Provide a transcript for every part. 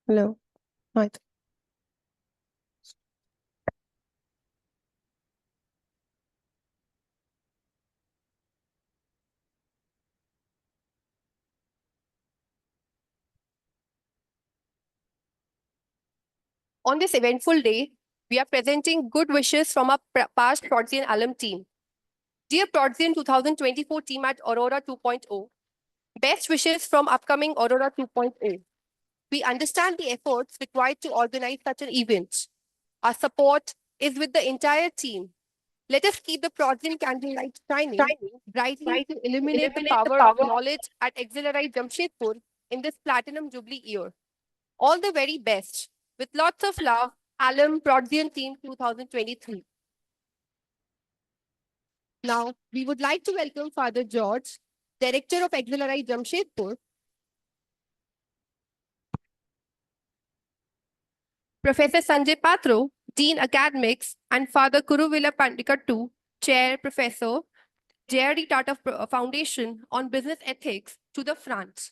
Hello. Right. On this eventful day, we are presenting good wishes from our past Prodzion alum team. Dear Prodzion 2024 team at Aurora 2.0, best wishes from upcoming Aurora 2.0. We understand the efforts required to organize such an event. Our support is with the entire team. Let us keep the Prodzion candlelight shining brightly to illuminate the power of knowledge at Xlri Jamshedpur in this Platinum Jubilee year. All the very best. With lots of love, Alum Prodzion Team 2023. Now, we would like to welcome Father George, Director of Xlri Jamshedpur, Professor Sanjay Patro, Dean Academics, and Father Kuruvilla Pandikattu, Chair Professor, JRD Tata Foundation on Business Ethics, to the front.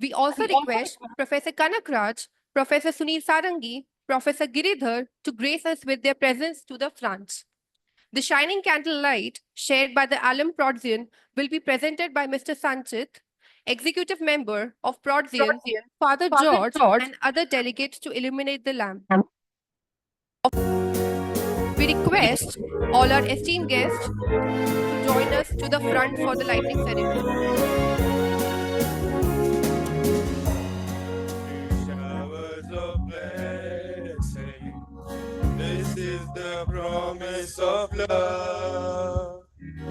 We also request Professor Kanakraj, Professor Sunil Sarangi, Professor Giridhar to grace us with their presence to the front. The shining candlelight shared by the alum Prodzion will be presented by Mr. Sanchit, Executive Member of Prodzion, Father George, and other delegates to illuminate the lamp. We request all our esteemed guests to join us to the front for the lighting ceremony. Showers of blessing. This is the promise of love.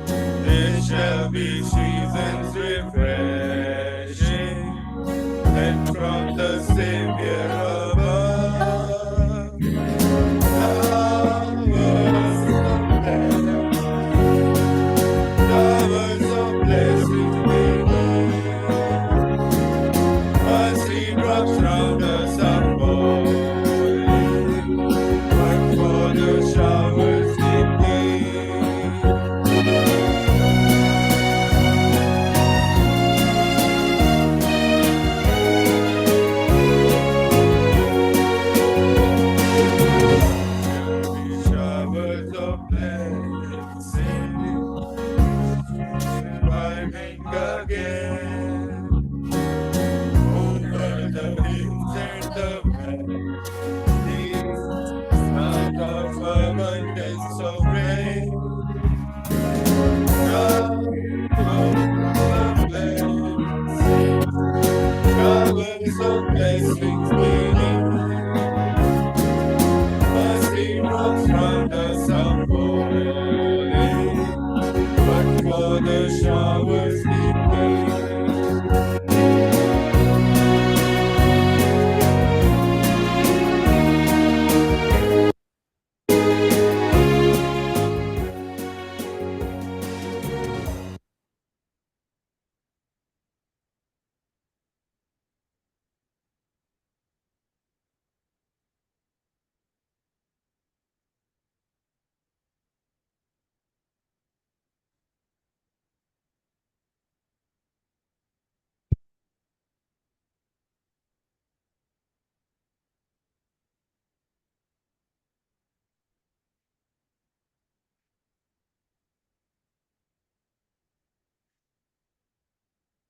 There shall be seasons refreshing, and from the Savior above. Showers of blessing beneath. Mercy drops round us are falling, but for the showers we showers of blessing, reviving again over the hills and the valleys, out of abundance of rain. Showers of blessings beneath. Mercy drops round us are falling, but for the showers we pray.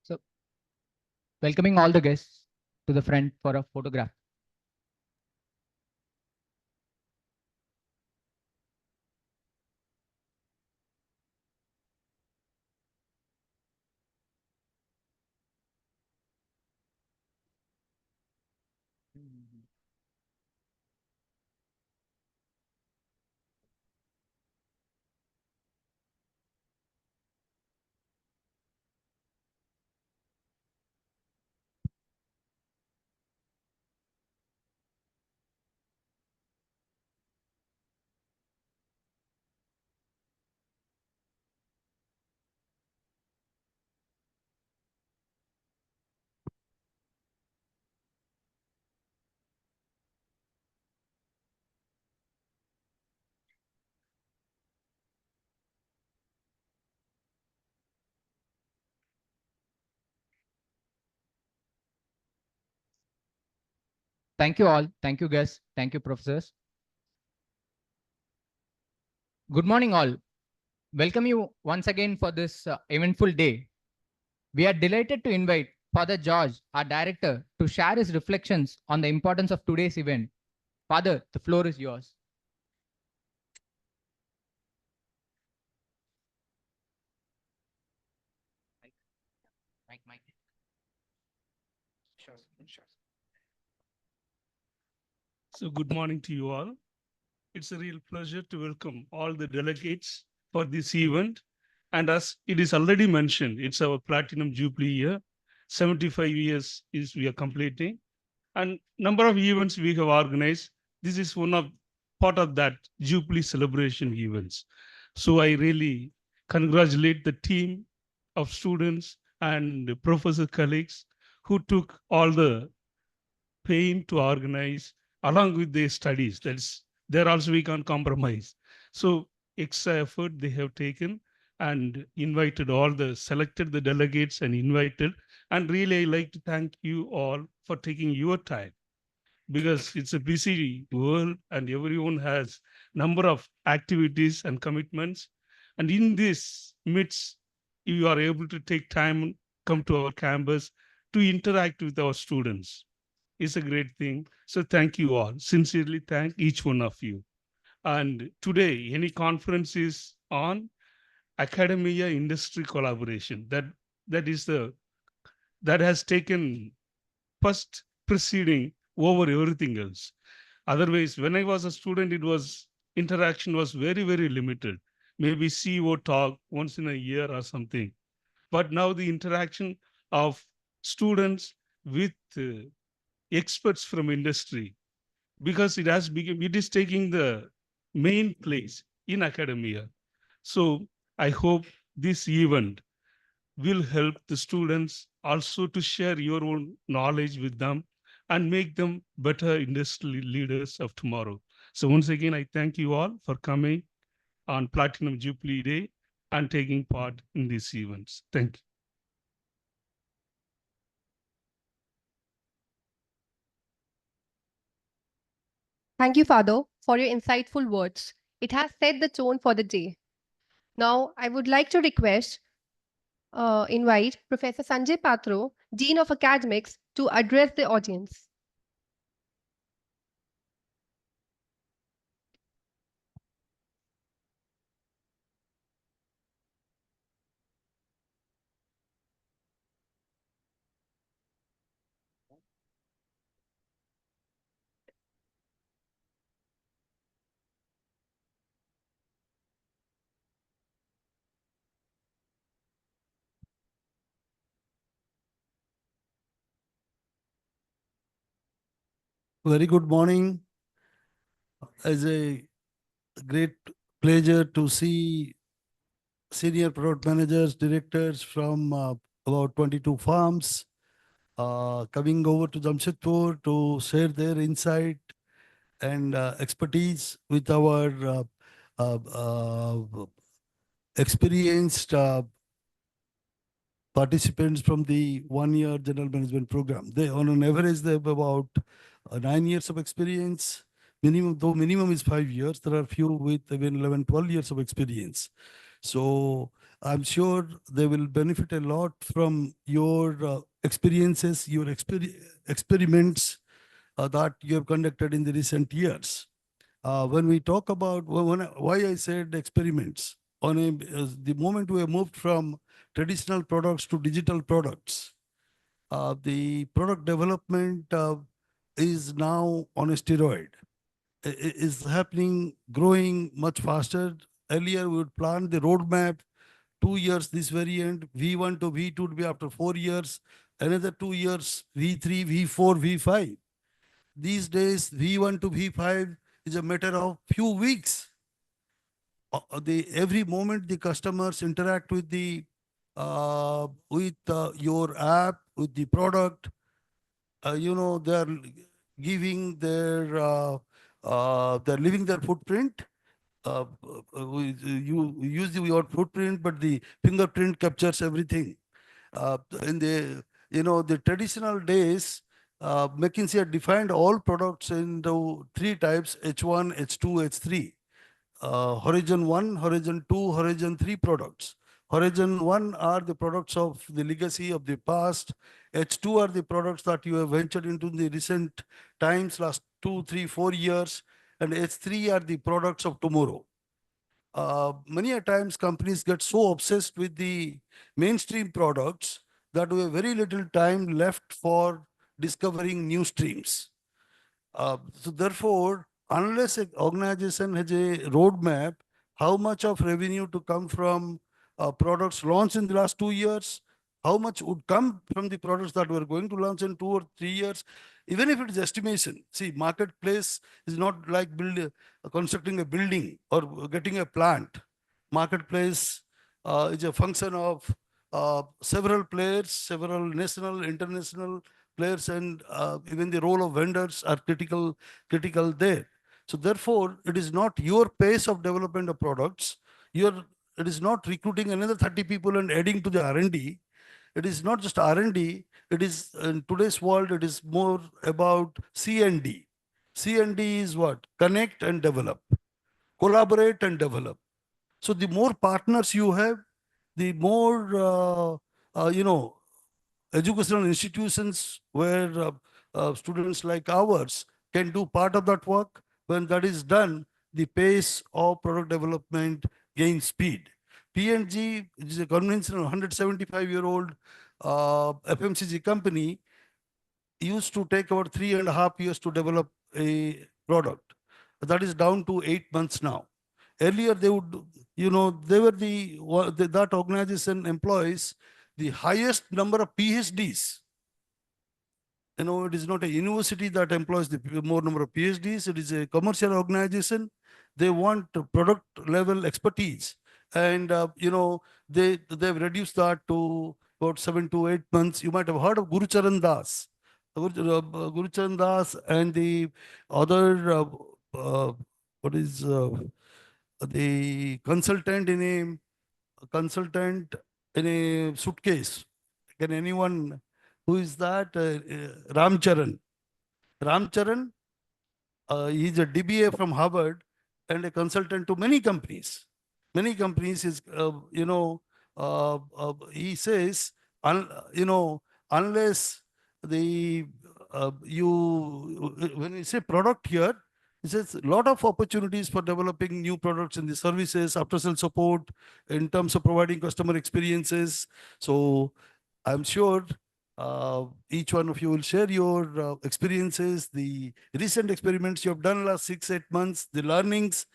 So, welcoming all the guests to the front for a photograph. Thank you all. Thank you, guests. Thank you, professors. Good morning, all. Welcome you once again for this eventful day. We are delighted to invite Father George, our director, to share his reflections on the importance of today's event. Father, the floor is yours. Mike. Sure. So good morning to you all. It's a real pleasure to welcome all the delegates for this event. And as it is already mentioned, it's our Platinum Jubilee year. 75 years is we are completing. And number of events we have organized. This is one of part of that Jubilee celebration events. So I really congratulate the team of students and professor colleagues who took all the pain to organize along with their studies. That's there also we can't compromise. So extra effort they have taken and invited all the selected the delegates and invited. And really I like to thank you all for taking your time because it's a busy world and everyone has number of activities and commitments. And in this midst, you are able to take time, come to our campus to interact with our students. It's a great thing. So thank you all. Sincerely thank each one of you. And today, any conference is on academia industry collaboration. That is the that has taken first preceding over everything else. Otherwise, when I was a student, it was interaction was very, very limited. Maybe CEO talk once in a year or something. But now the interaction of students with experts from industry, because it has become, it is taking the main place in academia. So I hope this event will help the students also to share your own knowledge with them and make them better industry leaders of tomorrow. So once again, I thank you all for coming on Platinum Jubilee Day and taking part in these events. Thank you. Thank you, Father, for your insightful words. It has set the tone for the day. Now, I would like to invite Professor Sanjay Patro, Dean of Academics, to address the audience. Very good morning. It's a great pleasure to see senior product managers, directors from about 22 farms coming over to Jamshedpur to share their insight and expertise with our uh, uh, experienced participants from the one-year general management program. They, on an average, they have about 9 years of experience. Minimum, though minimum is 5 years, there are few with even 11, 12 years of experience. So I'm sure they will benefit a lot from your experiences, your experiments that you have conducted in the recent years. When we talk about why I said experiments, the moment we have moved from traditional products to digital products, the product development is now on a steroid. Is happening, growing much faster. Earlier, we would plan the roadmap 2 years, this variant, V1 to V2 to be after 4 years, another 2 years, V3, V4, V5. These days, V1 to V5 is a matter of few weeks. Every moment the customers interact with the your app, with the product, they're giving they're leaving their footprint. You use your footprint, but the fingerprint captures everything. In the traditional days, McKinsey had defined all products into three types: H1, H2, H3. Horizon 1, Horizon 2, Horizon 3 products. Horizon 1 are the products of the legacy of the past. H2 are the products that you have ventured into in the recent times, last 2, 3, 4 years. And H3 are the products of tomorrow. Many a times companies get so obsessed with the mainstream products that we have very little time left for discovering new streams. So therefore, unless an organization has a roadmap, how much of revenue to come from products launched in the last 2 years, how much would come from the products that we're going to launch in 2 or 3 years, even if it is estimation. See, marketplace is not like constructing a building or getting a plant. Marketplace is a function of several players, several national, international players, and even the role of vendors are critical there. So therefore, it is not your pace of development of products. It is not recruiting another 30 people and adding to the R&D. It is not just R&D. It is, in today's world, it is more about C&D. C&D is what? Connect and develop, collaborate and develop. So the more partners you have, the more educational institutions where students like ours can do part of that work. When that is done, the pace of product development gains speed. P&G is a conventional 175-year-old FMCG company, used to take about 3.5 years to develop a product. That is down to 8 months now. Earlier, they would, they were that organization employs the highest number of PhDs. It is not a university that employs the more number of PhDs. It is a commercial organization. They want product level expertise. And, they've reduced that to about 7 to 8 months. You might have heard of Guru Charan Das. Guru Charan Das and the other, what is the consultant in a suitcase. Can anyone, who is that? Ram Charan. Ram Charan, he's a DBA from Harvard and a consultant to many companies. Many companies is, he says, unless the, when we say product here, he says a lot of opportunities for developing new products in the services, after sale support, in terms of providing customer experiences. So I'm sure each one of you will share your experiences, the recent experiments you have done last 6-8 months, the learnings,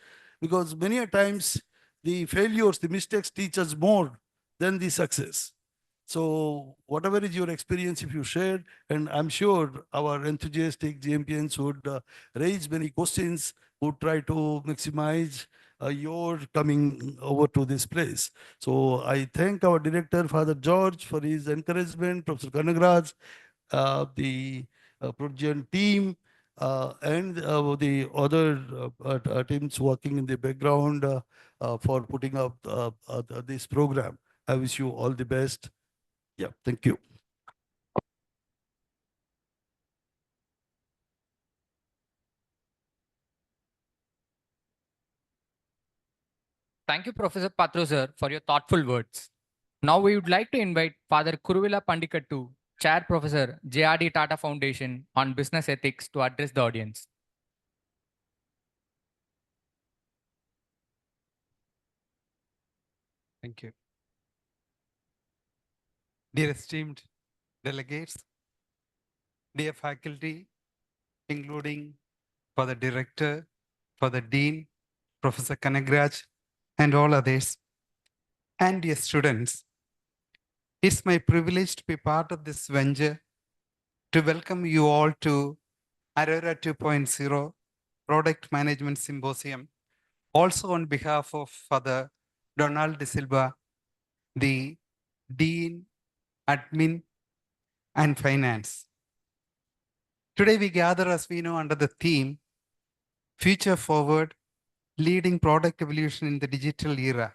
because many a times the failures, the mistakes teach us more than the success. So whatever is your experience, if you share, and I'm sure our enthusiastic GMPNs would raise many questions, would try to maximize your coming over to this place. So I thank our director, Father George, for his encouragement, Professor Kanagraj, the Prodzion team, and the other teams working in the background for putting up this program. I wish you all the best. Yeah, thank you. Thank you, Professor Patro sir, for your thoughtful words. Now we would like to invite Father Kuruvilla Pandikattu, Chair Professor, JRD Tata Foundation on Business Ethics, to address the audience. Thank you. Dear esteemed delegates, dear faculty, including for the director, for the dean, Professor Kanagraj, and all others, and dear students, it's my privilege to be part of this venture to welcome you all to Aurora 2.0 Product Management Symposium, also on behalf of Father Donald De Silva, the Dean, Admin, and Finance. Today we gather, as we know, under the theme, Future Forward, Leading Product Evolution in the Digital Era.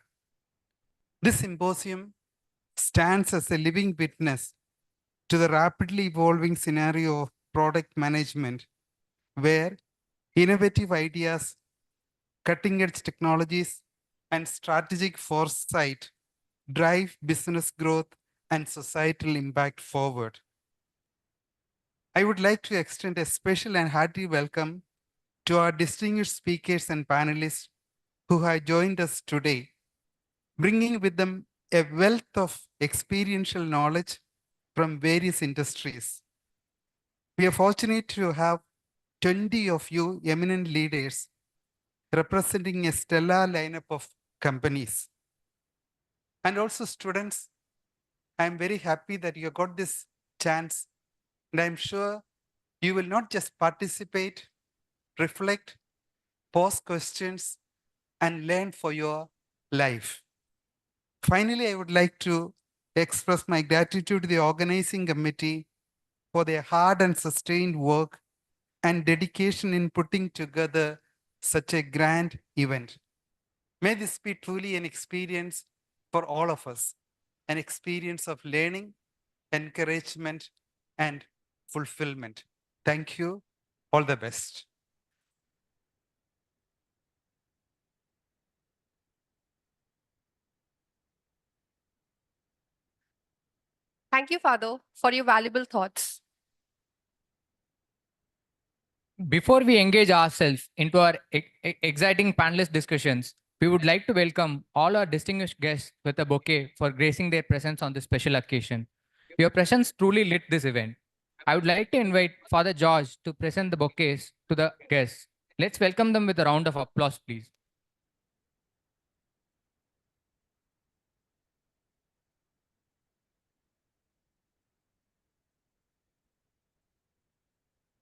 This symposium stands as a living witness to the rapidly evolving scenario of product management, where innovative ideas, cutting edge technologies, and strategic foresight drive business growth and societal impact forward. I would like to extend a special and hearty welcome to our distinguished speakers and panelists who have joined us today, bringing with them a wealth of experiential knowledge from various industries. We are fortunate to have 20 of you eminent leaders representing a stellar lineup of companies. And also students, I'm very happy that you got this chance, and I'm sure you will not just participate, reflect, pose questions, and learn for your life. Finally, I would like to express my gratitude to the organizing committee for their hard and sustained work and dedication in putting together such a grand event. May this be truly an experience for all of us, an experience of learning, encouragement, and fulfillment. Thank you. All the best. Thank you, Father, for your valuable thoughts. Before we engage ourselves into our exciting panelist discussions, we would like to welcome all our distinguished guests with a bouquet for gracing their presence on this special occasion. Your presence truly lit this event. I would like to invite Father George to present the bouquets to the guests. Let's welcome them with a round of applause, please.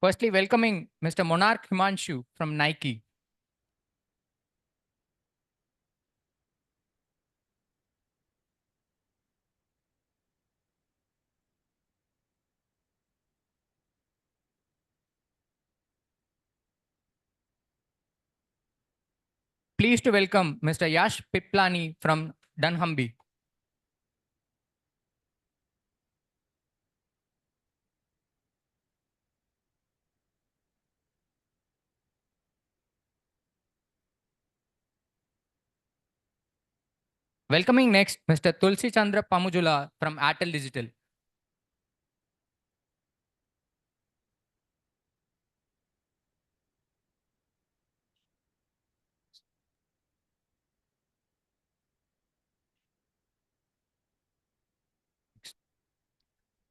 Firstly, welcoming Mr. Monarch Himanshu from Nike. Pleased to welcome Mr. Yash Piplani from Dunnhumby. Welcoming next, Mr. Tulsi Chandra Pamujula from Airtel Digital.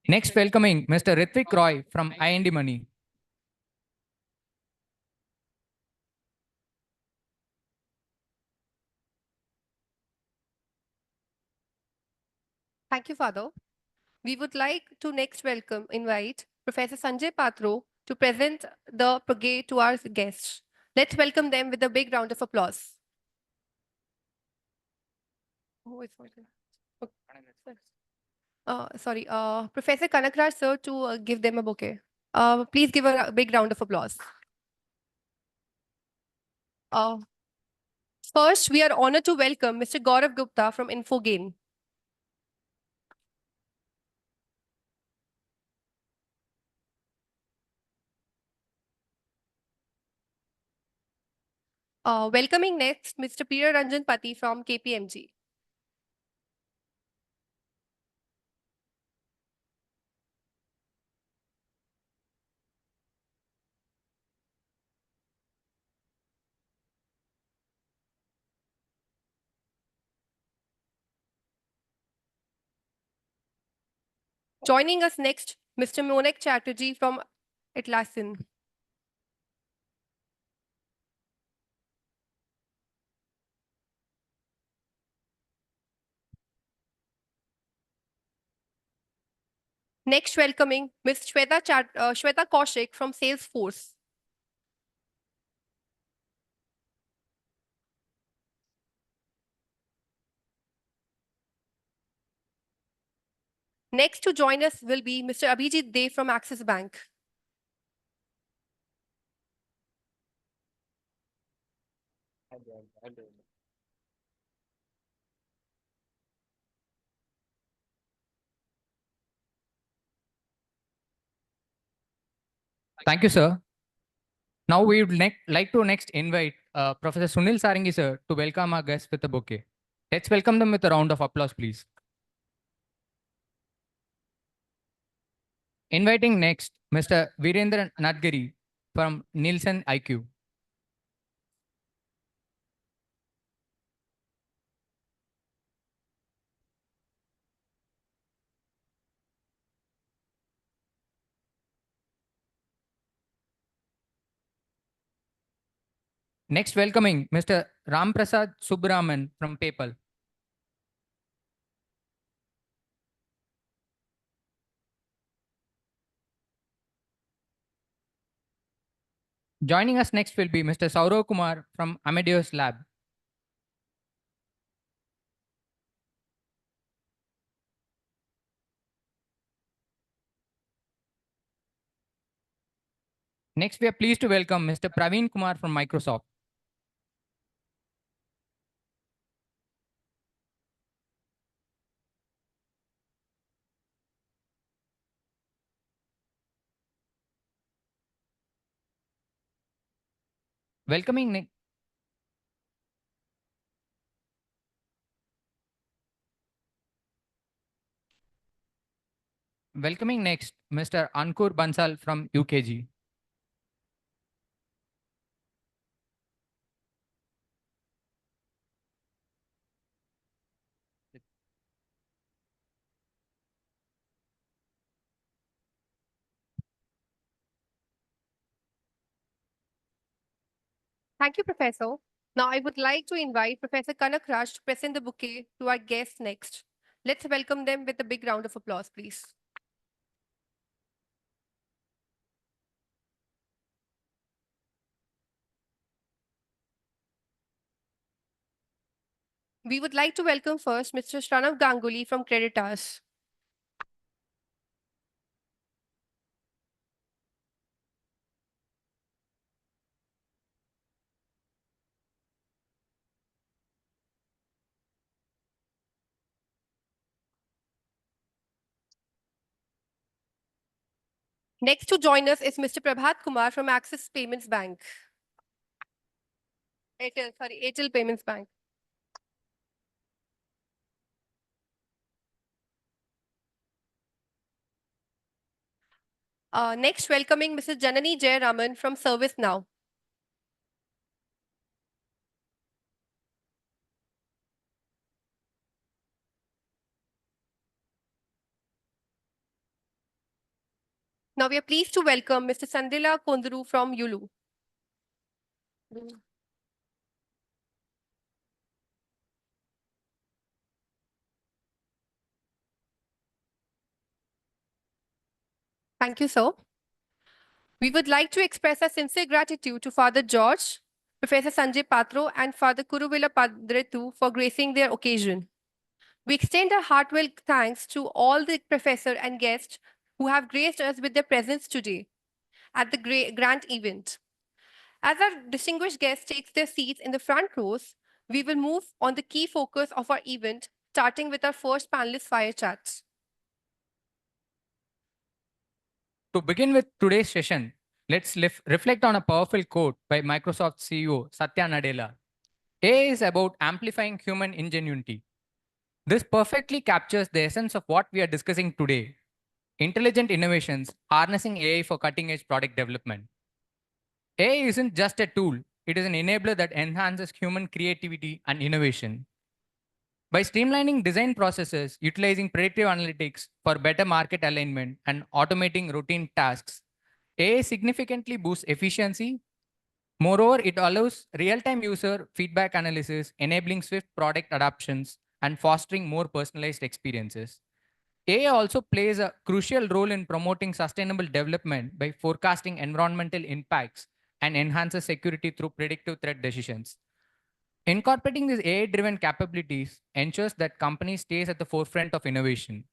Next, welcoming Mr. Ritvik Roy from IND Money. Thank you, Father. We would like to next invite Professor Sanjay Patro to present the brigade to our guests. Let's welcome them with a big round of applause. Oh, it's not there. Sorry, Professor Kanakraj, sir, to give them a bouquet. Please give a big round of applause. First, we are honored to welcome Mr. Gaurav Gupta from Infogain. Welcoming next, Mr. Priya Ranjan Pati from KPMG. Joining us next, Mr. Monik Chatterjee from Atlassian. Next, welcoming Ms. Shweta Kaushik from Salesforce. Next to join us will be Mr. Abhijit Dey from Axis Bank. Thank you, sir. Now we would like to next invite Professor Sunil Sarangi, sir, to welcome our guests with a bouquet. Let's welcome them with a round of applause, please. Inviting next Mr. Virendra Nadgiri from Nielsen IQ. Next, welcoming Mr. Ram Prasad Subbaraman from PayPal. Joining us next will be Mr. Saurav Kumar from Amadeus Lab. Next, we are pleased to welcome Mr. Praveen Kumar from Microsoft. Welcoming next. Welcoming next, Mr. Ankur Bansal from UKG. Thank you, Professor. Now I would like to invite Professor Kanak Raj to present the bouquet to our guests next. Let's welcome them with a big round of applause, please. We would like to welcome first Mr. Shranav Ganguly from Creditas. Next to join us is Mr. Prabhat Kumar from Axis Payments Bank. Airtel Payments Bank. Next, welcoming Mrs. Janani Jayaraman from ServiceNow. Now we are pleased to welcome Mr. Sandila Kondru from Yulu. Thank you, sir. We would like to express our sincere gratitude to Father George, Professor Sanjay Patro, and Father Kuruvilla Padretu for gracing their occasion. We extend our heartfelt thanks to all the professor and guests who have graced us with their presence today at the grand event. As our distinguished guests take their seats in the front rows, we will move on the key focus of our event, starting with our first panelist fire chats. To begin with today's session, let's reflect on a powerful quote by Microsoft CEO Satya Nadella. AI is about amplifying human ingenuity. This perfectly captures the essence of what we are discussing today. Intelligent innovations, harnessing AI for cutting-edge product development. AI isn't just a tool, it is an enabler that enhances human creativity and innovation. By streamlining design processes, utilizing predictive analytics for better market alignment, and automating routine tasks, AI significantly boosts efficiency. Moreover, it allows real-time user feedback analysis, enabling swift product adoptions, and fostering more personalized experiences. AI also plays a crucial role in promoting sustainable development by forecasting environmental impacts and enhances security through predictive threat decisions. Incorporating these AI-driven capabilities ensures that companies stays at the forefront of innovation.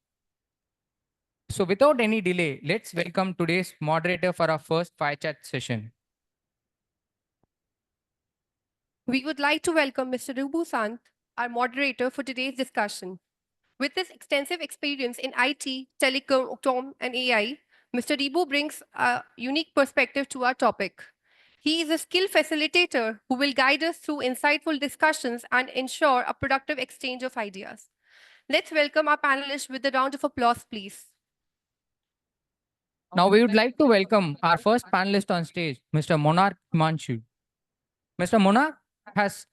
So without any delay, let's welcome today's moderator for our first fire chat session. We would like to welcome Mr. Rubu Sant, our moderator for today's discussion. With his extensive experience in IT, telecom, and AI, Mr. Ribu brings a unique perspective to our topic. He is a skill facilitator who will guide us through insightful discussions and ensure a productive exchange of ideas. Let's welcome our panelists with a round of applause, please. Now we would like to welcome our first panelist on stage, Mr. Monarch Himanshu. Mr. Monarch has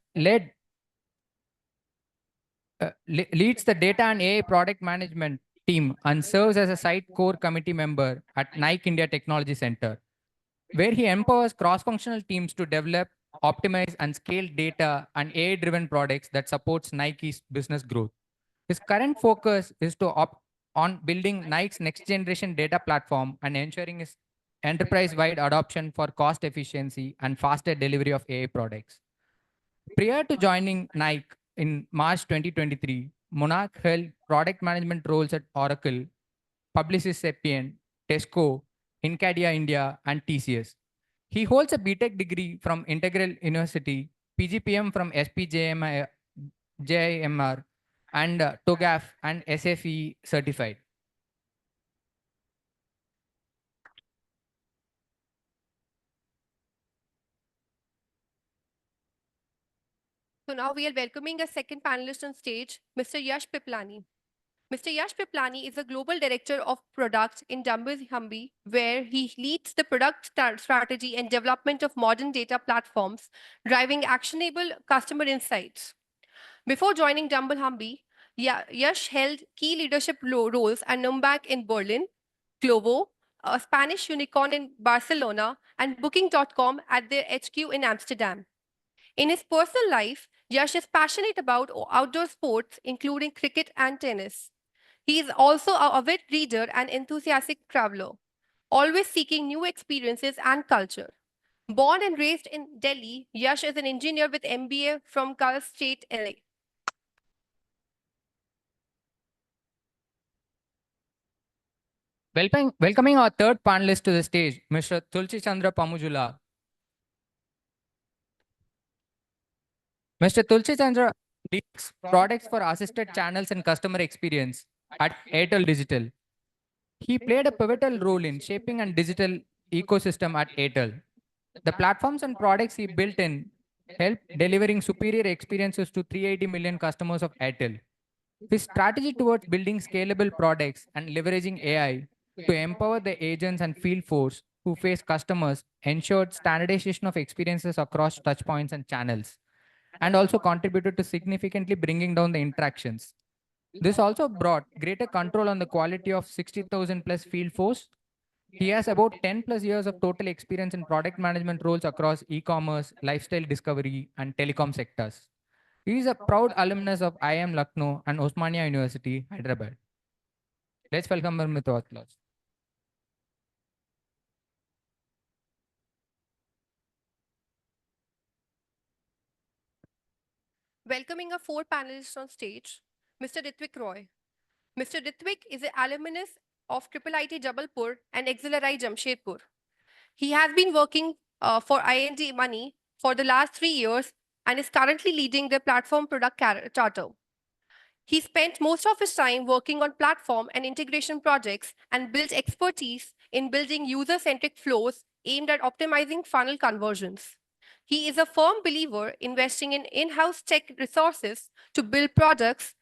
leads the data and AI product management team and serves as a site core committee member at Nike India Technology Center, where he empowers cross-functional teams to develop, optimize, and scale data and AI-driven products that supports Nike's business growth. His current focus is on building Nike's next-generation data platform and ensuring its enterprise-wide adoption for cost efficiency and faster delivery of AI products. Prior to joining Nike in March 2023, Monarch held product management roles at Oracle, Publicis Sapient, Tesco, Incadia India, and TCS. He holds a BTech degree from Integral University, PGPM from SPJMR, JIMR, and TOGAF and SFE certified. So now we are welcoming a second panelist on stage, Mr. Yash Piplani. Mr. Yash Piplani is a global director of product in Humby, where he leads the product strategy and development of modern data platforms, driving actionable customer insights. Before joining Humby, Yash held key leadership roles at Numbank in Berlin, Glovo, a Spanish unicorn in Barcelona, and Booking.com at their HQ in Amsterdam. In his personal life, Yash is passionate about outdoor sports, including cricket and tennis. He is also a avid reader and enthusiastic traveler, always seeking new experiences and culture. Born and raised in Delhi, Yash is an engineer with MBA from Cal State, LA. Welcoming our third panelist to the stage, Mr. Tulsi Chandra Pamujula. Mr. Tulsi Chandra leads products for assisted channels and customer experience at Airtel Digital. He played a pivotal role in shaping a digital ecosystem at Airtel. The platforms and products he built in helped delivering superior experiences to 380 million customers of Airtel. His strategy towards building scalable products and leveraging AI to empower the agents and field force who face customers ensured standardization of experiences across touchpoints and channels, and also contributed to significantly bringing down the interactions. This also brought greater control on the quality of 60,000 plus field force. He has about 10 plus years of total experience in product management roles across e-commerce, lifestyle discovery, and telecom sectors. He is a proud alumnus of IIM Lucknow and Osmania University, Hyderabad. Let's welcome him with applause. Welcoming our four panelists on stage, Mr. Ritvik Roy. Mr. Ritvik is an alumnus of IIIT Jabalpur and Xlri Jamshedpur. He has been working for IND Money for the last 3 years and is currently leading the platform product charter. He spent most of his time working on platform and integration projects and built expertise in building user-centric flows aimed at optimizing funnel conversions. He is a firm believer investing in in-house tech resources to build products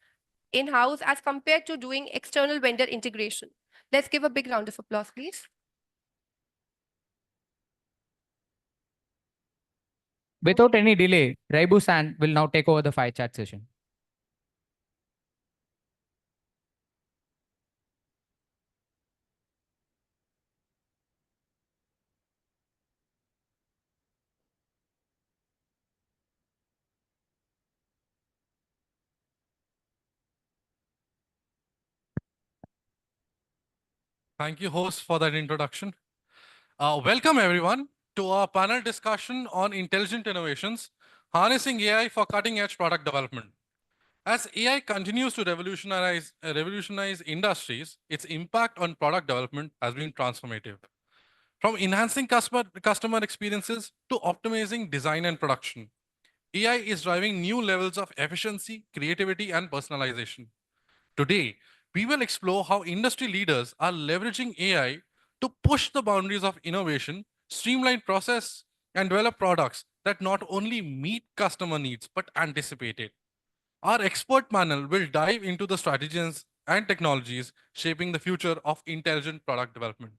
in-house as compared to doing external vendor integration. Let's give a big round of applause, please. Without any delay, Raibu San will now take over the fire chat session. Thank you, host, for that introduction. Welcome, everyone, to our panel discussion on intelligent innovations, harnessing AI for cutting-edge product development. As AI continues to revolutionize industries, its impact on product development has been transformative. From enhancing customer experiences to optimizing design and production, AI is driving new levels of efficiency, creativity, and personalization. Today, we will explore how industry leaders are leveraging AI to push the boundaries of innovation, streamline process, and develop products that not only meet customer needs but anticipate it. Our expert panel will dive into the strategies and technologies shaping the future of intelligent product development.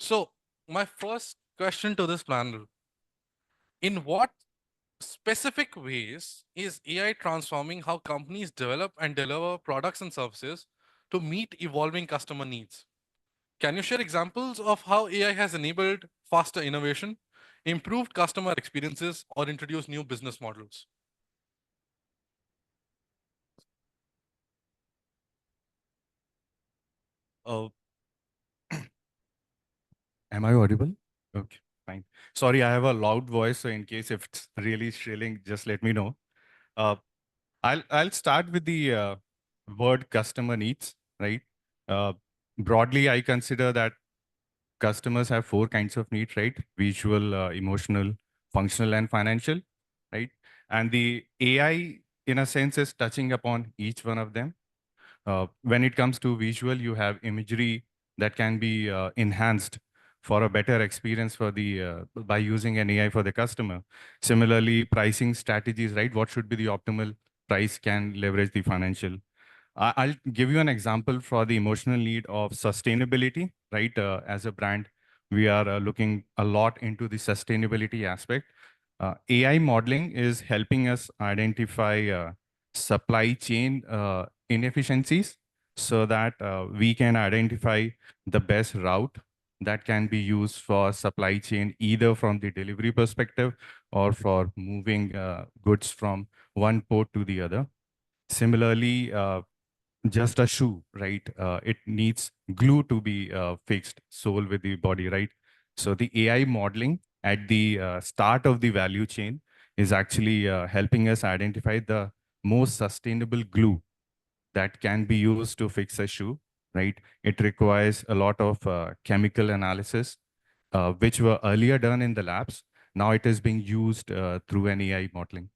So, my first question to this panel: in what specific ways is AI transforming how companies develop and deliver products and services to meet evolving customer needs? Can you share examples of how AI has enabled faster innovation, improved customer experiences, or introduced new business models? Oh, am I audible? Okay, fine. Sorry, I have a loud voice, so in case if it's really shrilling, just let me know. Uh, I'll start with the word customer needs, right? Uh, Broadly, I consider that customers have four kinds of needs, right? Visual, emotional, functional, and financial, right? And the AI, in a sense, is touching upon each one of them. When it comes to visual, you have imagery that can be enhanced for a better experience for the by using an AI for the customer. Similarly, pricing strategies, right? What should be the optimal price can leverage the financial. I'll give you an example for the emotional need of sustainability, right? As a brand, we are looking a lot into the sustainability aspect. AI modeling is helping us identify supply chain inefficiencies so that we can identify the best route that can be used for supply chain, either from the delivery perspective or for moving goods from one port to the other. Similarly, just a shoe, right? It needs glue to be fixed sole with the body, right? So the AI modeling at the start of the value chain is actually helping us identify the most sustainable glue that can be used to fix a shoe, right? It requires a lot of chemical analysis, which were earlier done in the labs. Now it is being used through an AI modeling.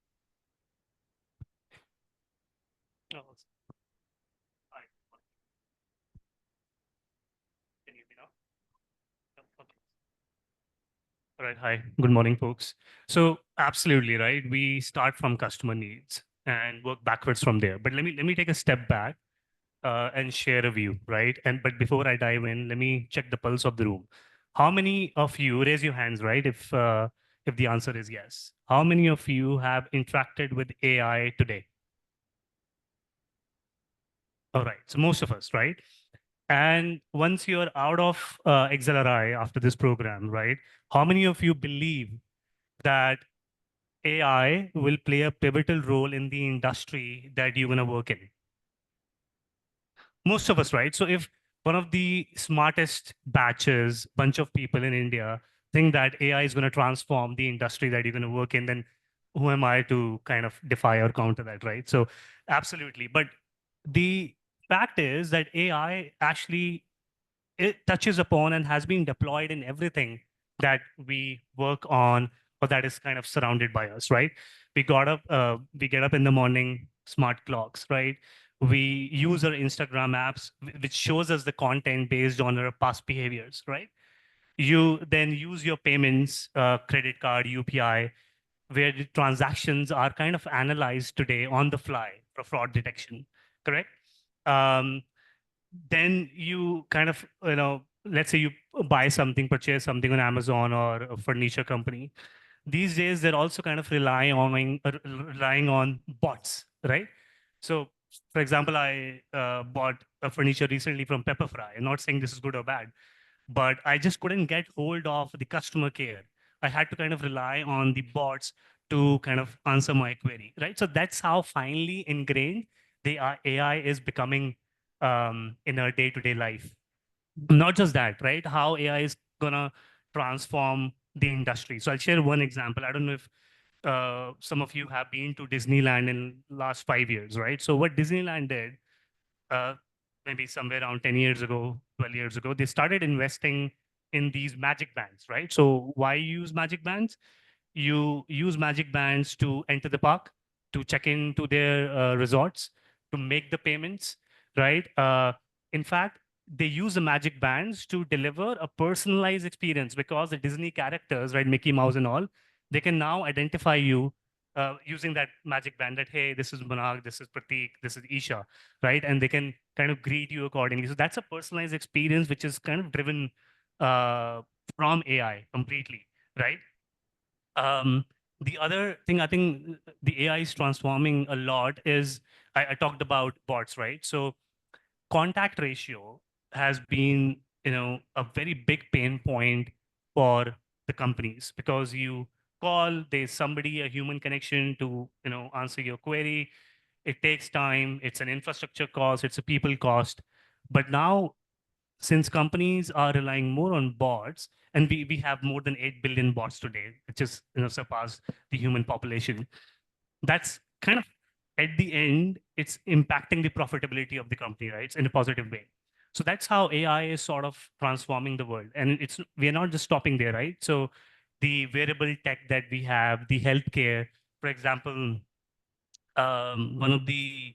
Oh, hi. Can you hear me now? No, okay. All right. Hi. Good morning, folks. So absolutely right. We start from customer needs and work backwards from there. But let me take a step back and share a view, right? And but before I dive in, let me check the pulse of the room. How many of you raise your hands, right? If the answer is yes. How many of you have interacted with AI today? All right. So most of us, right? And once you're out of Xlri after this program, right? How many of you believe that AI will play a pivotal role in the industry that you're going to work in? Most of us, right? So if one of the smartest batches, bunch of people in India think that AI is going to transform the industry that you're going to work in, then who am I to kind of defy or counter that, right? So absolutely. But the fact is that AI actually it touches upon and has been deployed in everything that we work on or that is kind of surrounded by us, right? We get up in the morning, smart clocks, right? We use our Instagram apps, which shows us the content based on our past behaviors, right? You then use your payments, credit card, UPI, where the transactions are kind of analyzed today on the fly for fraud detection, correct? Um, then you kind of, let's say you buy something, purchase something on Amazon or a furniture company. These days, they're also kind of relying on bots, right? So, for example, I bought a furniture recently from Pepperfry. I'm not saying this is good or bad, but I just couldn't get hold of the customer care. I had to kind of rely on the bots to kind of answer my query, right? So that's how finely ingrained the AI is becoming in our day-to-day life. Not just that, right? How AI is gonna transform the industry. So I'll share one example. I don't know if some of you have been to Disneyland in last 5 years, right? So what Disneyland did, uh, maybe somewhere around 10 years ago, 12 years ago, they started investing in these magic bands, right? So why use magic bands? You use magic bands to enter the park, to check into their resorts, to make the payments, right? In fact, they use the magic bands to deliver a personalized experience because the Disney characters, right, Mickey Mouse and all, they can now identify you using that magic band that, hey, this is Manag, this is Pratik, this is Isha, right? And they can kind of greet you accordingly. So that's a personalized experience, which is kind of driven from AI completely, right? Um, the other thing I think the AI is transforming a lot is I talked about bots, right? So contact ratio has been, a very big pain point for the companies because you call, there's somebody, a human connection to, answer your query. It takes time. It's an infrastructure cost. It's a people cost. But now, since companies are relying more on bots, and we have more than 8 billion bots today, which is, surpassed the human population, that's kind of at the end, it's impacting the profitability of the company, right? It's in a positive way. So that's how AI is sort of transforming the world. And we're not just stopping there, right? So the wearable tech that we have, the healthcare, for example, one of the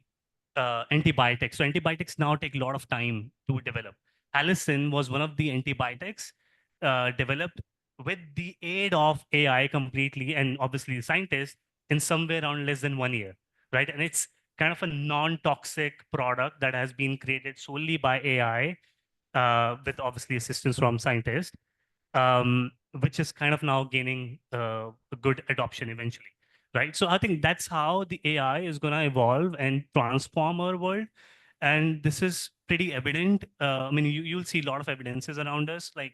antibiotics. So antibiotics now take a lot of time to develop. Allicin was one of the antibiotics developed with the aid of AI completely, and obviously the scientists in somewhere around less than 1 year, right? And it's kind of a non-toxic product that has been created solely by AI with obviously assistance from scientists, which is kind of now gaining a good adoption eventually, right? So I think that's how the AI is going to evolve and transform our world. And this is pretty evident. I mean, you'll see a lot of evidences around us. Like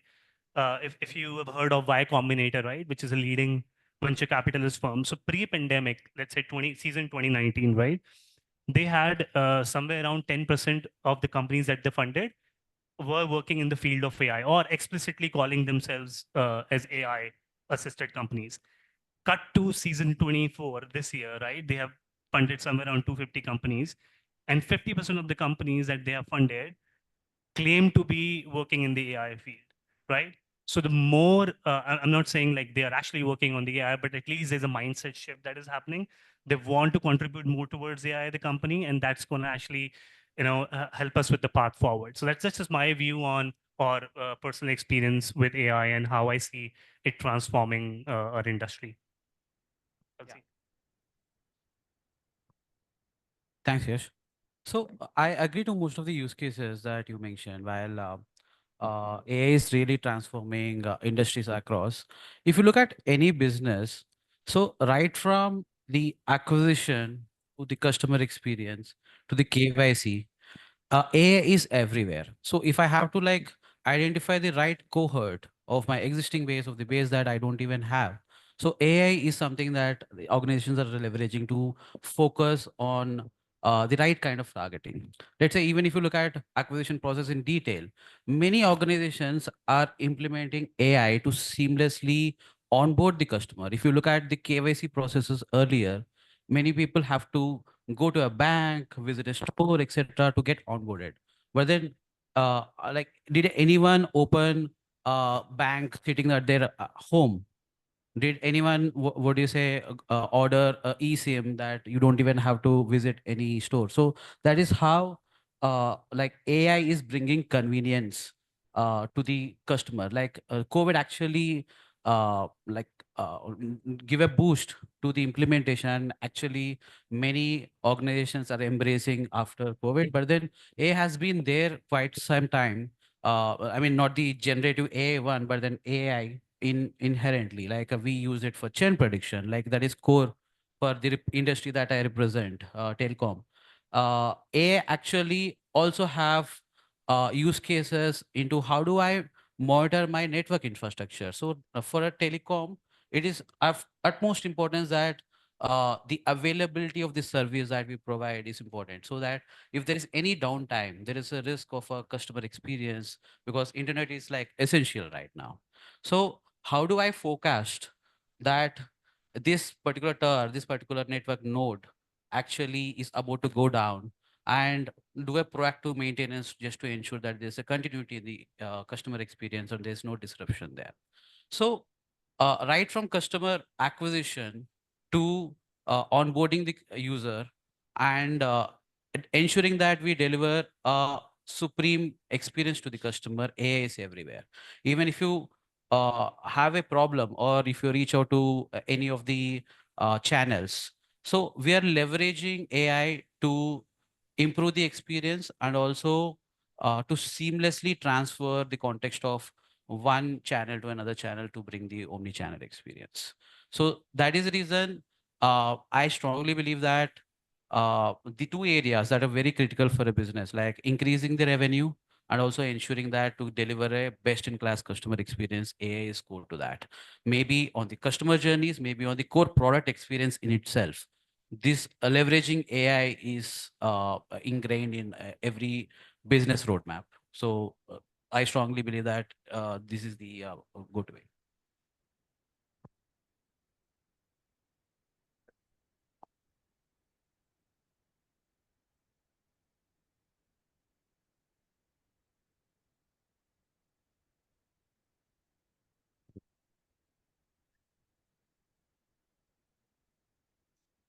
if you have heard of Y Combinator, right, which is a leading venture capitalist firm. So pre-pandemic, let's say season 2019, right, they had somewhere around 10% of the companies that they funded were working in the field of AI or explicitly calling themselves as AI assisted companies. Cut to season 24 this year, right? They have funded somewhere around 250 companies, and 50% of the companies that they have funded claim to be working in the AI field, right? So the more, I'm not saying like they are actually working on the AI, but at least there's a mindset shift that is happening. They want to contribute more towards AI, the company, and that's going to actually, help us with the path forward. So that's just my view on or personal experience with AI and how I see it transforming our industry. Yeah. Thanks, Yash. So I agree to most of the use cases that you mentioned. While AI is really transforming industries across. If you look at any business, so right from the acquisition to the customer experience to the KYC, AI is everywhere. So if I have to like identify the right cohort of my existing base, of the base that I don't even have, so AI is something that the organizations are leveraging to focus on the right kind of targeting. Let's say even if you look at acquisition process in detail, many organizations are implementing AI to seamlessly onboard the customer. If you look at the KYC processes earlier, many people have to go to a bank, visit a store, etc., to get onboarded. But then, like, did anyone open a bank sitting at their home? Did anyone, what do you say, order a eSIM that you don't even have to visit any store? So that is how, like, AI is bringing convenience to the customer. Like, COVID actually, like, give a boost to the implementation. Actually, many organizations are embracing after COVID, but then AI has been there quite some time. I mean, not the generative AI one, but then AI inherently, like we use it for churn prediction, like that is core for the industry that I represent, telecom. AI actually also have use cases into how do I monitor my network infrastructure. So for a telecom, it is of utmost importance that the availability of the service that we provide is important, so that if there is any downtime, there is a risk of a customer experience, because internet is like essential right now. So how do I forecast that this particular tower, this particular network node actually is about to go down, and do a proactive maintenance just to ensure that there's a continuity in the customer experience and there's no disruption there. So right from customer acquisition to onboarding the user, and ensuring that we deliver a supreme experience to the customer, AI is everywhere. Even if you have a problem or if you reach out to any of the channels. So we are leveraging AI to improve the experience and also to seamlessly transfer the context of one channel to another channel to bring the omni-channel experience. So that is the reason I strongly believe that the two areas that are very critical for a business, like increasing the revenue and also ensuring that to deliver a best-in-class customer experience, AI is core to that. Maybe on the customer journeys, maybe on the core product experience in itself. This leveraging AI is ingrained in every business roadmap. So I strongly believe that this is the good way.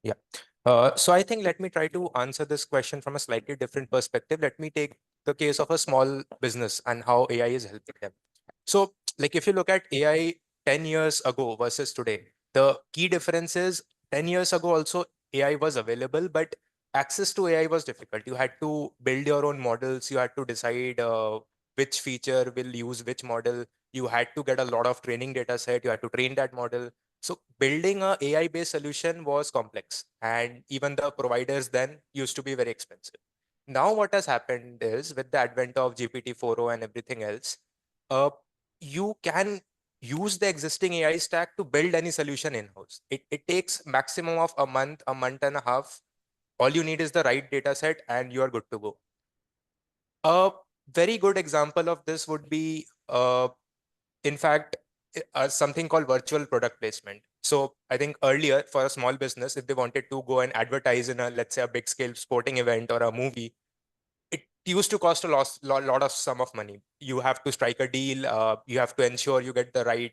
Yeah. So I think let me try to answer this question from a slightly different perspective. Let me take the case of a small business and how AI is helping them. So, like if you look at AI 10 years ago versus today, the key difference is 10 years ago also AI was available, but access to AI was difficult. You had to build your own models. You had to decide which feature will use which model. You had to get a lot of training data set. You had to train that model. So building a AI-based solution was complex, and even the providers then used to be very expensive. Now what has happened is with the advent of GPT-4o and everything else, you can use the existing AI stack to build any solution in-house. It takes maximum of a month and a half. All you need is the right data set and you are good to go. A very good example of this would be, in fact, something called virtual product placement. So I think earlier for a small business, if they wanted to go and advertise in a, let's say, a big scale sporting event or a movie, it used to cost a lot of sum of money. You have to strike a deal. You have to ensure you get the right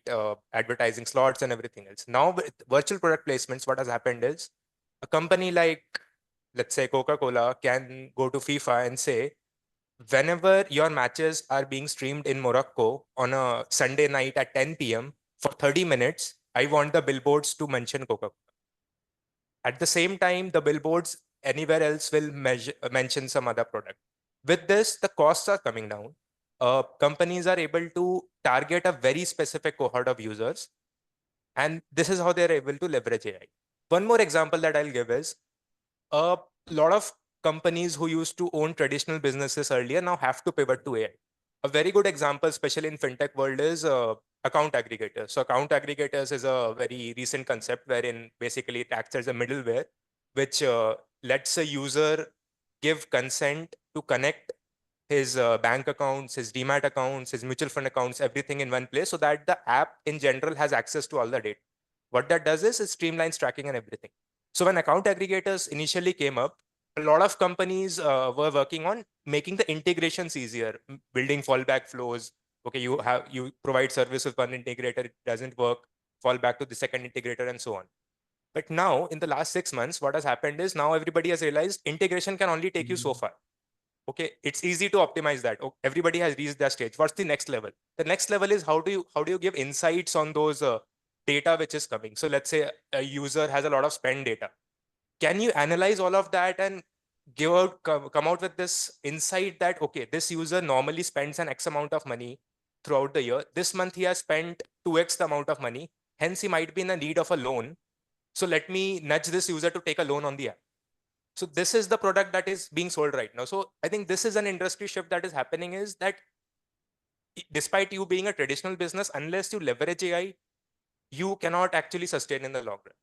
advertising slots and everything else. Now with virtual product placements, what has happened is a company like, let's say, Coca-Cola can go to FIFA and say, whenever your matches are being streamed in Morocco on a Sunday night at 10 p.m. for 30 minutes, I want the billboards to mention Coca-Cola. At the same time, the billboards anywhere else will mention some other product. With this, the costs are coming down. Companies are able to target a very specific cohort of users. And this is how they're able to leverage AI. One more example that I'll give is a lot of companies who used to own traditional businesses earlier now have to pivot to AI. A very good example, especially in fintech world, is account aggregators. So account aggregators is a very recent concept wherein basically it acts as a middleware, which lets a user give consent to connect his bank accounts, his demat accounts, his mutual fund accounts, everything in one place so that the app in general has access to all the data. What that does is it streamlines tracking and everything. So when account aggregators initially came up, a lot of companies were working on making the integrations easier, building fallback flows. Okay, you provide service with one integrator, it doesn't work, fall back to the second integrator and so on. But now in the last 6 months, what has happened is now everybody has realized integration can only take you so far. Okay, it's easy to optimize that. Okay, everybody has reached that stage. What's the next level? The next level is how do you give insights on those data which is coming? So let's say a user has a lot of spend data. Can you analyze all of that and come out with this insight that, okay, this user normally spends an X amount of money throughout the year. This month he has spent 2x the amount of money. Hence he might be in a need of a loan. So let me nudge this user to take a loan on the app. So this is the product that is being sold right now. So I think this is an industry shift that is happening, is that despite you being a traditional business, unless you leverage AI, you cannot actually sustain in the long run.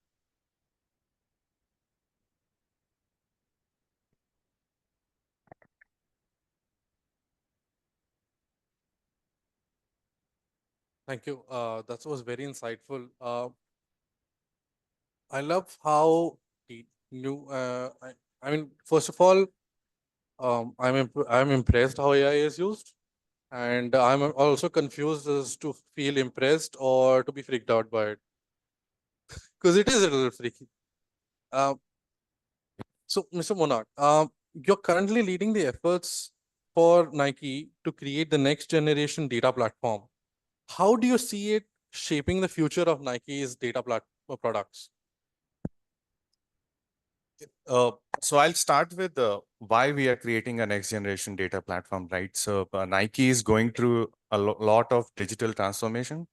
Thank you. That was very insightful. I love how new. I mean, first of all, I'm impressed how AI is used, and I'm also confused as to feel impressed or to be freaked out by it, because it is a little freaky. So, Mr. Monarch, you're currently leading the efforts for Nike to create the next generation data platform. How do you see it shaping the future of Nike's data products? So I'll start with why we are creating a next generation data platform, right? So Nike is going through a lot of digital transformation,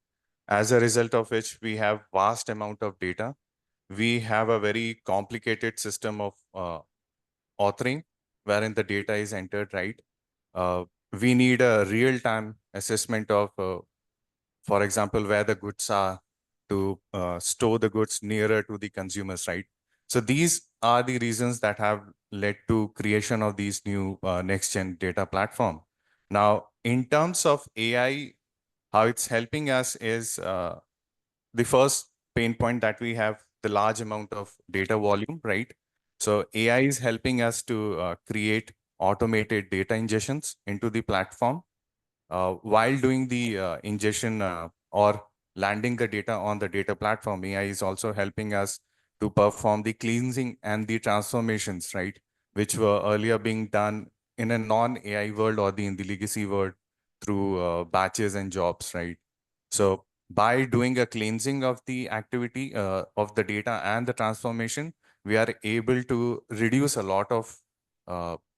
as a result of which we have vast amount of data. We have a very complicated system of authoring, wherein the data is entered, right? We need a real-time assessment of, for example, where the goods are, to store the goods nearer to the consumers, right? So these are the reasons that have led to creation of these new next-gen data platform. Now, in terms of AI, how it's helping us is the first pain point that we have, the large amount of data volume, right? So AI is helping us to create automated data ingestions into the platform. While doing the ingestion or landing the data on the data platform, AI is also helping us to perform the cleansing and the transformations, right? Which were earlier being done in a non-AI world or in the legacy world through batches and jobs, right? So by doing a cleansing of the activity of the data and the transformation, we are able to reduce a lot of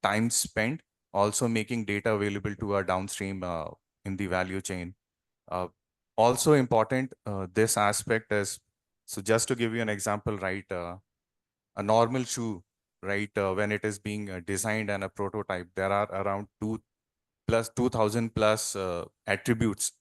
time spent, also making data available to our downstream in the value chain. Also important, this aspect is, so just to give you an example, right, a normal shoe, right, when it is being designed and a prototype, there are around 2,000 plus attributes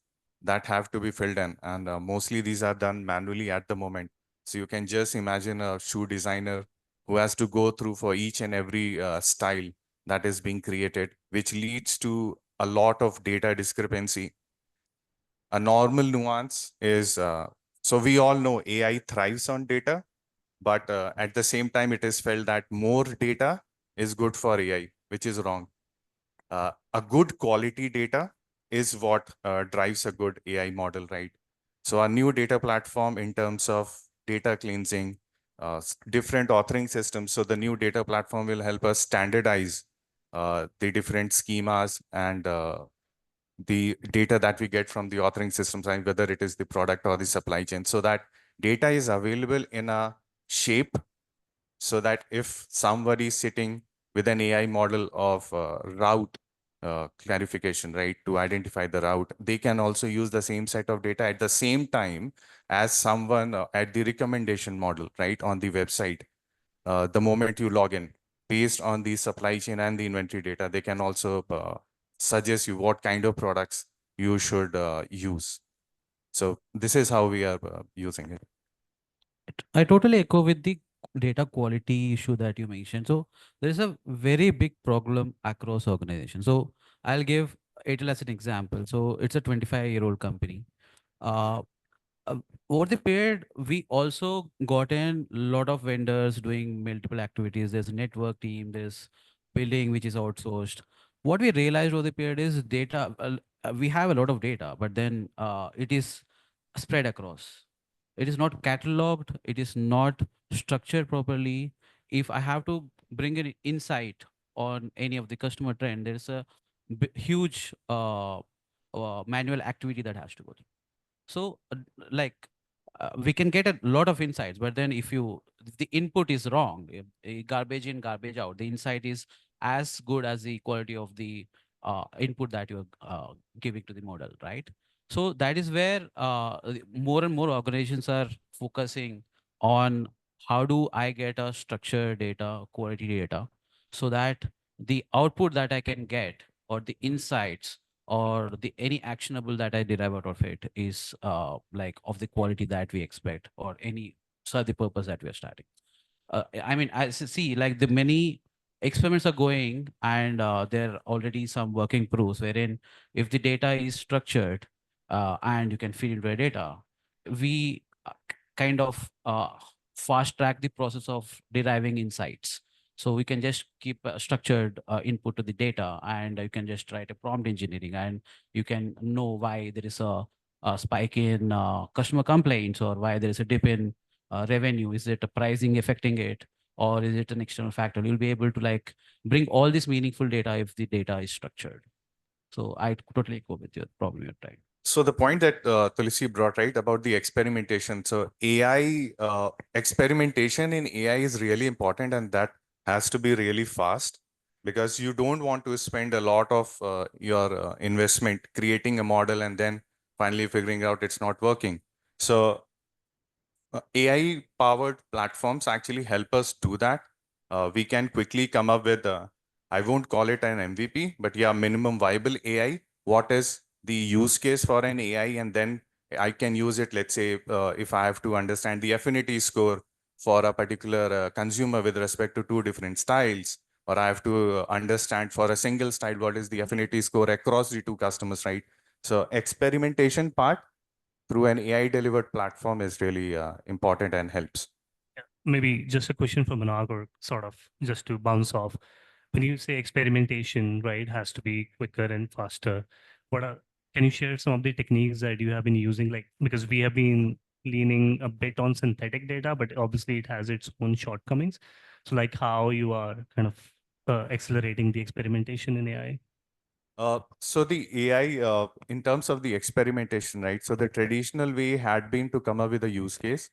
that have to be filled in, and mostly these are done manually at the moment. So you can just imagine a shoe designer who has to go through for each and every style that is being created, which leads to a lot of data discrepancy. A normal nuance is, so we all know AI thrives on data, but at the same time, it is felt that more data is good for AI, which is wrong. A good quality data is what drives a good AI model, right? So our new data platform in terms of data cleansing, different authoring systems. So the new data platform will help us standardize the different schemas and the data that we get from the authoring systems, and whether it is the product or the supply chain, so that data is available in a shape so that if somebody is sitting with an AI model of route clarification, right, to identify the route, they can also use the same set of data at the same time as someone at the recommendation model, right, on the website. The moment you log in, based on the supply chain and the inventory data, they can also suggest you what kind of products you should use. So this is how we are using it. I totally echo with the data quality issue that you mentioned. So there is a very big problem across organizations. So I'll give Airtel as an example. So it's a 25-year-old company. Uh, Over the period, we also got in a lot of vendors doing multiple activities. There's a network team, there's billing, which is outsourced. What we realized over the period is data, we have a lot of data, but then it is spread across. It is not cataloged, it is not structured properly. If I have to bring an insight on any of the customer trend, there's a huge manual activity that has to go through. So like we can get a lot of insights, but then if the input is wrong, garbage in, garbage out, the insight is as good as the quality of the input that you're giving to the model, right? So that is where more and more organizations are focusing on how do I get a structured data, quality data, so that the output that I can get or the insights or the any actionable that I derive out of it is like of the quality that we expect or any serve the purpose that we are starting. I mean, I see like the many experiments are going and there are already some working proofs wherein if the data is structured and you can feed into the data, we kind of fast track the process of deriving insights. So we can just keep a structured input to the data and you can just write a prompt engineering and you can know why there is a spike in customer complaints or why there is a dip in revenue. Is it a pricing affecting it? or is it an external factor? You'll be able to like bring all this meaningful data if the data is structured. So I totally go with your problem you're trying. So the point that Tulsi brought, right, about the experimentation. So AI, experimentation in AI is really important, and that has to be really fast, because you don't want to spend a lot of your investment creating a model and then finally figuring out it's not working. So AI powered platforms actually help us do that. We can quickly come up with, I won't call it an MVP, but yeah, minimum viable AI. What is the use case for an AI? And then I can use it, let's say, if I have to understand the affinity score for a particular consumer with respect to two different styles, or I have to understand for a single style, what is the affinity score across the two customers, right? So experimentation part through an AI delivered platform is really important and helps. Maybe just a question for Manag, or sort of just to bounce off. When you say experimentation, right, has to be quicker and faster, what are, can you share some of the techniques that you have been using? Like, because we have been leaning a bit on synthetic data, but obviously it has its own shortcomings. So like how you are kind of accelerating the experimentation in AI? So the AI, in terms of the experimentation, right? So the traditional way had been to come up with a use case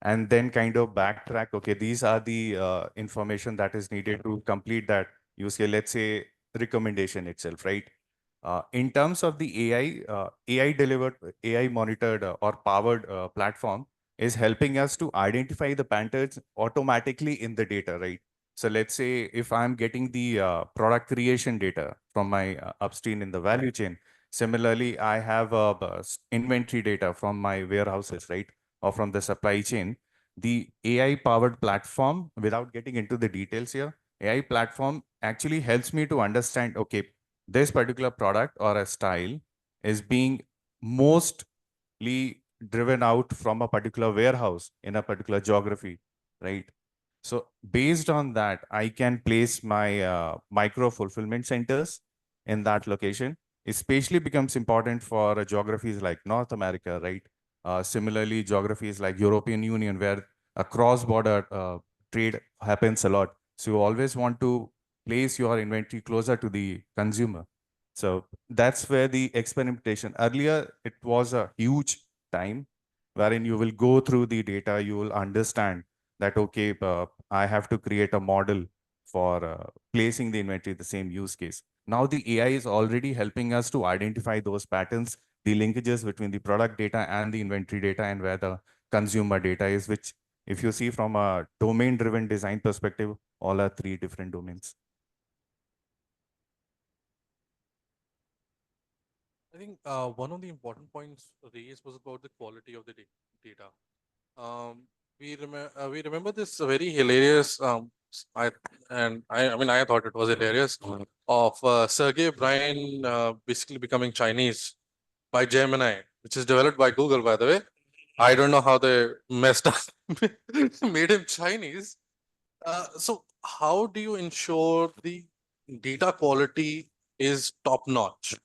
and then kind of backtrack. Okay, these are the information that is needed to complete that use case. Let's say recommendation itself, right? In terms of the AI delivered, AI monitored or powered platform is helping us to identify the patterns automatically in the data, right? So let's say if I'm getting the product creation data from my upstream in the value chain, similarly, I have inventory data from my warehouses, right? Or from the supply chain. The AI powered platform, without getting into the details here, AI platform actually helps me to understand, okay, this particular product or a style is being mostly driven out from a particular warehouse in a particular geography, right? So based on that, I can place my micro fulfillment centers in that location. Especially becomes important for geographies like North America, right? Similarly, geographies like European Union, where a cross-border trade happens a lot. So you always want to place your inventory closer to the consumer. So that's where the experimentation, earlier it was a huge time wherein you will go through the data, you will understand that, okay, I have to create a model for placing the inventory the same use case. Now the AI is already helping us to identify those patterns, the linkages between the product data and the inventory data, and where the consumer data is, which if you see from a domain-driven design perspective, all are three different domains. I think one of the important points raised was about the quality of the data. We remember this very hilarious. I mean, I thought it was hilarious of Sergey Brin basically becoming Chinese by Gemini, which is developed by Google, by the way. I don't know how they messed up, made him Chinese. So how do you ensure the data quality is top notch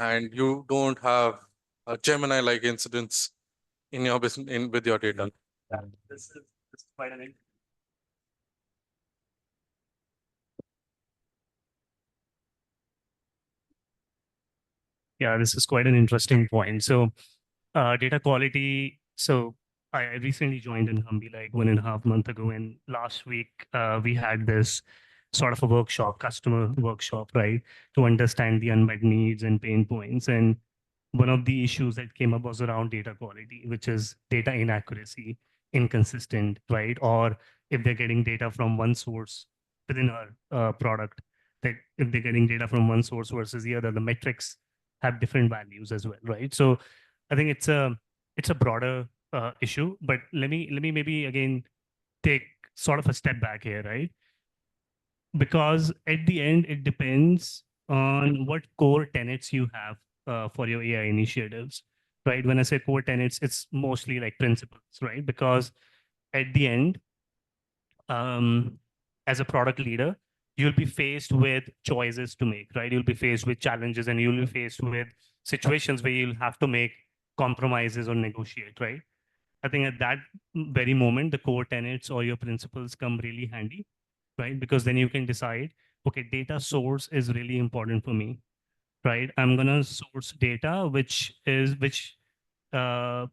and you don't have Gemini like incidents in your business with your data? This is quite an Yeah, this is quite an interesting point. So, data quality. So, I recently joined in Humby like 1.5 months ago, and last week we had this sort of a workshop, customer workshop, right, to understand the unmet needs and pain points. And one of the issues that came up was around data quality, which is data inaccuracy, inconsistent, right? Or if they're getting data from one source within our product, that if they're getting data from one source versus the other, the metrics have different values as well, right? So I think it's a broader issue, but let me maybe again take sort of a step back here, right? Because at the end, it depends on what core tenets you have for your AI initiatives, right? When I say core tenets, it's mostly like principles, right? Because at the end, as a product leader, you'll be faced with choices to make, right? You'll be faced with challenges and you'll be faced with situations where you'll have to make compromises or negotiate, right? I think at that very moment, the core tenets or your principles come really handy, right? Because then you can decide, okay, data source is really important for me, right? I'm gonna source data uh,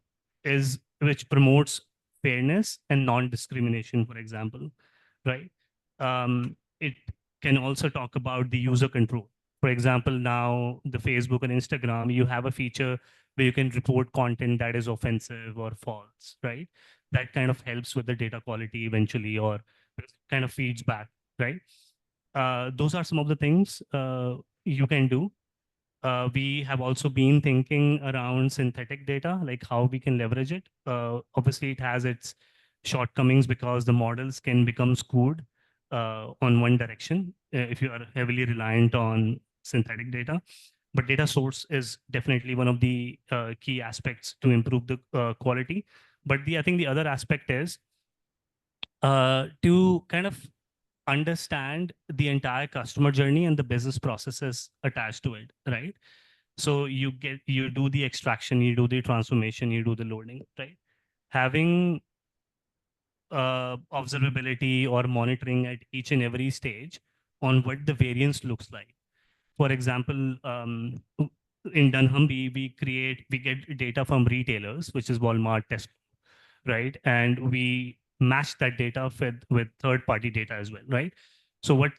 which promotes fairness and non-discrimination, for example, right? It can also talk about the user control. For example, now the Facebook and Instagram, you have a feature where you can report content that is offensive or false, right? That kind of helps with the data quality eventually, or kind of feeds back, right? Those are some of the things you can do. We have also been thinking around synthetic data, like how we can leverage it. Obviously, it has its shortcomings because the models can become skewed on one direction if you are heavily reliant on synthetic data. But data source is definitely one of the key aspects to improve the quality. But I think the other aspect is to kind of understand the entire customer journey and the business processes attached to it, right? So you do the extraction, you do the transformation, you do the loading, right? Having observability or monitoring at each and every stage on what the variance looks like. For example, in Dunham, we get data from retailers, which is Walmart, Tesco, right? And we match that data with third-party data as well, right? So what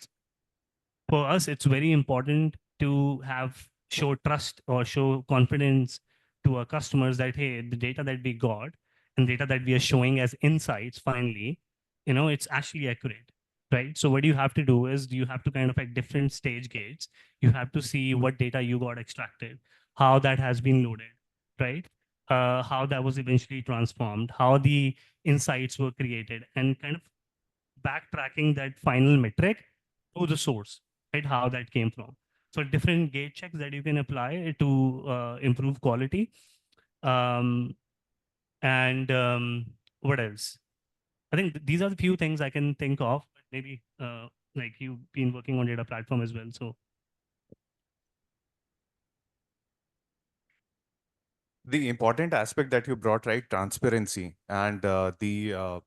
for us, it's very important to have show trust or show confidence to our customers that, hey, the data that we got and data that we are showing as insights finally, it's actually accurate, right? So what you have to do is you have to kind of at different stage gates, you have to see what data you got extracted, how that has been loaded, right? How that was eventually transformed, how the insights were created, and kind of backtracking that final metric to the source, right? How that came from. So different gate checks that you can apply to improve quality. Um, and what else? I think these are the few things I can think of. But maybe like you've been working on data platform as well. So The important aspect that you brought, right, transparency and the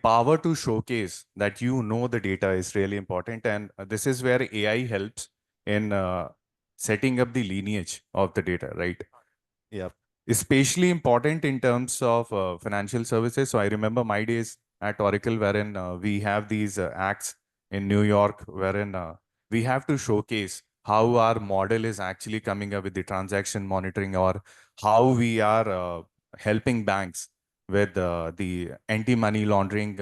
power to showcase that the data is really important. And this is where AI helps in setting up the lineage of the data, right? Yeah. Especially important in terms of financial services. So I remember my days at Oracle, wherein we have these acts in New York, wherein we have to showcase how our model is actually coming up with the transaction monitoring, or how we are helping banks with the anti-money laundering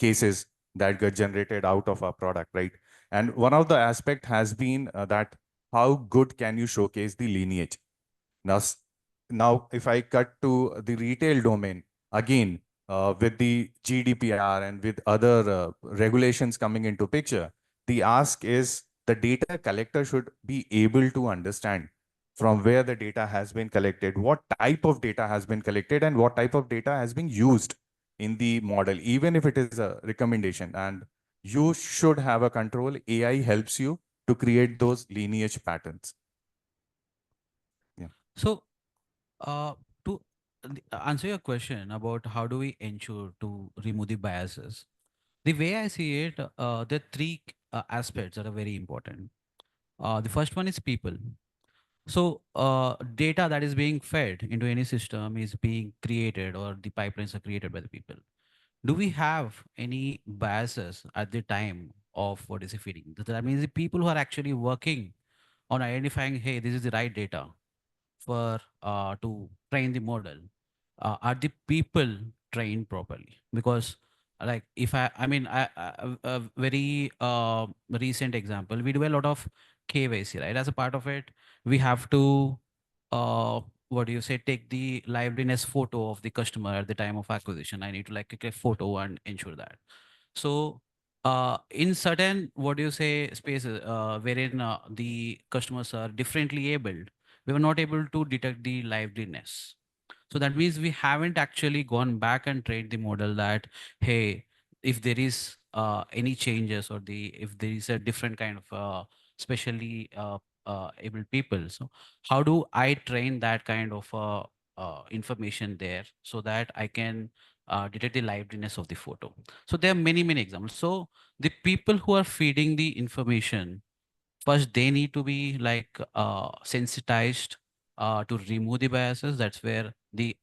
cases that get generated out of our product, right? And one of the aspect has been that how good can you showcase the lineage? Now, now if I cut to the retail domain, again, with the GDPR and with other regulations coming into picture, the ask is the data collector should be able to understand from where the data has been collected, what type of data has been collected, and what type of data has been used in the model, even if it is a recommendation. And you should have a control. AI helps you to create those lineage patterns. So, to answer your question about how do we ensure to remove the biases, the way I see it, there are three aspects that are very important. The first one is people. So, data that is being fed into any system is being created, or the pipelines are created by the people. Do we have any biases at the time of what is feeding? That means the people who are actually working on identifying, hey, this is the right data for to train the model, are the people trained properly? Because like if I mean a very recent example, we do a lot of KYC, right? As a part of it, we have to what do you say, take the liveliness photo of the customer at the time of acquisition. I need to like take a photo and ensure that. So in certain, what do you say, spaces wherein the customers are differently abled, we were not able to detect the liveliness. So that means we haven't actually gone back and trained the model that, hey, if there is any changes, or if there is a different kind of specially able people. So how do I train that kind of information there so that I can detect the liveliness of the photo. So there are many, many examples. So the people who are feeding the information, first they need to be like sensitized to remove the biases. That's where the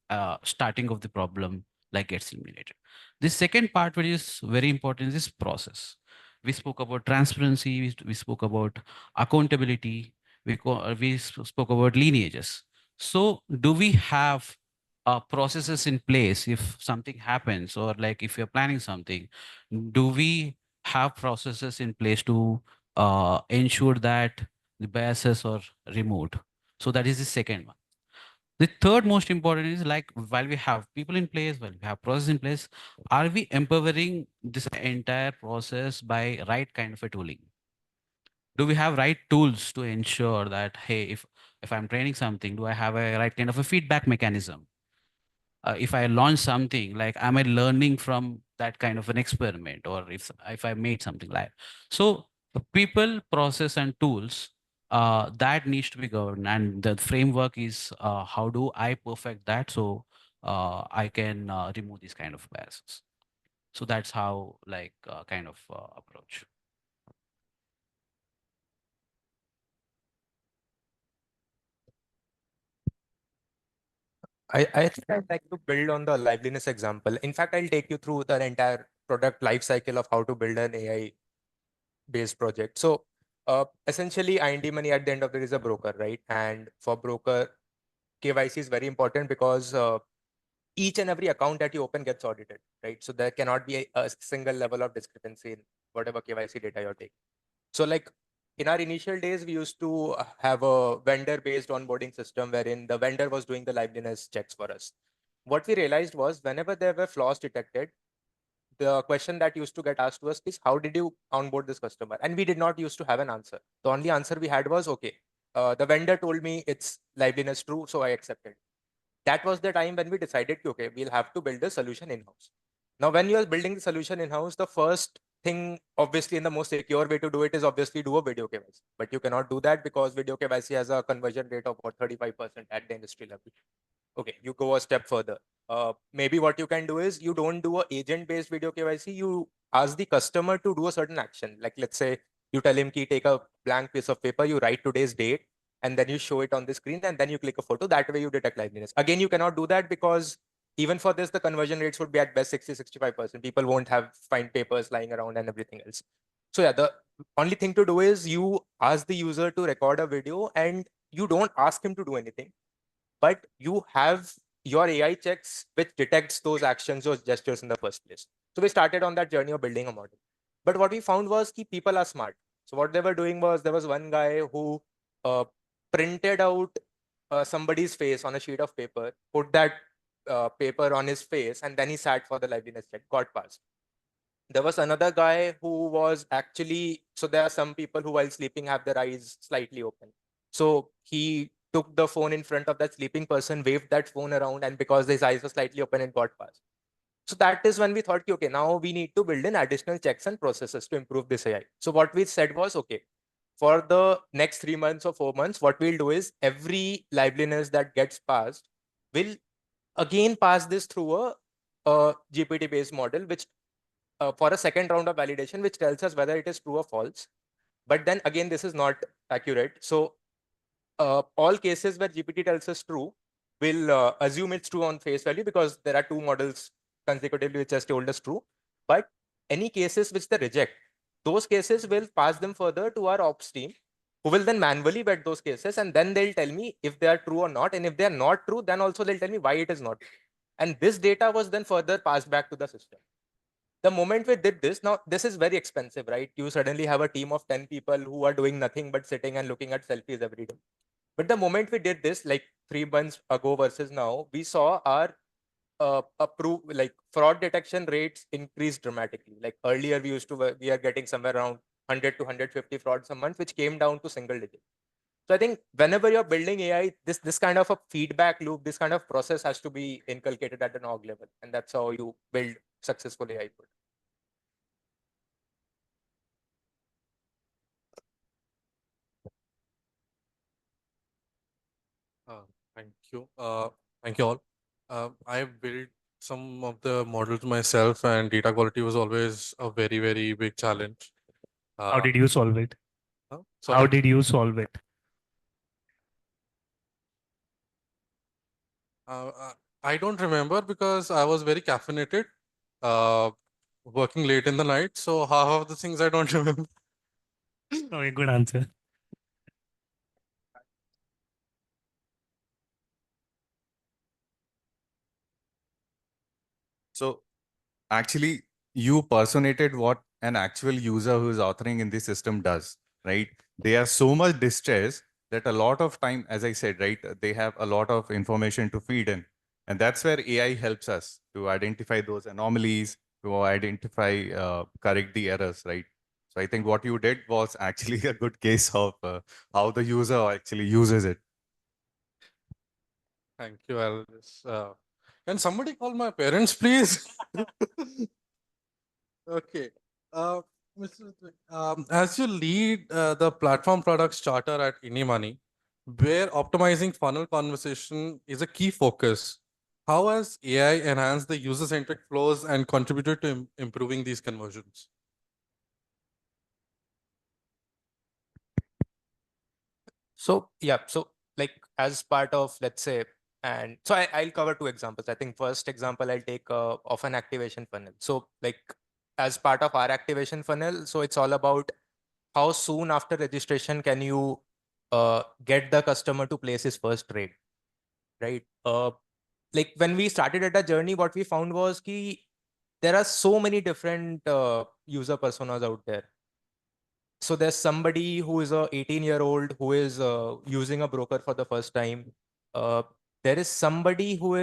starting of the problem like gets eliminated. The second part, which is very important, is this process. We spoke about transparency, we spoke about accountability, spoke about lineages. So do we have processes in place if something happens, or like if you're planning something, do we have processes in place to ensure that the biases are removed? So that is the second one. The third most important is like, while we have people in place, while we have process in place, are we empowering this entire process by right kind of a tooling? Do we have right tools to ensure that, hey, if I'm training something, do I have a right kind of a feedback mechanism? If I launch something, like, am I learning from that kind of an experiment, or if I made something like so? The people, process, and tools that needs to be governed, and the framework is how do I perfect that so I can remove these kind of biases. So that's how like kind of approach. I think I'd like to build on the liveliness example. In fact, I'll take you through the entire product life cycle of how to build an AI based project. So essentially, IND Money at the end of the day is a broker, right? And for broker, KYC is very important because each and every account that you open gets audited, right? So there cannot be a single level of discrepancy in whatever KYC data you're taking. So like in our initial days, we used to have a vendor-based onboarding system wherein the vendor was doing the liveliness checks for us. What we realized was whenever there were flaws detected, the question that used to get asked to us is, how did you onboard this customer? And we did not used to have an answer. The only answer we had was, okay, the vendor told me it's liveliness true, so I accepted. That was the time when we decided, okay, we'll have to build the solution in-house. Now, when you're building the solution in-house, the first thing, obviously, and the most secure way to do it is obviously do a video KYC. But you cannot do that because video KYC has a conversion rate of about 35% at the industry level. Okay, you go a step further. Maybe what you can do is you don't do a agent-based video KYC. You ask the customer to do a certain action. Like let's say you tell him, take a blank piece of paper, you write today's date, and then you show it on the screen, and then you click a photo. That way you detect liveliness. Again, you cannot do that because even for this, the conversion rates would be at best 60-65%. People won't have fine papers lying around and everything else. So yeah, the only thing to do is you ask the user to record a video and you don't ask him to do anything, but you have your AI checks which detects those actions, those gestures in the first place. So we started on that journey of building a model. But what we found was that people are smart. So what they were doing was, there was one guy who printed out somebody's face on a sheet of paper, put that paper on his face, and then he sat for the liveliness check, got passed. There was another guy who was actually, so there are some people who while sleeping have their eyes slightly open. So he took the phone in front of that sleeping person, waved that phone around, and because his eyes were slightly open, it got passed. So that is when we thought, okay, now we need to build in additional checks and processes to improve this AI. So what we said was, okay, for the next 3 months or 4 months, what we'll do is every liveliness that gets passed will again pass this through a GPT-based model, which for a second round of validation, which tells us whether it is true or false. But then again, this is not accurate. So all cases where GPT tells us true, we'll assume it's true on face value because there are two models consecutively which has told us true. But any cases which they reject, those cases will pass them further to our ops team, who will then manually vet those cases, and then they'll tell me if they are true or not. And if they are not true, then also they'll tell me why it is not. And this data was then further passed back to the system. The moment we did this, now this is very expensive, right? You suddenly have a team of 10 people who are doing nothing but sitting and looking at selfies every day. But the moment we did this, like 3 months ago versus now, we saw our like fraud detection rates increase dramatically. Like earlier, we are getting somewhere around 100 to 150 frauds a month, which came down to single digit. So I think whenever you're building AI, this kind of a feedback loop, this kind of process has to be inculcated at an org level, and that's how you build successful AI. Thank you. Thank you all. I built some of the models myself, and data quality was always a very, very big challenge. How did you solve it? How Sorry? did you solve it? I don't remember because I was very caffeinated, working late in the night. So half of the things I don't remember. Okay, good answer. So actually, you personated what an actual user who is authoring in the system does, right? They are so much distressed that a lot of time, as I said, right, they have a lot of information to feed in. And that's where AI helps us to identify those anomalies, to identify, correct the errors, right? So I think what you did was actually a good case of how the user actually uses it. Thank you, Alice. Can somebody call my parents, please? Okay. Uh, Mr. As you lead the platform products charter at Money, where optimizing funnel conversation is a key focus, how has AI enhanced the user-centric flows and contributed to improving these conversions? So yeah, so like as part of, let's say, and so I'll cover two examples. I think first example I'll take of an activation funnel. So like as part of our activation funnel, so it's all about how soon after registration can you get the customer to place his first trade, right? Like when we started at a journey, what we found was ki there are so many different user personas out there. So there's somebody who is a 18-year-old who is using a broker for the first time. There is somebody who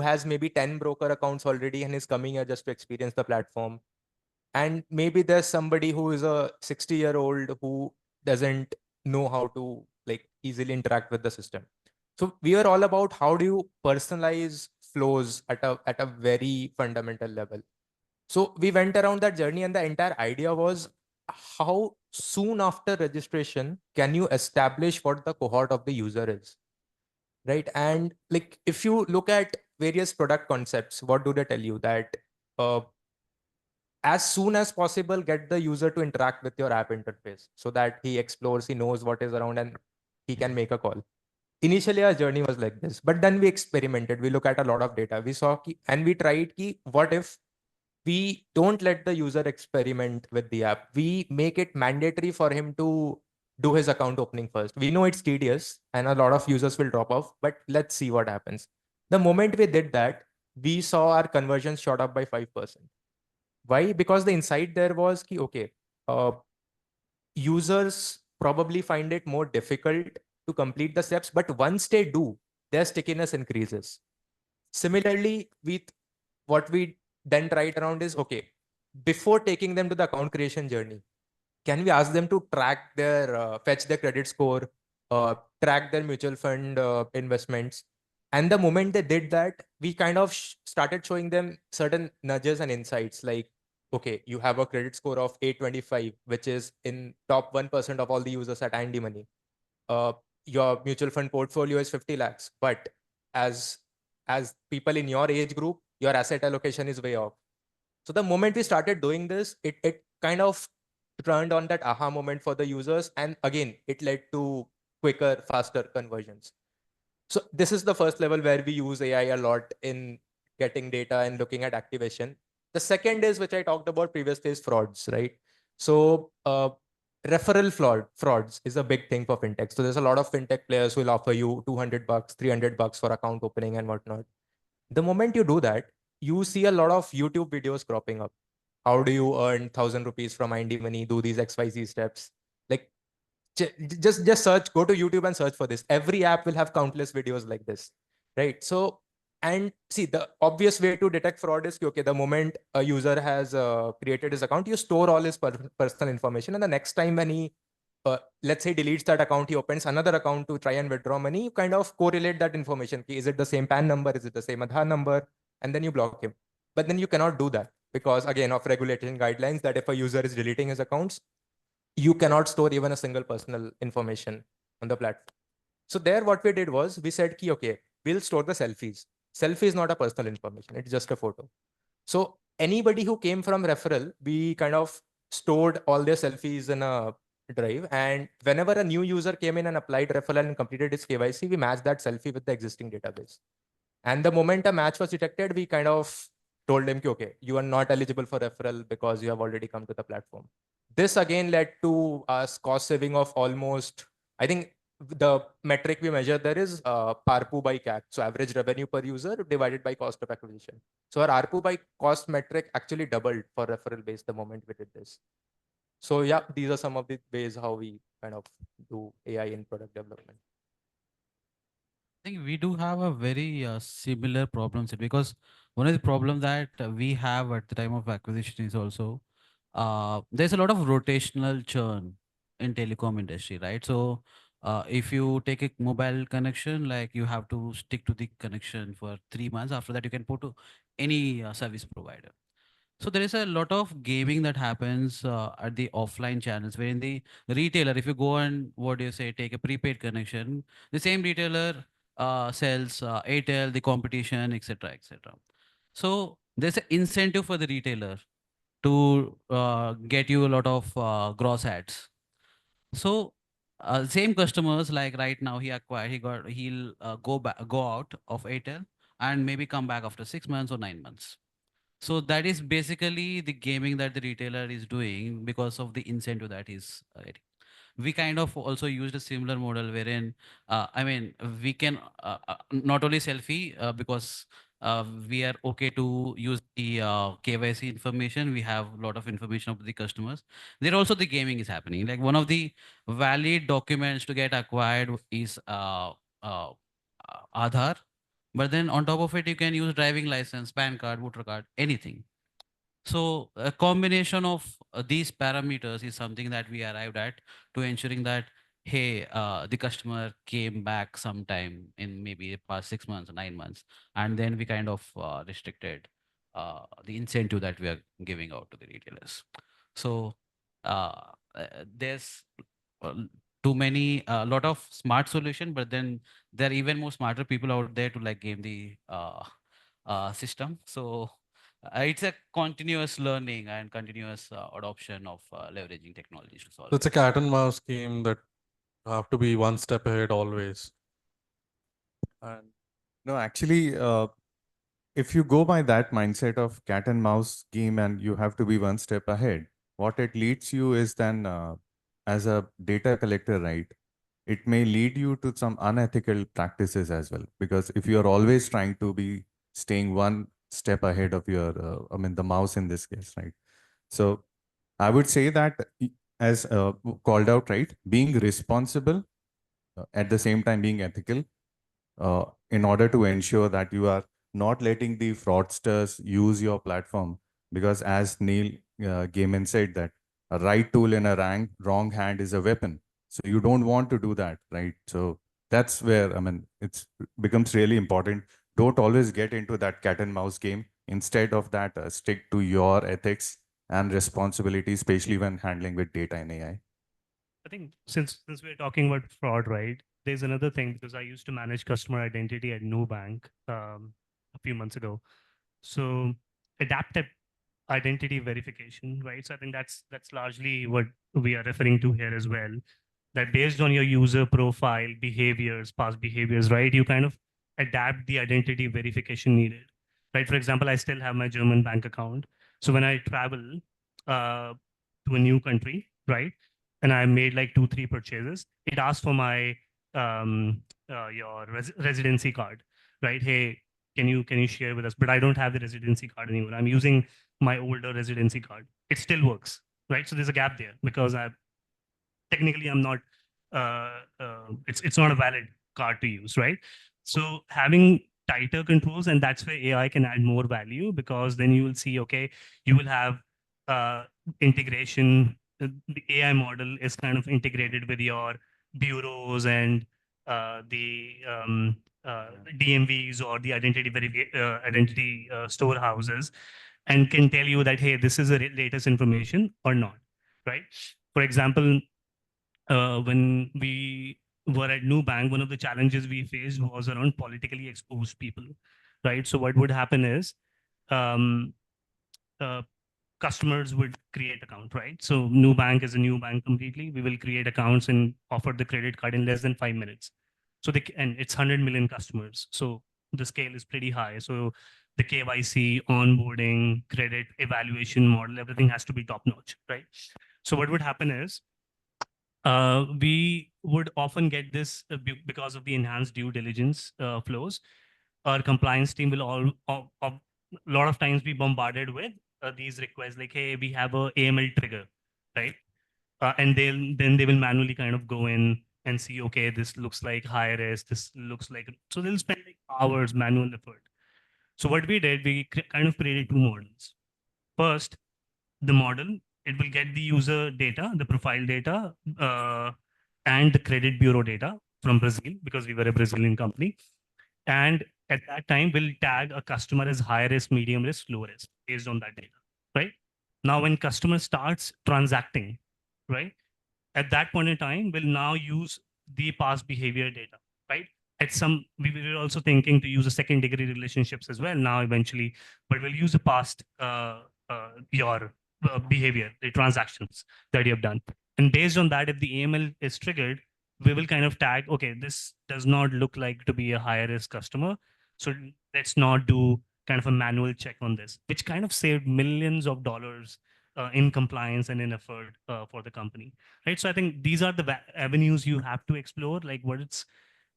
has maybe 10 broker accounts already and is coming here just to experience the platform. And maybe there's somebody who is a 60-year-old who doesn't know how to like easily interact with the system. So we are all about how do you personalize flows at a very fundamental level. So we went around that journey, and the entire idea was how soon after registration can you establish what the cohort of the user is, right? And like if you look at various product concepts, what do they tell you? That uh, as soon as possible, get the user to interact with your app interface so that he explores, he knows what is around, and he can make a call. Initially, our journey was like this, but then we experimented. We look at a lot of data. We saw and we tried what if we don't let the user experiment with the app. We make it mandatory for him to do his account opening first. We know it's tedious and a lot of users will drop off, but let's see what happens. The moment we did that, we saw our conversions shot up by 5%. Why? Because the insight there was ki, okay, uh, users probably find it more difficult to complete the steps, but once they do, their stickiness increases. Similarly, with what we then tried around is, okay, before taking them to the account creation journey, can we ask them to track their, fetch their credit score, track their mutual fund investments? And the moment they did that, we kind of started showing them certain nudges and insights like, okay, you have a credit score of 825, which is in top 1% of all the users at Andy Money. Your mutual fund portfolio is 50 lakhs, but as people in your age group, your asset allocation is way off. So the moment we started doing this, it kind of turned on that aha moment for the users. And again, it led to quicker, faster conversions. So this is the first level where we use AI a lot in getting data and looking at activation. The second is, which I talked about previously, is frauds, right? So referral frauds is a big thing for fintech. So there's a lot of fintech players who will offer you $200, $300 for account opening and whatnot. The moment you do that, you see a lot of YouTube videos cropping up. How do you earn 1,000 rupees from Mindy Money? Do these XYZ steps. Like just search, go to YouTube and search for this. Every app will have countless videos like this, right? So, and see, the obvious way to detect fraud is, okay, the moment a user has created his account, you store all his personal information. And the next time when he, let's say, deletes that account, he opens another account to try and withdraw money, you kind of correlate that information. Is it the same PAN number? Is it the same Aadhaar number? And then you block him. But then you cannot do that because, again, of regulation guidelines that if a user is deleting his accounts, you cannot store even a single personal information on the platform. So there, what we did was we said, okay, we'll store the selfies. Selfie is not a personal information. It's just a photo. So anybody who came from referral, we kind of stored all their selfies in a drive. And whenever a new user came in and applied referral and completed his KYC, we matched that selfie with the existing database. And the moment a match was detected, we kind of told him, okay, you are not eligible for referral because you have already come to the platform. This again led to us cost saving of almost, I think the metric we measure there is ARPU by CAC. So average revenue per user divided by cost of acquisition. So our ARPU by cost metric actually doubled for referral base the moment we did this. So yeah, these are some of the ways how we kind of do AI in product development. I think we do have a very similar problem set, because one of the problems that we have at the time of acquisition is also there's a lot of rotational churn in telecom industry, right? So if you take a mobile connection, like you have to stick to the connection for 3 months. After that, you can put to any service provider. So there is a lot of gaming that happens at the offline channels, where in the retailer, if you go and what do you say, take a prepaid connection, the same retailer sells Airtel, the competition, etc., etc. So there's an incentive for the retailer to get you a lot of gross ads. So same customers, like right now he'll go out of Airtel and maybe come back after 6 months or 9 months. So that is basically the gaming that the retailer is doing because of the incentive that is getting. We kind of also used a similar model wherein, I mean, we can not only selfie because we are okay to use the KYC information. We have a lot of information of the customers. There also the gaming is happening. Like one of the valid documents to get acquired is Aadhaar. But then on top of it, you can use driving license, PAN card, voter card, anything. So a combination of these parameters is something that we arrived at to ensuring that, hey, the customer came back sometime in maybe the past 6 months or 9 months, and then we kind of restricted the incentive that we are giving out to the retailers. So there's too many, a lot of smart solution, but then there are even more smarter people out there to like game the system. So it's a continuous learning and continuous adoption of leveraging technologies to solve. So it's a cat and mouse game that you have to be one step ahead always. And No, actually, if you go by that mindset of cat and mouse game and you have to be one step ahead, what it leads you is then as a data collector, right? It may lead you to some unethical practices as well, because if you are always trying to be staying one step ahead of your, the mouse in this case, right? So I would say that as called out, right, being responsible at the same time being ethical in order to ensure that you are not letting the fraudsters use your platform, because as Neil Gaiman said that a right tool in a wrong hand is a weapon. So you don't want to do that, right? So that's where, it becomes really important. Don't always get into that cat and mouse game. Instead of that, stick to your ethics and responsibility, especially when handling with data and AI. I think since we're talking about fraud, right? There's another thing, because I used to manage customer identity at Nubank a few months ago. So adaptive identity verification, right? So I think that's largely what we are referring to here as well. That based on your user profile, behaviors, past behaviors, right? You kind of adapt the identity verification needed, right? For example, I still have my German bank account. So when I travel to a new country, right? And I made like 2-3 purchases, it asks for my your residency card, right? Hey, can you share with us? But I don't have the residency card anymore. I'm using my older residency card. It still works, right? So there's a gap there because technically I'm not it's not a valid card to use, right? So having tighter controls, and that's where AI can add more value, because then you will see, okay, you will have integration. The AI model is kind of integrated with your bureaus and the DMVs or the identity storehouses, and can tell you that, hey, this is the latest information or not, right? For example, when we were at Nubank, one of the challenges we faced was around politically exposed people, right? So what would happen is um, uh, customers would create account, right? So Nubank is a new bank completely. We will create accounts and offer the credit card in less than 5 minutes. So and it's 100 million customers. So the scale is pretty high. So the KYC, onboarding, credit evaluation model, everything has to be top notch, right? So what would happen is we would often get this because of the enhanced due diligence flows. Our compliance team will a lot of times be bombarded with these requests like, hey, we have a AML trigger, right? And then they will manually kind of go in and see, okay, this looks like high risk, this looks like, so they'll spend like hours manual effort. So what we did, we kind of created two models. First, the model, it will get the user data, the profile data, and the credit bureau data from Brazil, because we were a Brazilian company. And at that time, we'll tag a customer as high risk, medium risk, low risk based on that data, right? Now, when customer starts transacting, right, at that point in time, we'll now use the past behavior data, right? At some, we were also thinking to use a second degree relationships as well now eventually, but we'll use the past, your behavior, the transactions that you have done. And based on that, if the AML is triggered, we will kind of tag, okay, this does not look like to be a higher risk customer. So let's not do kind of a manual check on this, which kind of saved millions of dollars in compliance and in effort for the company, right? So I think these are the avenues you have to explore, like what it's,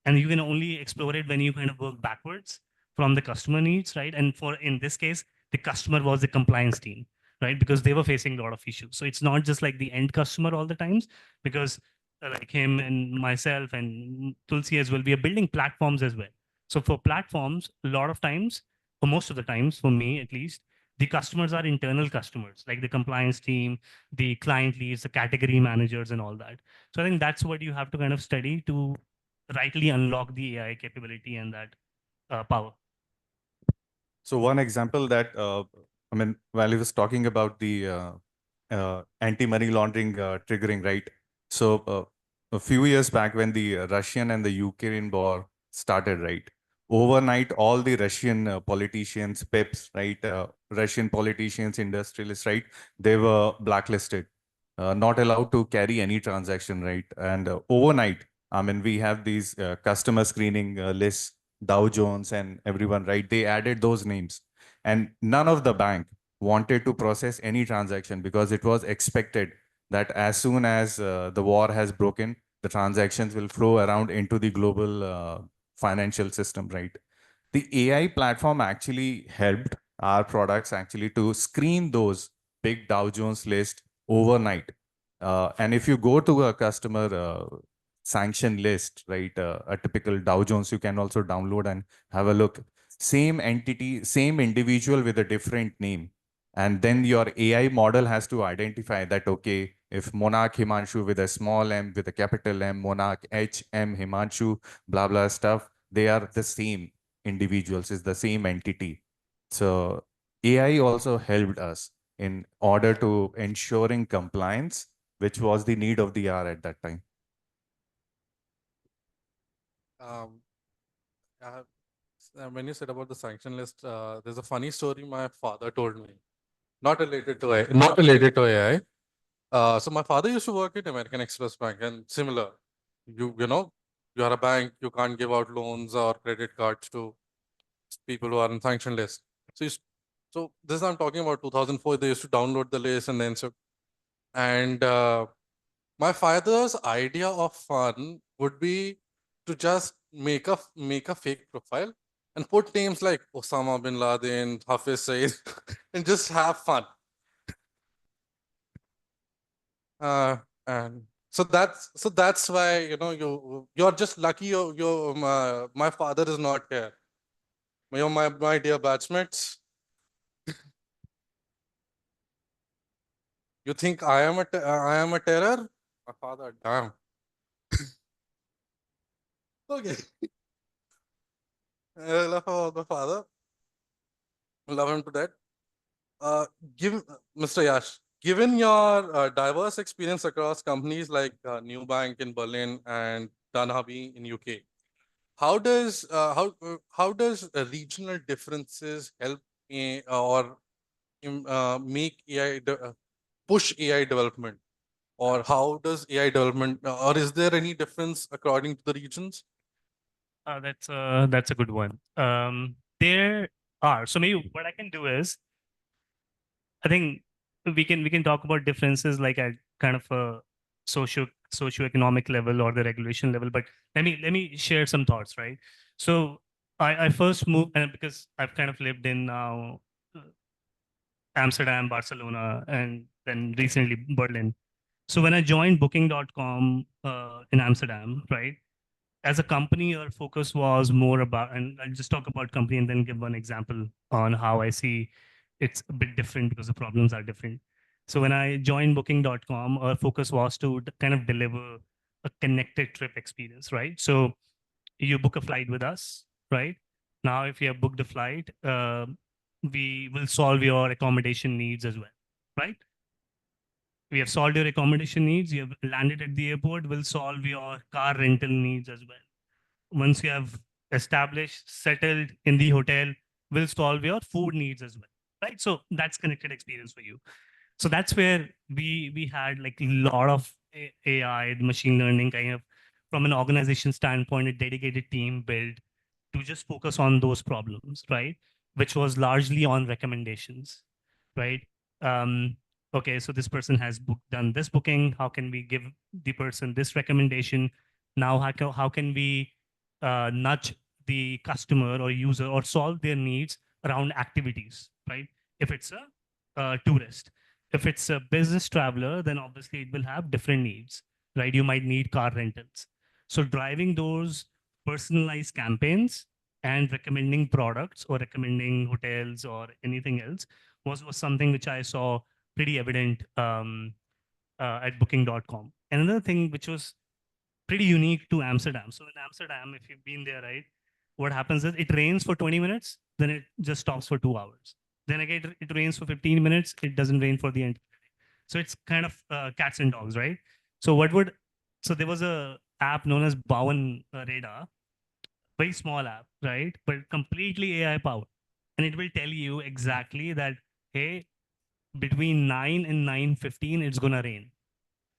and you can only explore it when you kind of work backwards from the customer needs, right? And for in this case, the customer was the compliance team, right? Because they were facing a lot of issues. So it's not just like the end customer all the times, because like him and myself and Tulsi as well, we are building platforms as well. So for platforms, a lot of times, or most of the times, for me at least, the customers are internal customers, like the compliance team, the client leads, the category managers, and all that. So I think that's what you have to kind of study to rightly unlock the AI capability and that power. So one example that, I mean, while he was talking about the anti-money laundering triggering, right? So a few years back when the Russian and the Ukraine war started, right? Overnight, all the Russian politicians, PIPs, right? Russian politicians, industrialists, right? They were blacklisted, not allowed to carry any transaction, right? And overnight, I mean, we have these customer screening lists, Dow Jones and everyone, right? They added those names, and none of the bank wanted to process any transaction because it was expected that as soon as the war has broken, the transactions will flow around into the global financial system, right? The AI platform actually helped our products actually to screen those big Dow Jones list overnight. And if you go to a customer sanction list, right, a typical Dow Jones, you can also download and have a look. Same entity, same individual with a different name. And then your AI model has to identify that, okay, if Monarch Himanshu with a small m, with a capital M, Monarch HM Himanshu, blah, blah stuff, they are the same individuals, is the same entity. So AI also helped us in order to ensuring compliance, which was the need of the hour at that time. Um, when you said about the sanction list, there's a funny story my father told me, not related to AI, not related to AI. So my father used to work at American Express Bank, and similar, you know, you are a bank, you can't give out loans or credit cards to people who are on sanction list. So this I'm talking about 2004. They used to download the list, and then my father's idea of fun would be to just make a fake profile and put names like Osama bin Laden, Hafiz Saeed, and just have fun. And so that's why, you know, you're just lucky my father is not here. You're my dear batchmates. You think I am a terror? My father, damn. Okay. I love my father. Love him to death. Give Mr. Yash, given your diverse experience across companies like New Bank in Berlin and Danabi in UK. How does regional differences help or make AI push AI development, or how does AI development, or is there any difference according to the regions? That's a good one. There are. So maybe what I can do is, I think we can talk about differences like at kind of a socioeconomic level or the regulation level. But let me share some thoughts, right? So I first moved, and because I've kind of lived in now Amsterdam, Barcelona, and then recently Berlin. So when I joined Booking.com in Amsterdam, right? As a company, our focus was more about, and I'll just talk about company and then give one example on how I see it's a bit different because the problems are different. So when I joined Booking.com, our focus was to kind of deliver a connected trip experience, right? So you book a flight with us, right? Now, if you have booked a flight, we will solve your accommodation needs as well, right? We have solved your accommodation needs. You have landed at the airport. We'll solve your car rental needs as well. Once you have established, settled in the hotel, we'll solve your food needs as well, right? So that's connected experience for you. So that's where we had like a lot of AI, machine learning kind of from an organization standpoint, a dedicated team built to just focus on those problems, right? Which was largely on recommendations, right? Um, okay, so this person has done this booking. How can we give the person this recommendation? Now, how can we nudge the customer or user or solve their needs around activities, right? If it's a tourist, if it's a business traveler, then obviously it will have different needs, right? You might need car rentals. So driving those personalized campaigns and recommending products or recommending hotels or anything else was something which I saw pretty evident at booking.com. Another thing which was pretty unique to Amsterdam. So in Amsterdam, if you've been there, right, what happens is it rains for 20 minutes, then it just stops for 2 hours. Then again, it rains for 15 minutes, it doesn't rain for the end. So it's kind of cats and dogs, right? So so there was a app known as Bowen Radar, very small app, right? But completely AI powered. And it will tell you exactly that, hey, between 9 and 9:15, it's gonna rain,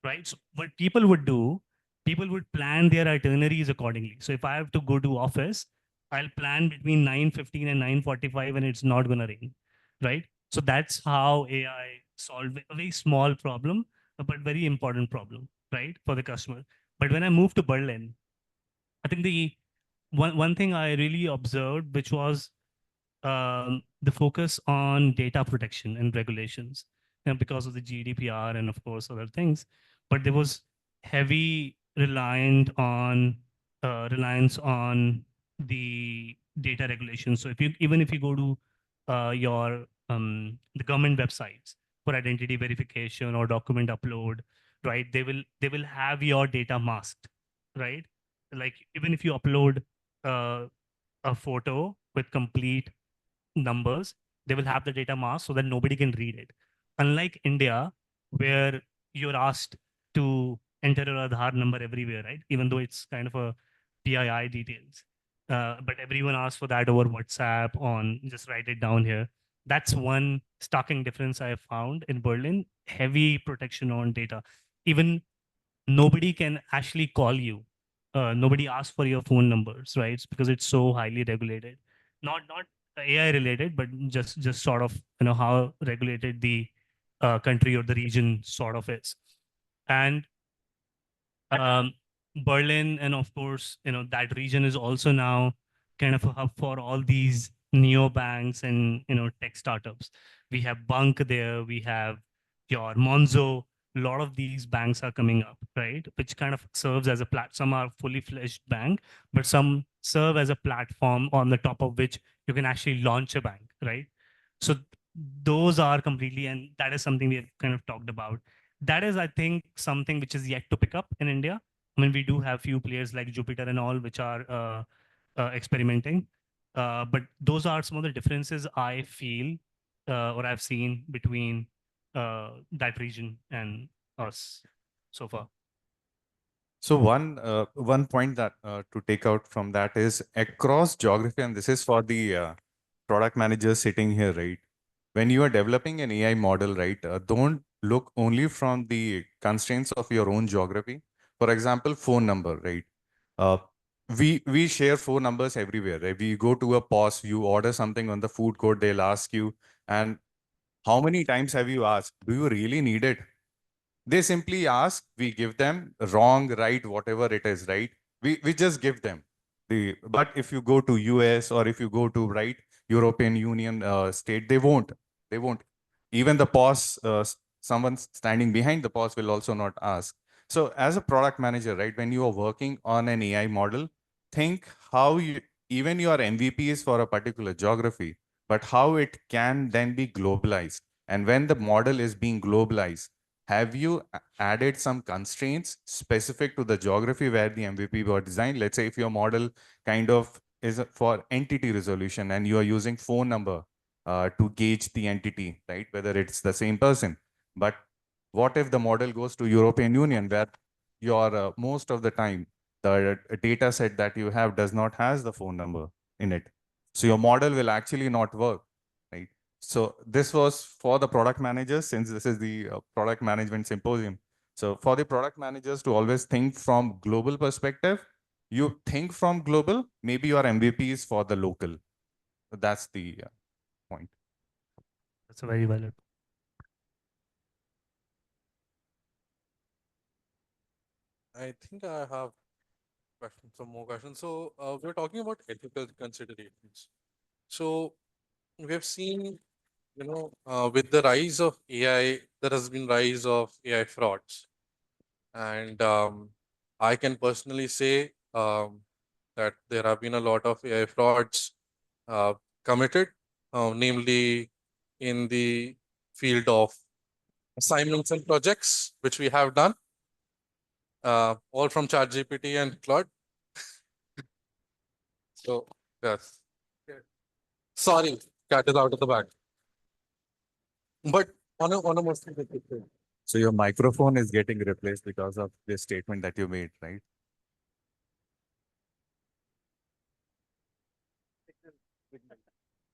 right? So what people would do, people would plan their itineraries accordingly. So if I have to go to office, I'll plan between 9:15 and 9:45 and it's not gonna rain, right? So that's how AI solved a very small problem, but very important problem, right, for the customer. But when I moved to Berlin, I think the one thing I really observed, which was the focus on data protection and regulations, because of the GDPR and of course other things. But there was heavy reliance on the data regulations. So if you go to your the government websites for identity verification or document upload, right? They will have your data masked, right? Like even if you upload uh, a photo with complete numbers, they will have the data mask so that nobody can read it. Unlike India, where you're asked to enter your Aadhaar number everywhere, right? Even though it's kind of a PII details. But everyone asks for that over WhatsApp on just write it down here. That's one starking difference I have found in Berlin. Heavy protection on data. Even nobody can actually call you. Nobody asks for your phone numbers, right? It's because it's so highly regulated. Not AI related, but just sort of how regulated the country or the region sort of is. And um, Berlin, and of course, that region is also now kind of a hub for all these neo banks and tech startups. We have Bank there, we have your Monzo. A lot of these banks are coming up, right? Which kind of serves as a some are fully fledged bank, but some serve as a platform on the top of which you can actually launch a bank, right? So those are completely, and that is something we have kind of talked about. That is, I think, something which is yet to pick up in India. I mean, we do have few players like Jupiter and all, which are experimenting. But those are some of the differences I feel or I've seen between that region and us so far. So one point that to take out from that is across geography, and this is for the product managers sitting here, right? When you are developing an AI model, right, don't look only from the constraints of your own geography. For example, phone number, right? Uh, we share phone numbers everywhere, right? We go to a POS, you order something on the food court, they'll ask you, and how many times have you asked, do you really need it? They simply ask, we give them wrong, right, whatever it is, right? We just give them. But if you go to US or if you go to, right, European Union state, they won't. They won't. Even the POS, someone standing behind the POS will also not ask. So as a product manager, right, when you are working on an AI model, think how you, even your MVP is for a particular geography, but how it can then be globalized. And when the model is being globalized, have you added some constraints specific to the geography where the MVP were designed? Let's say if your model kind of is for entity resolution and you are using phone number to gauge the entity, right? Whether it's the same person. But what if the model goes to European Union where your most of the time the data set that you have does not has the phone number in it. So your model will actually not work, right? So this was for the product managers, since this is the product management symposium. So for the product managers to always think from global perspective, you think from global, maybe your MVP is for the local. That's the point. That's a very valid. I think I have some more questions. So we're talking about ethical considerations. So we have seen, with the rise of AI, there has been rise of AI frauds, and I can personally say that there have been a lot of AI frauds committed, namely in the field of assignments and projects, which we have done, all from ChatGPT and Claude. So, yes. Sorry, cat is out of the bag. But on a more serious thing. So your microphone is getting replaced because of the statement that you made, right?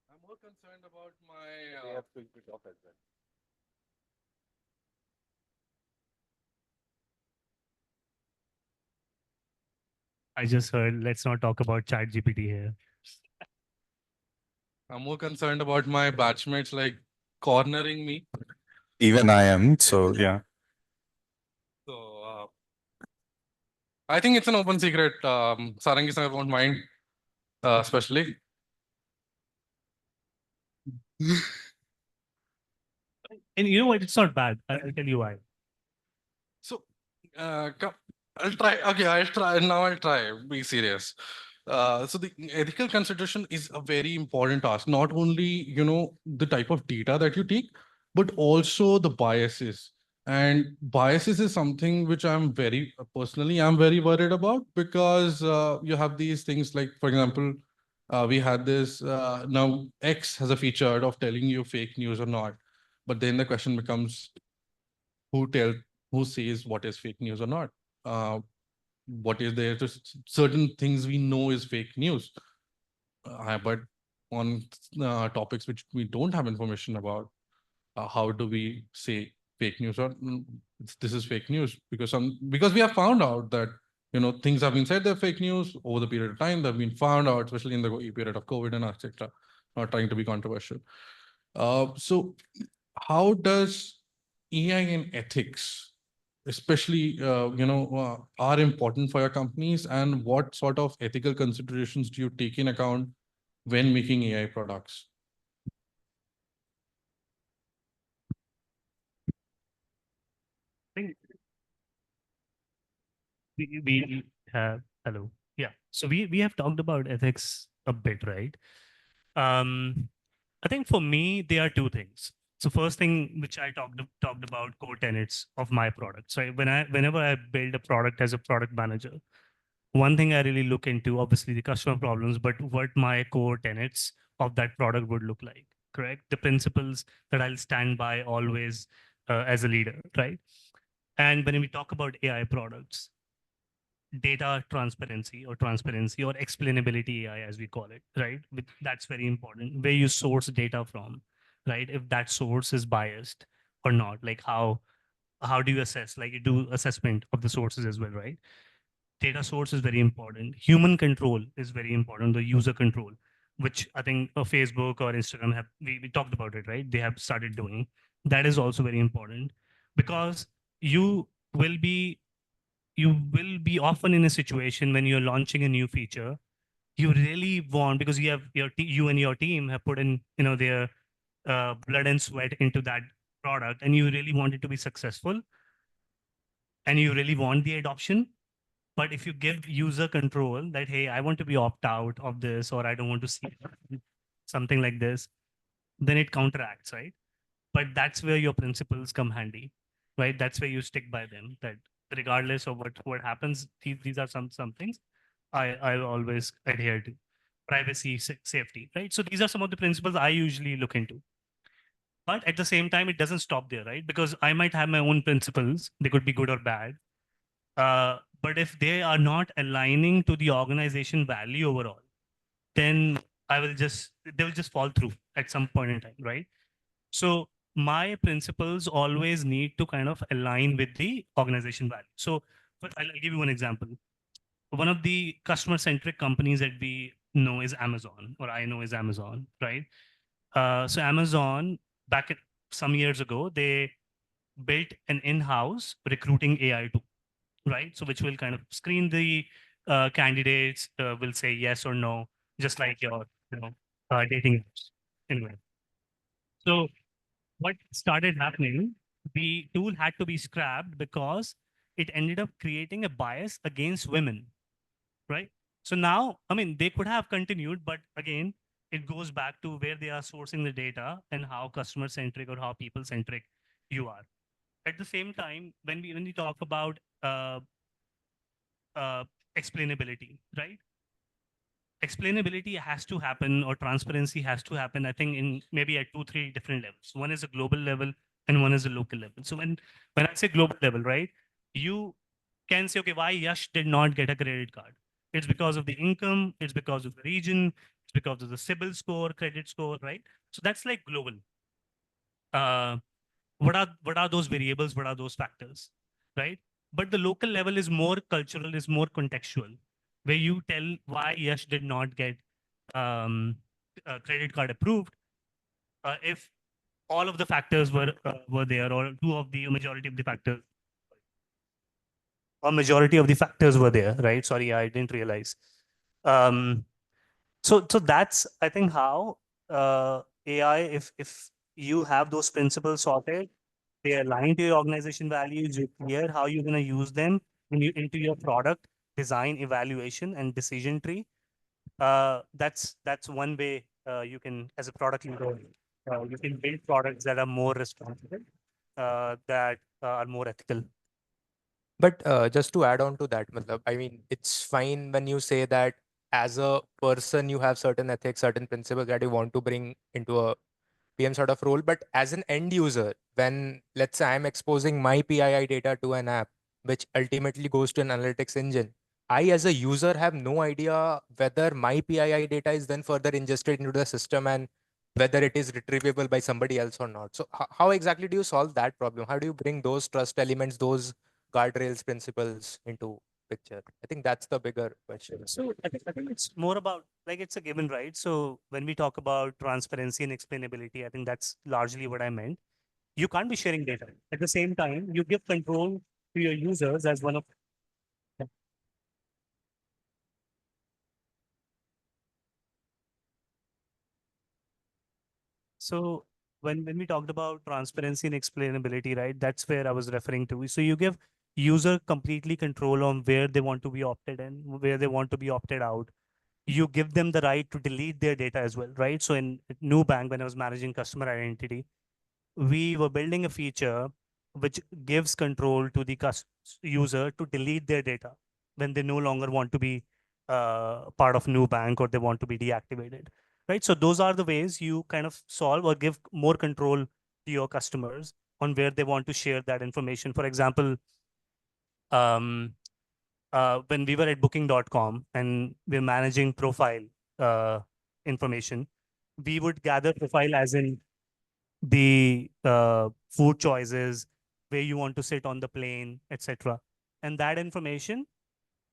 I'm more concerned about my. I just heard, let's not talk about ChatGPT here. I'm more concerned about my batchmates like cornering me. Even I am. So yeah. So I think it's an open secret. Sarangi sir won't mind, especially. And you know what? It's not bad. I'll tell you why. So, I'll try. Okay, I'll try. Now I'll try. Be serious. So the ethical consideration is a very important task. Not only, the type of data that you take, but also the biases. And biases is something which I'm very personally, I'm very worried about, because you have these things like, for example, we had this, now X has a feature of telling you fake news or not. But then the question becomes, who tell who says what is fake news or not? What is there? Just certain things we know is fake news, but on topics which we don't have information about, how do we say fake news or this is fake news? Because we have found out that things have been said they're fake news over the period of time. They've been found out, especially in the period of COVID and etc. Not trying to be controversial. So how does AI and ethics, especially, are important for your companies, and what sort of ethical considerations do you take in account when making AI products? I think we have, hello. Yeah. So we have talked about ethics a bit, right? I think for me, there are two things. So first thing which I talked about core tenets of my product. So whenever I build a product as a product manager, one thing I really look into, obviously the customer problems, but what my core tenets of that product would look like, correct? The principles that I'll stand by always as a leader, right? And when we talk about AI products, data transparency or explainability AI, as we call it, right? That's very important. Where you source data from, right? If that source is biased or not, like how do you assess? Like you do assessment of the sources as well, right? Data source is very important. Human control is very important. The user control, which I think Facebook or Instagram have we talked about it, right? They have started doing. That is also very important because you will be often in a situation when you're launching a new feature, you really want, because you have you and your team have put in their blood and sweat into that product, and you really want it to be successful, and you really want the adoption. But if you give user control that, hey, I want to be opt out of this, or I don't want to see something like this, then it counteracts, right? But that's where your principles come handy, right? That's where you stick by them, that regardless of what happens, these are some things I'll always adhere to. Privacy, safety, right? So these are some of the principles I usually look into. But at the same time, it doesn't stop there, right? Because I might have my own principles. They could be good or bad. But if they are not aligning to the organization value overall, then they will just fall through at some point in time, right? So my principles always need to kind of align with the organization value. So but I'll give you one example. One of the customer-centric companies that we know is Amazon, or I know is Amazon, right? So Amazon, some years ago, they built an in-house recruiting AI tool, right? So which will kind of screen the candidates, will say yes or no, just like your dating apps. Anyway, so what started happening, the tool had to be scrapped because it ended up creating a bias against women, right? So now, I mean, they could have continued, but again, it goes back to where they are sourcing the data and how customer centric or how people centric you are. At the same time, when we talk about uh, explainability, right? Explainability has to happen, or transparency has to happen, I think, in maybe at 2 3 different levels. One is a global level and one is a local level. So when I say global level, right, you can say, okay, why Yash did not get a credit card? It's because of the income, it's because of the region, it's because of the CIBIL score, credit score, right? So that's like global. uh, what are those variables, what are those factors, right? But the local level is more cultural, is more contextual, where you tell why Yash did not get a credit card approved, if all of the factors were there, or two of the majority of the factors, or majority of the factors were there, right? Sorry, I didn't realize. um so that's, I think, how AI, if you have those principles sorted, they align to your organization values, you're clear how you're going to use them into your product design, evaluation, and decision tree. That's one way you can, as a product leader, you can build products that are more responsible, that are more ethical. But just to add on to that, matlab, I mean, it's fine when you say that as a person, you have certain ethics, certain principles that you want to bring into a PM sort of role. But as an end user, when let's say I'm exposing my PII data to an app, which ultimately goes to an analytics engine, I as a user have no idea whether my PII data is then further ingested into the system and whether it is retrievable by somebody else or not. So how exactly do you solve that problem? How do you bring those trust elements, those guardrails principles into picture? I think that's the bigger question. So I think it's more about, like, it's a given, right? So when we talk about transparency and explainability, I think that's largely what I meant. You can't be sharing data. At the same time, you give control to your users as one of. So when we talked about transparency and explainability, right, that's where I was referring to. So you give user completely control on where they want to be opted in, where they want to be opted out. You give them the right to delete their data as well, right? So in Nubank, when I was managing customer identity, we were building a feature which gives control to the user to delete their data when they no longer want to be part of Nubank, or they want to be deactivated, right? So those are the ways you kind of solve or give more control to your customers on where they want to share that information. For example, um, when we were at booking.com and we're managing profile information, we would gather profile as in the food choices, where you want to sit on the plane, etc. And that information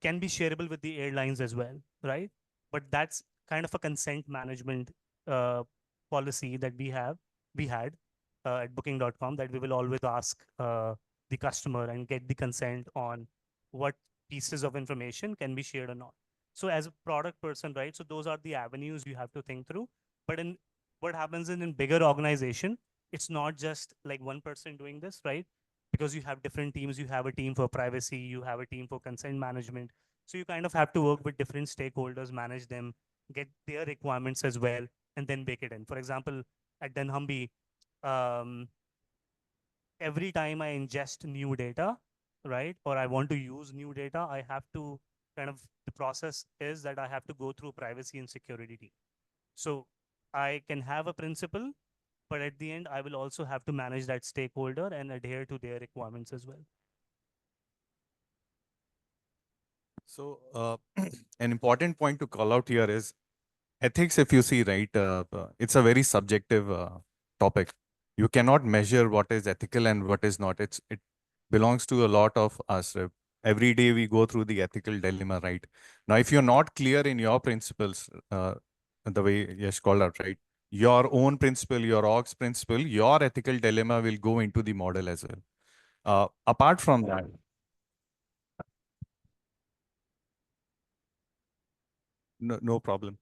can be shareable with the airlines as well, right? But that's kind of a consent management uh, policy that we had at booking.com, that we will always ask the customer and get the consent on what pieces of information can be shared or not. So as a product person, right? So those are the avenues you have to think through. But in what happens in bigger organization, it's not just like one person doing this, right? Because you have different teams. You have a team for privacy, you have a team for consent management. So you kind of have to work with different stakeholders, manage them, get their requirements as well, and then bake it in. For example, at Denhamby, um, every time I ingest new data, right, or I want to use new data, I have to kind of, the process is that I have to go through privacy and security team. So I can have a principle, but at the end, I will also have to manage that stakeholder and adhere to their requirements as well. So an important point to call out here is ethics. If you see, right, it's a very subjective topic. You cannot measure what is ethical and what is not. It belongs to a lot of us. Every day we go through the ethical dilemma, right? Now, if you're not clear in your principles, the way Yash called out, right? Your own principle, your org's principle, your ethical dilemma will go into the model as well. Apart from that, no problem.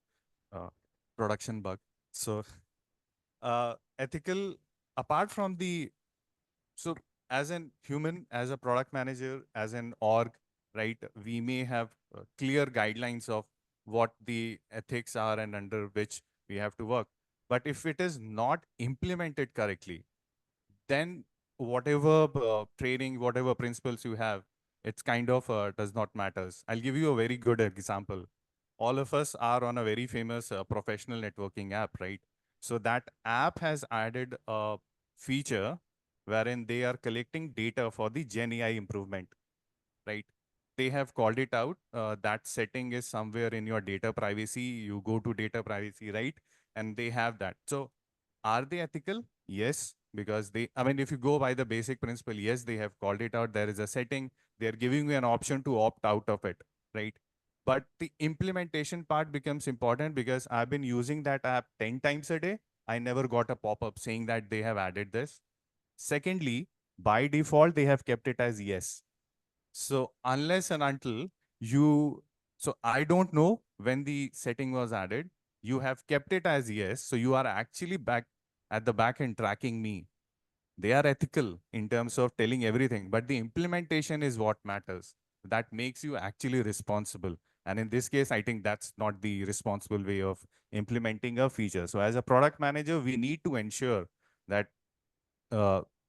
Production bug. So, ethical, apart from the, so as an human, as a product manager, as an org, right, we may have clear guidelines of what the ethics are and under which we have to work. But if it is not implemented correctly, then whatever training, whatever principles you have, it's kind of does not matters. I'll give you a very good example. All of us are on a very famous professional networking app, right? So that app has added a feature wherein they are collecting data for the Gen AI improvement, right? They have called it out. That setting is somewhere in your data privacy. You go to data privacy, right? And they have that. So are they ethical? Yes, because they, I mean, if you go by the basic principle, yes, they have called it out. There is a setting. They're giving you an option to opt out of it, right? But the implementation part becomes important because I've been using that app 10 times a day. I never got a pop-up saying that they have added this. Secondly, by default, they have kept it as yes. So unless and until you, so I don't know when the setting was added, you have kept it as yes. So you are actually back at the back end tracking me. They are ethical in terms of telling everything, but the implementation is what matters. That makes you actually responsible. And in this case, I think that's not the responsible way of implementing a feature. So as a product manager, we need to ensure that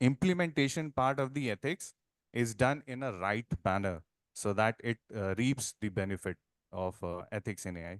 implementation part of the ethics is done in a right manner so that it reaps the benefit of ethics in AI.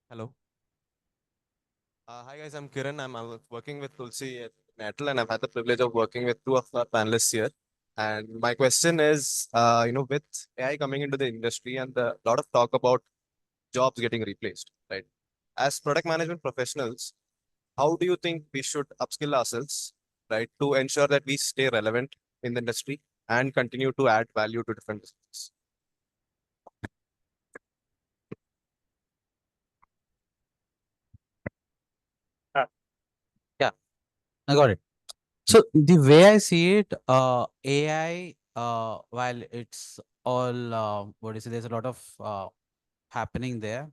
Hello. Hi guys, I'm Kiran. I'm working with Tulsi at Natal, and I've had the privilege of working with two of our panelists here. And my question is, with AI coming into the industry and a lot of talk about jobs getting replaced, right? As product management professionals, how do you think we should upskill ourselves, right, to ensure that we stay relevant in the industry and continue to add value to different businesses? Yeah, I got it. So the way I see it, AI, while it's all, what is it, there's a lot of happening there.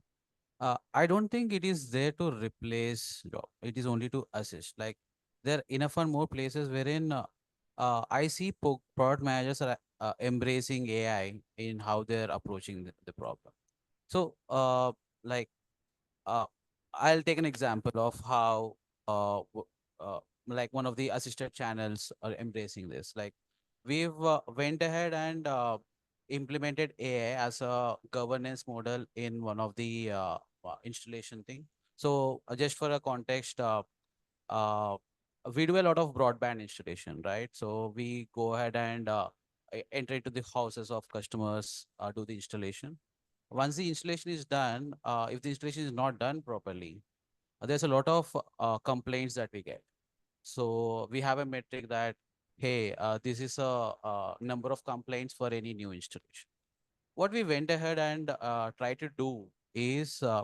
I don't think it is there to replace job. It is only to assist. Like there are enough and more places wherein I see product managers are embracing AI in how they're approaching the problem. So, like, uh, I'll take an example of how, like one of the assisted channels are embracing this. Like, we've went ahead and implemented AI as a governance model in one of the installation thing. So, just for a context, uh, we do a lot of broadband installation, right? So we go ahead and enter into the houses of customers, do the installation. Once the installation is done, if the installation is not done properly, there's a lot of complaints that we get. So we have a metric that, hey, this is a number of complaints for any new installation. What we went ahead and tried to do is uh,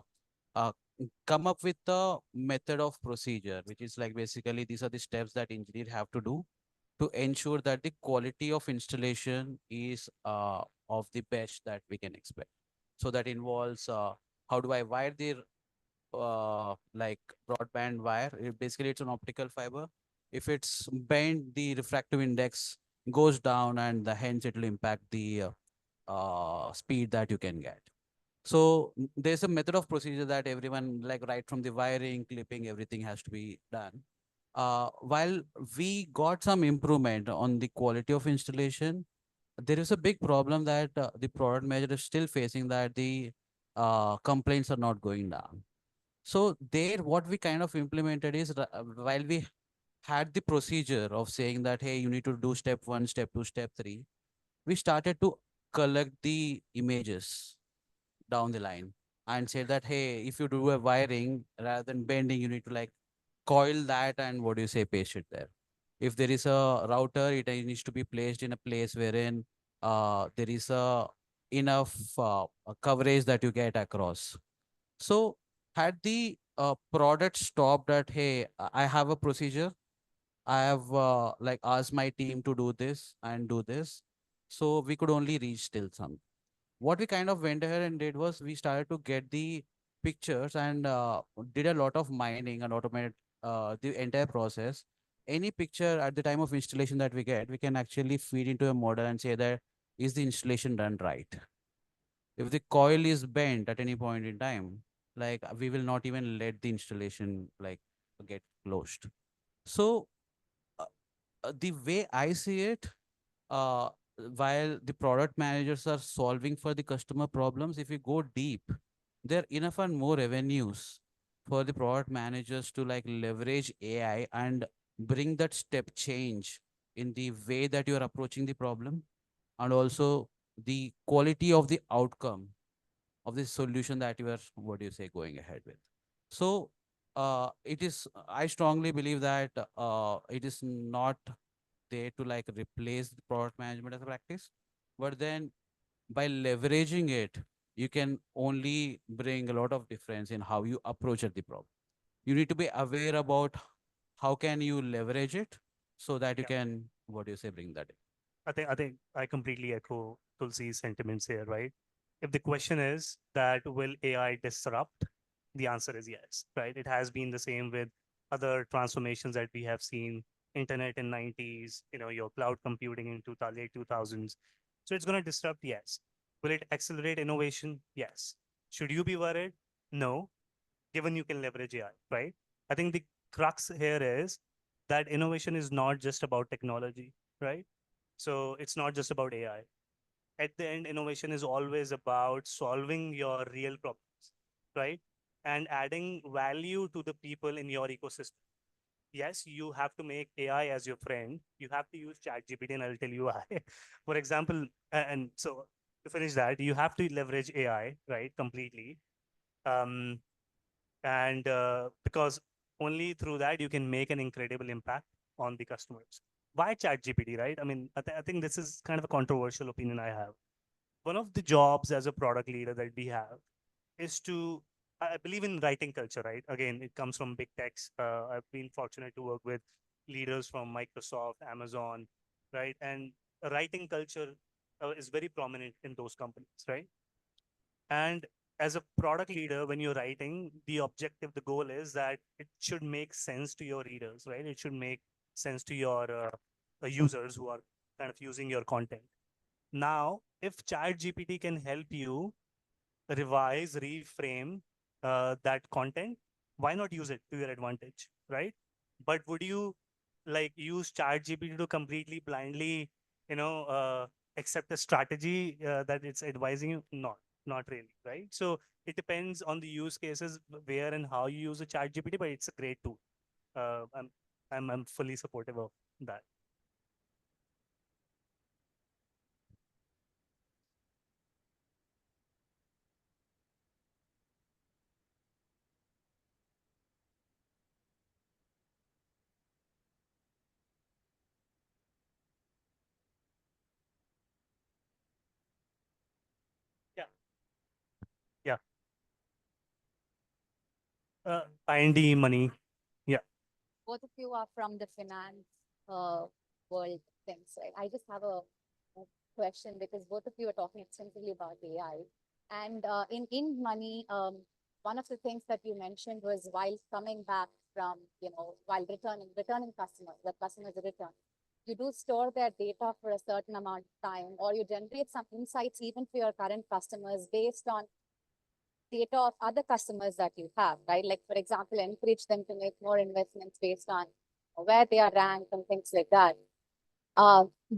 come up with a method of procedure, which is like basically these are the steps that engineer have to do to ensure that the quality of installation is of the best that we can expect. So that involves how do I wire the like broadband wire? Basically, it's an optical fiber. If it's bent, the refractive index goes down, and hence it will impact the speed that you can get. So there's a method of procedure that everyone, like right from the wiring, clipping, everything has to be done. While we got some improvement on the quality of installation, there is a big problem that the product manager is still facing, that the complaints are not going down. So there, what we kind of implemented is, while we had the procedure of saying that, hey, you need to do step 1, step 2, step 3, we started to collect the images down the line and say that, hey, if you do a wiring rather than bending, you need to like coil that and what do you say, paste it there. If there is a router, it needs to be placed in a place wherein there is a enough coverage that you get across. So had the product stopped at, hey, I have a procedure, I have like asked my team to do this and do this, so we could only reach till some. What we kind of went ahead and did was we started to get the pictures and did a lot of mining and automated the entire process. Any picture at the time of installation that we get, we can actually feed into a model and say that, is the installation done right? If the coil is bent at any point in time, like we will not even let the installation like get closed. So uh, the way I see it, uh, while the product managers are solving for the customer problems, if you go deep, there are enough and more avenues for the product managers to like leverage AI and bring that step change in the way that you are approaching the problem, and also the quality of the outcome of the solution that you are, what do you say, going ahead with. So it is, I strongly believe that it is not there to like replace the product management as a practice, but then by leveraging it, you can only bring a lot of difference in how you approach at the problem. You need to be aware about how can you leverage it so that you Yeah. can, what do you say, bring that in. I think I completely echo Tulsi's sentiments here, right? If the question is that will AI disrupt, the answer is yes, right? It has been the same with other transformations that we have seen, internet in 90s, your cloud computing in late 2000s. So it's going to disrupt, yes. Will it accelerate innovation? Yes. Should you be worried? No, given you can leverage AI, right? I think the crux here is that innovation is not just about technology, right? So it's not just about AI. At the end, innovation is always about solving your real problems, right? And adding value to the people in your ecosystem. Yes, you have to make AI as your friend. You have to use ChatGPT, and I'll tell you why. For example, and so to finish that, you have to leverage AI, right, completely. Um, and because only through that you can make an incredible impact on the customers. Why ChatGPT, right? I mean, I think this is kind of a controversial opinion I have. One of the jobs as a product leader that we have is to, I believe in writing culture, right? Again, it comes from big techs. I've been fortunate to work with leaders from Microsoft, Amazon, right? And a writing culture is very prominent in those companies, right? And as a product leader, when you're writing, the objective, the goal is that it should make sense to your readers, right? It should make sense to your users who are kind of using your content. Now, if ChatGPT can help you revise, reframe that content, why not use it to your advantage, right? But would you like use ChatGPT to completely blindly, accept a strategy that it's advising you? Not really, right? So it depends on the use cases where and how you use a ChatGPT, but it's a great tool. Uh, I'm I'm fully supportive of that. Yeah, yeah. IND money. Yeah. Both of you are from the finance world things, right? I just have a question because both of you are talking extensively about AI. And in money, one of the things that you mentioned was while coming back from, while returning customers, the customers return, you do store their data for a certain amount of time, or you generate some insights even for your current customers based on data of other customers that you have, right? Like, for example, encourage them to make more investments based on where they are ranked and things like that.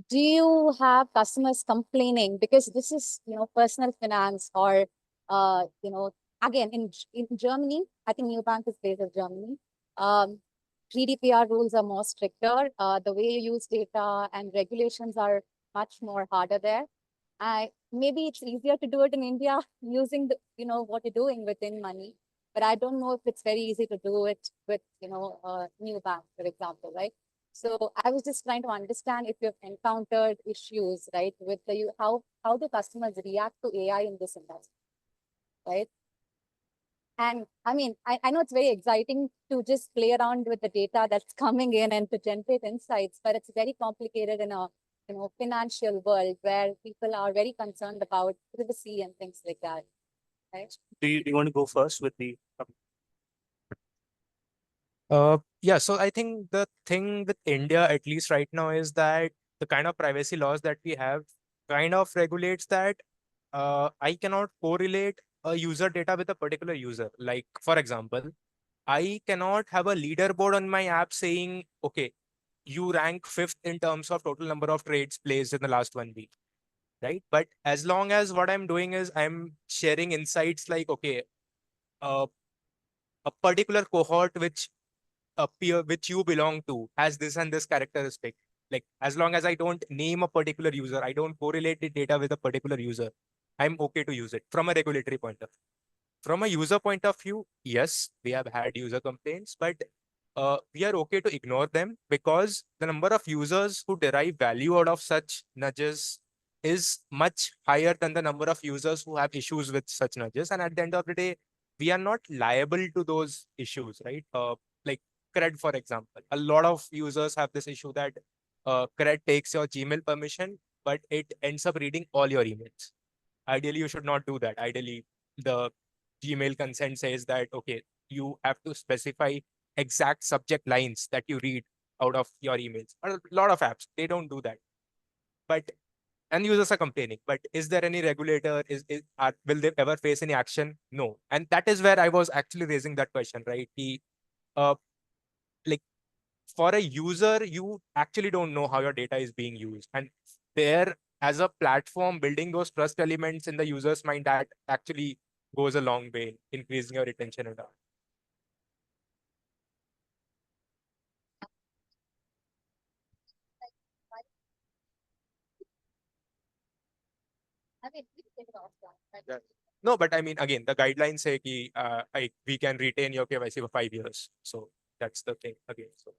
Do you have customers complaining because this is, personal finance or, again, in Germany, I think New Bank is based in Germany. GDPR rules are more stricter. The way you use data and regulations are much more harder there. Maybe it's easier to do it in India using the, what you're doing within money, but I don't know if it's very easy to do it with, New Bank, for example, right? So I was just trying to understand if you've encountered issues, right, with how do customers react to AI in this industry, right? And I mean, I know it's very exciting to just play around with the data that's coming in and to generate insights, but it's very complicated in a financial world where people are very concerned about privacy and things like that, right? Do you want to go first with the Yeah, so I think the thing with India, at least right now, is that the kind of privacy laws that we have kind of regulates that I cannot correlate a user data with a particular user. Like, for example, I cannot have a leaderboard on my app saying, okay, you rank fifth in terms of total number of trades placed in the last 1 week, right? But as long as what I'm doing is I'm sharing insights like, okay, uh, a particular cohort which appear which you belong to has this and this characteristic. Like, as long as I don't name a particular user, I don't correlate the data with a particular user, I'm okay to use it from a regulatory point of view. From a user point of view, yes, we have had user complaints, but we are okay to ignore them because the number of users who derive value out of such nudges is much higher than the number of users who have issues with such nudges. And at the end of the day, we are not liable to those issues, right? Like CRED, for example, a lot of users have this issue that CRED takes your Gmail permission, but it ends up reading all your emails. Ideally, you should not do that. Ideally, the Gmail consent says that, okay, you have to specify exact subject lines that you read out of your emails. A lot of apps, they don't do that. But and users are complaining. But is there any regulator? Will they ever face any action? No. And that is where I was actually raising that question, right? Like, for a user, you actually don't know how your data is being used. And there, as a platform, building those trust elements in the user's mind, that actually goes a long way in increasing your retention and all. I mean, we can take it offline, but Yeah. No, but I mean, again, the guidelines say we can retain your KYC for 5 years. So that's the thing again. So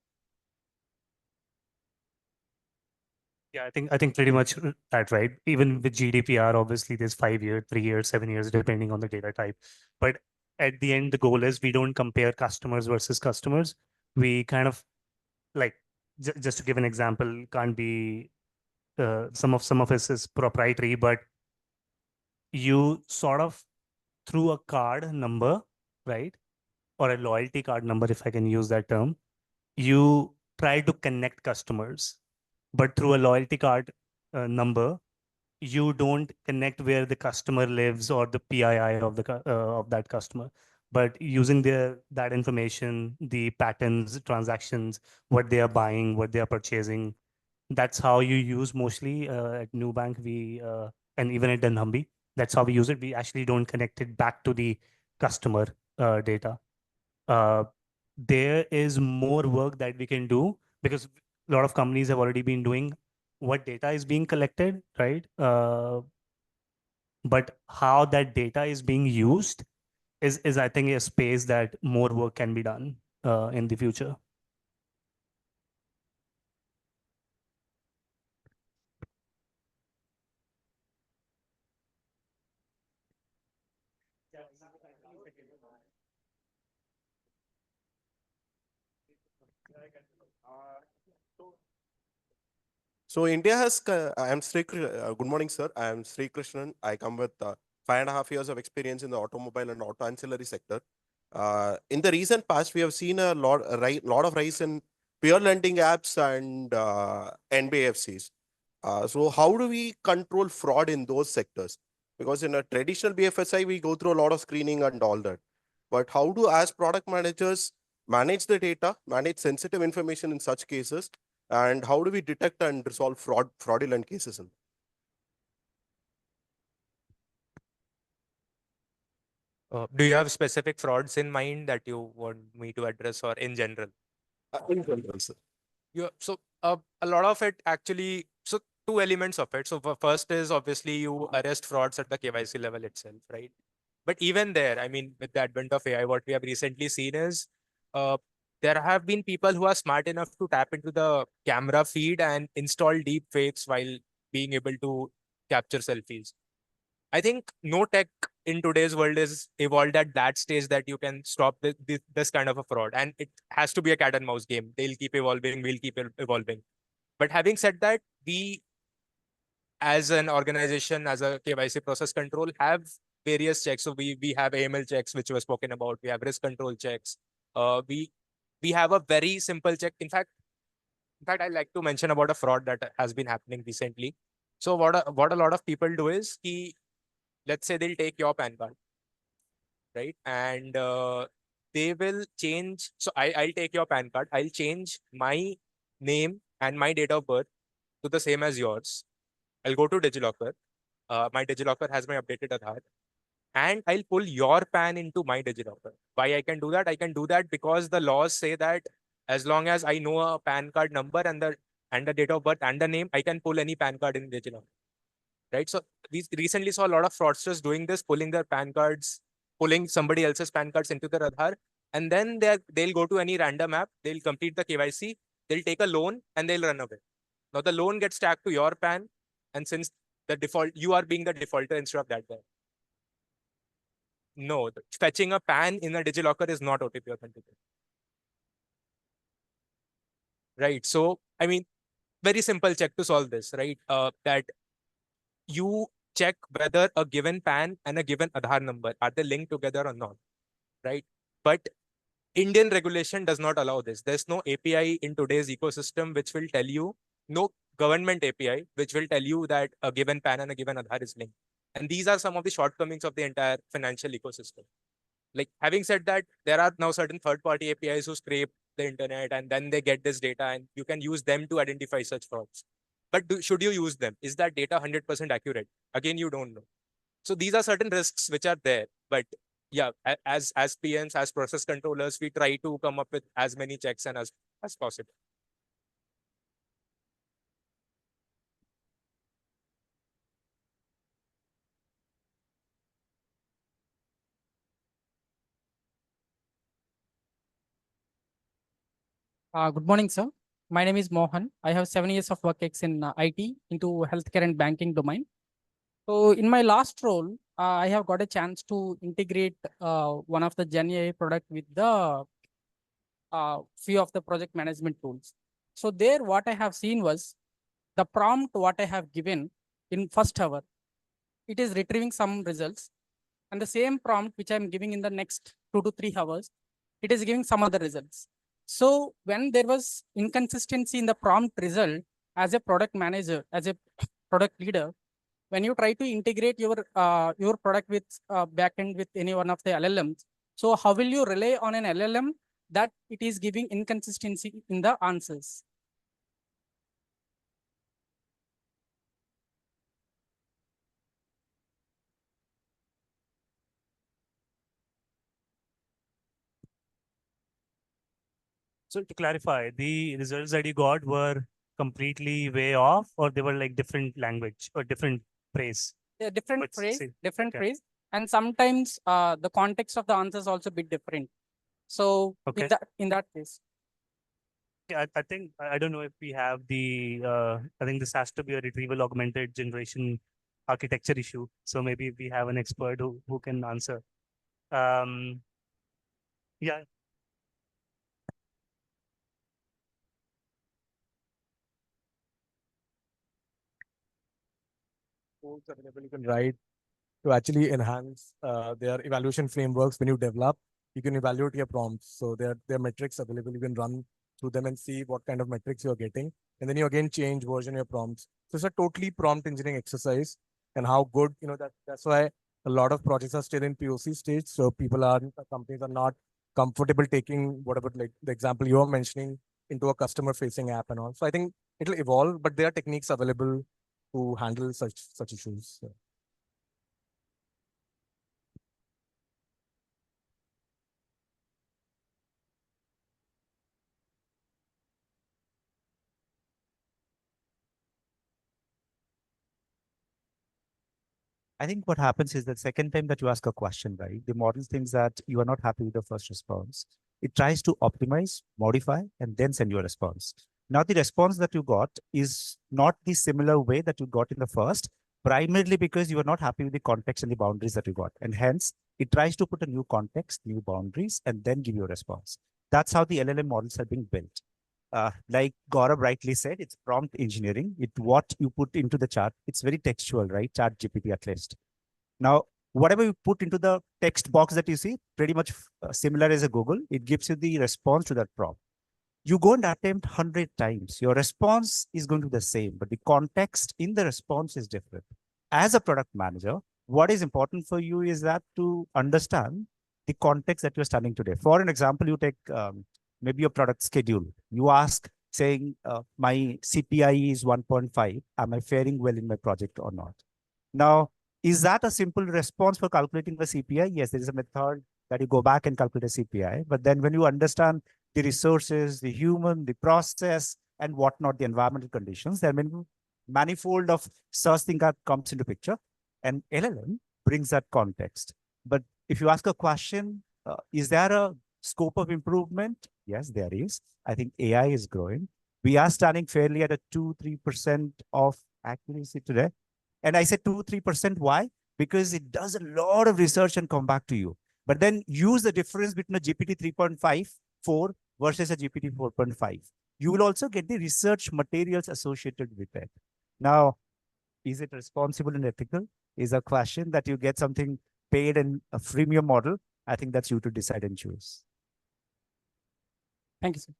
Yeah, I think pretty much that, right? Even with GDPR, obviously there's 5 years, 3 years, 7 years, depending on the data type. But at the end, the goal is we don't compare customers versus customers. We kind of like just to give an example, can't be some of this is proprietary, but you sort of through a card number, right, or a loyalty card number, if I can use that term, you try to connect customers, but through a loyalty card number, you don't connect where the customer lives or the PII of of that customer. But using that information, the patterns, transactions, what they are buying, what they are purchasing, that's how you use mostly at Nubank. And even at Dunnhumby, that's how we use it. We actually don't connect it back to the customer data. Uh, there is more work that we can do because a lot of companies have already been doing what data is being collected, right? But how that data is being used is I think a space that more work can be done in the future. So India has, I am good morning, sir. I am Sri Krishnan. I come with 5.5 years of experience in the automobile and auto ancillary sector. In the recent past, we have seen lot of rise in peer lending apps and NBFCs. So how do we control fraud in those sectors? Because in a traditional BFSI, we go through a lot of screening and all that. But how do, as product managers, manage the data, manage sensitive information in such cases, and how do we detect and resolve fraudulent cases? Do you have specific frauds in mind that you want me to address, or in general? In general, sir. Yeah, so a lot of it actually, so two elements of it. So first is obviously you arrest frauds at the KYC level itself, right? But even there, I mean, with the advent of AI, what we have recently seen is there have been people who are smart enough to tap into the camera feed and install deep fakes while being able to capture selfies. I think no tech in today's world is evolved at that stage that you can stop this kind of a fraud. And it has to be a cat and mouse game. They'll keep evolving, we'll keep evolving. But having said that, we as an organization, as a KYC process control, have various checks. So we have AML checks, which were spoken about. We have risk control checks. We have a very simple check. In fact, I like to mention about a fraud that has been happening recently. So what a lot of people do is let's say they'll take your PAN card, right? And they will change. So I'll take your PAN card. I'll change my name and my date of birth to the same as yours. I'll go to DigiLocker. My DigiLocker has my updated Aadhaar. And I'll pull your PAN into my DigiLocker. Why I can do that? I can do that because the laws say that as long as I know a PAN card number and the date of birth and the name, I can pull any PAN card in DigiLocker. Right? So we recently saw a lot of fraudsters doing this, pulling their PAN cards, pulling somebody else's PAN cards into their Aadhaar, and then they'll go to any random app, they'll complete the KYC, they'll take a loan, and they'll run away. Now the loan gets tagged to your PAN, and since the default, you are being the defaulter instead of that guy. No, fetching a PAN in a DigiLocker is not OTP authenticated. Right. So, I mean, very simple check to solve this, right? That you check whether a given PAN and a given Aadhaar number are they linked together or not, right? But Indian regulation does not allow this. There's no API in today's ecosystem which will tell you, no government API which will tell you that a given PAN and a given Aadhaar is linked. And these are some of the shortcomings of the entire financial ecosystem. Like, having said that, there are now certain third-party APIs who scrape the internet and then they get this data and you can use them to identify such frauds. But should you use them? Is that data 100% accurate? Again, you don't know. So these are certain risks which are there. But yeah, as PMs, as process controllers, we try to come up with as many checks and as possible. Good morning, sir. My name is Mohan. I have 7 years of work ex in IT into healthcare and banking domain. So in my last role, I have got a chance to integrate one of the Gen AI product with the few of the project management tools. So there what I have seen was the prompt what I have given in first hour, it is retrieving some results. And the same prompt which I'm giving in the next 2 to 3 hours, it is giving some other results. So when there was inconsistency in the prompt result, as a product manager, as a product leader, when you try to integrate your product with backend with any one of the LLMs, so how will you rely on an LLM that it is giving inconsistency in the answers? So to clarify, the results that you got were completely way off, or they were like different language or different phrase? Yeah, different What's phrase, say- different okay. phrase, and sometimes the context of the answers also bit different. So Okay. in that case, Yeah, I think I don't know if we have the. I think this has to be a retrieval augmented generation architecture issue. So maybe we have an expert who can answer. Um, yeah. Tools available you can write to actually enhance their evaluation frameworks when you develop. You can evaluate your prompts. So there are metrics available. You can run through them and see what kind of metrics you're getting. And then you again change version your prompts. So it's a totally prompt engineering exercise and how good, that's why a lot of projects are still in POC stage. So companies are not comfortable taking whatever, like the example you're mentioning, into a customer facing app and all. So I think it'll evolve, but there are techniques available to handle such issues. So. I think what happens is that second time that you ask a question, right, the model thinks that you are not happy with the first response. It tries to optimize, modify, and then send you a response. Now, the response that you got is not the similar way that you got in the first, primarily because you are not happy with the context and the boundaries that you got. And hence, it tries to put a new context, new boundaries, and then give you a response. That's how the LLM models have been built. Like Gaurav rightly said, it's prompt engineering. What you put into the chat, it's very textual, right? Chat GPT at least. Now, whatever you put into the text box that you see, pretty much similar as a Google, it gives you the response to that prompt. You go and attempt 100 times. Your response is going to be the same, but the context in the response is different. As a product manager, what is important for you is that to understand the context that you're standing today. For an example, you take maybe your product schedule. You ask saying, my CPI is 1.5. Am I faring well in my project or not? Now, is that a simple response for calculating the CPI? Yes, there is a method that you go back and calculate a CPI. But then when you understand the resources, the human, the process, and whatnot, the environmental conditions, there are manifold of such thing that comes into picture. And LLM brings that context. But if you ask a question, is there a scope of improvement? Yes, there is. I think AI is growing. We are standing fairly at a 2-3% of accuracy today. And I said 2-3%. Why? Because it does a lot of research and come back to you. But then use the difference between a GPT 3.54 versus a GPT 4.5. You will also get the research materials associated with it. Now, is it responsible and ethical? Is a question that you get something paid and a freemium model. I think that's you to decide and choose. thank you, sir.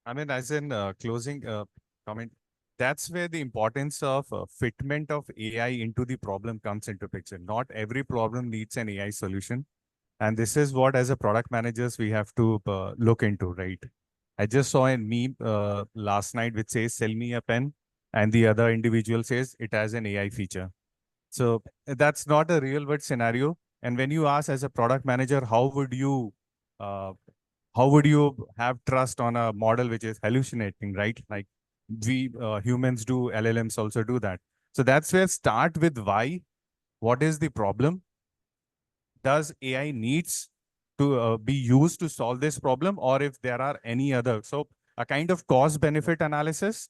I mean, as in closing comment, that's where the importance of fitment of AI into the problem comes into picture. Not every problem needs an AI solution. And this is what, as a product managers, we have to look into, right? I just saw a meme last night which says, sell me a pen. And the other individual says it has an AI feature. So that's not a real world scenario. And when you ask as a product manager, how would you have trust on a model which is hallucinating, right? Like we humans do, LLMs also do that. So that's where start with why. What is the problem? Does AI needs to be used to solve this problem, or if there are any other? So a kind of cost benefit analysis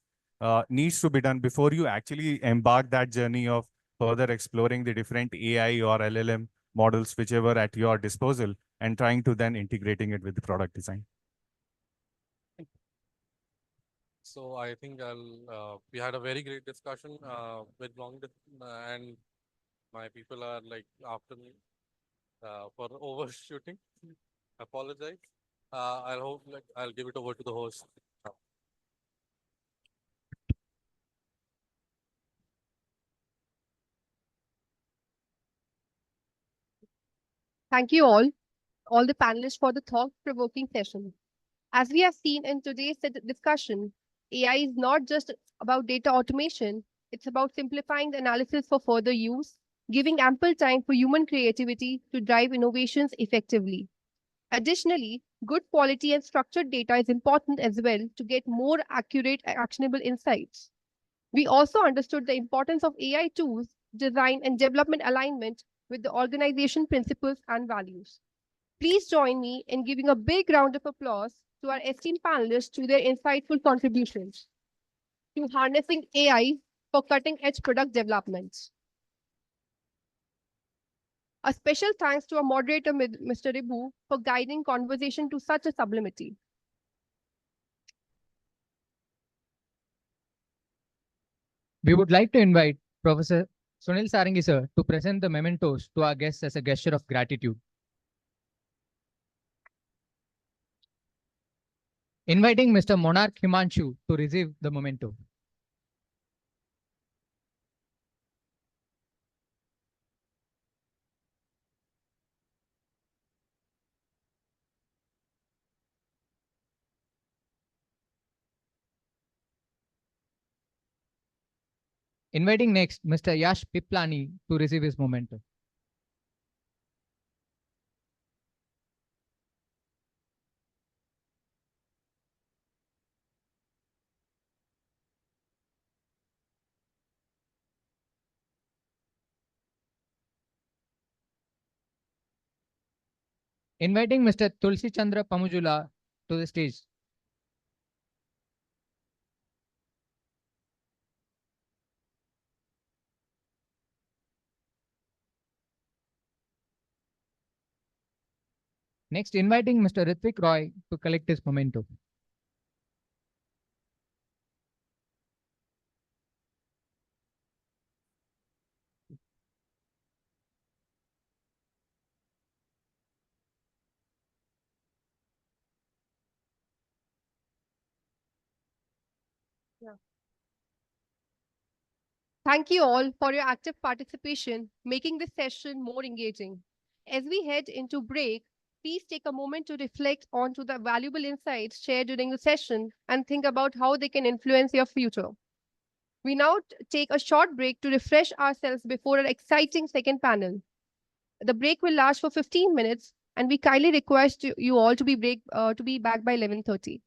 needs to be done before you actually embark that journey of further exploring the different AI or LLM models, whichever at your disposal, and trying to then integrating it with the product design. So I think we had a very great discussion with and my people are like after me for overshooting. Apologize. I hope I'll give it over to the host. Thank you all the panelists for the thought-provoking session. As we have seen in today's discussion, AI is not just about data automation, it's about simplifying the analysis for further use, giving ample time for human creativity to drive innovations effectively. Additionally, good quality and structured data is important as well to get more accurate, actionable insights. We also understood the importance of AI tools, design, and development alignment with the organization principles and values. Please join me in giving a big round of applause to our esteemed panelists to their insightful contributions to harnessing AI for cutting-edge product development. A special thanks to our moderator, Mr. Ribu, for guiding conversation to such a sublimity. We would like to invite Professor Sunil Sarangi sir to present the mementos to our guests as a gesture of gratitude. Inviting Mr. Monarch Himanshu to receive the memento. Inviting next Mr. Yash Piplani to receive his memento. Inviting Mr. Tulsi Chandra Pamujula to the stage. Next, inviting Mr. Ritvik Roy to collect his memento. Thank you all for your active participation, making this session more engaging. As we head into break, please take a moment to reflect on to the valuable insights shared during the session and think about how they can influence your future. We now take a short break to refresh ourselves before an exciting second panel. The break will last for 15 minutes, and we kindly request you all to be back by 11:30.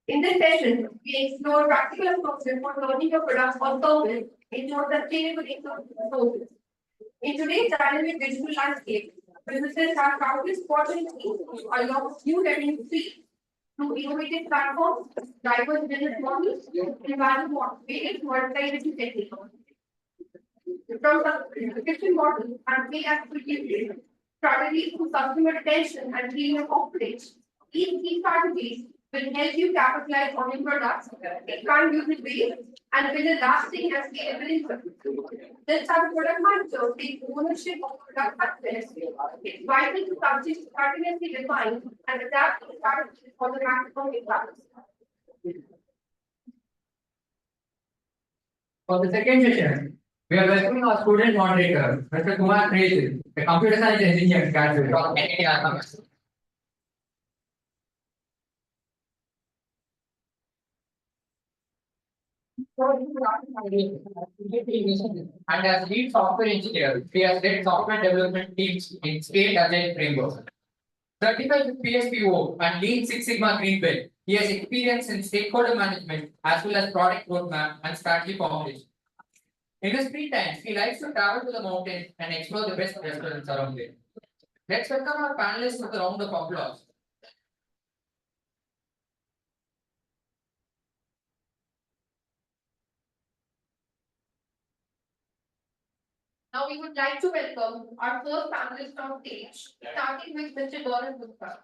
In this session, we explore practical approaches for turning your products or service into a sustainable income sources. In today's dynamic digital landscape, businesses have countless opportunities to unlock new revenue streams through innovative platforms, diverse business models, and various monetization techniques. From subscription models and pay as per use, strategies to customer retention and premium offerings. These key strategies will help you capitalize on your products, expand user base, and build a lasting and scalable income. This type of product manager takes ownership of product access. It's vital to continuously define and adapt the strategies for the maximum impact. For the second session, we are welcoming our student moderator, Mr. Kumar Krejil, a computer science engineer graduate of NIT. And as lead software engineer, he has led software development teams in scaled agile framework. Certified with PSPO and Lean Six Sigma Green Belt, he has experience in stakeholder management as well as product roadmap and strategy formulation. In his free time, he likes to travel to the mountains and explore the best restaurants around there. Let's welcome our panelists with a round of applause. Now we would like to welcome our first panelist on stage, starting with Mr. Gaurav Gupta.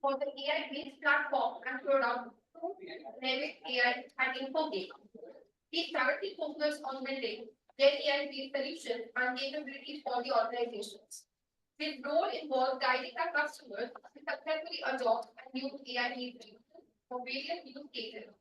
For the AI-based platform and product, Revit AI and InfoGame. He currently focused on building their AI-based solutions and capabilities for the organizations. His role involves guiding our customers to successfully adopt and use AI-based solutions for various use cases.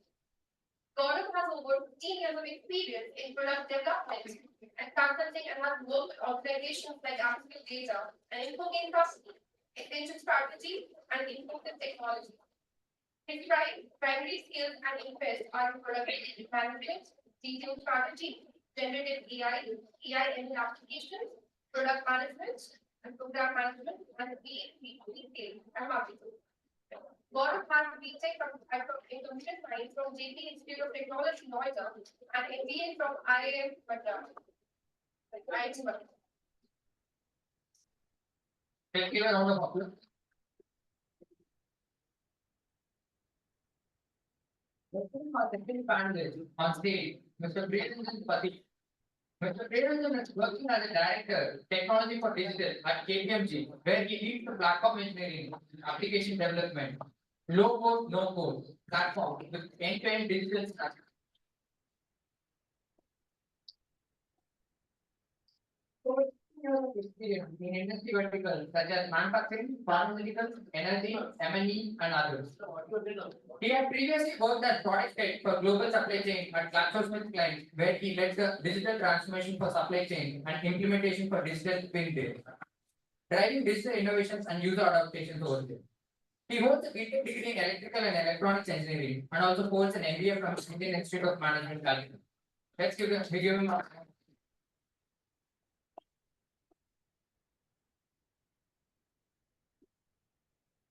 Gaurav has over 15 years of experience in product development and consulting and has worked with organizations like Apple Data and InfoGame Trustee, Extension Strategy, and Infosys Technology. His primary skills and interests are in product management, detailed strategy, generative AI, AI-ML applications, product management, and program management, and B2B sales and marketing. Gaurav has a BTech in computer science from JP Institute of Technology, Noida, and MBA from IIM Madras. Let's give a round of applause. Welcome our second panelist on stage, Mr. Prodzion Pati. Mr. Prodzion is working as a director, technology for digital at Pgdm-Gm, where he leads the platform engineering, application development, low code, no code platform with end-to-end digital strategy. Experience in industry verticals such as manufacturing, pharmaceuticals, energy, M&E, and others. He had previously worked as product head for global supply chain at GlaxoSmithKline clients, where he led the digital transformation for supply chain and implementation for digital twin data, driving digital innovations and user adaptations over there. He holds a BTech degree in electrical and electronics engineering and also holds an MBA from Indian Institute of Management, Calcutta. Let's give him a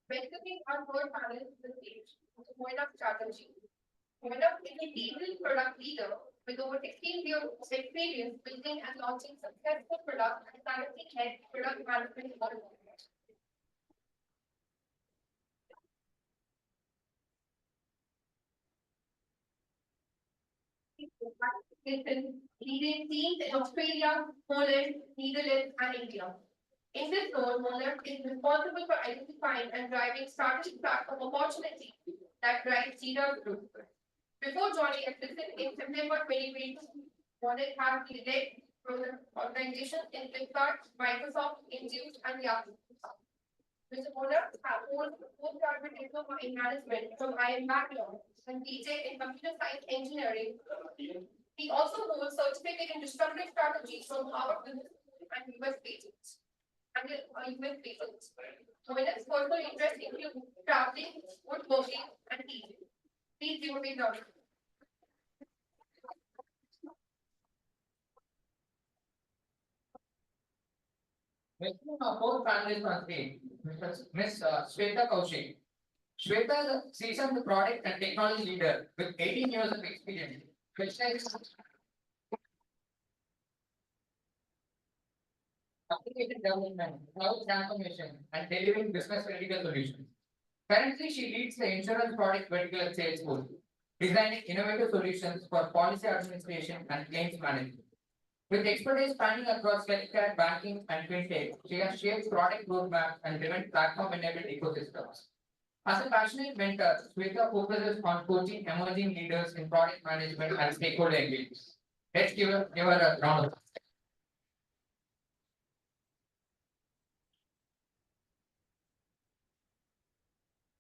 Welcoming our third panelist to the stage, Mr. Moinaf Chatterjee. Moinaf is a seasoned product leader with over 16 years of experience building and launching successful products and scientific head product management models. He's been leading teams in Australia, Poland, Netherlands, and India. In this role, Moinaf is responsible for identifying and driving strategic platform opportunities that drive Jira's growth. Before joining Exlri in September 2022, Moinaf has led organizations in Flipkart, Microsoft, Intuit, and Yahoo. Mr. Moinaf holds a postgraduate diploma in management from IIM Bangalore and BTech in computer science engineering. He also holds certificate in disruptive strategy from Harvard Business School and US Patents. Moinaf's personal interests include traveling, woodworking, and teaching. Please give a big round. Welcome our fourth panelist on stage, Ms. Shweta Kaushik. Shweta is a seasoned product and technology leader with 18 years of experience, specializing in application development, cloud transformation, and delivering business critical solutions. Currently, she leads the insurance product vertical at Salesforce, designing innovative solutions for policy administration and claims management. With expertise spanning across healthcare, banking, and fintech, she has shaped product roadmaps and driven platform-enabled ecosystems. As a passionate mentor, Shweta focuses on coaching emerging leaders in product management and stakeholder engagement. Let's give her a round of applause.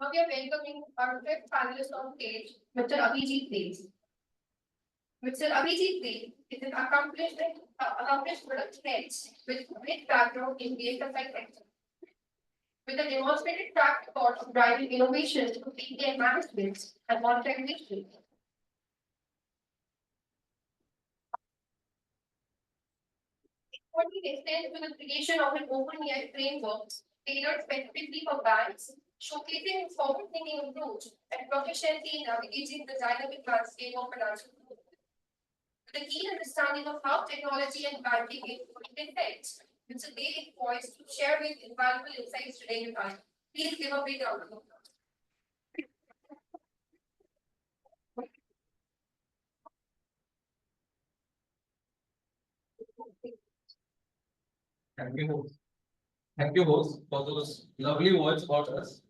Now we are welcoming our fifth panelist on stage, Mr. Abhijit Dey. Mr. Abhijit Dey is an accomplished product head with great background in BFSI sector. With a demonstrated track record of driving innovation through API management and monetization. What he extends to the creation of an open AI framework tailored specifically for banks, showcasing its forward-thinking approach and proficiency in navigating the dynamic landscape of financial growth. With a keen understanding of how technology and banking intersect, Mr. Dey is poised to share with invaluable insights today with us. Please give a big round of applause. Thank you. Thank you, host, for those lovely words about us.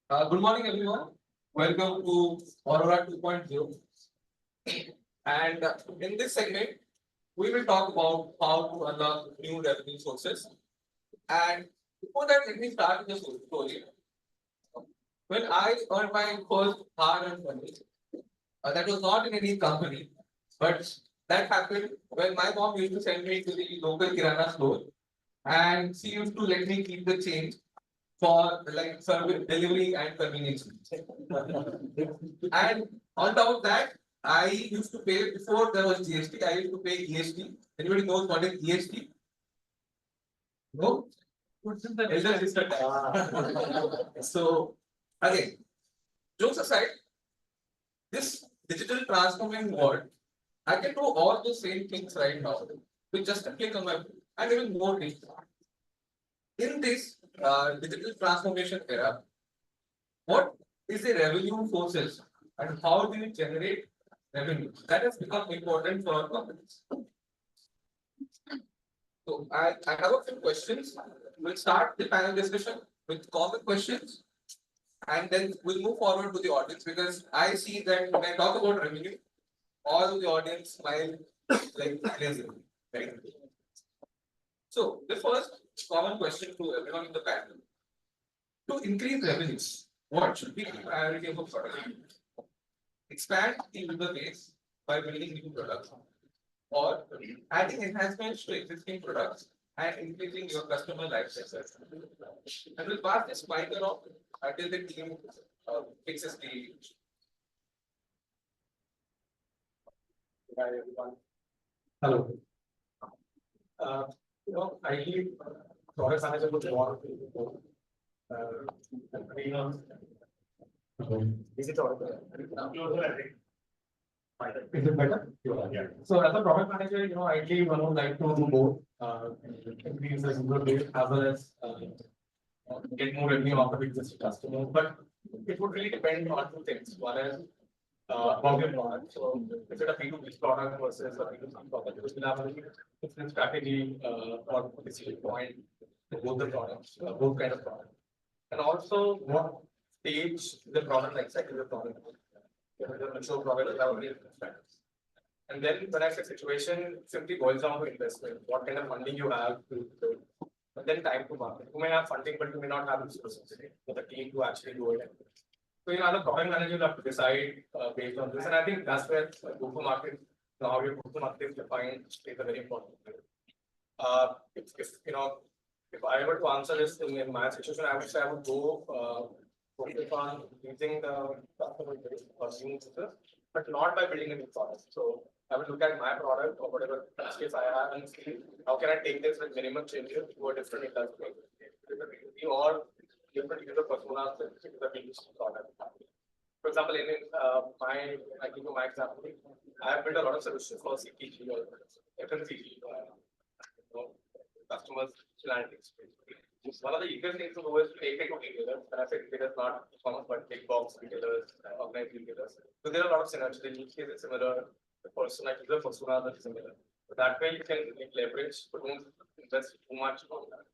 Good morning, everyone. Welcome to Aurora 2.0. And in this segment, we will talk about how to unlock new revenue sources. And before that, let me start with a story. When I earned my first hard-earned money, that was not in any company, but that happened when my mom used to send me to the local kirana store, and she used to let me keep the change for like service delivery and convenience. And on top of that, I used to pay before there was GST. I used to pay GST. Anybody knows what is GST? No. Elder sister tax. So again, jokes aside, this digital transforming world, I can do all the same things right now with just a click on my phone and even more things. In this digital transformation era, what is the revenue sources and how do you generate revenue? That has become important for companies. So I have a few questions. We'll start the panel discussion with common questions, and then we'll move forward to the audience, because I see that when I talk about revenue, all of the audience smile like crazy, right? So the first common question to everyone in the panel: to increase revenues, what should be the priority of a product? Expand the user base by building new products, or adding enhancements to existing products and increasing your customer lifecycle. And we'll pass this mic around until the team fixes the issue. Hi everyone. Hello. I lead product manager with one. Is it audible? Is it better? Yeah. So as a product manager, ideally one would like to do both, increase the user base as well as get more revenue out of existing customers. But it would really depend on two things. One is about your product. So is it a P2B product versus a P2C product? Because we'll have a different strategy or decision point for both the products, both kind of products. And also what stage the product life cycle the product. The mature product have already strategies. And then the next situation simply boils down to investment. What kind of funding you have to build. And then time to market. You may have funding, but you may not have resources for the team to actually do it. So, as a product manager, you have to decide based on this. And I think that's where go-to-market, how your go-to-market is defined, is a very important thing. If I were to answer this in my situation, I would say I would go focus on using the customer base or new users, but not by building a new product. So I will look at my product or whatever use case I have and see how can I take this with minimum changes to a different industry or different user personas to the B2C product. For example, I give you my example. I have built a lot of solutions for CPG or FMCG, customers' analytics. One of the easiest things to do is to take it to retailers. And I say retailers, not e-commerce, but big box retailers, organized retailers. So there are a lot of synergy. The use case is similar. The user personas are similar. So that way you can leverage, but don't invest too much on that.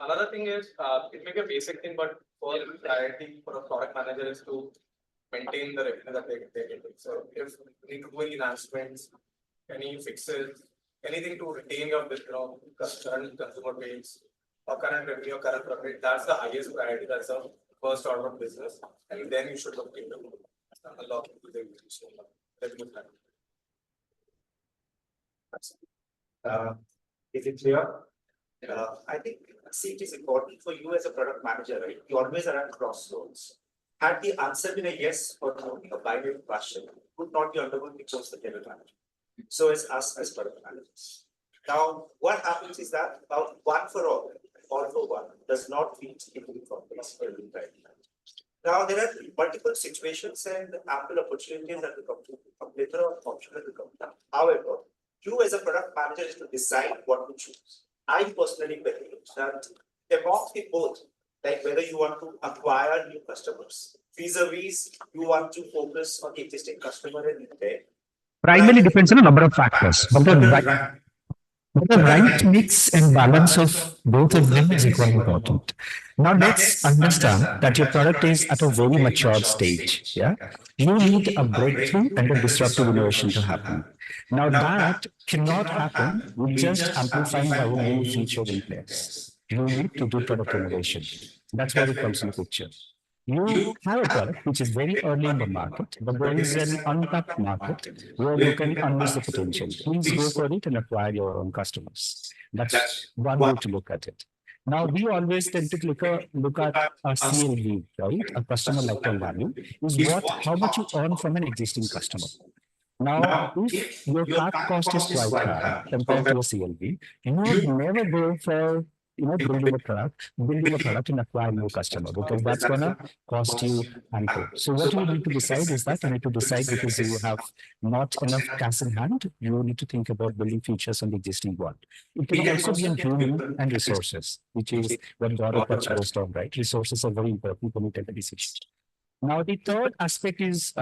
Another thing is, it may be a basic thing, but for priority for a product manager is to maintain the revenue that they're getting. So if you need to do any enhancements, any fixes, anything to retain your current consumer base or current revenue or current profit, that's the highest priority. That's the first order of business. And then you should look into unlocking the revenue. Is it clear? I think see it is important for you as a product manager, right? You always are at crossroads. Had the answer been a yes or no, a binary question, would not be undergoing because the general manager. So is us as product managers. Now, what happens is that about one for all for one, does not fit into the complex early time. Now, there are multiple situations and ample opportunities that will come to later on option that will come down. However, you as a product manager is to decide what to choose. I personally believe that among the both, like whether you want to acquire new customers, vis-a-vis you want to focus on the existing customer and retain. Primarily depends on a number of factors, but the right mix and balance of both of them is equally important. Now let's understand that your product is at a very mature stage. Yeah, you need a breakthrough and a disruptive innovation to happen. Now that cannot happen with just amplifying our new feature in place. You need to do product innovation. That's where it comes in the picture. You have a product which is very early in the market, but there is an untapped market where you can unleash the potential. Please go for it and acquire your own customers. That's one way to look at it. Now, we always tend to look at a CLV, right? A customer lifetime value is how much you earn from an existing customer. Now, if your CAC cost is quite high compared to a CLV, you would never go for building a product and acquire new customer because that's gonna cost you ample. So what you need to decide is that you need to decide because you have not enough cash in hand, you need to think about building features on the existing one. It can also be on human and resources, which is what Gaurav touched based on, right? Resources are very important when you take a decision. Now, the third aspect is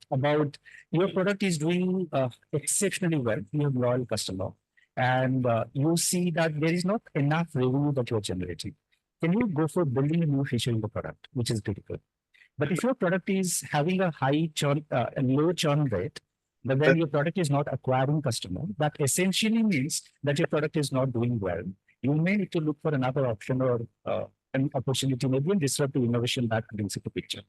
about your product is doing exceptionally well. You have loyal customer. And you see that there is not enough revenue that you're generating. Can you go for building a new feature in the product, which is critical? But if your product is having a high churn, a low churn rate, but then your product is not acquiring customer, that essentially means that your product is not doing well. You may need to look for another option or an opportunity, maybe a disruptive innovation that brings it to picture.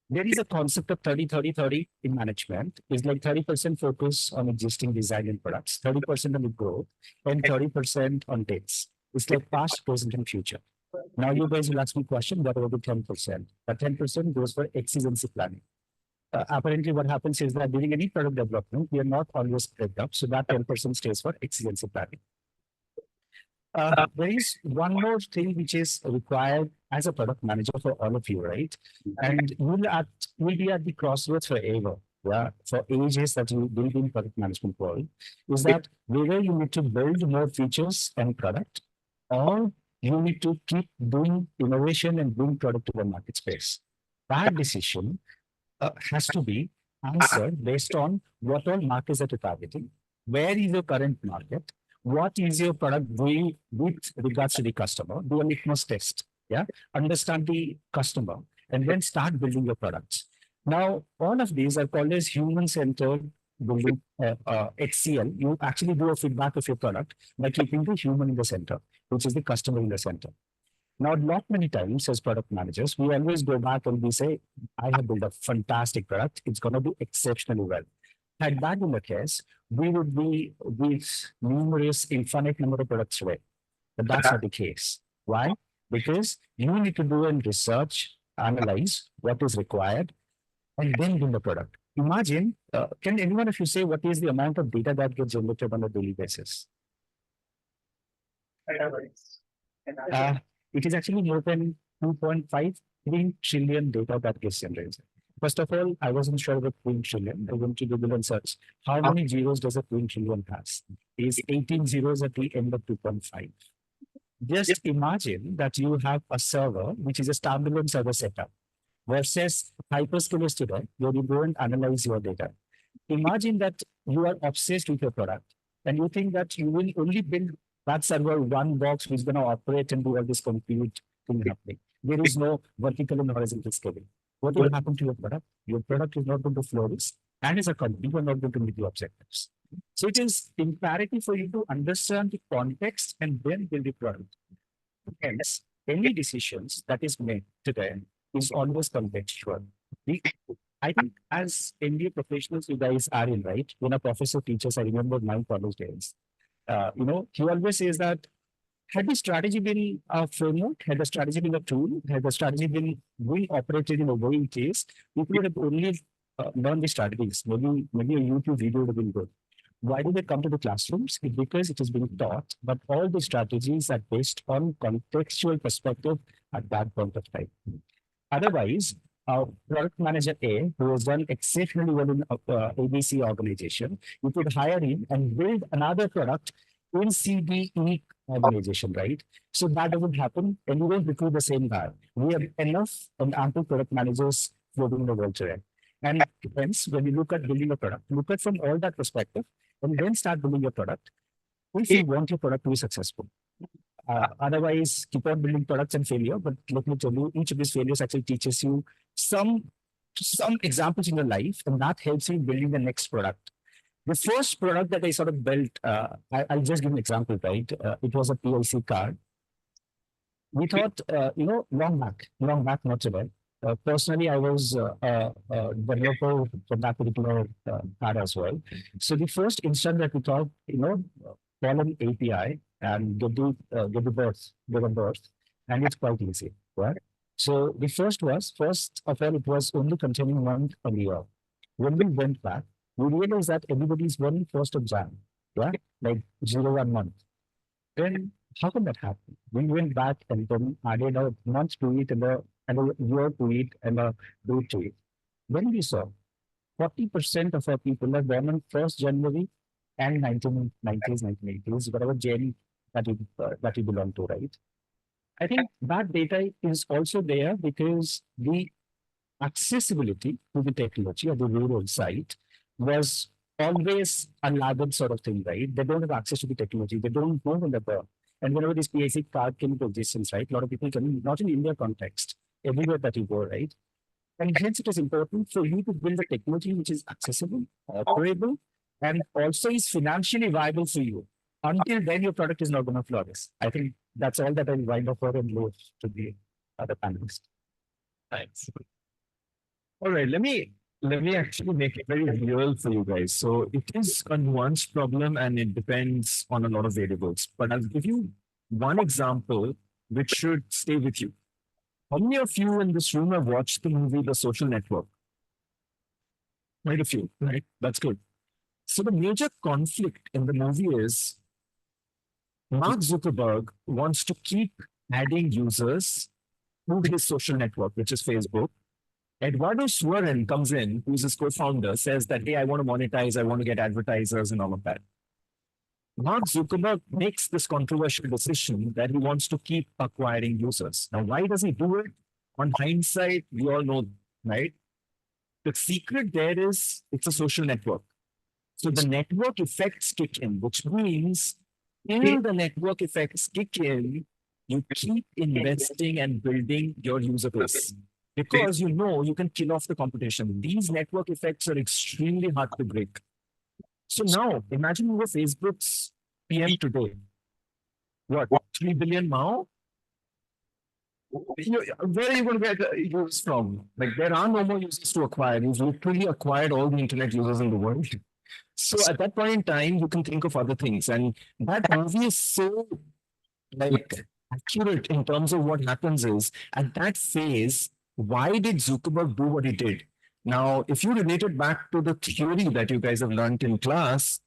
There is a concept of 30-30-30 in management. It's like 30% focus on existing design and products, 30% on the growth, and 30% on dates. It's like past, present, and future. Now you guys will ask me a question, what about the 10%? That 10% goes for exigency planning. Apparently what happens is that during any product development, we are not always spread up. So that 10% stays for exigency planning. There is one more thing which is required as a product manager for all of you, right? And you'll be at the crossroads forever. Yeah, for ages that you build in product management world, is that whether you need to build more features and product, or you need to keep doing innovation and bring product to the market space. That decision has to be answered based on what all markets that you're targeting, where is your current market, what is your product doing with regards to the customer, do a litmus test, yeah, understand the customer, and then start building your products. Now, all of these are called as human-centered building HCL. You actually do a feedback of your product by keeping the human in the center, which is the customer in the center. Now, not many times as product managers, we always go back and we say, I have built a fantastic product. It's going to do exceptionally well. Had that been the case, we would be with numerous infinite number of products away. But that's not the case. Why? Because you need to do a research, analyze what is required, and then build the product. imagine, can anyone of you say what is the amount of data that gets generated on a daily basis? Uh, it is actually more than 2.53 trillion data that gets generated. First of all, I wasn't sure about 3 trillion. I went to Google and search how many zeros does a 3 trillion has? Is 18 zeros at the end of 2.5. Just imagine that you have a server, which is a standalone server setup, versus hyperscalers today, where you go and analyze your data. Imagine that you are obsessed with your product and you think that you will only build that server one box which is going to operate and do all this compute thing happening. There is no vertical and horizontal scaling. What will happen to your product? Your product is not going to flourish, and as a company, you are not going to meet your objectives. So it is imperative for you to understand the context and then build the product. Hence, any decisions that is made today is always contextual. I think as MBA professionals, you guys are in, right? When a professor teaches, I remember my college days. He always says that had the strategy been a framework, had the strategy been a tool, had the strategy been operated in a way in case, we could have only learned the strategies. Maybe a YouTube video would have been good. Why do they come to the classrooms? It's because it has been taught, but all the strategies are based on contextual perspective at that point of time. Otherwise, product manager A, who has done exceptionally well in ABC organization, you could hire him and build another product in CDE organization, right? So that doesn't happen, and you won't recruit the same guy. We have enough and ample product managers floating in the world today. And hence, when you look at building a product, look at from all that perspective, and then start building your product if you want your product to be successful. Otherwise, keep on building products and failure. But let me tell you, each of these failures actually teaches you some examples in your life, and that helps you in building the next product. The first product that I sort of built, I'll just give an example, right? It was a PIC card. We thought, long back, not today. Personally, I was a developer for that particular card as well. So the first instant that we thought, call an API and get a birth, and it's quite easy, right? So the first of all, it was only containing month and year. When we went back, we realized that everybody's running 1st of Jan, right? Like 0 1 month. Then how can that happen? We went back and then added a month to it and a year to it and a date to it. Then we saw 40% of our people are born on 1st January and 1990s, 1980s, whatever gen that you belong to, right? I think that data is also there because the accessibility to the technology of the rural site was always a laggard sort of thing, right? They don't have access to the technology. They don't know when they're born. And whenever this PIC card came into existence, right, a lot of people coming, not in India context, everywhere that you go, right? And hence it is important for you to build a technology which is accessible, operable, and also is financially viable for you. Until then, your product is not going to flourish. I think that's all that I'll wind up for and leave to the other panelists. Thanks. All right, let me actually make it very real for you guys. So it is a nuanced problem and it depends on a lot of variables. But I'll give you one example which should stay with you. How many of you in this room have watched the movie The Social Network? Quite a few, right? That's good. So the major conflict in the movie is Mark Zuckerberg wants to keep adding users to his social network, which is Facebook. Eduardo Suarez comes in, who's his co-founder, says that, hey, I want to monetize, I want to get advertisers and all of that. Mark Zuckerberg makes this controversial decision that he wants to keep acquiring users. Now, why does he do it? On hindsight, we all know, right? The secret there is it's a social network. So the network effects kick in, which means till the network effects kick in, you keep investing and building your user base. Because you can kill off the competition. These network effects are extremely hard to break. So now, imagine you were Facebook's PM today. What, 3 billion MAU? Where are you going to get users from? Like, there are no more users to acquire. You've literally acquired all the internet users in the world. So at that point in time, you can think of other things. And that movie is so, accurate in terms of what happens is, at that phase, why did Zuckerberg do what he did? Now, if you relate it back to the theory that you guys have learned in class,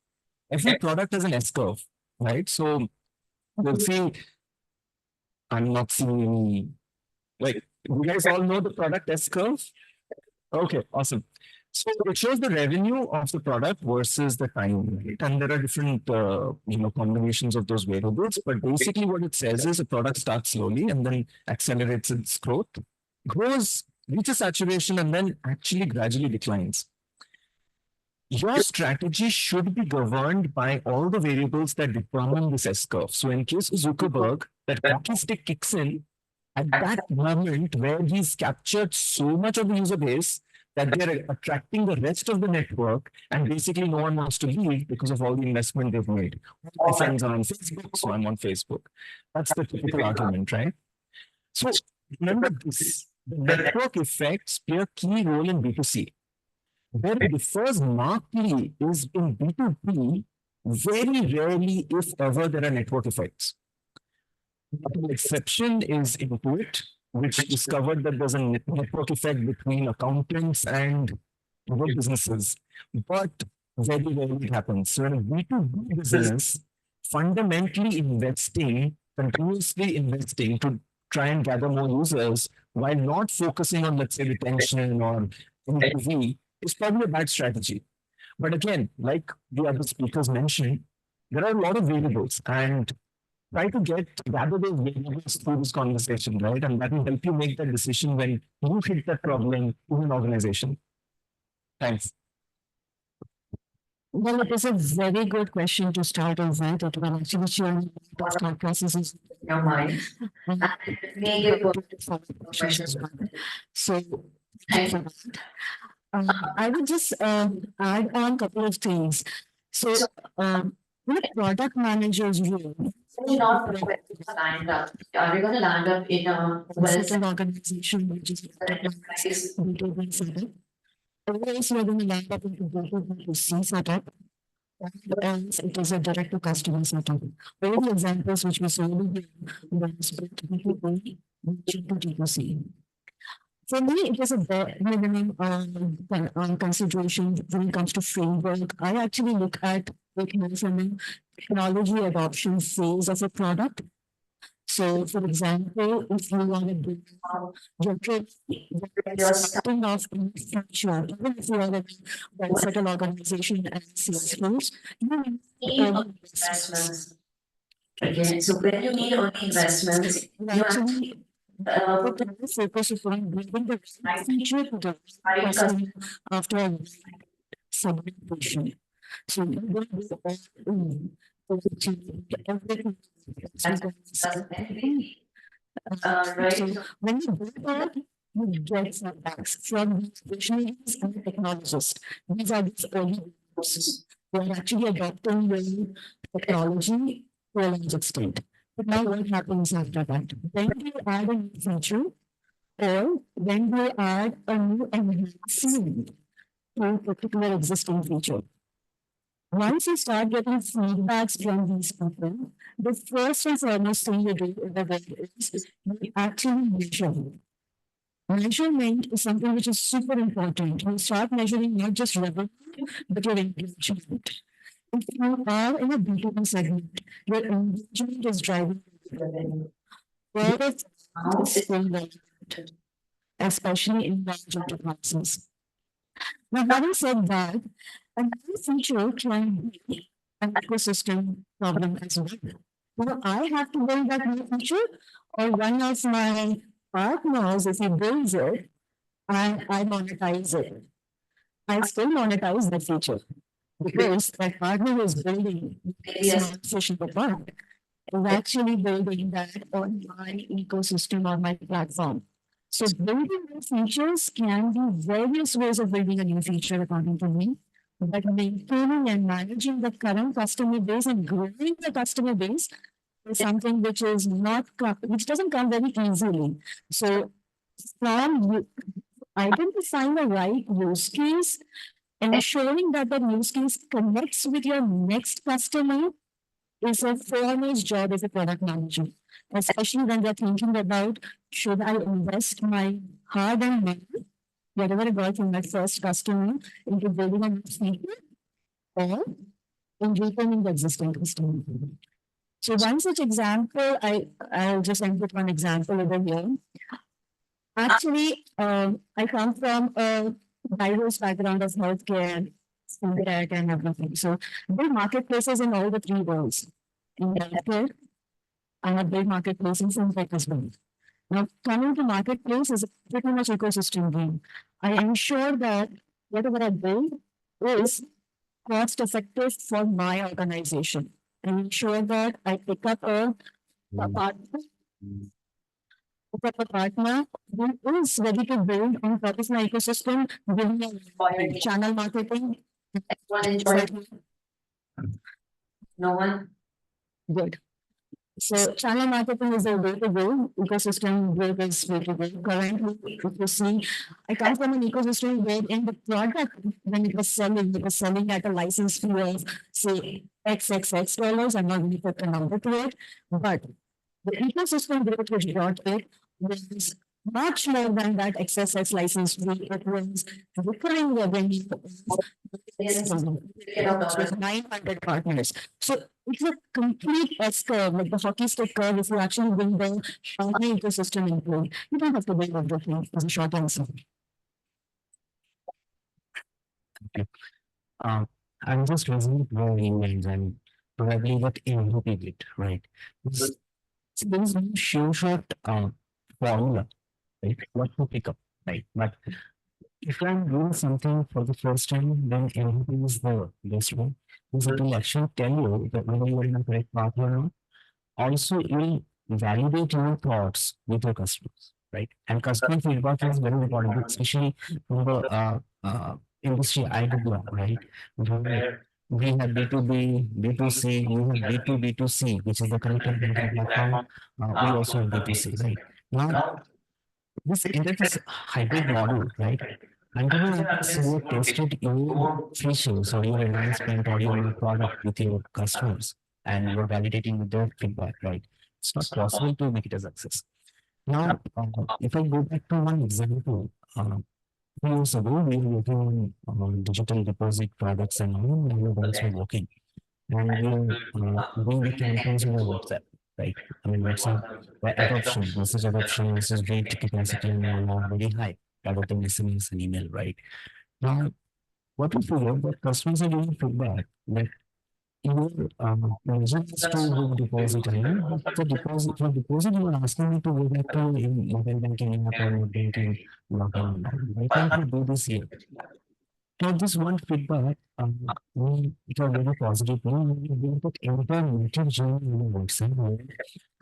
every product has an S curve, right? So you'll see, I'm not seeing any, like, you guys all know the product S curve? Okay, awesome. So it shows the revenue of the product versus the time, right? And there are different, combinations of those variables. But basically, what it says is a product starts slowly and then accelerates its growth, grows, reaches saturation, and then actually gradually declines. Your strategy should be governed by all the variables that determine this S curve. So in case of Zuckerberg, that hockey stick kicks in at that moment where he's captured so much of the user base that they're attracting the rest of the network, and basically no one wants to leave because of all the investment they've made. All my friends are on Facebook, so I'm on Facebook. That's the typical argument, right? So remember this, the network effects play a key role in B2C. Where it differs markedly is in B2B, very rarely, if ever, there are network effects. The exception is Intuit, which discovered that there's a network effect between accountants and businesses, but very rarely it happens. So in a B2B business, fundamentally investing, continuously investing to try and gather more users while not focusing on, let's say, retention or NPV is probably a bad strategy. But again, like the other speakers mentioned, there are a lot of variables, and try to gather those variables through this conversation, right? And that will help you make that decision when you hit that problem in an organization. Thanks. Well, it is a very good question to start with. It will actually show you what thought processes in your mind. May give questions as well. So, thank you for that. I would just add on a couple of things. So, with product managers role, we're not lined up. Are we going to land up in a certain organization which is B2B setup? Otherwise, we're going to land up in a B2B setup. Else it is a direct to customer setup. All the examples which we saw here was both B2B and B2C. For me, it is a bare minimum consideration when it comes to framework. I actually look at it more from a technology adoption phase of a product. So, for example, if you want to do you're starting off in the future, even if you are a well-settled organization and Salesforce, you need early investments. Again, so when you need early investments, you actually put the focus upon building the right feature to the right customer after a segmentation. So you will do all everything. Right. So when you do that, you get feedbacks from the visionaries and the technologists. These are the early groups who are actually adopting the technology to a large extent. But now what happens after that? When do you add a new feature or when do you add a new enhancement to a particular existing feature? Once you start getting feedbacks from these people, the first and foremost thing you do in the world is you actually measure. Measurement is something which is super important. You start measuring not just revenue, but your engagement. If you are in a B2B segment, your engagement is driving revenue. Word of mouth is still relevant, especially in large enterprises. Now, having said that, a new feature can be an ecosystem problem as well. I have to build that new feature, or one of my partners, if he builds it, and I monetize it, I still monetize the feature because that partner is building small fish in the pond is actually building that on my ecosystem or my platform. So building new features can be various ways of building a new feature according to me, but maintaining and managing the current customer base and growing the customer base is something which is not, which doesn't come very easily. So from identifying the right use case, ensuring that the use case connects with your next customer is a foremost job as a product manager, especially when they're thinking about should I invest my hard-earned money whatever I got from my first customer into building a new feature or in retaining the existing customer. So one such example, I'll just end with one example over here. Actually, I come from a diverse background of healthcare, fintech, and everything. So build marketplaces in all the three roles. In healthcare, I have built marketplace in fintech as well. Now, coming to marketplace is pretty much ecosystem game. I ensure that whatever I build is cost effective for my organization. I ensure that I pick up a partner who is ready to build on top of my ecosystem, giving me channel marketing. No one? Good. So channel marketing is the way to go. Ecosystem growth is way to go. Currently, if you see, I come from an ecosystem where in the product, when it was selling at a license fee of say XXX dollars. I'm not going to put a number to it, but the ecosystem growth which brought it was much more than that XSX license fee. It was recurring revenue with 900 partners. So it's a complete S curve, like the hockey stick curve. If you actually bring the partner ecosystem in play, you don't have to build everything. Is a short answer. Okay. I'm just raising more emails and probably what MVP did, right? So there is no sure shot formula, right? What to pick up, right? But if I'm doing something for the first time, then MVP is the best one. Because it will actually tell you that whether you are in the correct path or not. Also, it will validate your thoughts with your customers, right? And customer feedback is very important, especially from the industry I do, right? We have B2B, B2C, you have B2, B2C, which is the connected banking platform. We also have B2C, right? Now, this interface hybrid model, right? Until unless you have tested your features or your enhancement or your new product with your customers and you're validating with their feedback, right? It's not possible to make it a success. Now, if I go back to one example, 2 years ago, we were working on digital deposit products and all, and we were also working. And we were doing the campaigns on WhatsApp, right? I mean, WhatsApp adoption, message adoption, message rate capacity, and all are very high rather than SMS and email, right? Now, what we figured that customers are giving feedback that your users to book deposit, but the deposit for deposit you are asking me to go back to in mobile banking app or net banking login. Why can't you do this here? So this one feedback, it was very positive. We built that entire native journey in WhatsApp where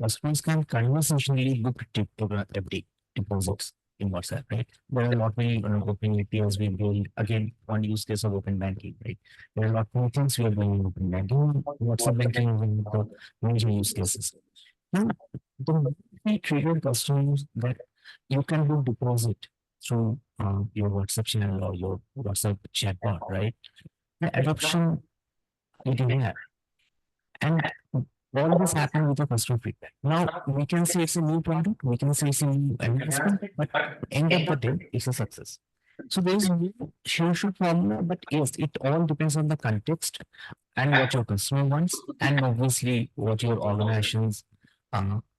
customers can conversationally book FD deposits in WhatsApp, right? There are a lot many open APIs we build. Again, one use case of open banking, right? There are a lot more things we are doing in open banking. WhatsApp banking is one of the major use cases. Now, the we trigger customers that you can do deposit through your WhatsApp channel or your WhatsApp chatbot, right? The adoption it is there. And all this happened with the customer feedback. Now we can say it's a new product, we can say it's a new investment, but end of the day, it's a success. So there's no sure formula, but yes, it all depends on the context and what your customer wants, and obviously what your organization's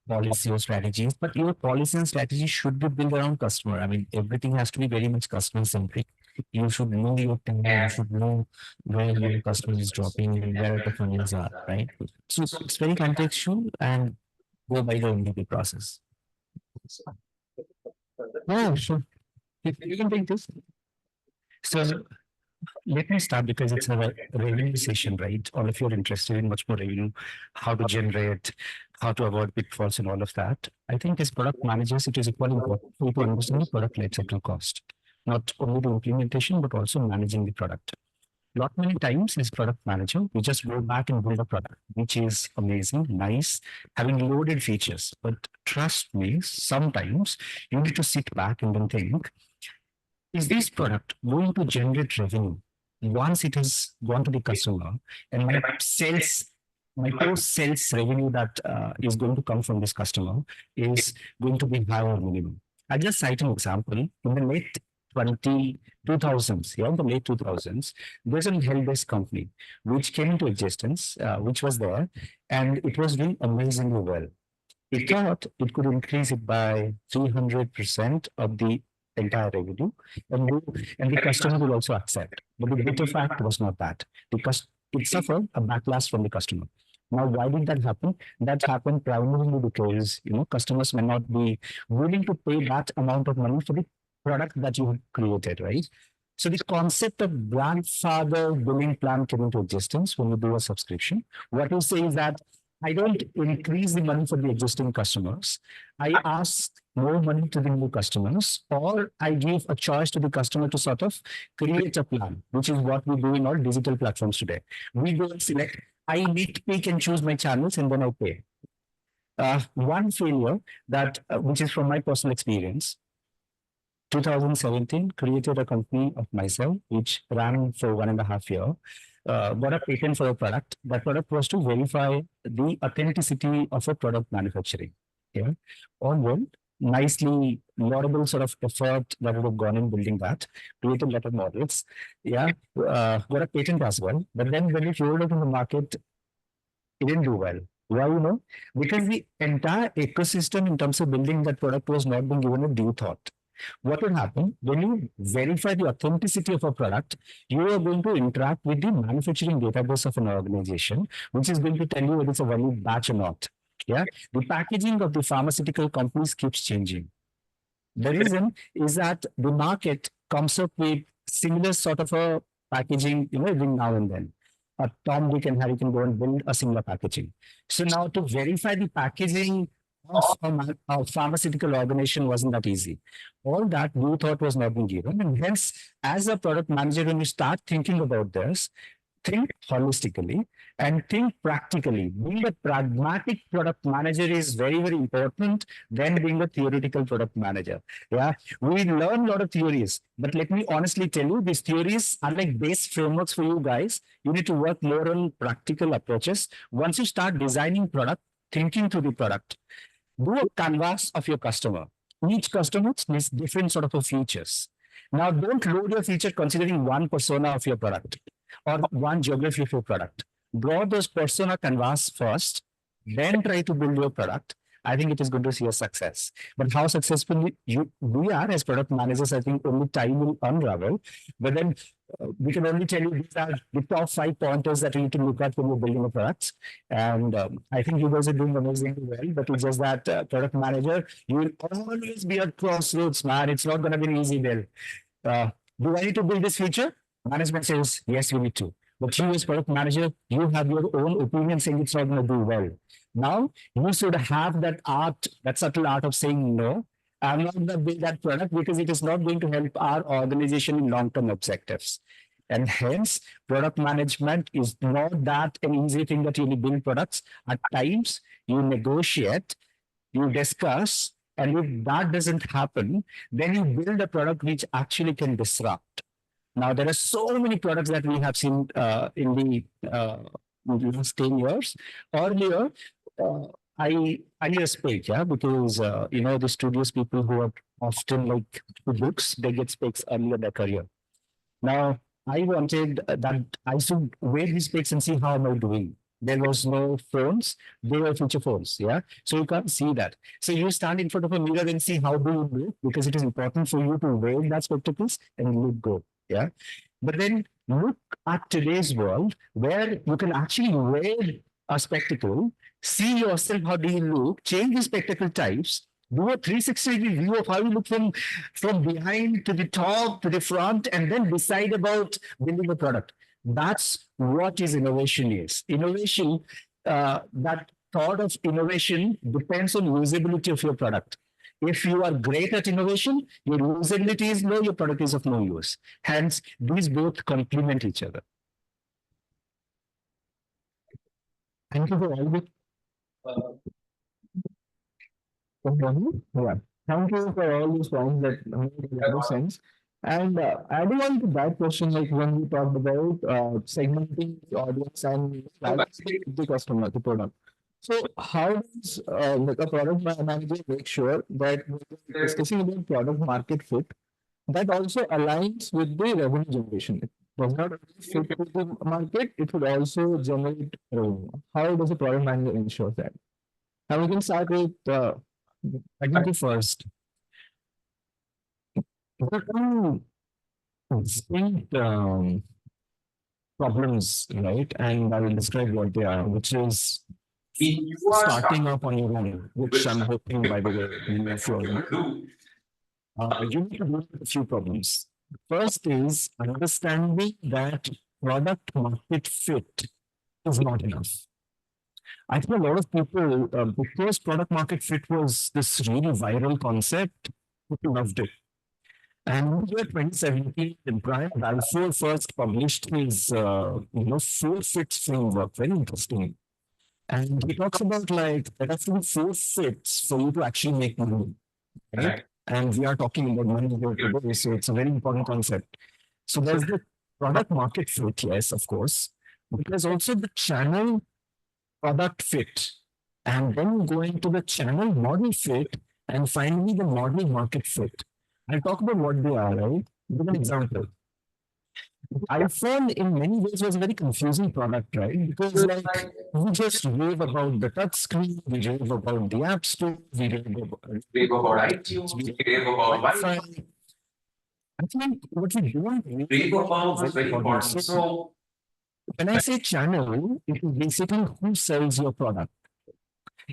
policy or strategies. But your policy and strategy should be built around customer. I mean, everything has to be very much customer centric. You should know your time, you should know where your customer is dropping and where the funnels are, right? So it's very contextual and go by the MVP process. Oh, sure. If you can take this. So let me start because it's a revenue session, right? All of you are interested in much more revenue, how to generate, how to avoid pitfalls and all of that. I think as product managers, it is equally important for you to understand the product lifecycle cost, not only the implementation, but also managing the product. Lot many times as product manager, we just go back and build a product, which is amazing, nice, having loaded features. But trust me, sometimes you need to sit back and then think, is this product going to generate revenue once it has gone to the customer and my post sales revenue that is going to come from this customer is going to be higher or minimum? I'll just cite an example. In the late 2000s, yeah, in the late 2000s, there's a help desk company which came into existence, which was there, and it was doing amazingly well. It thought it could increase it by 300% of the entire revenue, and the customer will also accept. But the bitter fact was not that. It suffered a backlash from the customer. Now, why did that happen? That happened primarily because customers may not be willing to pay that amount of money for the product that you have created, right? So the concept of grandfather billing plan came into existence when you do a subscription. What you say is that I don't increase the money for the existing customers. I ask more money to the new customers, or I give a choice to the customer to sort of create a plan, which is what we do in all digital platforms today. We go and select, I nitpick and choose my channels, and then I pay. One failure that, which is from my personal experience, 2017, created a company of myself, which ran for 1.5 years. Got a patent for a product. That product was to verify the authenticity of a product manufacturing. Yeah, all well, nicely laudable sort of effort that would have gone in building that, created a lot of models. Yeah, got a patent as well. But then when it rolled out in the market, it didn't do well. Why, Because the entire ecosystem in terms of building that product was not being given a due thought. What will happen when you verify the authenticity of a product? You are going to interact with the manufacturing database of an organization, which is going to tell you whether it's a valid batch or not. Yeah, the packaging of the pharmaceutical companies keeps changing. The reason is that the market comes up with similar sort of a packaging, every now and then. Tom, Dick, and Harry can go and build a similar packaging. So now to verify the packaging of a pharmaceutical organization wasn't that easy. All that you thought was not being given. And hence, as a product manager, when you start thinking about this, think holistically and think practically. Being a pragmatic product manager is very, very important than being a theoretical product manager. Yeah, we learn a lot of theories, but let me honestly tell you, these theories are like base frameworks for you guys. You need to work more on practical approaches. Once you start designing product, thinking through the product, do a canvas of your customer. Each customer needs different sort of features. Now, don't load your feature considering one persona of your product or one geography of your product. Draw those persona canvas first, then try to build your product. I think it is going to see a success. But how successful we are as product managers, I think only time will unravel. But then we can only tell you these are the top 5 pointers that you need to look at when you're building a product. And I think you guys are doing amazingly well, but it's just that product manager, you will always be at crossroads, man. It's not going to be an easy build. Do I need to build this feature? Management says, yes, we need to. But you as product manager, you have your own opinion saying it's not going to do well. Now, you should have that art, that subtle art of saying, no, I'm not going to build that product because it is not going to help our organization in long-term objectives. And hence, product management is not that an easy thing that you build products. At times, you negotiate, you discuss, and if that doesn't happen, then you build a product which actually can disrupt. Now, there are so many products that we have seen in the last 10 years. Earlier, I need a speak, yeah, because, the studios people who are often like books, they get speaks early in their career. Now, I wanted that I should wear these specs and see how am I doing. There was no phones, they were feature phones, yeah? So you can't see that. So you stand in front of a mirror and see how do you look, because it is important for you to wear that spectacles and look good, yeah? But then look at today's world where you can actually wear a spectacle, see yourself, how do you look, change the spectacle types, do a 360-degree view of how you look from behind to the top to the front, and then decide about building a product. That's what is innovation is. Innovation, that thought of innovation depends on usability of your product. If you are great at innovation, your usability is low, your product is of no use. Hence, these both complement each other. Thank you for all the yeah. Thank you for all these points that made a lot of sense. And adding on to that question, like when we talked about segmenting the audience and the customer, the product. So how does like a product manager make sure that when we're discussing about product market fit, that also aligns with the revenue generation. It does not only fit to the market, it would also generate revenue. How does a product manager ensure that? Now we can start with technical first. There are two distinct problems, right? And I will describe what they are, which is starting up on your own, which I'm hoping, by the way, many of you all do. You need to deal with a few problems. First is understanding that product market fit is not enough. I think a lot of people, because product market fit was this really viral concept, people loved it. And in the year 2017, Brian Balfour first published his, 4 fits framework. Very interesting. And he talks about like there are 4 fits for you to actually make money, right? And we are talking about money here today, so it's a very important concept. So there's the product market fit, yes, of course, but there's also the channel product fit, and then going to the channel model fit, and finally the model market fit. I'll talk about what they are, right? Give an example. iPhone in many ways was a very confusing product, right? Because like we just rave about the touch screen, we rave about the app store, we rave about iTunes, we rave about Wi-Fi. I think what we don't rave about is very important. So when I say channel, it is basically who sells your product.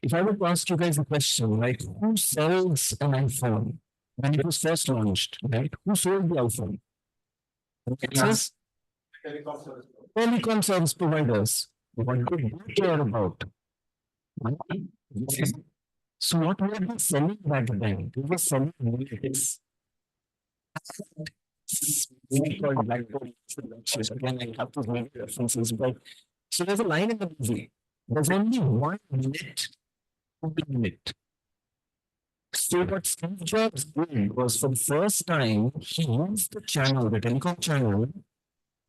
If I were to ask you guys a question, like who sells an iPhone when it was first launched, right? Who sold the iPhone? It says telecom service providers. What they do care about. Money. So what were they selling back then? They were selling analytics. We call blackboard lectures. Again, I have to make references, but so there's a line in the movie. There's only 1 minute to the minute. So what Steve Jobs did was for the first time, he used the channel, the telecom channel,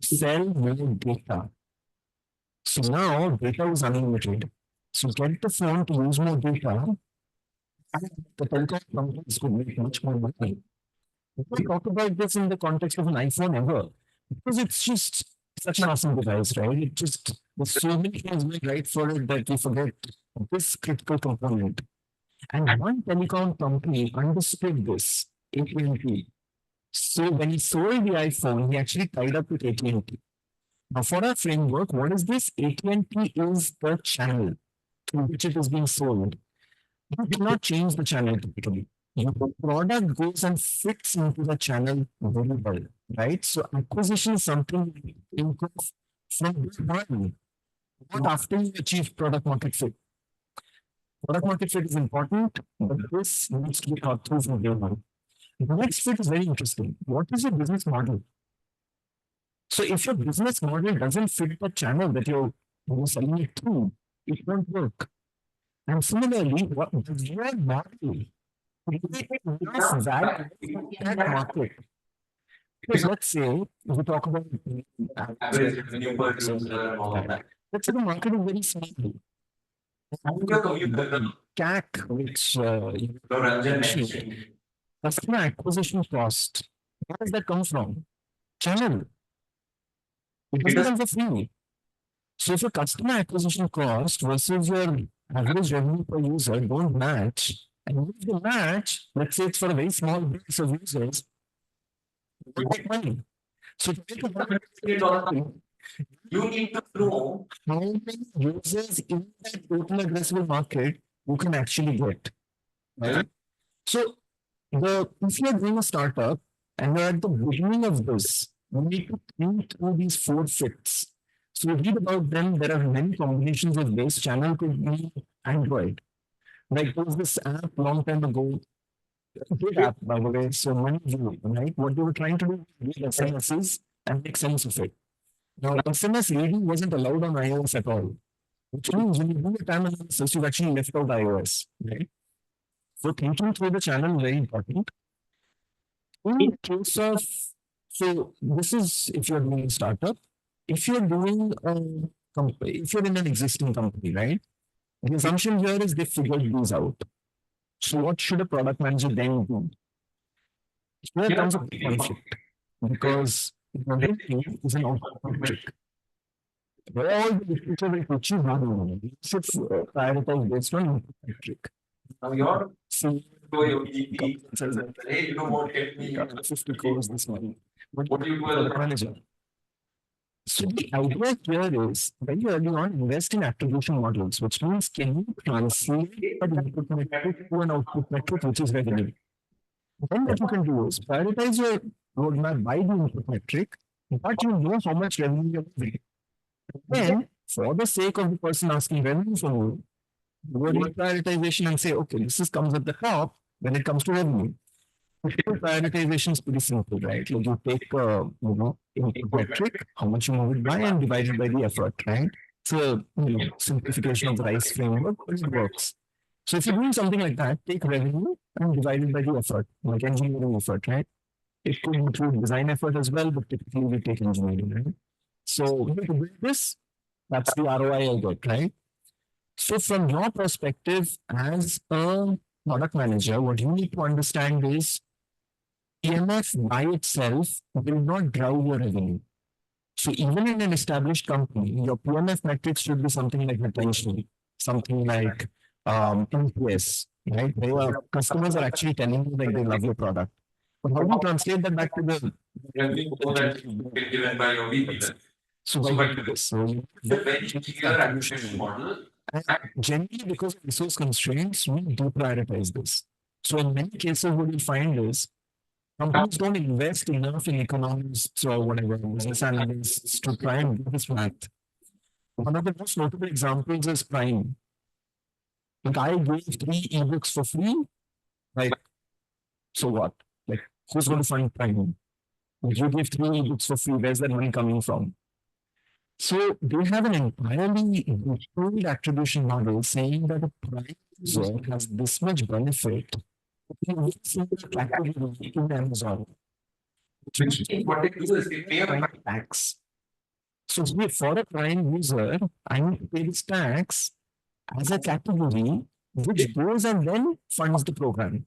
sell more data. So now data is unlimited. So get the phone to use more data, and the telecom companies could make much more money. We talk about this in the context of an iPhone ever, because it's just such an awesome device, right? It just, there's so many things going right for it that we forget this critical component. And one telecom company understood this, AT&T. So when he sold the iPhone, he actually tied up with AT&T. Now for our framework, what is this? AT&T is the channel through which it is being sold. You cannot change the channel typically. Your product goes and fits into the channel very well, right? So acquisition is something you think of from day one, not after you achieve product market fit. Product market fit is important, but this needs to be thought through from day one. The next fit is very interesting. What is your business model? So if your business model doesn't fit the channel that you're selling it to, it won't work. And similarly, what does your model enough value in that market? Because let's say we talk about average revenue per user and all of that. Let's say the market is very small. The CAC, which you mentioned, customer acquisition cost, where does that come from? Channel. It doesn't come for free. So if your customer acquisition cost versus your average revenue per user don't match, and if they match, let's say it's for a very small base of users, you make money. So to make a $100 you need to know how many users in that total addressable market you can actually get. Right? So if you're doing a startup and you're at the beginning of this, you need to think through these 4 fits. So we read about them. There are many combinations of this. Channel could be Android. Like there was this app long time ago. Good app, by the way. So MoneyView, right? What they were trying to do was read SMSs and make sense of it. Now, SMS reading wasn't allowed on iOS at all, which means when you do a time analysis, you've actually left out iOS, right? So thinking through the channel is very important. In case of, so this is if you're doing a startup. If you're doing if you're in an existing company, right? The assumption here is they figured these out. So what should a product manager then do? Here comes a conflict because revenue is an output metric. All the literature will teach you how to should prioritize based on input metric. Now your CEO says that, hey, you know what, get me 50 crores this month. What do you do as a manager? So the idea here is very early on invest in attribution models, which means can you translate an input metric to an output metric, which is revenue. Then what you can do is prioritize your roadmap by the input metric, but you know how much revenue you're moving. Then, for the sake of the person asking revenue from you, do a reprioritization and say, okay, this comes at the top when it comes to revenue. Prioritization is pretty simple, right? Like you take input metric, how much you move it by, and divide it by the effort, right? It's a simplification of the RICE framework, but it works. So if you're doing something like that, take revenue and divide it by the effort, like engineering effort, right? It could include design effort as well, but typically we take engineering, right? So to build this, that's the ROI I get, right? So from your perspective as a product manager, what you need to understand is PMF by itself will not drive your revenue. So even in an established company, your PMF metrics should be something like retention, something like NPS, right? Where customers are actually telling you that they love your product. But how do you translate that back to the revenue that given by your VP? So why do this? So you very clear attribution model. And generally, because of resource constraints, we deprioritize this. So in many cases, what you find is companies don't invest enough in economists or whatever, business analysts to try and do this math. One of the most notable examples is Prime. Like I gave 3 ebooks for free. Like, so what? Like, who's going to fund Prime? If you give 3 ebooks for free, where's that money coming from? So they have an entirely detailed attribution model saying that a Prime user has this much benefit in single category in Amazon. Which what they do is they pay a Prime tax. So for a Prime user, I need to pay this tax as a category which goes and then funds the program.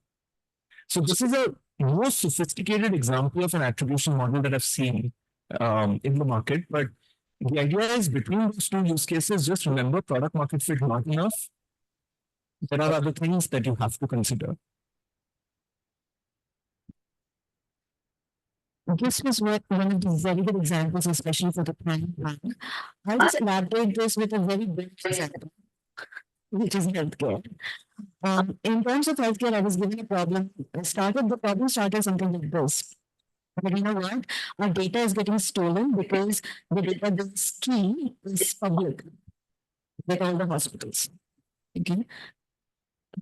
So this is a more sophisticated example of an attribution model that I've seen in the market. But the idea is between those 2 use cases, just remember product market fit not enough. There are other things that you have to consider. This was one of the very good examples, especially for the Prime bank. I'll just elaborate this with a very big example, which is healthcare. In terms of healthcare, I was given a problem. The problem started something like this. But you know what? Our data is getting stolen because the database key is public with all the hospitals. Okay.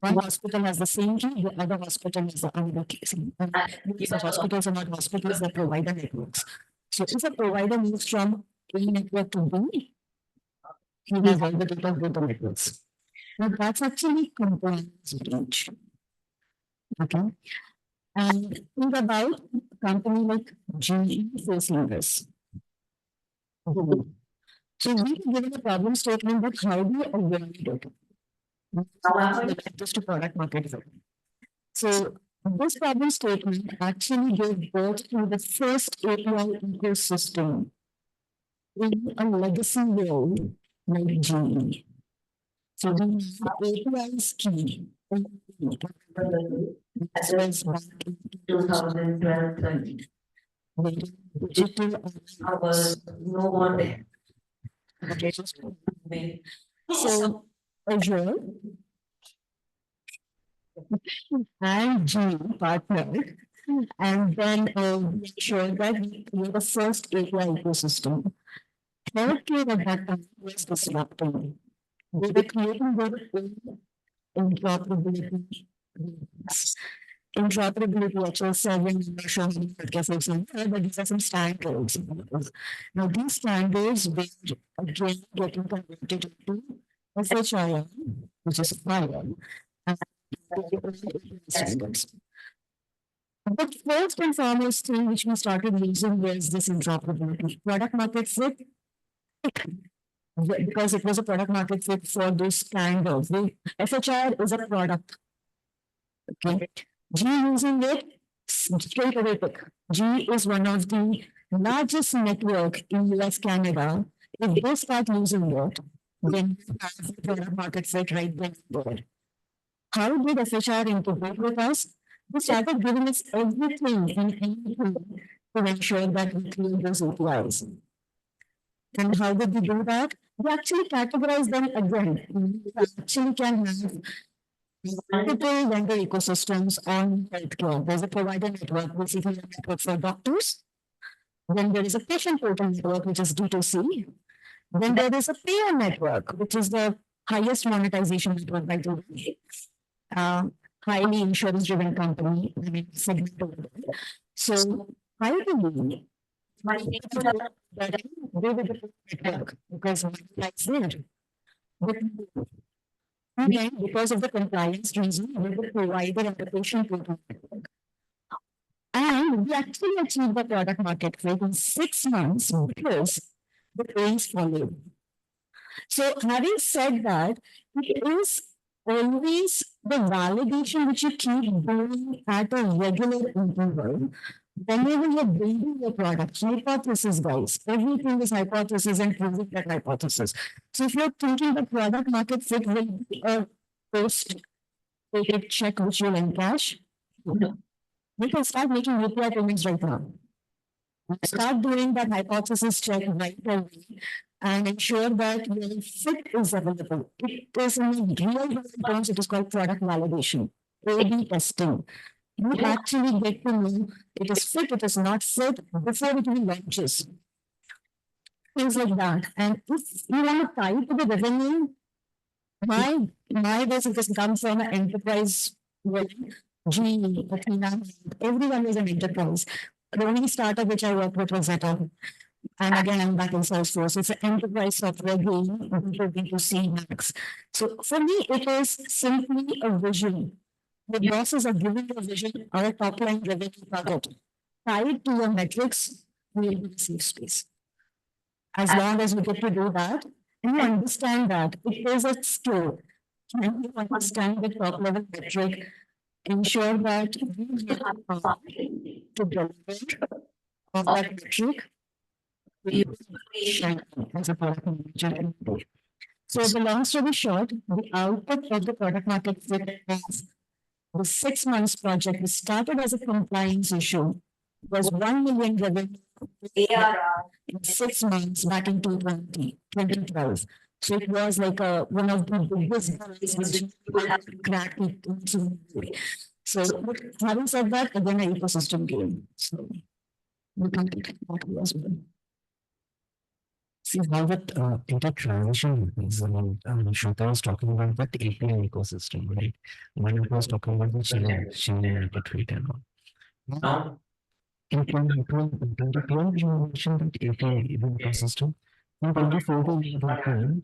One hospital has the same key, the other hospital has the other key. These are hospitals are not hospitals, they're provider networks. So if a provider moves from A network to B, he has all the data of both the networks. Now that's actually compliance breach. Okay. And think about a company like GE facing this. So we can give a problem statement, but how do you avoid it? Just to product market fit. So this problem statement actually gave birth to the first API ecosystem in a legacy world like GE. So the API is key. This was back in 2012. Digital was no one there. Okay, so Azure and G partnered, and then we ensured that we were the first API ecosystem. Healthcare at that time was disrupting. They were creating their own interoperability. Interoperability actually serving healthcare folks, but these are some standards. Now these standards were again getting converted into SHIM, which is fire, and standards. The first and foremost thing which we started using was this interoperability. Product market fit, because it was a product market fit for those standards. FHR is a product. Okay. G using it, Straight away pick. G is one of the largest network in US, Canada. If they start using it, then you have the product market fit right there. How did FHR integrate with us? They started giving us everything and anything to ensure that we clear those APIs. And how did we do that? We actually categorize them again. We actually can have multiple vendor ecosystems on healthcare. There's a provider network, basically a network for doctors. Then there is a patient portal network, which is D2C. Then there is a payer network, which is the highest monetization network by the way. Highly insurance-driven company, I mean, segment over there. So ideally, my that they will be network because money lies there. But again, because of the compliance reason, we will provide the application portal network. And we actually achieved the product market fit in 6 months because the pains followed. So having said that, it is always the validation which you keep doing at a regular interval. Whenever you're building your product, hypothesis, guys, everything is hypothesis and proving that hypothesis. So if you're thinking the product market fit will be a post take check which you'll encash, we can start making UPI payments right now. Start doing that hypothesis check right away and ensure that your fit is available. It is in real terms, it is called product validation, A/B testing. You actually get to know it is fit, it is not fit before it even launches. Things like that. And if you want to tie it to the revenue, my basic has come from an enterprise world. GE, Athena, everyone is an enterprise. The only startup which I worked with was Zeta. And again, I'm back in Salesforce. It's an enterprise software game, B2C Max. So for me, it is simply a vision. The bosses are giving you a vision or a top line revenue target. Tied to your metrics, we will be in a safe space. As long as we get to do that, and you understand that it is a skill. And you understand the top level metric, ensure that you have a path to deliver of that metric. We shine as a product manager. So the long story short, the output of the product market fit is the 6 months project. We started as a compliance issue, was 1 million revenue ARR in 6 months back in 2012. So it was like one of the biggest guys which cracked it into. So having said that, again, an ecosystem game. So we can take that as well. See how that data transition is. Shweta was talking about that API ecosystem, right? When was talking about the chain related and all. Now, in 2012, you mentioned that API ecosystem. In 2014,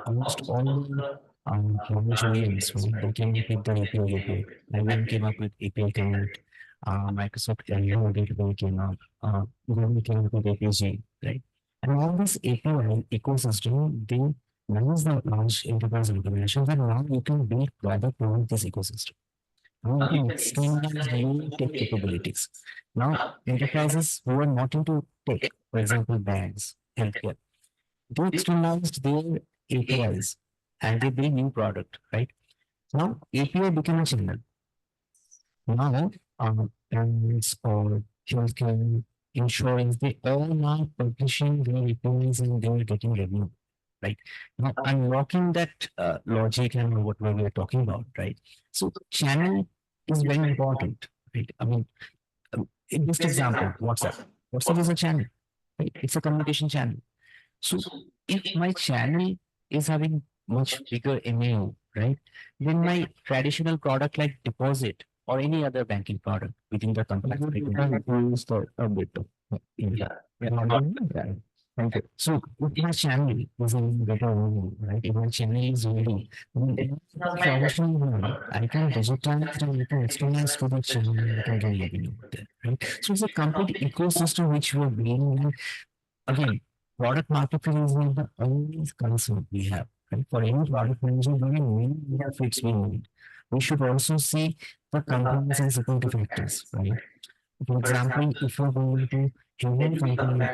almost all the large OEMs, right, they came up with the API. IBM came up with API Connect. Microsoft Azure Gateway came up. Google came up with APG, right? And all this API ecosystem, they manage the large enterprise organizations, and now you can build product around this ecosystem. Now you can externalize new tech capabilities. Now, enterprises who are not into tech, for example, banks, healthcare, they externalized their APIs and they build new product, right? Now, API became a channel. Now, banks or healthcare, insurance, they all are publishing their APIs and they are getting revenue, right? Now, unlocking that logic and what we are talking about, right? So, channel is very important, right? I mean, in this example, WhatsApp. WhatsApp is a channel, right? It's a communication channel. So, if my channel is having much bigger MAU, right, then my traditional product like deposit or any other banking product within the company. A bit of, yeah. Thank you. So if my channel is in better way, right? If my channel is ready, traditional one, I can digitize and I can externalize to the channel and I can get revenue there, right? So it's a complete ecosystem which we are building. And again, product market fit is not the only concern we have, right? For any product manager, we have fits we need. We should also see the components and security factors, right? For example, if you're going to human company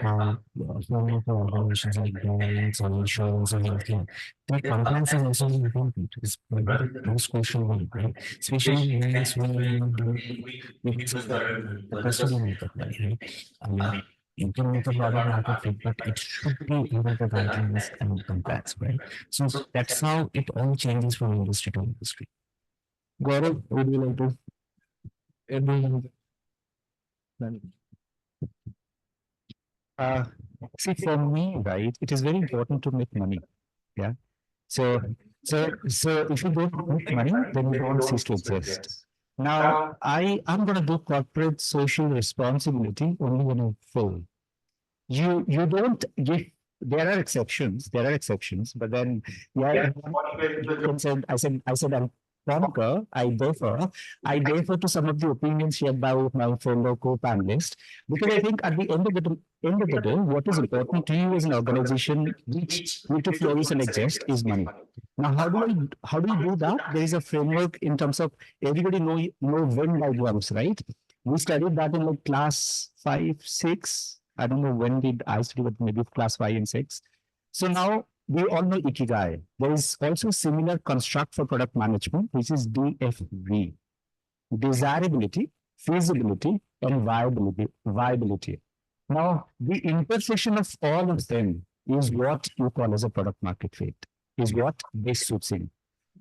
some of the organizations like banks or insurance or healthcare, the compliance is also important. It's the most crucial one, right? Especially once we see the customer makeup, right? I mean, you can make a product market fit, but it should be able to guidelines and compliance, right? So that's how it all changes from industry to industry. Gaurav, would you like to add anything? Uh, See, for me, right, it is very important to make money. Yeah. So, so if you don't make money, then you don't cease to exist. Now, I'm going to do corporate social responsibility only when I fail. You don't give. There are exceptions, but then yeah, I said I'm conquer. I defer to some of the opinions shared by my fellow co-panelists because I think at the end of the day, what is important to you as an organization which need to flourish and exist is money. Now, how do you do that? There is a framework in terms of everybody know Venn diagrams, right? We studied that in like class 5, 6. I don't know when did I study, but maybe class 5 and 6. So now we all know Ikigai. There is also similar construct for product management, which is DFV: desirability, feasibility, and viability. Now, the intersection of all of them is what you call as a product market fit, is what best suits in.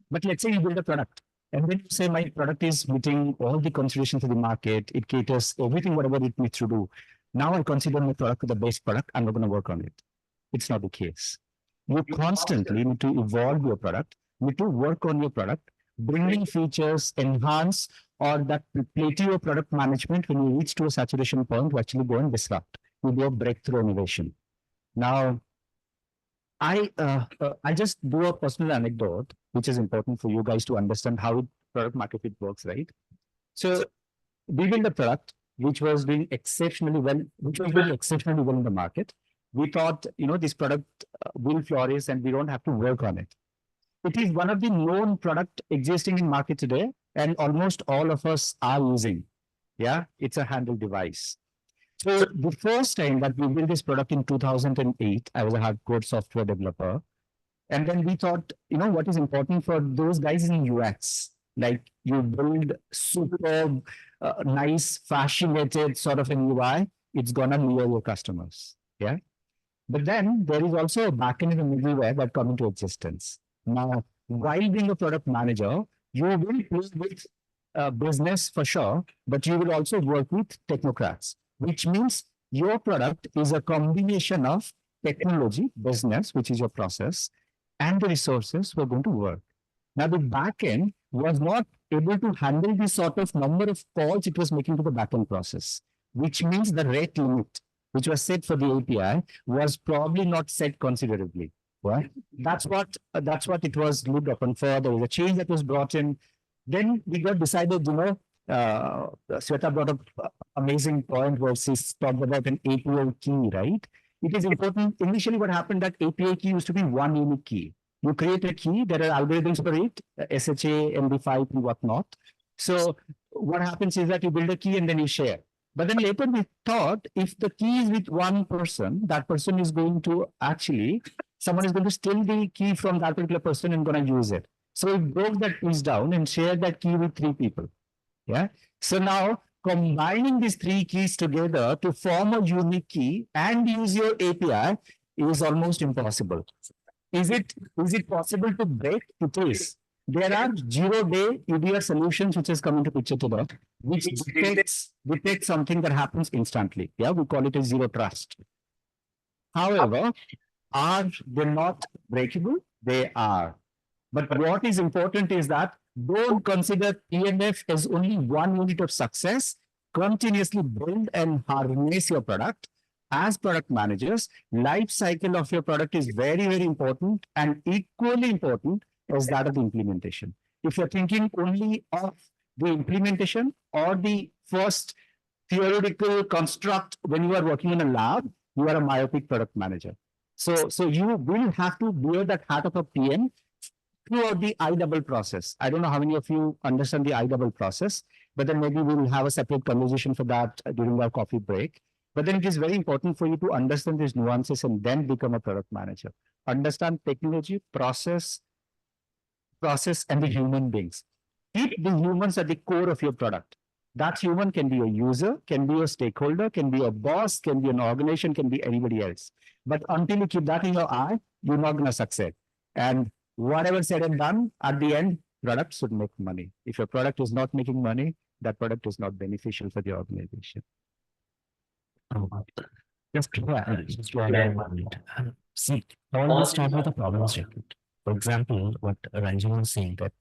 But let's say you build a product and then you say my product is meeting all the considerations of the market, it caters everything, whatever it needs to do. Now I consider my product the best product, I'm not going to work on it. It's not the case. You constantly need to evolve your product, need to work on your product, bringing features, enhance, or that plateau of product management when you reach to a saturation point to actually go and disrupt. You do a breakthrough innovation. Now, I just do a personal anecdote, which is important for you guys to understand how product market fit works, right? So we built a product which was doing exceptionally well, in the market. We thought, this product will flourish and we don't have to work on it. It is one of the known product existing in market today, and almost all of us are using. Yeah, it's a handheld device. So the first time that we built this product in 2008, I was a hardcore software developer. And then we thought, what is important for those guys in UX? Like you build super nice, fascinated sort of an UI, it's gonna lure your customers. Yeah. But then there is also a backend and a middleware that come into existence. Now, while being a product manager, you will play with business for sure, but you will also work with technocrats, which means your product is a combination of technology, business, which is your process, and the resources who are going to work. Now, the backend was not able to handle the sort of number of calls it was making to the backend process, which means the rate limit, which was set for the API, was probably not set considerably. Right? That's what it was looked upon for. There was a change that was brought in. Then we got decided, Sweta brought up amazing point where she talked about an API key, right? It is important. Initially, what happened that API key used to be one unique key. You create a key, there are algorithms for it, SHA, MD5, and whatnot. So what happens is that you build a key and then you share. But then later we thought if the key is with one person, that person is going to someone is going to steal the key from that particular person and going to use it. So we broke that piece down and shared that key with 3 people. Yeah. So now combining these 3 keys together to form a unique key and use your API is almost impossible. Is it possible to break? It is. There are zero-day EDR solutions which has come into picture today, which detects something that happens instantly. Yeah, we call it a zero trust. However, are they not breakable? They are. But what is important is that don't consider PMF as only one unit of success. Continuously build and harness your product. As product managers, life cycle of your product is very, very important and equally important as that of the implementation. If you're thinking only of the implementation or the first theoretical construct when you are working in a lab, you are a myopic product manager. So you will have to wear that hat of a PM throughout the I-double process. I don't know how many of you understand the I-double process. but then maybe we'll have a separate conversation for that during our coffee break. But then it is very important for you to understand these nuances and then become a product manager. Understand technology, process, and the human beings. Keep the humans at the core of your product. That human can be a user, can be a stakeholder, can be a boss, can be an organization, can be anybody else. But until you keep that in your eye, you're not going to succeed. And whatever said and done, at the end, product should make money. If your product is not making money, that product is not beneficial for the organization. Just to add on one minute. See, always start with a problem statement. For example, what Ranjan was saying that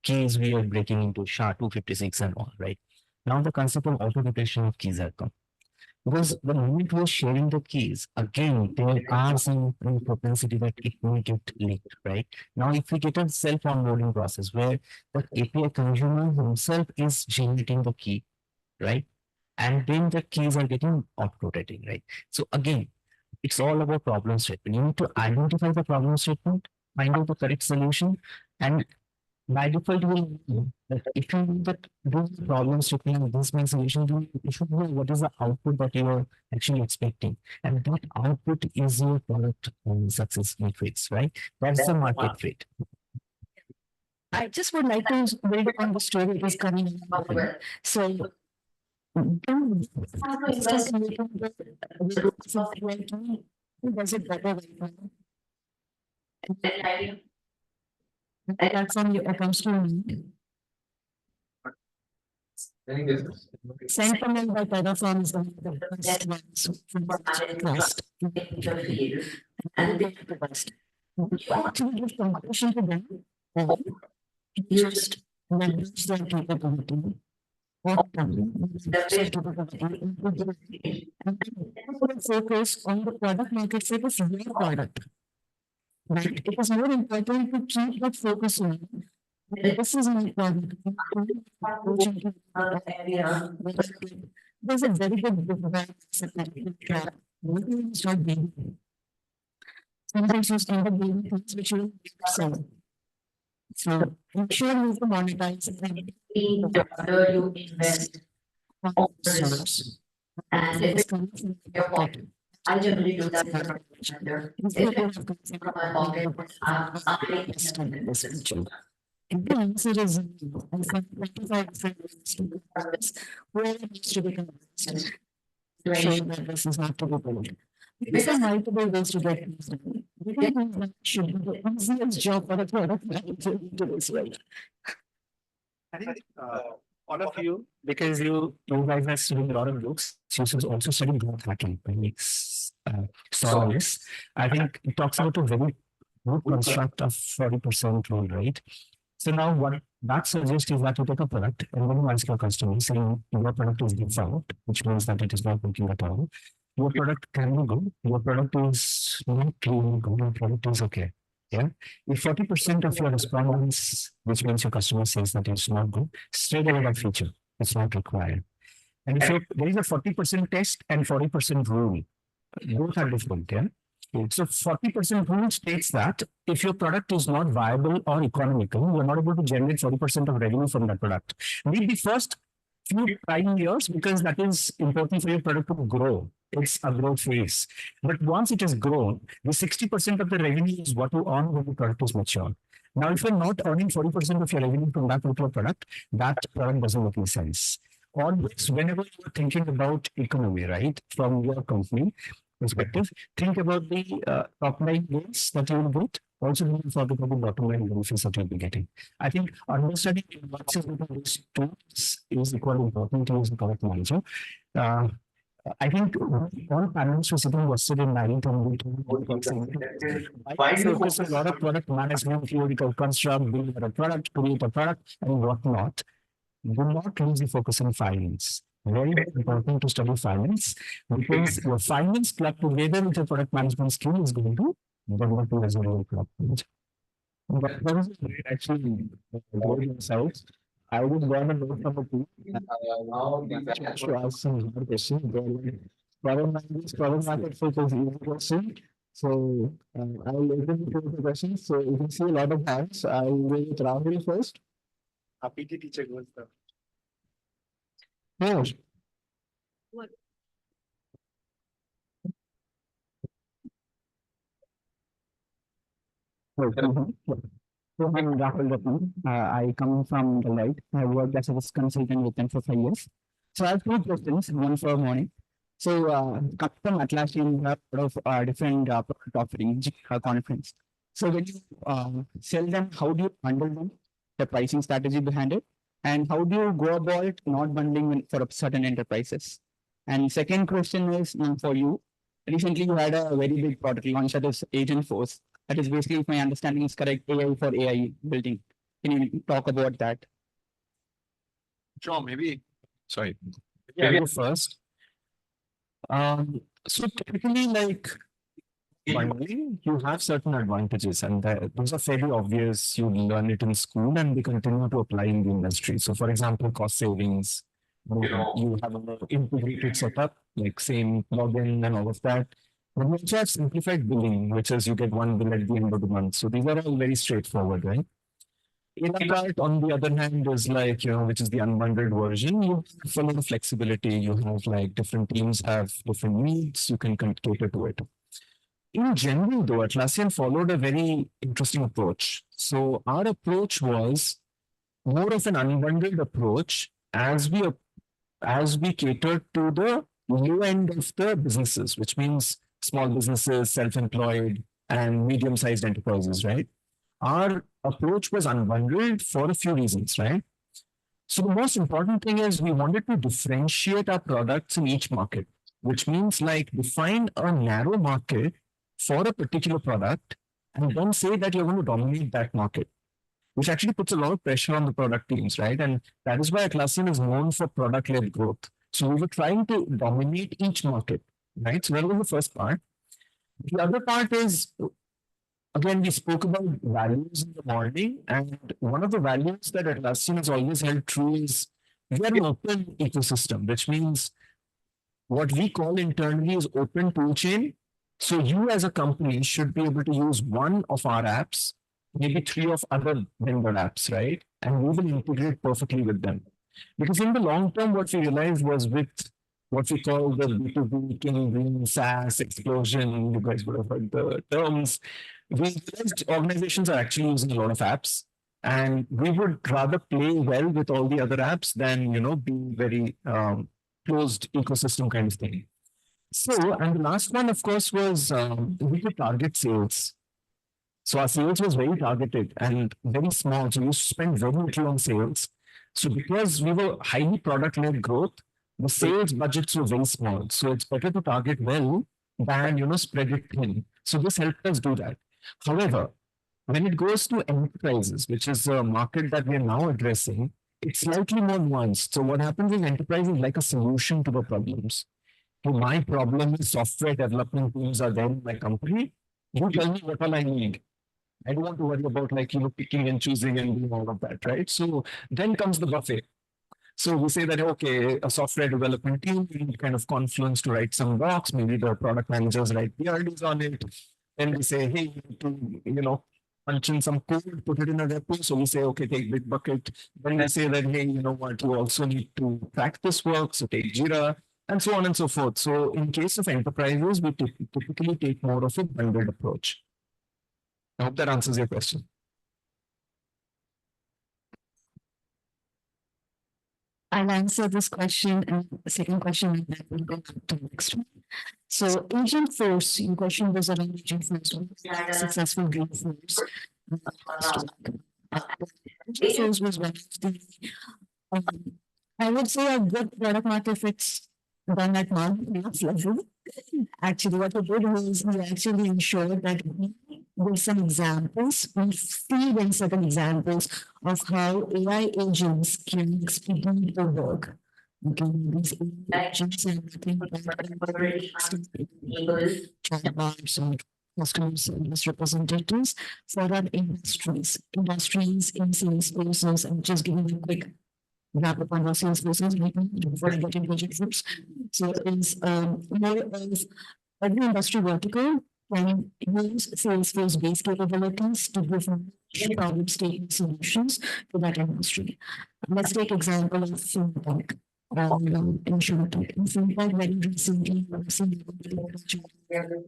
keys we are breaking into SHA-256 and all, right? Now the concept of auto-rotation of keys have come. Because the moment we're sharing the keys, again, there are some propensity that it will get leaked, right? Now, if we get a self-onboarding process where the API consumer himself is generating the key, right? And then the keys are getting auto-rotating, right? So again, it's all about problem statement. You need to identify the problem statement, find out the correct solution, and by default, you will that if you know that this problem statement and this means solution, then you should know what is the output that you are actually expecting, and that output is your product success matrix, right? That's the market fit. I just would like to build on the story that is coming over. So does it better right now? That's on your comes to me. Sentiment by Terraform is the best ones from the trust. And they the best. Actually give competition to them. Just leverage their capability. Focus on the product market fit of your product. Right? It is more important to keep that focus on. This is my product. There's a very good book about start being. Sometimes you start being things which you sell. So I'm sure you can monetize and you invest on resource. And if it's coming from your pocket, I generally do that for if I have something from my pocket, I invest in this essential. And the answer is I think 25 different ways to do this. Where it needs to become showing that this is not to be built. These are multiple ways to get things done. We think that should be the easiest job for a product manager to do this right. I think all of you, because you guys are studying a lot of books, you should also study growth hacking. So this, I think it talks about a very good construct of 40% rule, right? So now what that suggests is that you take a product and when you ask your customer saying your product is default, which means that it is not working at all. Your product can be good. Your product is not really good. Your product is okay. Yeah. If 40% of your respondents, which means your customer says that it's not good, straight away that feature. It's not required. And if there is a 40% test and 40% rule, both are different. Yeah. So 40% rule states that if your product is not viable or economical, you are not able to generate 40% of revenue from that product. Need the first few trying years because that is important for your product to grow. It's a growth phase. But once it has grown, the 60% of the revenue is what you earn when the product is mature. Now, if you're not earning 40% of your revenue from that particular product, that product doesn't make any sense. Always, whenever you're thinking about economy, right, from your company perspective, think about the top line gains that you will get. Also, think about the bottom line benefits that you'll be getting. I think understanding what's between these two is equally important to use the product manager. I think all panels were sitting yesterday night and we focus a lot of product management, theoretical construct, build a product, create a product, and whatnot. Do not lose the focus on finance. Very important to study finance because your finance clubbed together with your product management skill is going to develop you as a real product manager. That was actually great insights. I would want to know from the team. Now, to ask some more questions. Product market fit is easy question. So I'll open the floor for questions. So you can see a lot of hands. I'll bring it Rahul first. PT teacher goes there. Oh, What? So I'm Rahul Ratnam. I come from Deloitte. I worked as a risk consultant with them for 5 years. So I have two questions, one for morning. So come from Atlassian, we have a lot of different product offerings, conference. So when you sell them, how do you handle them? The pricing strategy behind it, and how do you go about not bundling for certain enterprises? And second question is for you. Recently, you had a very big product launch that is Agent Force. That is basically, if my understanding is correct, AI for AI building. Can you talk about that? Sure, maybe. Sorry. Yeah, Maybe first. So typically, like Bundling, you have certain advantages, and those are fairly obvious. You learn it in school, and they continue to apply in the industry. So, for example, cost savings. You have an integrated setup, like same login and all of that. And you also have simplified billing, which is you get one bill at the end of the month. So these are all very straightforward, right? Instacart, on the other hand, is like, which is the unbundled version. You have a lot of flexibility. You have like different teams have different needs. You can cater to it. In general, though, Atlassian followed a very interesting approach. So our approach was more of an unbundled approach as we catered to the low end of the businesses, which means small businesses, self-employed, and medium-sized enterprises, right? Our approach was unbundled for a few reasons, right? So the most important thing is we wanted to differentiate our products in each market, which means like define a narrow market for a particular product and then say that you're going to dominate that market, which actually puts a lot of pressure on the product teams, right? And that is why Atlassian is known for product-led growth. So we were trying to dominate each market, right? So that was the first part. The other part is, again, we spoke about values in the morning, and one of the values that Atlassian has always held true is we are an open ecosystem, which means what we call internally is open toolchain. So you as a company should be able to use one of our apps, maybe three of other vendor apps, right? And we will integrate perfectly with them. Because in the long term, what we realized was with what we call the B2B, King, Green, SaaS explosion, you guys would have heard the terms, we realized organizations are actually using a lot of apps. And we would rather play well with all the other apps than, be very closed ecosystem kind of thing. So, and the last one, of course, was we could target sales. So our sales was very targeted and very small. So we used to spend very little on sales. So because we were highly product-led growth, the sales budgets were very small. So it's better to target well than, spread it thin. So this helped us do that. However, when it goes to enterprises, which is a market that we are now addressing, it's slightly more nuanced. So what happens is enterprise is like a solution to the problems. So my problem is software development tools are there in my company. You tell me what all I need. I don't want to worry about picking and choosing and doing all of that, right? So then comes the buffet. So we say that, okay, a software development team, we need kind of Confluence to write some docs, maybe the product managers write PRDs on it. Then we say, hey, you need to, punch in some code, put it in a repo. So we say, okay, take Bitbucket. Then we say that, hey, you know what, you also need to track this work. So take Jira and so on and so forth. So in case of enterprises, we typically take more of a bundled approach. I hope that answers your question. I'll answer this question and the second question, and then we'll go to the next one. So Agent Force, your question was around Agent Force, successful Agent Force. Agent Force was one of the, I would say a good product market fits done at mass level. Actually, what we did was we actually ensured that we with some examples, we feed in certain examples of how AI agents can expedite the work. Okay, these AI agents are nothing but chatbots or customer service representatives for our industries in Salesforce. I'm just giving you a quick wrap up on our Salesforce before I get into Agent Force. So it's more of every industry vertical can use Salesforce-based capabilities to give problem statement solutions to that industry. Let's take example of fintech. in short. In fact, very recently, we've seen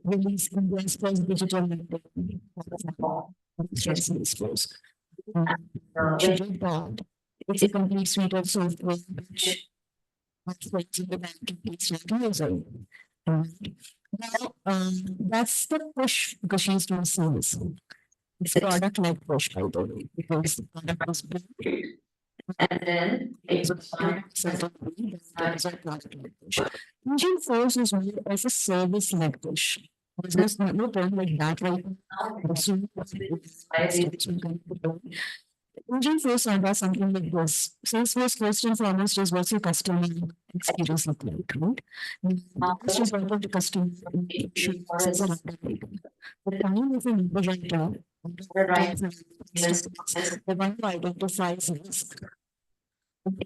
release India's first digital lending platform, Salesforce. She did that. It's a complete suite of software which operates in the banking piece like user. And now, that's the push because she's doing service. It's product-led push, by the way, because the product was built and then it was certainly that is a product-led push. Engine Force is more as a service-led push. There's no term like that right now. Engine Force does something like this. Salesforce first and foremost is what's your customer experience look like, right? The first is what the customer should sense of the time of an underwriter, the one who identifies risk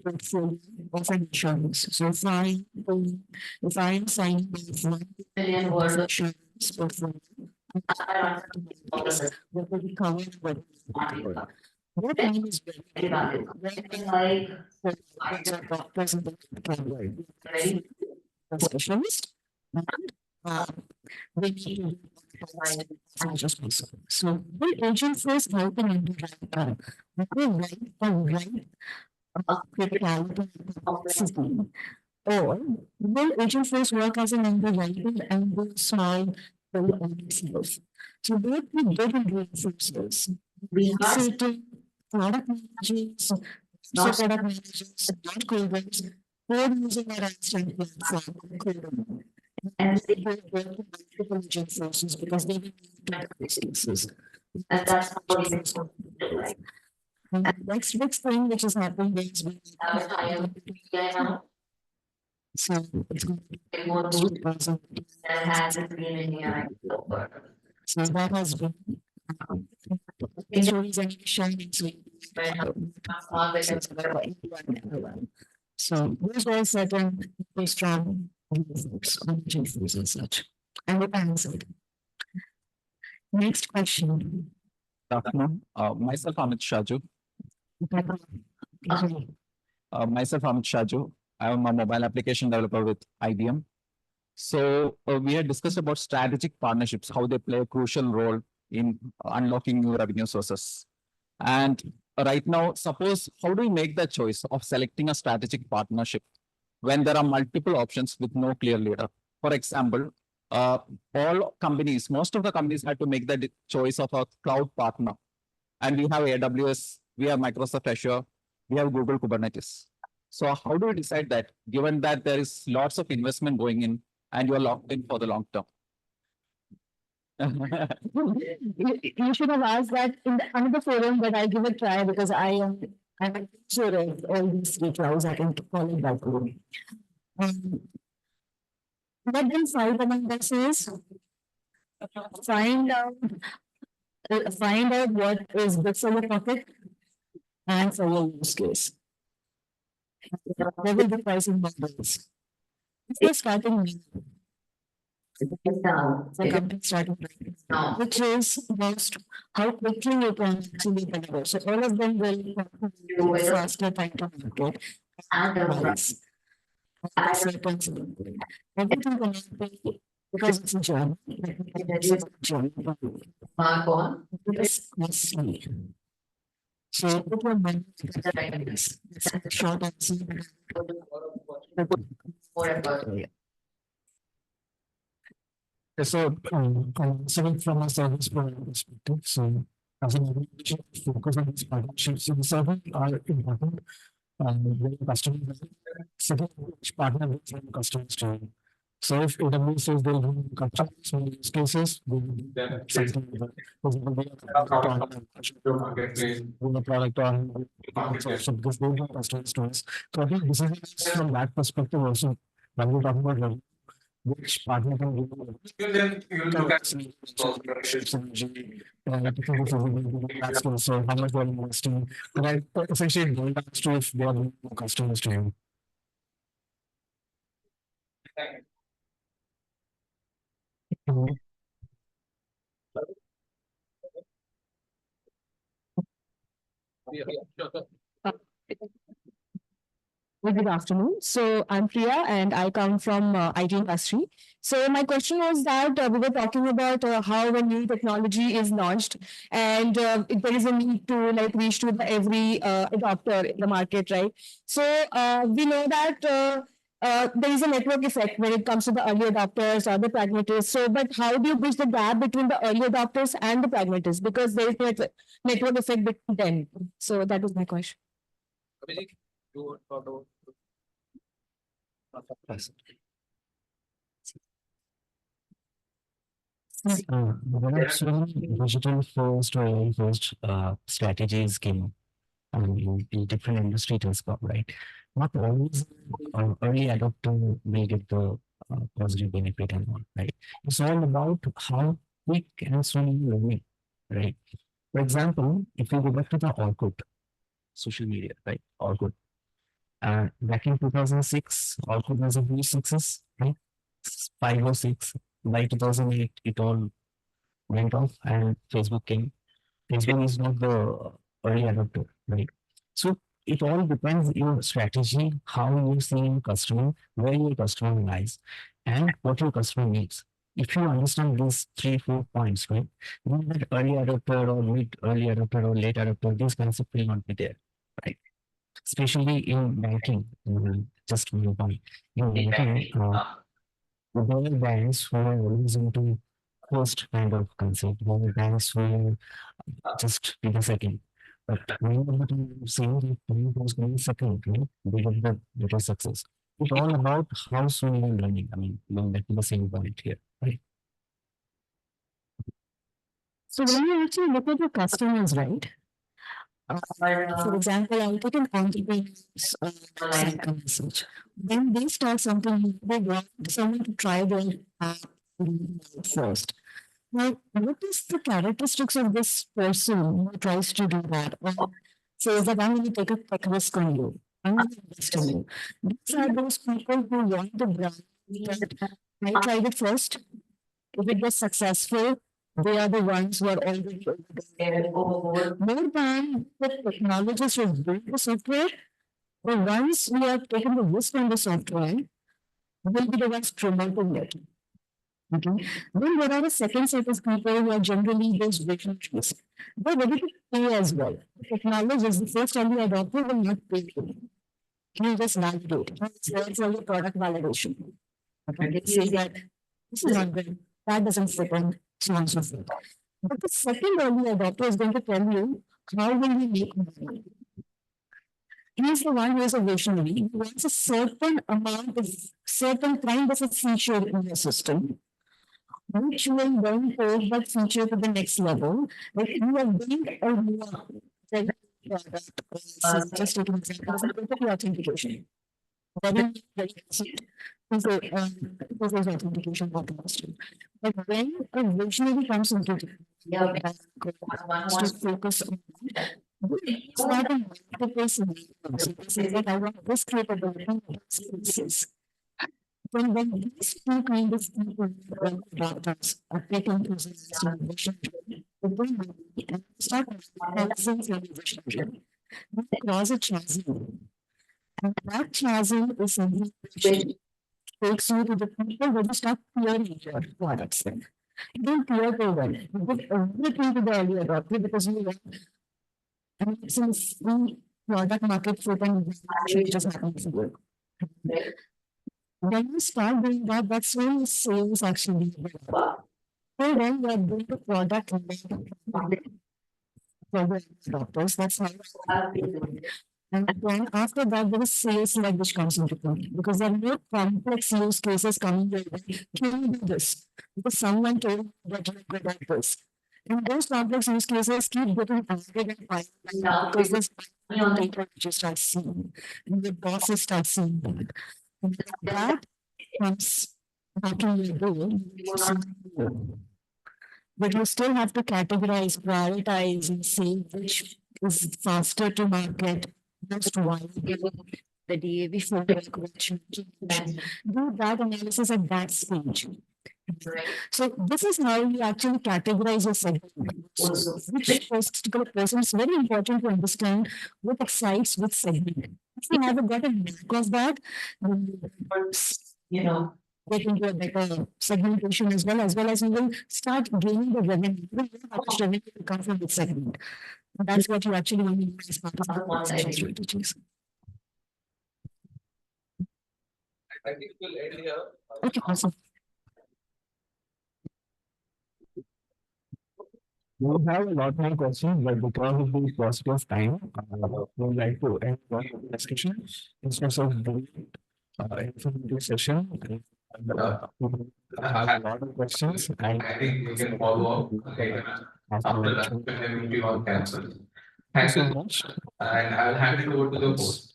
portfolio of an insurance. So if I am signing $1 million worth of insurance portfolio, what will be covered, what will be covered. What time is very valid? Like present specialist, and we need to just myself. So the agent first helping underwriter, right criticality of system. Or will agent first work as an underwriter and will small will on itself. So both the big and reinforcers. We are certain product managers, so product managers, not coders, code using our instant platform, coding. And they both work with multiple agent forces because they will need to use cases. And that's what it is like. And the next big thing which is happening is we have higher now. So it's going to be more than that has been in AI. So that has been stories and shining so so those were certain very strong folks on GFOs and such. I hope I answered. Next question. Good afternoon. Myself, Amit Shaju. Myself, Amit Shaju. I am a mobile application developer with IBM. So we had discussed about strategic partnerships, how they play a crucial role in unlocking new revenue sources. And right now, suppose how do we make the choice of selecting a strategic partnership when there are multiple options with no clear leader? For example, most of the companies had to make the choice of a cloud partner. And we have AWS, we have Microsoft Azure, we have Google Kubernetes. So how do we decide that, given that there is lots of investment going in and you're locked in for the long term? You should have asked that in another forum, but I give it a try because I'm sure of all these three clouds. I can call it that way. Let them fight among themselves. Find out what is good for your pocket and for your use case. There will be pricing models. If you're starting new, the company starting right, which is most how quickly you can actually deliver. So all of them will do faster time to market and price. Everything cannot be because it's a job. Mark on. It's costly. So put your money into this. It's a short answer. More about it. So, from a service provider perspective, so as an organization, focus on these partnerships in service are important. When customer second, which partner will from customers to. So if AWS says they'll do customers in use cases, we will do something with it. For example, we have a product on because they have customer stores. So I think this is from that perspective also when we're talking about revenue, which partner can give so how much they're investing, right? Essentially, going back to if they are doing customers to you. Well, good afternoon. So I'm Priya and I come from IT industry. So my question was that we were talking about how when new technology is launched and there is a need to like reach to every adopter in the market, right? So we know that there is a network effect when it comes to the early adopters or the pragmatists. So, but how do you bridge the gap between the early adopters and the pragmatists? Because there is network effect between them. So that was my question. There are some digital first or AI first strategies came in different industries as well, right? Not always early adopter will get the positive benefit and all, right? It's all about how quick and soon learning, right? For example, if you go back to the Orkut, social media, right? Orkut. Back in 2006, Orkut was a huge success, right? 5 or 6. By 2008, it all went off and Facebook came. Facebook is not the early adopter, right? So it all depends your strategy, how you see your customer, where your customer lies, and what your customer needs. If you understand these 3, 4 points, right, then that early adopter or mid early adopter or late adopter, this concept will not be there, right? Especially in banking, just one point. In banking, there are banks who are always into first kind of concept. There are banks who just give a second. But many of the time saying that time was going second, right? They get the better success. It's all about how soon you're learning. I mean, going back to the same point here, right? So when you actually look at the customers, right? For example, I'll take an entrepreneur's cycle research. When they start something, they want someone to try their app first. Now, what is the characteristics of this person who tries to do that? Or says that I'm going to take a risk on you. I'm going to invest in you. These are those people who want the brand that I tried it first. If it was successful, they are the ones who are already over there. More than the technologists who build the software, the ones who have taken the risk on the software will be the ones promoting it. Okay. Then there are a second set of people who are generally those visionaries. They're ready to pay as well. The technologists, the first early adopter will not pay you. You just validate. It's there for your product validation. Okay. Say that this is not good. That doesn't fit in, so on and so forth. But the second early adopter is going to tell you how will we make money. He is the one who is a visionary. He wants a certain amount of certain kind of a feature in the system, which will then take that feature to the next level. Like you are doing a more product. Just take an example of authentication. Very concept. This is authentication automation. But when a visionary comes into it, to focus on it's not a multiple scenarios. It says that I want this capability in these cases. When these two kind of people, doctors, are taken to the vision, and start thousands of vision, they cross a chasm. And that chasm is something which takes you to the people where you start peering your products. You don't peer to them. You put everything to the early adopter because you want, and since the product market fit and just happens to work. When you start doing that, that's when the sales actually work. So then you are doing the product for the doctors. That's how. And then after that, there is sales leg which comes into play because there are more complex use cases coming your way. Can you do this? Because someone told you that you're good at this. And those complex use cases keep getting added and added because there's data you start seeing, and the bosses start seeing that. And that comes after you do, but you still have to categorize, prioritize, and see which is faster to market, most widely, the DAV framework, which do that analysis at that stage. So this is how you actually categorize a segment. Which particular person is very important to understand what excites which segment. actually have got a knack of that, you know, get into a better segmentation as well as we will start gaining the revenue. We will know how much revenue will come from this segment. That's what you actually want to do as part of the strategies. I think we'll end here. Okay, awesome. We have a lot more questions, but because of the paucity of time, we would like to end the discussion instead of doing informative session. We have a lot of questions. I think we can follow up later after that when we all cancel. Thank you so much. And I'll hand it over to the host.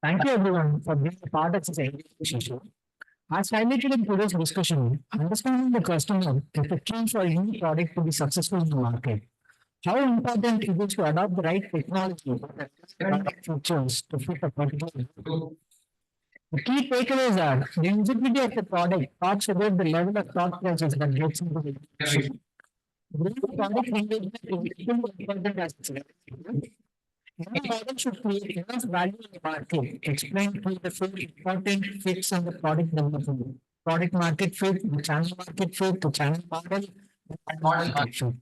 Thank you everyone for being a part of this session. As highlighted in today's discussion, understanding the customer is the key for any product to be successful in the market. How important it is to adopt the right technology and features to fit a particular need. The key takeaways are the usability of the product talks about the level of thought process that gets into the innovation. The product engagement is equally important as its revenue. Any model should create enough value in the market, explain to the full important fits on the product development, product market fit, the channel market fit, the channel model, and model architecture.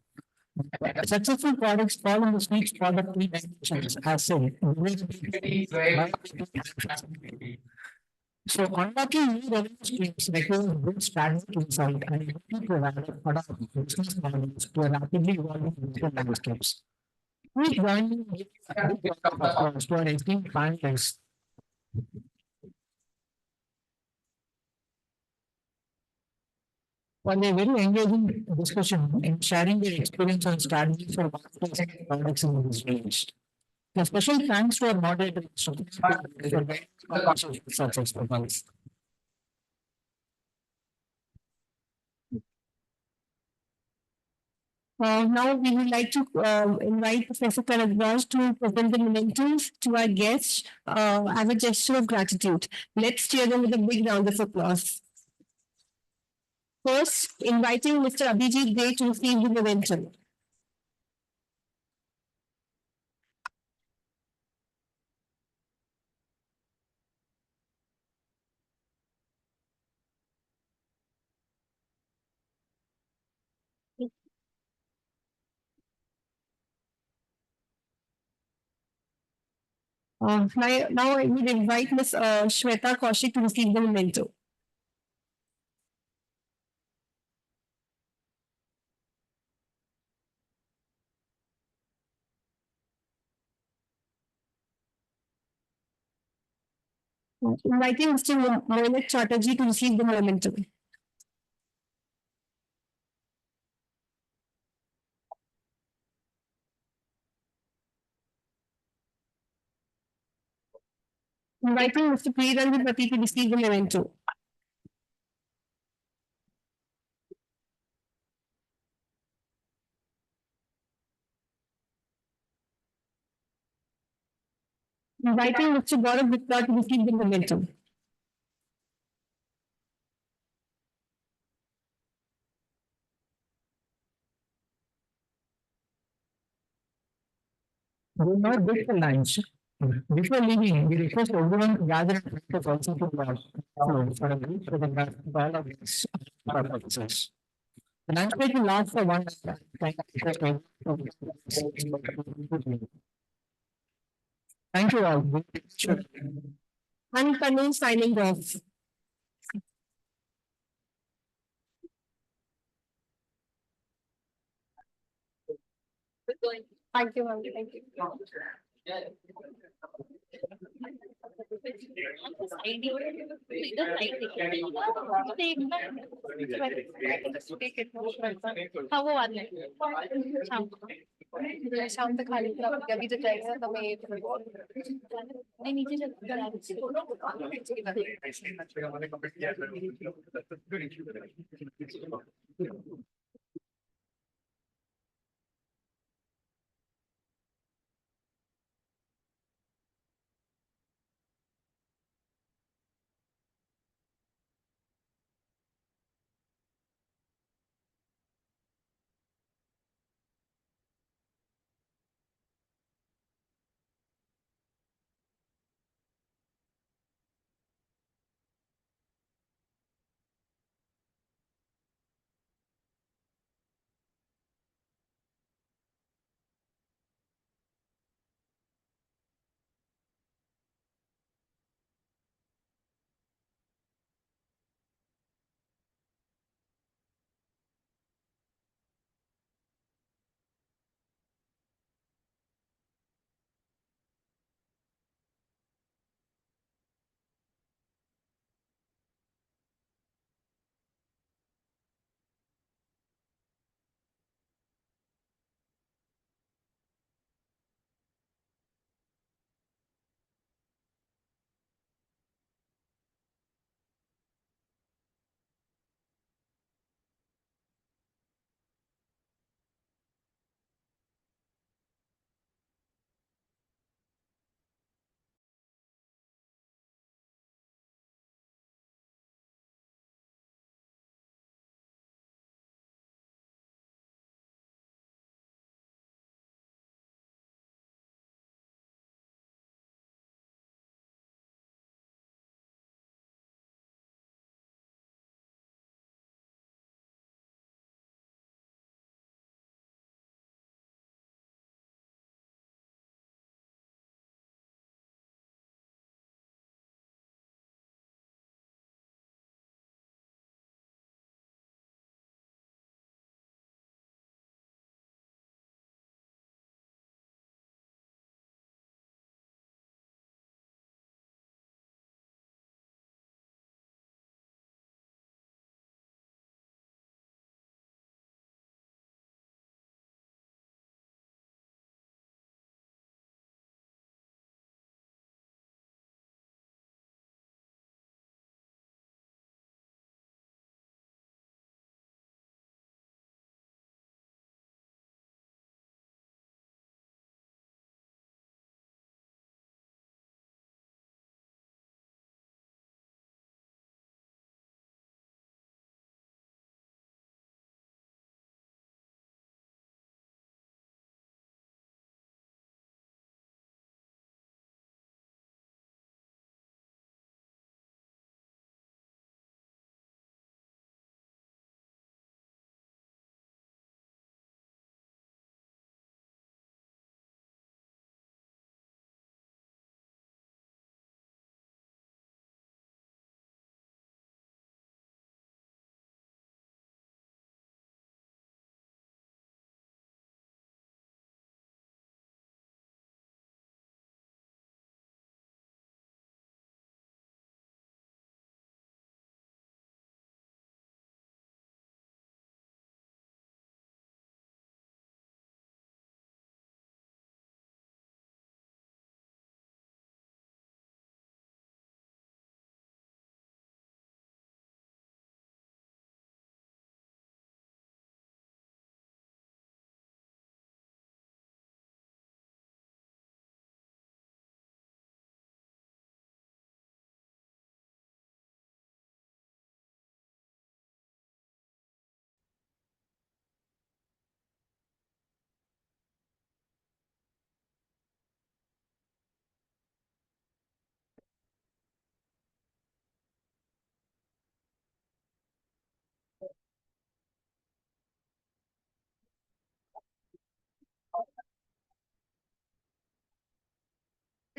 Successful products fall in the sweet spot of three dimensions, as said. So unlocking new revenue streams requires good strategic insight and ability to adapt business models to a rapidly evolving digital landscapes. Please join me in giving a big round of applause to our esteemed panelists. For a very engaging discussion and sharing their experience on strategies for marketplace products in this range. A special thanks to our moderator for guiding the conversation with such expertise. Now we would like to invite Professor Karadwaj to present the mementos to our guests as a gesture of gratitude. Let's cheer them with a big round of applause. First, inviting Mr. Abhijit Dey to receive the memento. Now I would invite Ms. Shweta Kaushik to receive the memento. Inviting Mr. Mohammad Chatterjee to receive the memento. Inviting Mr. Priyaranjan Pati to receive the memento. Inviting Mr. Gaurav Gupta to receive the memento. Do not break the lines. Before leaving, we request everyone to gather and practice also to for a group photograph of all of these purposes. The landscape will last for 1 hour. Thank you all. I'm Kanu signing off. Thank you, ma'am. Thank you. हाँ वो बाद में शाम तक खा लेते हैं अभी तो जाएगा तो मैं नहीं नीचे चल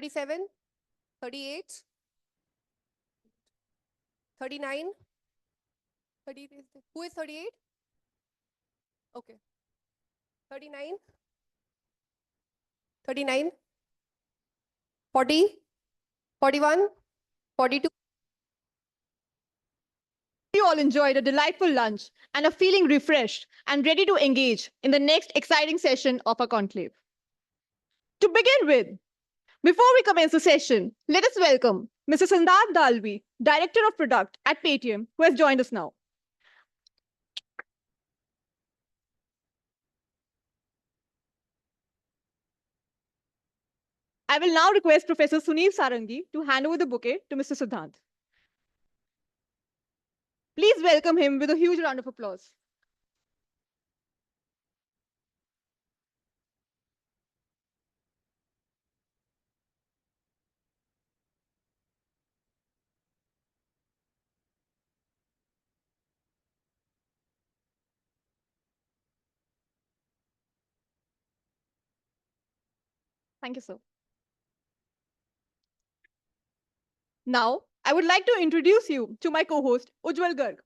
37, 38, 39, 30, who is 38? Okay. 39, 39, 40, 41, 42. You all enjoyed a delightful lunch and are feeling refreshed and ready to engage in the next exciting session of our conclave. To begin with, before we commence the session, let us welcome Mr. Siddharth Dalvi, Director of Product at Paytm, who has joined us now. I will now request Professor Sunil Sarangi to hand over the bouquet to Mr. Siddharth. Please welcome him with a huge round of applause. Thank you, sir. Now, I would like to introduce you to my co-host, Ujjwal Garg.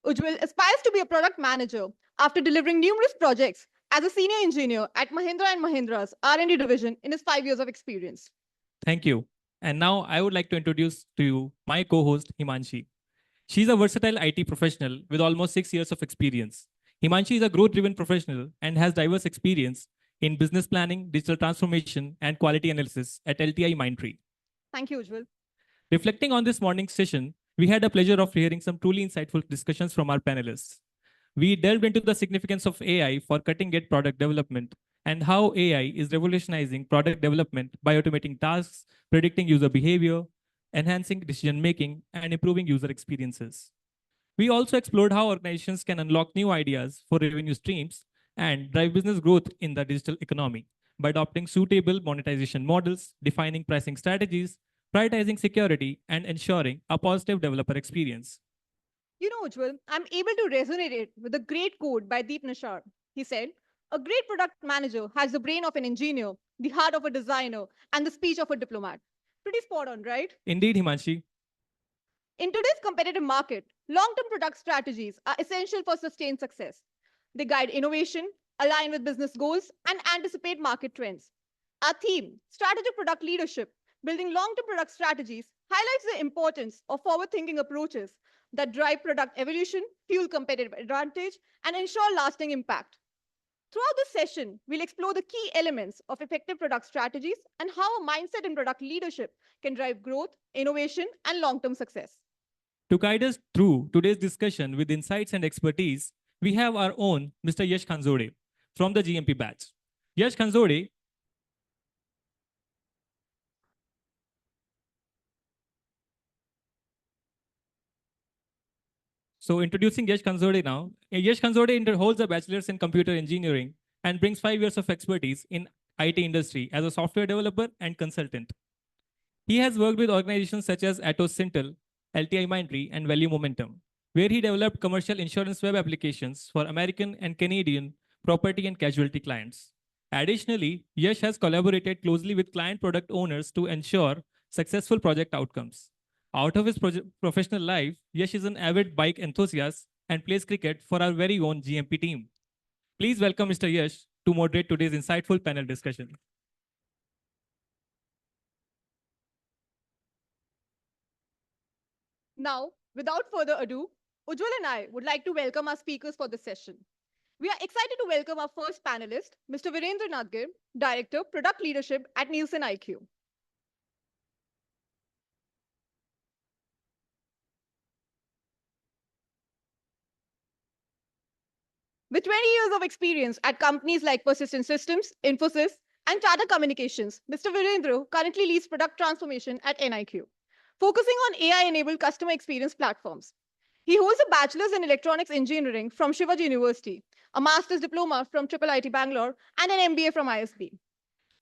Ujjwal aspires to be a product manager after delivering numerous projects as a senior engineer at Mahindra & Mahindra's R&D division in his 5 years of experience. Thank you. And now I would like to introduce to you my co-host, Himanshi. She's a versatile IT professional with almost 6 years of experience. Himanshi is a growth-driven professional and has diverse experience in business planning, digital transformation, and quality analysis at LTI Mindtree. Thank you, Ujjwal. Reflecting on this morning's session, we had a pleasure of hearing some truly insightful discussions from our panelists. We delved into the significance of AI for cutting-edge product development and how AI is revolutionizing product development by automating tasks, predicting user behavior, enhancing decision-making, and improving user experiences. We also explored how organizations can unlock new ideas for revenue streams and drive business growth in the digital economy by adopting suitable monetization models, defining pricing strategies, prioritizing security, and ensuring a positive developer experience. You know, Ujjwal, I'm able to resonate it with a great quote by Deep Nishar. He said, "A great product manager has the brain of an engineer, the heart of a designer, and the speech of a diplomat." Pretty spot on, right? Indeed, Himanshi. In today's competitive market, long-term product strategies are essential for sustained success. They guide innovation, align with business goals, and anticipate market trends. Our theme, Strategic Product Leadership, Building Long-Term Product Strategies, highlights the importance of forward-thinking approaches that drive product evolution, fuel competitive advantage, and ensure lasting impact. Throughout this session, we'll explore the key elements of effective product strategies and how a mindset in product leadership can drive growth, innovation, and long-term success. To guide us through today's discussion with insights and expertise, we have our own Mr. Yash Khanzode from the GMP batch. Yash Khanzode So introducing Yash Khanzode now. Yash Khanzode holds a bachelor's in computer engineering and brings 5 years of expertise in IT industry as a software developer and consultant. He has worked with organizations such as Atos Syntel, LTI Mindtree, and Value Momentum, where he developed commercial insurance web applications for American and Canadian property and casualty clients. Additionally, Yash has collaborated closely with client product owners to ensure successful project outcomes. Out of his professional life, Yash is an avid bike enthusiast and plays cricket for our very own GMP team. Please welcome Mr. Yash to moderate today's insightful panel discussion. Now, without further ado, Ujjwal and I would like to welcome our speakers for this session. We are excited to welcome our first panelist, Mr. Virendra Nadgir, Director, Product Leadership at Nielsen IQ. With 20 years of experience at companies like Persistent Systems, Infosys, and Tata Communications, Mr. Virendra currently leads product transformation at NIQ, focusing on AI-enabled customer experience platforms. He holds a bachelor's in electronics engineering from Shivaji University, a master's diploma from IIIT Bangalore, and an MBA from ISB.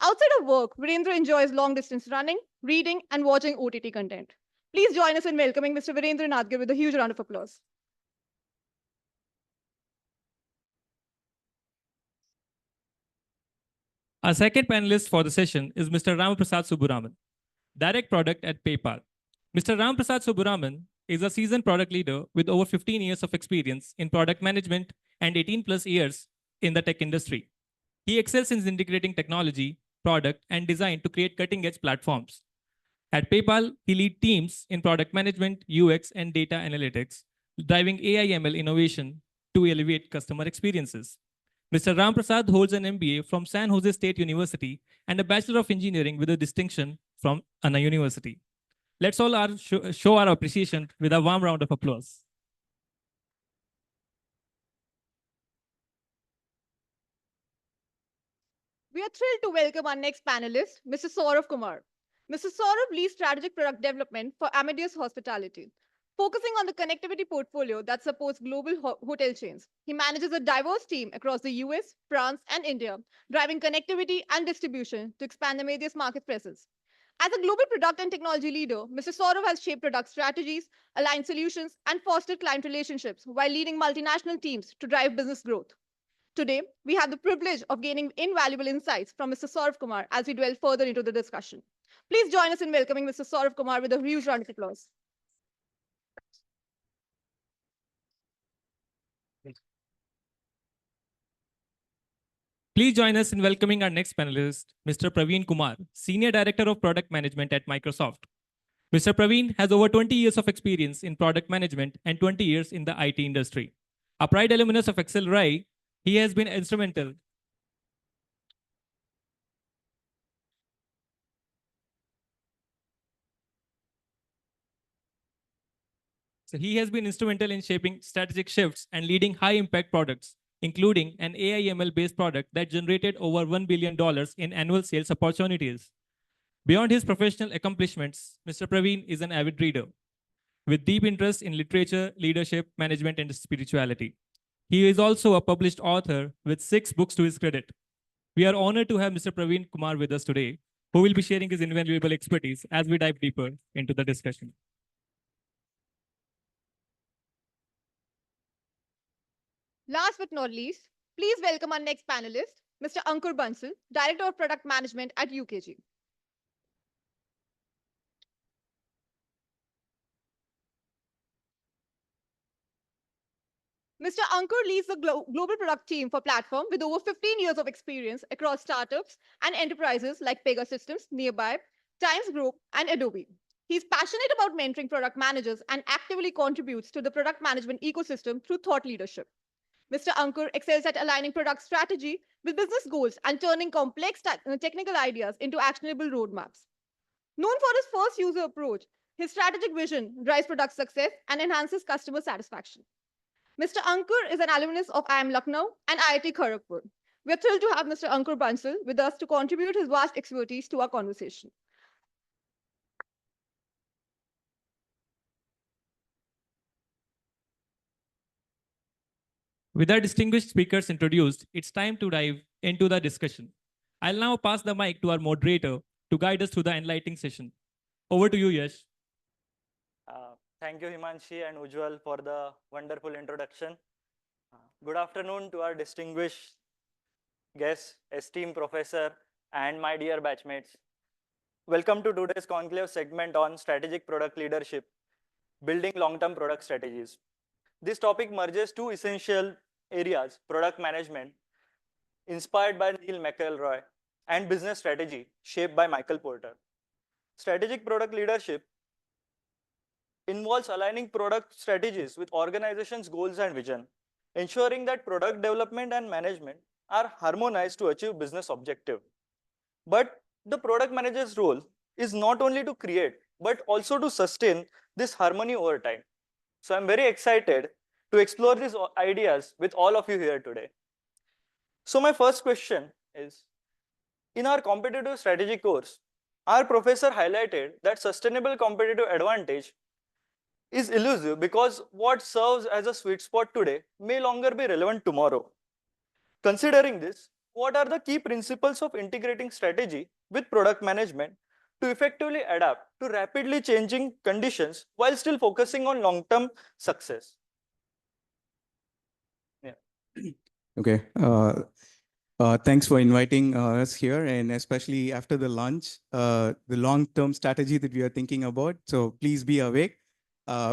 Outside of work, Virendra enjoys long-distance running, reading, and watching OTT content. Please join us in welcoming Mr. Virendra Nadgir with a huge round of applause. Our second panelist for the session is Mr. Ramaprasad Subburaman, Direct Product at PayPal. Mr. Ramaprasad Subburaman is a seasoned product leader with over 15 years of experience in product management and 18 plus years in the tech industry. He excels in integrating technology, product, and design to create cutting-edge platforms. At PayPal, he leads teams in product management, UX, and data analytics, driving AI/ML innovation to elevate customer experiences. Mr. Ramprasad holds an MBA from San Jose State University and a Bachelor of Engineering with a distinction from Anna University. Let's all show our appreciation with a warm round of applause. We are thrilled to welcome our next panelist, Mr. Saurav Kumar. Mr. Saurav leads strategic product development for Amadeus Hospitality, focusing on the connectivity portfolio that supports global hotel chains. He manages a diverse team across the US, France, and India, driving connectivity and distribution to expand Amadeus market presence. As a global product and technology leader, Mr. Saurav has shaped product strategies, aligned solutions, and fostered client relationships while leading multinational teams to drive business growth. Today, we have the privilege of gaining invaluable insights from Mr. Saurav Kumar as we delve further into the discussion. Please join us in welcoming Mr. Saurav Kumar with a huge round of applause. Please join us in welcoming our next panelist, Mr. Praveen Kumar, Senior Director of Product Management at Microsoft. Mr. Praveen has over 20 years of experience in product management and 20 years in the IT industry. A proud alumnus of Xlri, he has been instrumental in shaping strategic shifts and leading high-impact products, including an AI/ML-based product that generated over $1 billion in annual sales opportunities. Beyond his professional accomplishments, Mr. Praveen is an avid reader with deep interest in literature, leadership, management, and spirituality. He is also a published author with 6 books to his credit. We are honored to have Mr. Praveen Kumar with us today, who will be sharing his invaluable expertise as we dive deeper into the discussion. Last but not least, please welcome our next panelist, Mr. Ankur Bansal, Director of Product Management at UKG. Mr. Ankur leads the global product team for Platform with over 15 years of experience across startups and enterprises like Pegasystems, Nearby, Times Group, and Adobe. He's passionate about mentoring product managers and actively contributes to the product management ecosystem through thought leadership. Mr. Ankur excels at aligning product strategy with business goals and turning complex technical ideas into actionable roadmaps. Known for his first user approach, his strategic vision drives product success and enhances customer satisfaction. Mr. Ankur is an alumnus of IIM Lucknow and IIT Kharagpur. We are thrilled to have Mr. Ankur Bansal with us to contribute his vast expertise to our conversation. With our distinguished speakers introduced, it's time to dive into the discussion. I'll now pass the mic to our moderator to guide us through the enlightening session. Over to you, Yash. Thank you, Himanshi and Ujjwal, for the wonderful introduction. Good afternoon to our distinguished guests, esteemed professor, and my dear batchmates. Welcome to today's conclave segment on strategic product leadership, building long-term product strategies. This topic merges 2 essential areas, product management, inspired by Neil McElroy, and business strategy, shaped by Michael Porter. Strategic product leadership involves aligning product strategies with organizations' goals and vision, ensuring that product development and management are harmonized to achieve business objective. But the product manager's role is not only to create, but also to sustain this harmony over time. So I'm very excited to explore these ideas with all of you here today. So my first question is, in our competitive strategy course, our professor highlighted that sustainable competitive advantage is elusive because what serves as a sweet spot today may longer be relevant tomorrow. Considering this, what are the key principles of integrating strategy with product management to effectively adapt to rapidly changing conditions while still focusing on long-term success? Okay. Thanks for inviting us here, and especially after the lunch, the long-term strategy that we are thinking about. So please be awake,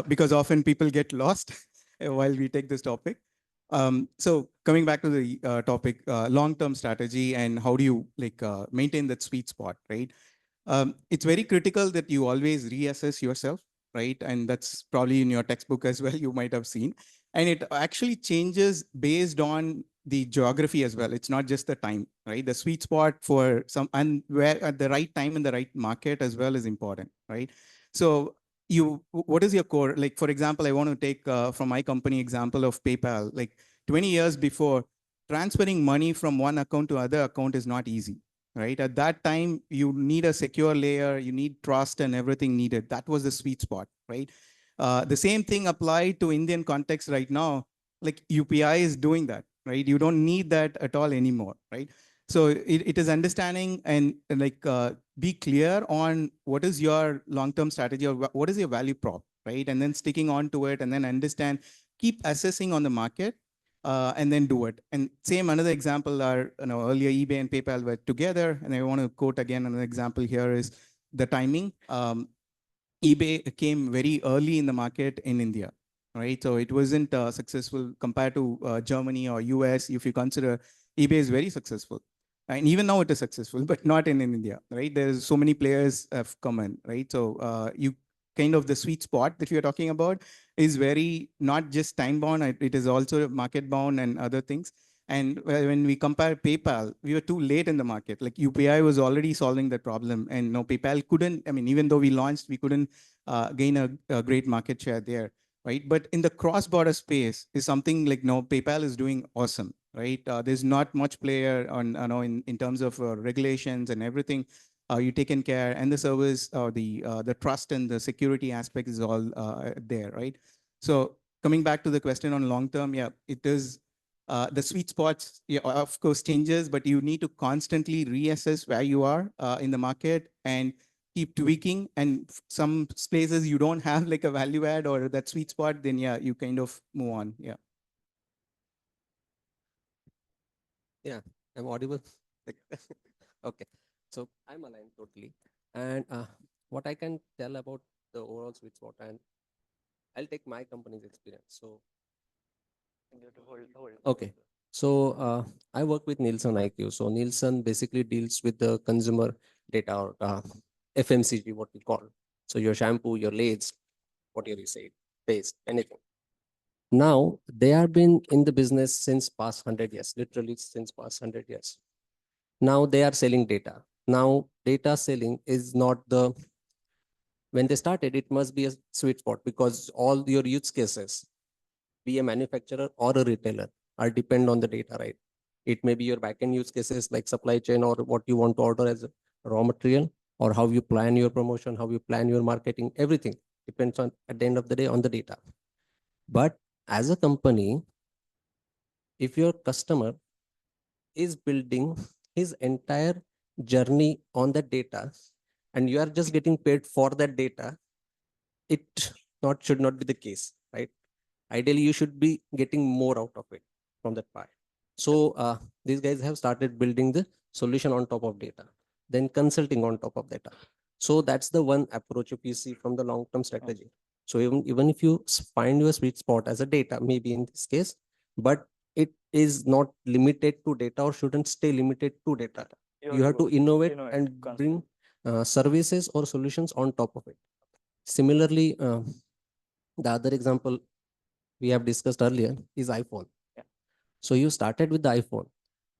because often people get lost while we take this topic. So coming back to the topic, long-term strategy and how do you maintain that sweet spot, right? It's very critical that you always reassess yourself, right? And that's probably in your textbook as well, you might have seen. And it actually changes based on the geography as well. It's not just the time, right? The sweet spot for some, and where at the right time in the right market as well is important, right? So what is your core? Like, for example, I want to take from my company example of PayPal, like 20 years before, transferring money from one account to other account is not easy, right? At that time, you need a secure layer, you need trust and everything needed. That was the sweet spot, right? The same thing applied to Indian context right now. Like UPI is doing that, right? You don't need that at all anymore, right? So it is understanding and be clear on what is your long-term strategy or what is your value prop, right? And then sticking on to it and then understand, keep assessing on the market and then do it. And same another example are, earlier eBay and PayPal were together. And I want to quote again, another example here is the timing. eBay came very early in the market in India, right? So it wasn't successful compared to Germany or US. If you consider, eBay is very successful. And even now it is successful, but not in India, right? There's so many players have come in, right? So you kind of the sweet spot that we are talking about is very not just time bound, it is also market bound and other things. And when we compare PayPal, we were too late in the market. Like UPI was already solving that problem. And no, PayPal couldn't, I mean, even though we launched, we couldn't gain a great market share there, right? But in the cross-border space is something like, no, PayPal is doing awesome, right? There's not much player on, in terms of regulations and everything. You taken care, and the service or the trust and the security aspect is all there, right? So coming back to the question on long term, yeah, it is the sweet spots, yeah, of course, changes, but you need to constantly reassess where you are in the market and keep tweaking. And some places you don't have like a value add or that sweet spot, then yeah, you kind of move on. Yeah. Yeah, I'm audible. Okay, so I'm aligned totally. And what I can tell about the overall sweet spot, and I'll take my company's experience. So, okay, so I work with Nielsen IQ. So Nielsen basically deals with the consumer data or FMCG, what we call. So your shampoo, your Lay's, what you say, paste, anything. Now they have been in the business since past 100 years, literally since past 100 years. Now they are selling data. Now data selling is not the, when they started, it must be a sweet spot because all your use cases, be a manufacturer or a retailer, are depend on the data, right? It may be your backend use cases like supply chain or what you want to order as a raw material, or how you plan your promotion, how you plan your marketing, everything depends on, at the end of the day, on the data. But as a company, if your customer is building his entire journey on that data and you are just getting paid for that data, it should not be the case, right? Ideally, you should be getting more out of it from that part. So these guys have started building the solution on top of data, then consulting on top of data. So that's the one approach if you see from the long-term strategy. So even if you find your sweet spot as a data, maybe in this case, but it is not limited to data or shouldn't stay limited to data. You have to innovate and bring services or solutions on top of it. Similarly, the other example we have discussed earlier is iPhone. So you started with the iPhone,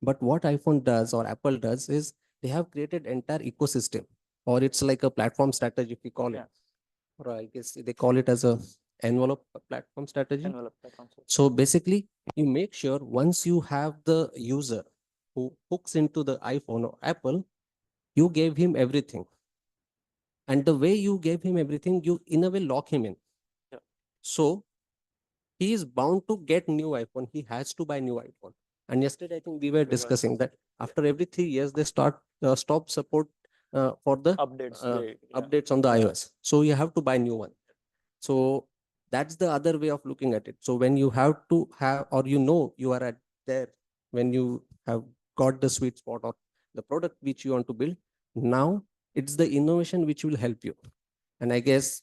but what iPhone does or Apple does is they have created entire ecosystem, or it's like a platform strategy if we call it. Or I guess they call it as a envelope platform strategy. So basically, you make sure once you have the user who hooks into the iPhone or Apple, you gave him everything. And the way you gave him everything, you in a way lock him in. So he is bound to get new iPhone. He has to buy new iPhone. And yesterday, I think we were discussing that after every 3 years, they stop support for the updates on the iOS. So you have to buy new one. So that's the other way of looking at it. So when you have to have, or you are at there, when you have got the sweet spot or the product which you want to build. Now it's the innovation which will help you. And I guess,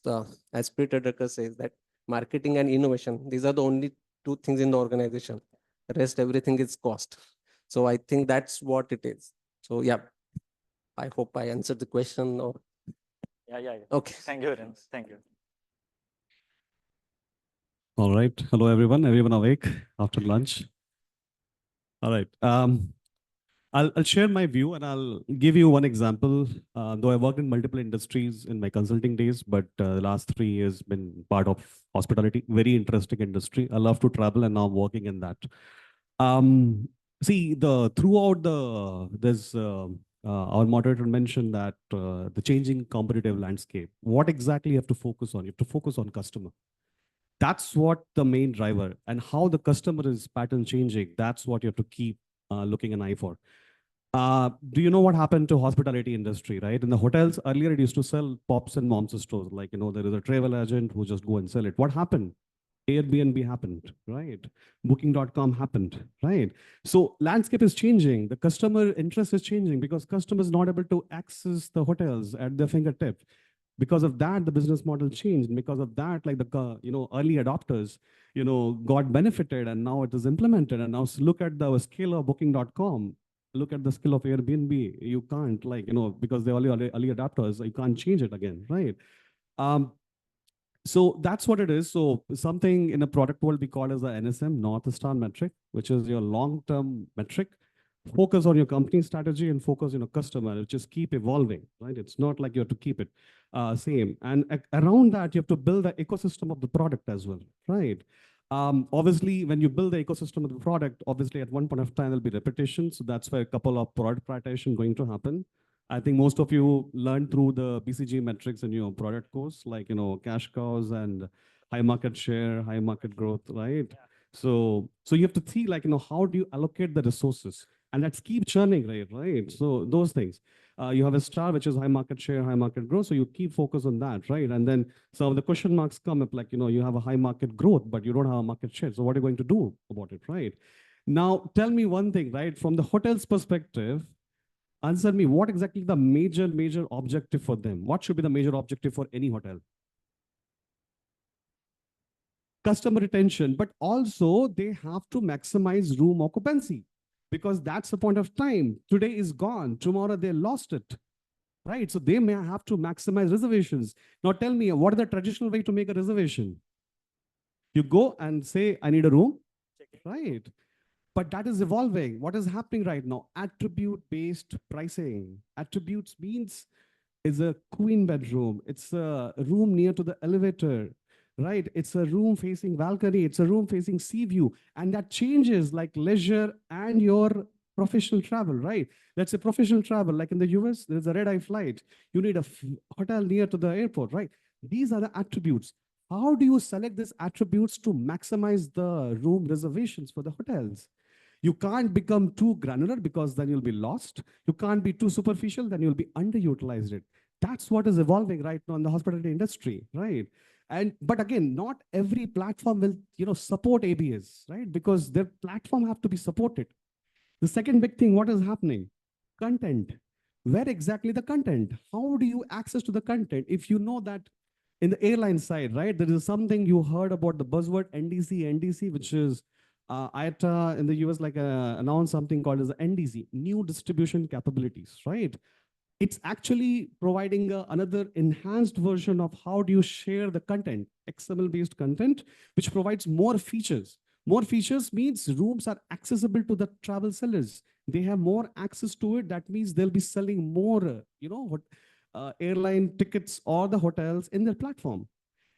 as Peter Drucker says, that marketing and innovation, these are the only two things in the organization. The rest, everything is cost. So I think that's what it is. So yeah, I hope I answered the question. Or Yeah. okay. Thank you, Renz. Thank you. All right. Hello, everyone. Everyone awake after lunch? All right. I'll share my view and I'll give you one example. Though I worked in multiple industries in my consulting days, but the last 3 years been part of hospitality. Very interesting industry. I love to travel and now I'm working in that. See, throughout there's our moderator mentioned that the changing competitive landscape. What exactly you have to focus on? You have to focus on customer. That's what the main driver, and how the customer is pattern changing. That's what you have to keep looking an eye for. Do you know what happened to hospitality industry, right? In the hotels earlier, it used to sell pops and moms stores. Like, there is a travel agent who just go and sell it. What happened? Airbnb happened, right? Booking.com happened, right? So landscape is changing. The customer interest is changing because customers not able to access the hotels at their fingertip. Because of that, the business model changed. Because of that, like the early adopters, got benefited, and now it is implemented. And now look at the scale of Booking.com. Look at the scale of Airbnb. You can't because they're early adopters, you can't change it again, right? So that's what it is. So something in a product world we call as the NSM, North Star metric, which is your long-term metric. Focus on your company strategy and focus on your customer. Just keep evolving, right? It's not like you have to keep it same. And around that, you have to build the ecosystem of the product as well, right? Obviously, when you build the ecosystem of the product, obviously at one point of time, there'll be repetition. So that's why a couple of product prioritization going to happen. I think most of you learned through the BCG metrics in your product course, like, cash cows and high market share, high market growth, right? So you have to see, like, how do you allocate the resources? And let's keep churning, right? So those things. You have a star, which is high market share, high market growth. So you keep focus on that, right? And then some of the question marks come up, like, you have a high market growth, but you don't have a market share. So what are you going to do about it, right? Now, tell me one thing, right? From the hotel's perspective, answer me, what exactly the major objective for them? What should be the major objective for any hotel? Customer retention, but also they have to maximize room occupancy, because that's the point of time. Today is gone, tomorrow they lost it, right? So they may have to maximize reservations. Now tell me, what is the traditional way to make a reservation? You go and say, I need a room, right? But that is evolving. What is happening right now? Attribute-based pricing. Attributes means is a queen bedroom. It's a room near to the elevator, right? It's a room facing balcony. It's a room facing sea view. And that changes like leisure and your professional travel, right? Let's say professional travel, like in the US, there's a red-eye flight. You need a hotel near to the airport, right? These are the attributes. How do you select these attributes to maximize the room reservations for the hotels? You can't become too granular, because then you'll be lost. You can't be too superficial, then you'll be underutilized it. That's what is evolving right now in the hospitality industry, right? But again, not every platform will support ABS, right? Because their platform have to be supported. The second big thing, what is happening? Content. Where exactly the content? How do you access to the content? If you know that in the airline side, right, there is something you heard about the buzzword NDC, which is IATA in the US announced something called as NDC, New Distribution Capabilities, right? It's actually providing another enhanced version of how do you share the content, XML-based content, which provides more features. More features means rooms are accessible to the travel sellers. They have more access to it. That means they'll be selling more, airline tickets or the hotels in their platform.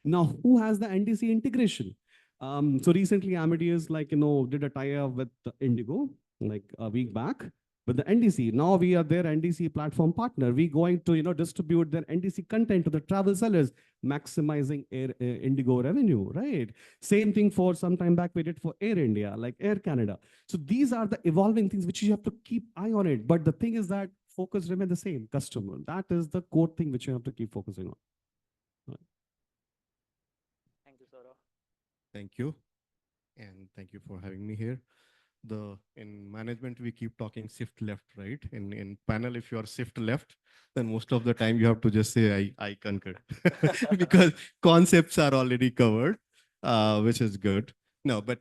Now, who has the NDC integration? So recently, Amadeus, did a tie-up with Indigo, like a week back, with the NDC. Now we are their NDC platform partner. We're going to, distribute their NDC content to the travel sellers, maximizing Indigo revenue, right? Same thing for some time back we did for Air India, like Air Canada. So these are the evolving things which you have to keep eye on it. But the thing is that focus remain the same, customer. That is the core thing which you have to keep focusing on. Thank you, Saurabh. Thank you. And thank you for having me here. in management we keep talking shift left, right? In panel, if you are shift left, then most of the time you have to just say I concur because concepts are already covered, which is good. No, but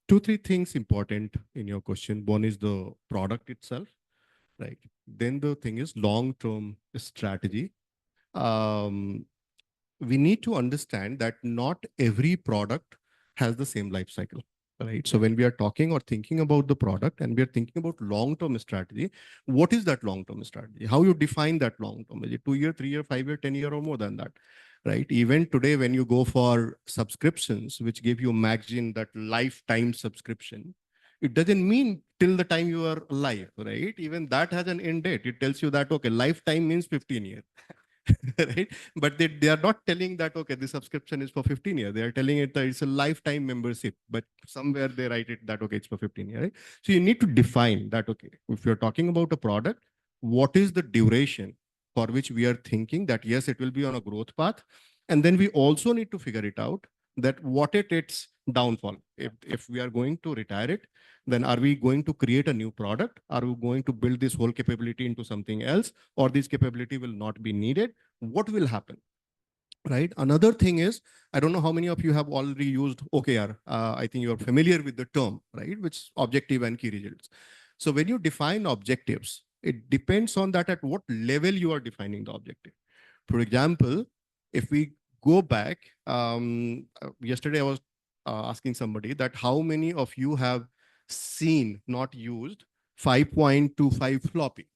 two, three things important in your question. One is the product itself, right? Then the thing is long-term strategy. We need to understand that not every product has the same life cycle, right? So when we are talking or thinking about the product and we are thinking about long-term strategy, what is that long-term strategy? How you define that long-term? Is it 2 year, 3 year, 5 year, 10 year, or more than that, right? Even today, when you go for subscriptions, which give you magazine that lifetime subscription, it doesn't mean till the time you are alive, right? Even that has an end date. It tells you that, okay, lifetime means 15 years. Right? But they are not telling that, okay, the subscription is for 15 years. They are telling it that it's a lifetime membership, but somewhere they write it that, okay, it's for 15 years. Right? So you need to define that, okay, if you're talking about a product, what is the duration for which we are thinking that, yes, it will be on a growth path. And then we also need to figure it out that what its downfall. If we are going to retire it, then are we going to create a new product? Are we going to build this whole capability into something else, or this capability will not be needed? What will happen? Right. Another thing is, I don't know how many of you have already used OKR. I think you are familiar with the term, right? Which objective and key results. So when you define objectives, it depends on that at what level you are defining the objective. For example, if we go back, yesterday I was asking somebody that how many of you have seen, not used, 5.25 floppy,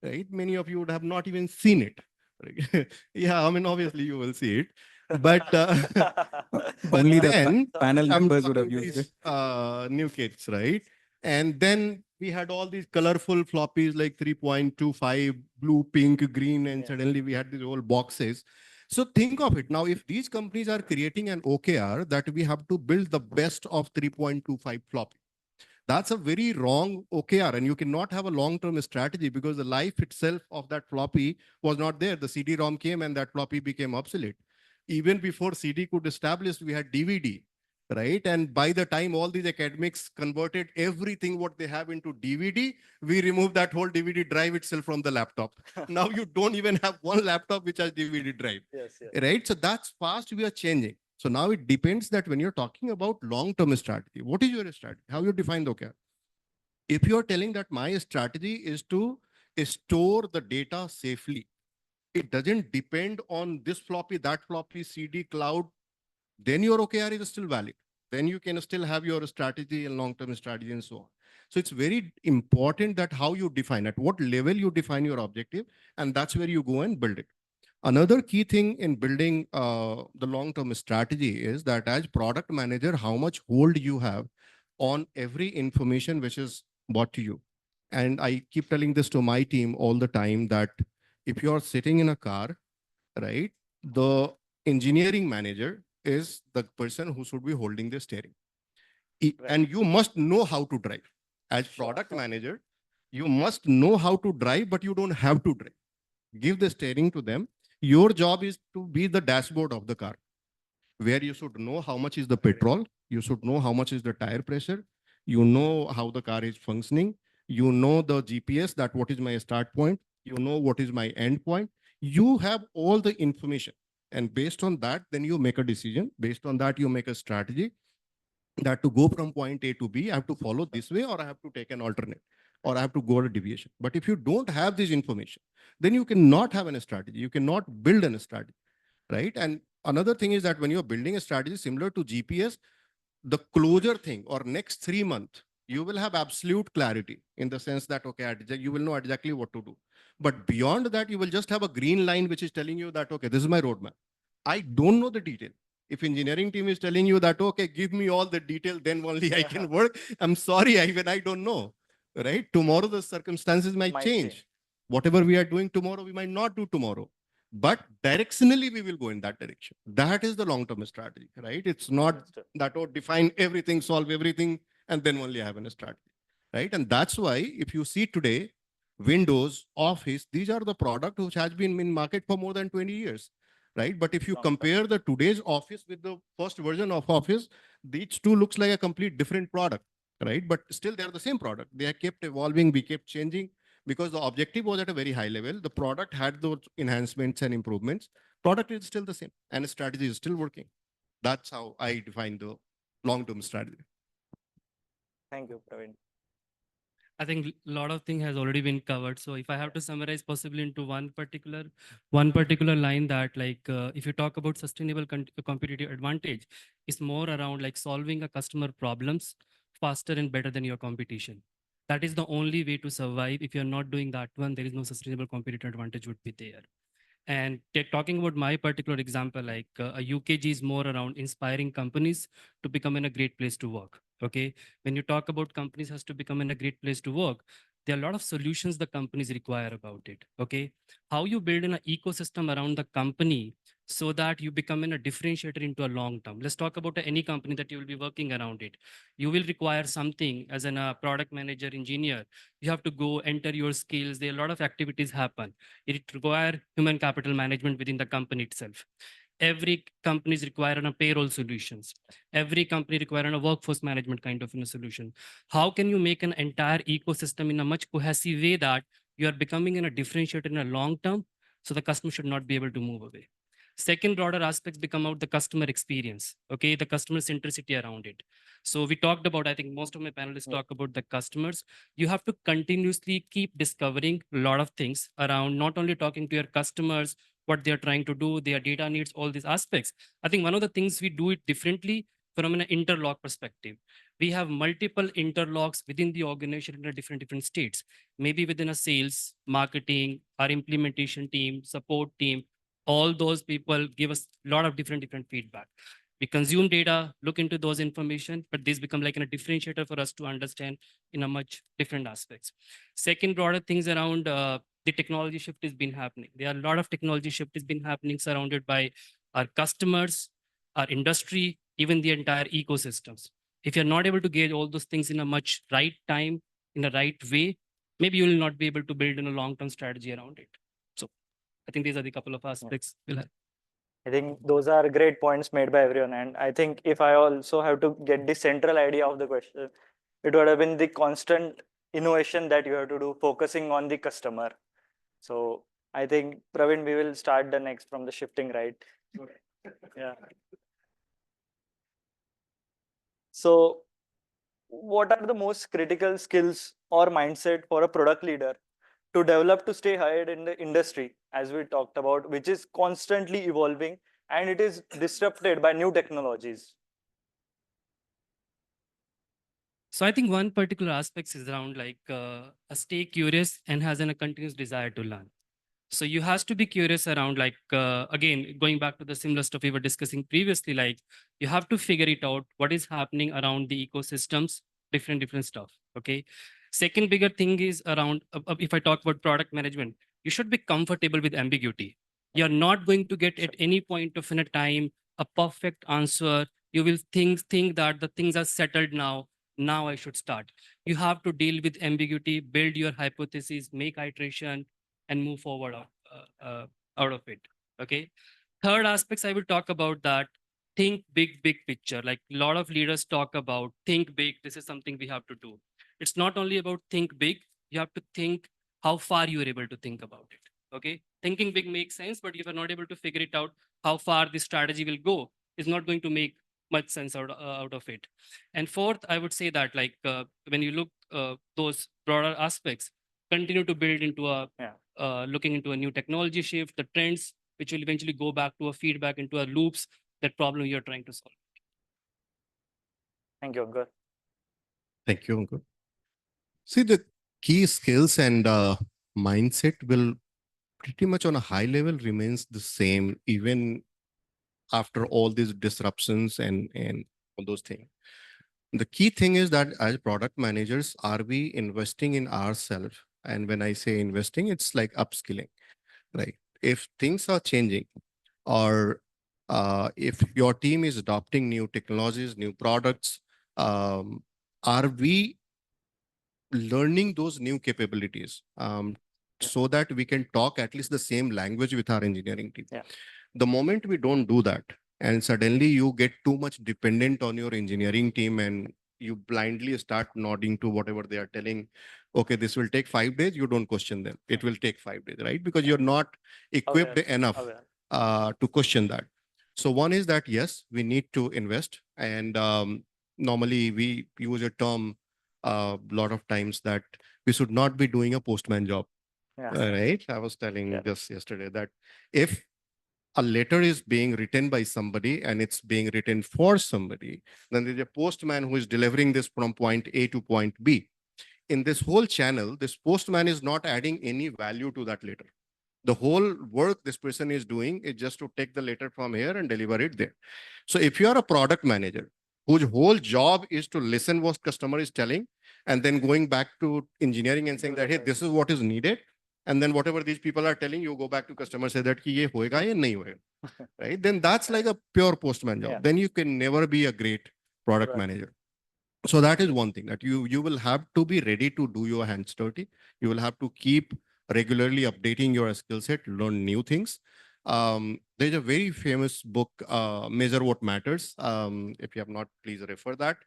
right? Many of you would have not even seen it. Right? Yeah, I mean, obviously you will see it, but, but Only the then panel I'm members would have talking used these, it. new kids, right? And then we had all these colorful floppies like 3.25, blue, pink, green, and suddenly we had these whole boxes. So think of it now, if these companies are creating an OKR that we have to build the best of 3.25 floppy, that's a very wrong OKR, and you cannot have a long-term strategy because the life itself of that floppy was not there. The CD-ROM came and that floppy became obsolete. Even before CD could establish, we had DVD, right? And by the time all these academics converted everything what they have into DVD, we removed that whole DVD drive itself from the laptop. Now you don't even have one laptop which has DVD drive, right? So that's fast we are changing. So now it depends that when you're talking about long-term strategy, what is your strategy? How you define the OKR? If you're telling that my strategy is to store the data safely, it doesn't depend on this floppy, that floppy, CD, cloud, then your OKR is still valid. Then you can still have your strategy and long-term strategy and so on. So it's very important that how you define, at what level you define your objective, and that's where you go and build it. Another key thing in building the long-term strategy is that as product manager, how much hold you have on every information which is brought to you. And I keep telling this to my team all the time that if you're sitting in a car, right, the engineering manager is the person who should be holding the steering. And you must know how to drive. As product manager, you must know how to drive, but you don't have to drive. Give the steering to them. Your job is to be the dashboard of the car, where you should know how much is the petrol, you should know how much is the tire pressure, you know how the car is functioning, you know the GPS, that what is my start point, you know what is my end point. You have all the information. And based on that, then you make a decision. Based on that, you make a strategy that to go from point A to B, I have to follow this way, or I have to take an alternate, or I have to go a deviation. But if you don't have this information, then you cannot have a strategy. You cannot build a strategy, right? And another thing is that when you're building a strategy similar to GPS, the closure thing or next 3 months, you will have absolute clarity in the sense that, okay, you will know exactly what to do. But beyond that, you will just have a green line, which is telling you that, okay, this is my roadmap. I don't know the detail. If engineering team is telling you that, okay, give me all the detail, then only I can work. I'm sorry, even I don't know, right? Tomorrow, the circumstances might change. Whatever we are doing tomorrow, we might not do tomorrow. But directionally, we will go in that direction. That is the long-term strategy, right? It's not that, oh, define everything, solve everything, and then only have a strategy, right? And that's why if you see today, Windows, Office, these are the product which has been in market for more than 20 years, right? But if you compare the today's Office with the first version of Office, these two looks like a complete different product. right? But still they are the same product. They have kept evolving, we kept changing because the objective was at a very high level. The product had those enhancements and improvements. Product is still the same and strategy is still working. That's how I define the long-term strategy. Thank you, Praveen. I think a lot of thing has already been covered. So if I have to summarize possibly into one particular line, that like if you talk about sustainable competitive advantage, it's more around like solving a customer problems faster and better than your competition. That is the only way to survive. If you're not doing that one, there is no sustainable competitive advantage would be there. And talking about my particular example, like a UKG is more around inspiring companies to become in a great place to work. Okay. When you talk about companies has to become in a great place to work, there are a lot of solutions the companies require about it. Okay. How you build an ecosystem around the company so that you become in a differentiator into a long term. Let's talk about any company that you will be working around it. You will require something as a product manager, engineer. You have to go enter your skills. There are a lot of activities happen. It require human capital management within the company itself. Every company is requiring a payroll solutions. Every company requiring a workforce management kind of a solution. How can you make an entire ecosystem in a much cohesive way that you are becoming in a differentiator in a long term, so the customer should not be able to move away. Second broader aspects become out the customer experience, okay, the customer centricity around it. So we talked about, I think most of my panelists talk about the customers. You have to continuously keep discovering a lot of things around not only talking to your customers, what they're trying to do, their data needs, all these aspects. I think one of the things we do it differently from an interlock perspective. We have multiple interlocks within the organization in a different states, maybe within a sales, marketing, our implementation team, support team. All those people give us a lot of different feedback. We consume data, look into those information, but these become like a differentiator for us to understand in a much different aspects. Second broader things around the technology shift has been happening. There are a lot of technology shift has been happening surrounded by our customers, our industry, even the entire ecosystems. If you're not able to gauge all those things in a much right time, in a right way, maybe you will not be able to build in a long-term strategy around it. So I think these are the couple of aspects we'll have. I think those are great points made by everyone. And I think if I also have to get the central idea of the question, it would have been the constant innovation that you have to do, focusing on the customer. So I think, Praveen, we will start the next from the shifting right. Yeah. So what are the most critical skills or mindset for a product leader to develop to stay ahead in the industry, as we talked about, which is constantly evolving and it is disrupted by new technologies? So I think one particular aspect is around like stay curious and has a continuous desire to learn. So you has to be curious around like, again, going back to the similar stuff we were discussing previously, like you have to figure it out what is happening around the ecosystems, different stuff, okay? Second bigger thing is around, if I talk about product management, you should be comfortable with ambiguity. You're not going to get at any point of in a time a perfect answer. You will think that the things are settled now. Now I should start. You have to deal with ambiguity, build your hypothesis, make iteration, and move forward out of it. Okay. Third aspects I will talk about that. Think big picture. Like a lot of leaders talk about think big. This is something we have to do. It's not only about think big. You have to think how far you are able to think about it. Okay. Thinking big makes sense, but if you're not able to figure it out, how far the strategy will go is not going to make much sense out of it. And fourth, I would say that like when you look those broader aspects, continue to build into a looking into a new technology shift, the trends, which will eventually go back to a feedback into a loops, that problem you're trying to solve. Thank you, Ankur. Thank you, Ankur. See, the key skills and mindset will pretty much on a high level remains the same, even after all these disruptions and all those things. The key thing is that as product managers, are we investing in ourselves? And when I say investing, it's like upskilling, right? If things are changing, or if your team is adopting new technologies, new products, are we learning those new capabilities so that we can talk at least the same language with our engineering team? The moment we don't do that, and suddenly you get too much dependent on your engineering team and you blindly start nodding to whatever they are telling. Okay, this will take 5 days. You don't question them. It will take 5 days, right? Because you're not equipped enough to question that. So one is that, yes, we need to invest. And normally we use a term a lot of times that we should not be doing a postman job. Right? I was telling this yesterday that if a letter is being written by somebody and it's being written for somebody, then there's a postman who is delivering this from point A to point B. In this whole channel, this postman is not adding any value to that letter. The whole work this person is doing is just to take the letter from here and deliver it there. So if you are a product manager whose whole job is to listen what customer is telling and then going back to engineering and saying that, hey, this is what is needed. And then whatever these people are telling you, go back to customer, say that ki ye hoega ya nahi hoega. Right? Then that's like a pure postman job. Then you can never be a great product manager. So that is one thing that you will have to be ready to do your hands dirty. You will have to keep regularly updating your skill set, learn new things. There's a very famous book, Measure What Matters. If you have not, please refer that.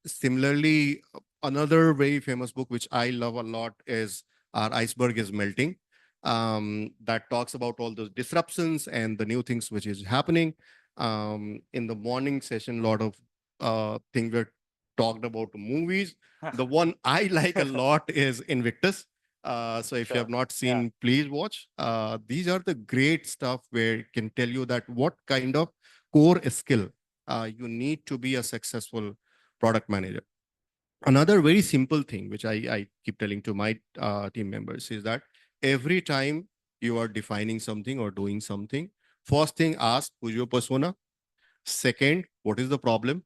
Similarly, another very famous book, which I love a lot, is Our Iceberg is Melting. That talks about all those disruptions and the new things which is happening. In the morning session, a lot of things were talked about movies. The one I like a lot is Invictus. So if you have not seen, please watch. These are the great stuff where it can tell you that what kind of core skill you need to be a successful product manager. Another very simple thing, which I keep telling to my team members, is that every time you are defining something or doing something, first thing, ask who's your persona. Second, what is the problem?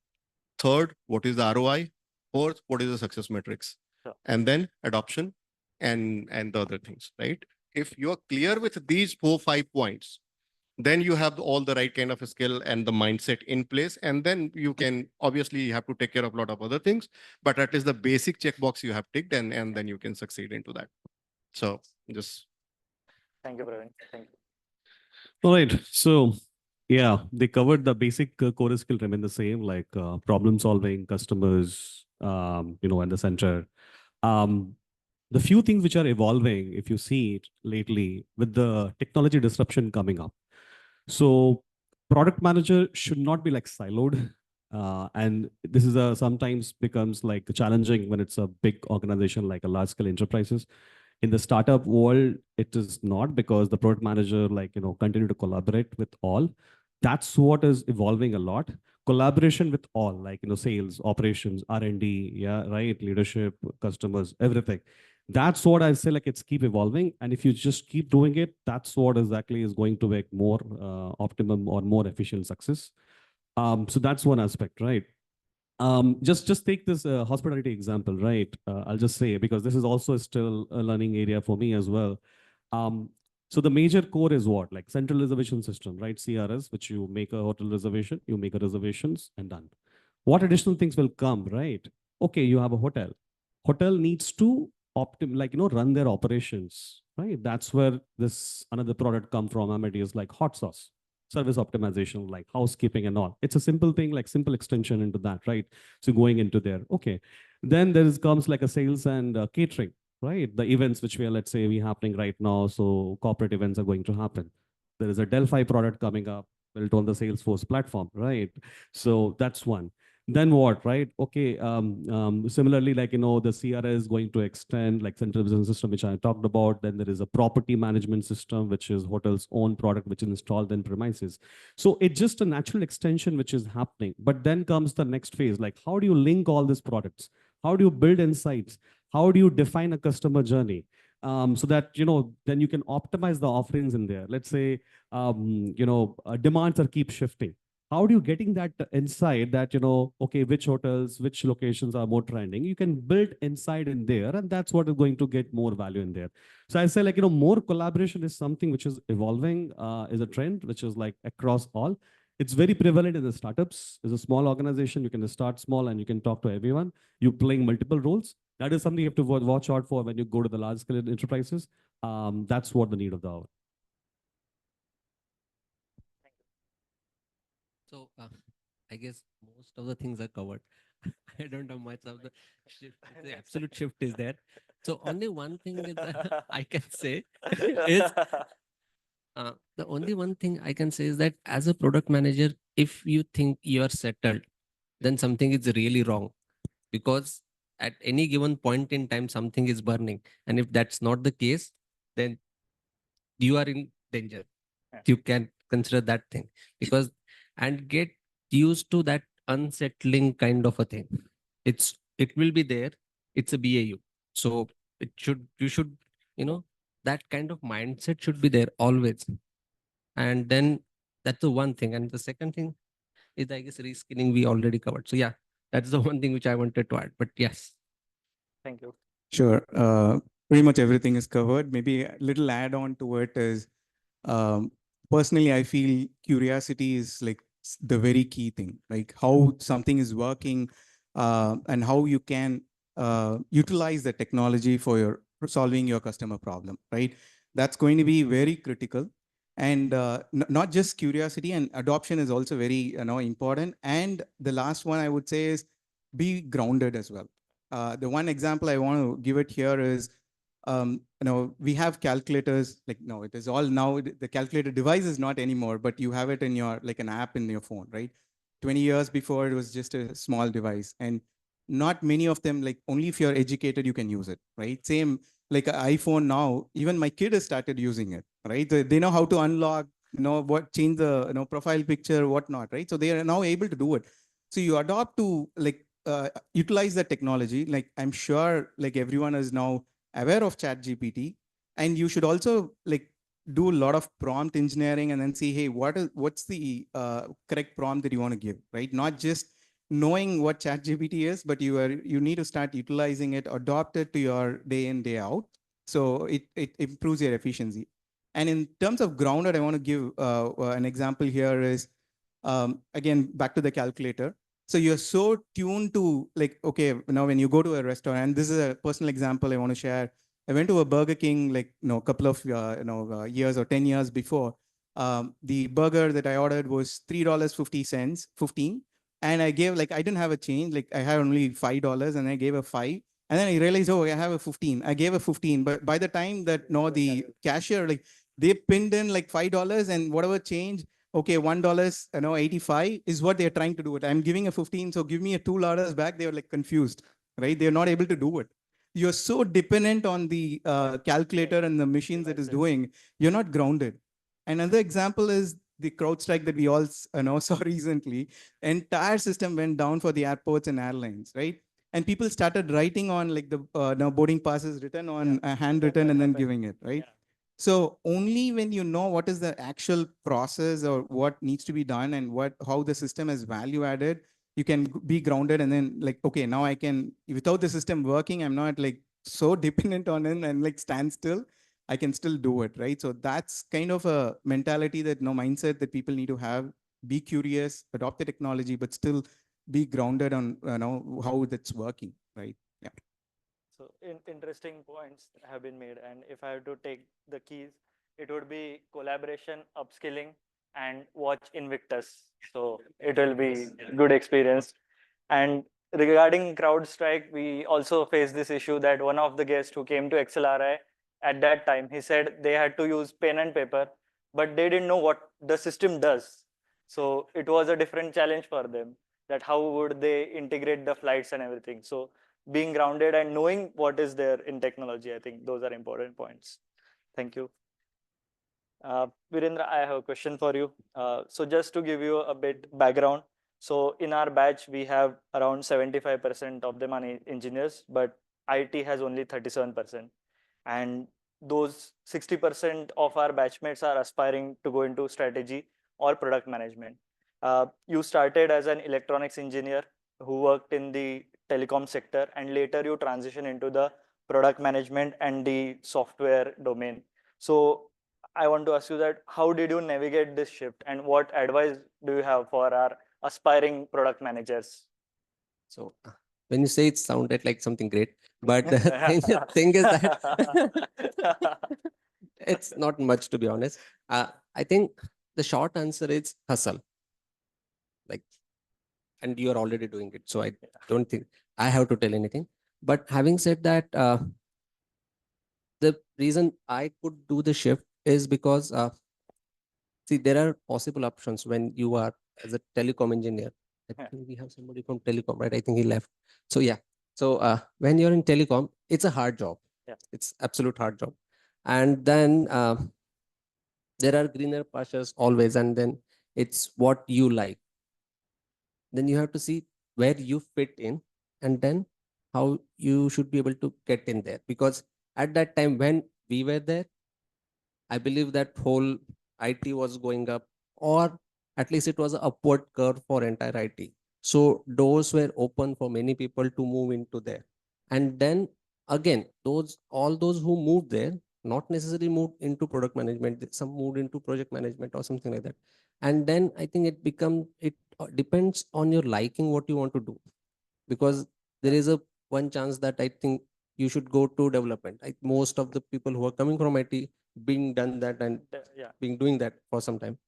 Third, what is the ROI? Fourth, what is the success metrics? And then adoption and the other things, right? If you are clear with these 4-5 points, then you have all the right kind of skill and the mindset in place. And then you can obviously have to take care of a lot of other things, but at least the basic checkbox you have ticked and then you can succeed into that. So just. Thank you, Praveen. Thank you. All right. So yeah, they covered the basic core skill remain the same, like problem solving, customers, at the center. The few things which are evolving, if you see it lately with the technology disruption coming up. So product manager should not be like siloed. And this is sometimes becomes like challenging when it's a big organization like a large scale enterprises. In the startup world, it is not, because the product manager continue to collaborate with all. That's what is evolving a lot. Collaboration with all, sales, operations, R&D, yeah, right, leadership, customers, everything. That's what I say, it's keep evolving. And if you just keep doing it, that's what exactly is going to make more optimum or more efficient success. So that's one aspect, right? Just take this hospitality example, right? I'll just say, because this is also still a learning area for me as well. So the major core is what? Like central reservation system, right? CRS, which you make a hotel reservation, you make a reservations and done. What additional things will come, right? Okay, you have a hotel. Hotel needs to run their operations, right? That's where this another product come from, Amadeus, like hot sauce, service optimization, like housekeeping and all. It's a simple thing, like simple extension into that, right? So going into there, okay. Then there comes like a sales and catering, right? The events which we are, let's say, happening right now. So corporate events are going to happen. There is a Delphi product coming up built on the Salesforce platform, right? So that's one. Then what, right? Okay. Similarly, the CRS is going to extend like central business system, which I talked about. Then there is a property management system, which is hotel's own product, which is installed in premises. So it's just a natural extension which is happening. But then comes the next phase, like how do you link all these products? How do you build insights? How do you define a customer journey? So that, then you can optimize the offerings in there. Let's say, demands are keep shifting. How do you getting that insight that, okay, which hotels, which locations are more trending? You can build insight in there, and that's what is going to get more value in there. So I say more collaboration is something which is evolving, is a trend, which is like across all. It's very prevalent in the startups. As a small organization, you can start small and you can talk to everyone. You're playing multiple roles. That is something you have to watch out for when you go to the large scale enterprises. That's what the need of the hour. So I guess most of the things are covered. I don't know much of the shift. The absolute shift is there. So only one thing is that I can say is the only one thing I can say is that as a product manager, if you think you are settled, then something is really wrong, because at any given point in time, something is burning. And if that's not the case, then you are in danger. You can consider that thing, because and get used to that unsettling kind of a thing. It will be there. It's a BAU. So you should, that kind of mindset should be there always. And then that's the one thing. And the second thing is, I guess, reskilling we already covered. So yeah, that's the one thing which I wanted to add. But yes. Thank you. Sure. Pretty much everything is covered. Maybe a little add on to it is, personally, I feel curiosity is like the very key thing, like how something is working, and how you can utilize the technology for solving your customer problem, right? That's going to be very critical. And not just curiosity, and adoption is also very important. And the last one I would say is be grounded as well. The one example I want to give it here is, we have calculators, like, no, it is all now, the calculator device is not anymore, but you have it in your, like an app in your phone, right? 20 years before, it was just a small device. And not many of them, like only if you're educated, you can use it, right? Same like an iPhone now, even my kid has started using it, right? They know how to unlock, what change the, profile picture, whatnot, right? So they are now able to do it. So you adopt to like utilize the technology. Like I'm sure like everyone is now aware of ChatGPT, and you should also like do a lot of prompt engineering and then see, hey, what's the correct prompt that you want to give, right? Not just knowing what ChatGPT is, but you need to start utilizing it, adopt it to your day in, day out. So it improves your efficiency. And in terms of grounded, I want to give an example here is, again, back to the calculator. So you're so tuned to like, okay, now when you go to a restaurant, and this is a personal example I want to share. I went to a Burger King like, a couple of years or 10 years before. The burger that I ordered was $3.50, 15. And I gave, like, I didn't have a change. Like I had only $5 and I gave a 5. And then I realized, oh, I have a 15. I gave a 15. But by the time that, the cashier, like they pinned in like $5 and whatever change, okay, $1, 85 is what they're trying to do it. I'm giving a 15, so give me a $2 back. They were like confused, right? They're not able to do it. You're so dependent on the calculator and the machines that is doing, you're not grounded. Another example is the CrowdStrike that we all saw recently. Entire system went down for the airports and airlines, right? And people started writing on like the now boarding passes written on handwritten and then giving it, right? So only when you know what is the actual process or what needs to be done and how the system is value added, you can be grounded and then like, okay, now I can, without the system working, I'm not like so dependent on it and like stand still. I can still do it, right? So that's kind of a mentality that mindset that people need to have. Be curious, adopt the technology, but still be grounded on how that's working, right? Yeah. So interesting points have been made. And if I have to take the keys, it would be collaboration, upskilling, and watch Invictus. So it will be good experience. And regarding CrowdStrike, we also face this issue that one of the guests who came to Xlri at that time, he said they had to use pen and paper, but they didn't know what the system does. So it was a different challenge for them, that how would they integrate the flights and everything. So being grounded and knowing what is there in technology, I think those are important points. Thank you. Virendra, I have a question for you. So just to give you a bit background. So in our batch, we have around 75% of them are engineers, but IT has only 37%. And those 60% of our batchmates are aspiring to go into strategy or product management. You started as an electronics engineer who worked in the telecom sector, and later you transition into the product management and the software domain. So I want to ask you that how did you navigate this shift, and what advice do you have for our aspiring product managers? So when you say it sounded like something great, but the thing is that it's not much, to be honest. I think the short answer is hustle. Like and you are already doing it. So I don't think I have to tell anything. But having said that, the reason I could do the shift is because, see, there are possible options when you are as a telecom engineer. I think we have somebody from telecom, right? I think he left. So yeah. So when you're in telecom, it's a hard job. Yeah. It's absolute hard job. And then there are greener pastures always, and then it's what you like. Then you have to see where you fit in, and then how you should be able to get in there. Because at that time when we were there, I believe that whole IT was going up, or at least it was an upward curve for entire IT. So doors were open for many people to move into there. And then again, all those who moved there, not necessarily moved into product management, some moved into project management or something like that. And then I think it depends on your liking what you want to do. Because there is a one chance that I think you should go to development. Most of the people who are coming from IT being done that and Yeah. being doing that for some time.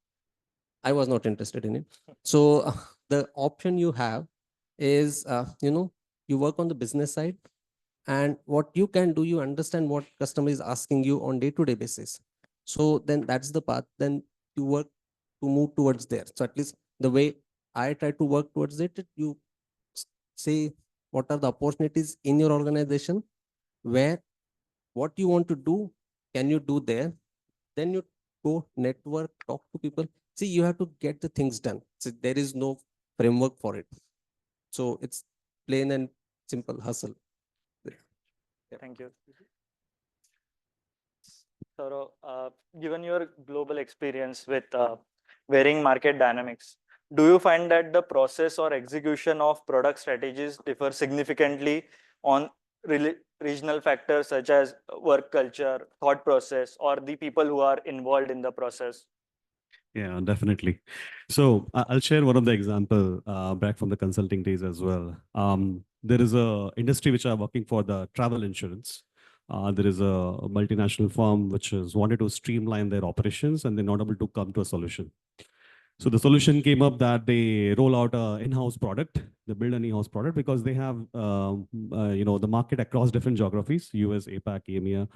I was not interested in it. So the option you have is, you work on the business side, and what you can do, you understand what customer is asking you on day-to-day basis. So then that's the path. Then you work to move towards there. So at least the way I try to work towards it, you say what are the opportunities in your organization, where what you want to do, can you do there? Then you go network, talk to people. See, you have to get the things done. So there is no framework for it. So it's plain and simple hustle. Thank you. So, given your global experience with varying market dynamics, do you find that the process or execution of product strategies differ significantly on regional factors such as work culture, thought process, or the people who are involved in the process? Yeah, definitely. So I'll share one of the example back from the consulting days as well. There is a industry which I'm working for, the travel insurance. There is a multinational firm which has wanted to streamline their operations, and they're not able to come to a solution. So the solution came up that they roll out a in-house product. They build an in-house product because they have, the market across different geographies: US, APAC, EMEA.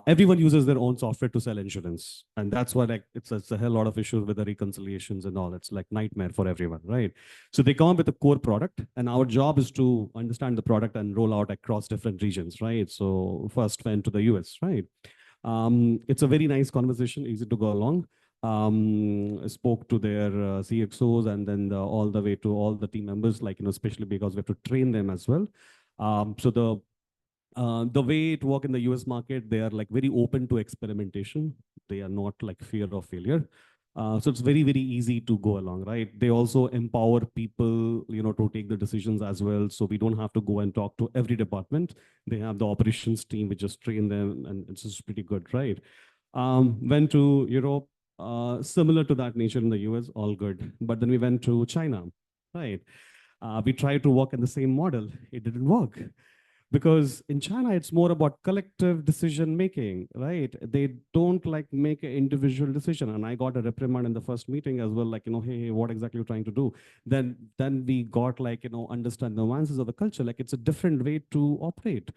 Everyone uses their own software to sell insurance, and that's why it's a hell lot of issues with the reconciliations and all. It's like nightmare for everyone, right? So they come up with a core product, and our job is to understand the product and roll out across different regions, right? So first went to the US, right? It's a very nice conversation, easy to go along. Spoke to their CXOs, and then all the way to all the team members, especially because we have to train them as well. So the way it work in the US market, they are like very open to experimentation. They are not like fear of failure. So it's very, very easy to go along, right? They also empower people, to take the decisions as well. So we don't have to go and talk to every department. They have the operations team, we just train them, and it's just pretty good, right? Went to Europe, similar to that nature in the US, all good. But then we went to China, right? We tried to work in the same model. It didn't work. Because in China, it's more about collective decision making, right? They don't like make an individual decision. And I got a reprimand in the first meeting as well, hey, what exactly are you trying to do? Then we got understand the nuances of the culture. Like it's a different way to operate.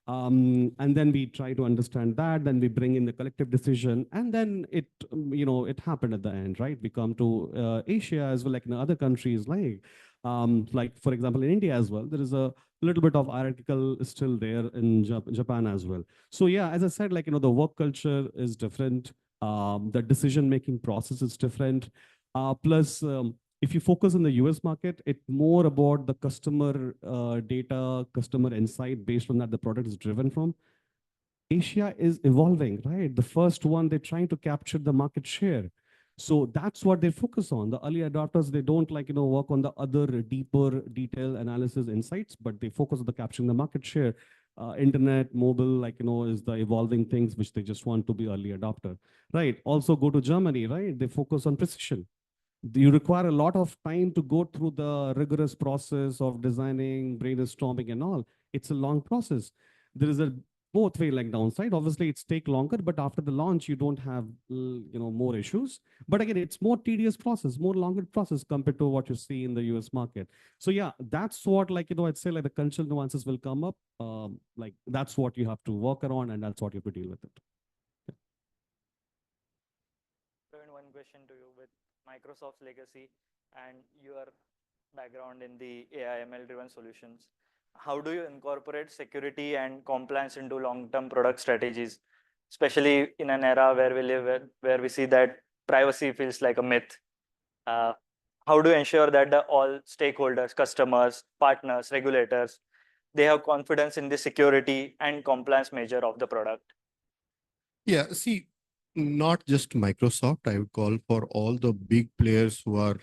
And then we try to understand that, then we bring in the collective decision, and then it happened at the end, right? We come to Asia as well, like in other countries, like for example, in India as well, there is a little bit of hierarchical still there in Japan as well. So yeah, as I said, the work culture is different. The decision-making process is different. Plus, if you focus on the US market, it's more about the customer data, customer insight. Based on that, the product is driven from. Asia is evolving, right? The first one, they're trying to capture the market share. So that's what they focus on. The early adopters, they don't work on the other deeper detail analysis insights, but they focus on the capturing the market share. Internet, mobile, is the evolving things which they just want to be early adopter, right? Also go to Germany, right? They focus on precision. You require a lot of time to go through the rigorous process of designing, brainstorming and all. It's a long process. There is a both way like downside. Obviously, it's take longer, but after the launch, you don't have more issues. But again, it's more tedious process, more longer process compared to what you see in the US market. So yeah, that's what I'd say like the cultural nuances will come up. Like that's what you have to work around, and that's what you have to deal with it. One question to you with Microsoft's legacy and your background in the AI ML driven solutions. How do you incorporate security and compliance into long-term product strategies, especially in an era where we live, where we see that privacy feels like a myth? How do you ensure that all stakeholders, customers, partners, regulators, they have confidence in the security and compliance measure of the product? Yeah, see, not just Microsoft, I would call for all the big players who are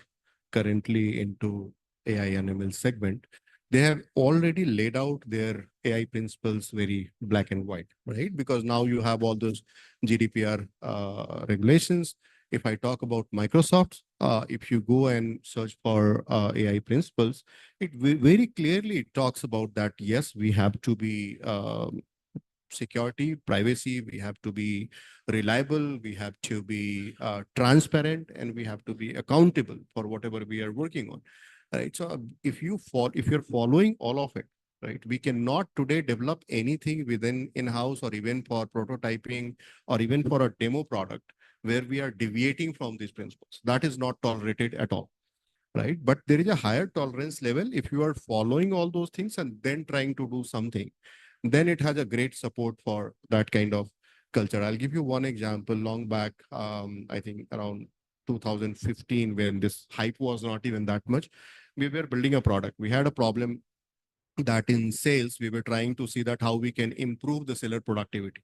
currently into AI and ML segment. They have already laid out their AI principles very black and white, right? Because now you have all those GDPR regulations. If I talk about Microsoft, if you go and search for AI principles, it very clearly talks about that, yes, we have to be security, privacy, we have to be reliable, we have to be transparent, and we have to be accountable for whatever we are working on. Right. So if you're following all of it, right, we cannot today develop anything within in-house or even for prototyping or even for a demo product where we are deviating from these principles. That is not tolerated at all. Right. But there is a higher tolerance level if you are following all those things and then trying to do something, then it has a great support for that kind of culture. I'll give you one example. Long back, I think around 2015, when this hype was not even that much, we were building a product. We had a problem that in sales, we were trying to see that how we can improve the seller productivity,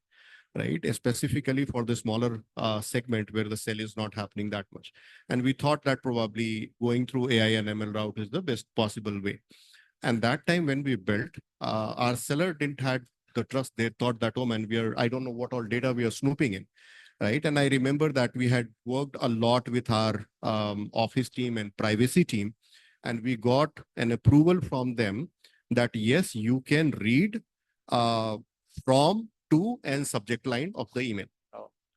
right? Specifically for the smaller segment where the sale is not happening that much. And we thought that probably going through AI and ML route is the best possible way. And that time when we built, our seller didn't have the trust. They thought that, oh man, I don't know what all data we are snooping in, right? And I remember that we had worked a lot with our office team and privacy team, and we got an approval from them that yes, you can read from, to, and subject line of the email,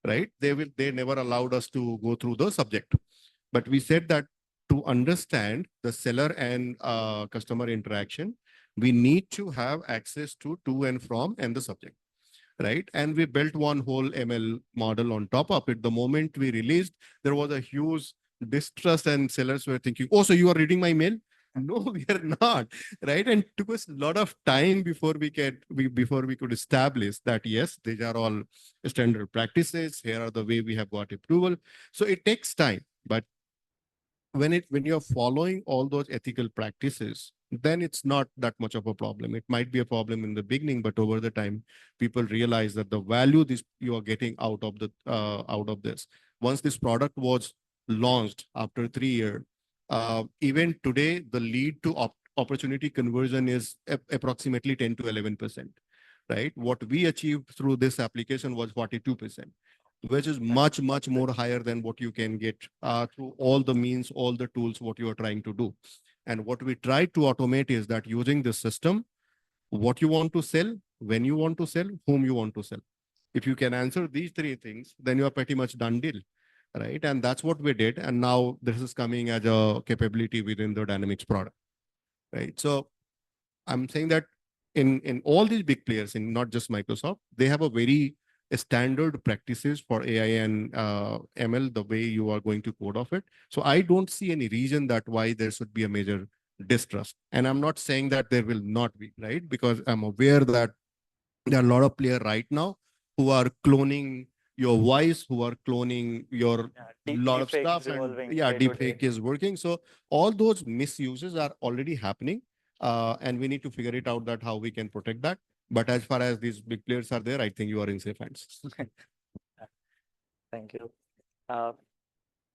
right? They never allowed us to go through the subject, but we said that to understand the seller and customer interaction, we need to have access to and from and the subject, right? And we built one whole ML model on top of it. The moment we released, there was a huge distrust and sellers were thinking, oh, so you are reading my mail? No, we are not, right? And it took us a lot of time before we could establish that, yes, these are all standard practices. Here are the way we have got approval. So it takes time, but when you're following all those ethical practices, then it's not that much of a problem. It might be a problem in the beginning, but over the time, people realize that the value you are getting out of this. Once this product was launched after 3 years, even today, the lead to opportunity conversion is approximately 10 to 11%, right? What we achieved through this application was 42%. Which is much, much more higher than what you can get through all the means, all the tools, what you are trying to do. And what we try to automate is that using this system, what you want to sell, when you want to sell, whom you want to sell. If you can answer these 3 things, then you are pretty much done deal, right? And that's what we did. And now this is coming as a capability within the Dynamics product, right? So I'm saying that in all these big players, in not just Microsoft, they have a very standard practices for AI and ML, the way you are going to code of it. So I don't see any reason that why there should be a major distrust. And I'm not saying that there will not be, right? Because I'm aware that there are a lot of players right now who are cloning your voice, who are cloning your lot of stuff. And yeah, deepfake is working. So all those misuses are already happening. And we need to figure it out that how we can protect that. But as far as these big players are there, I think you are in safe hands. Thank you.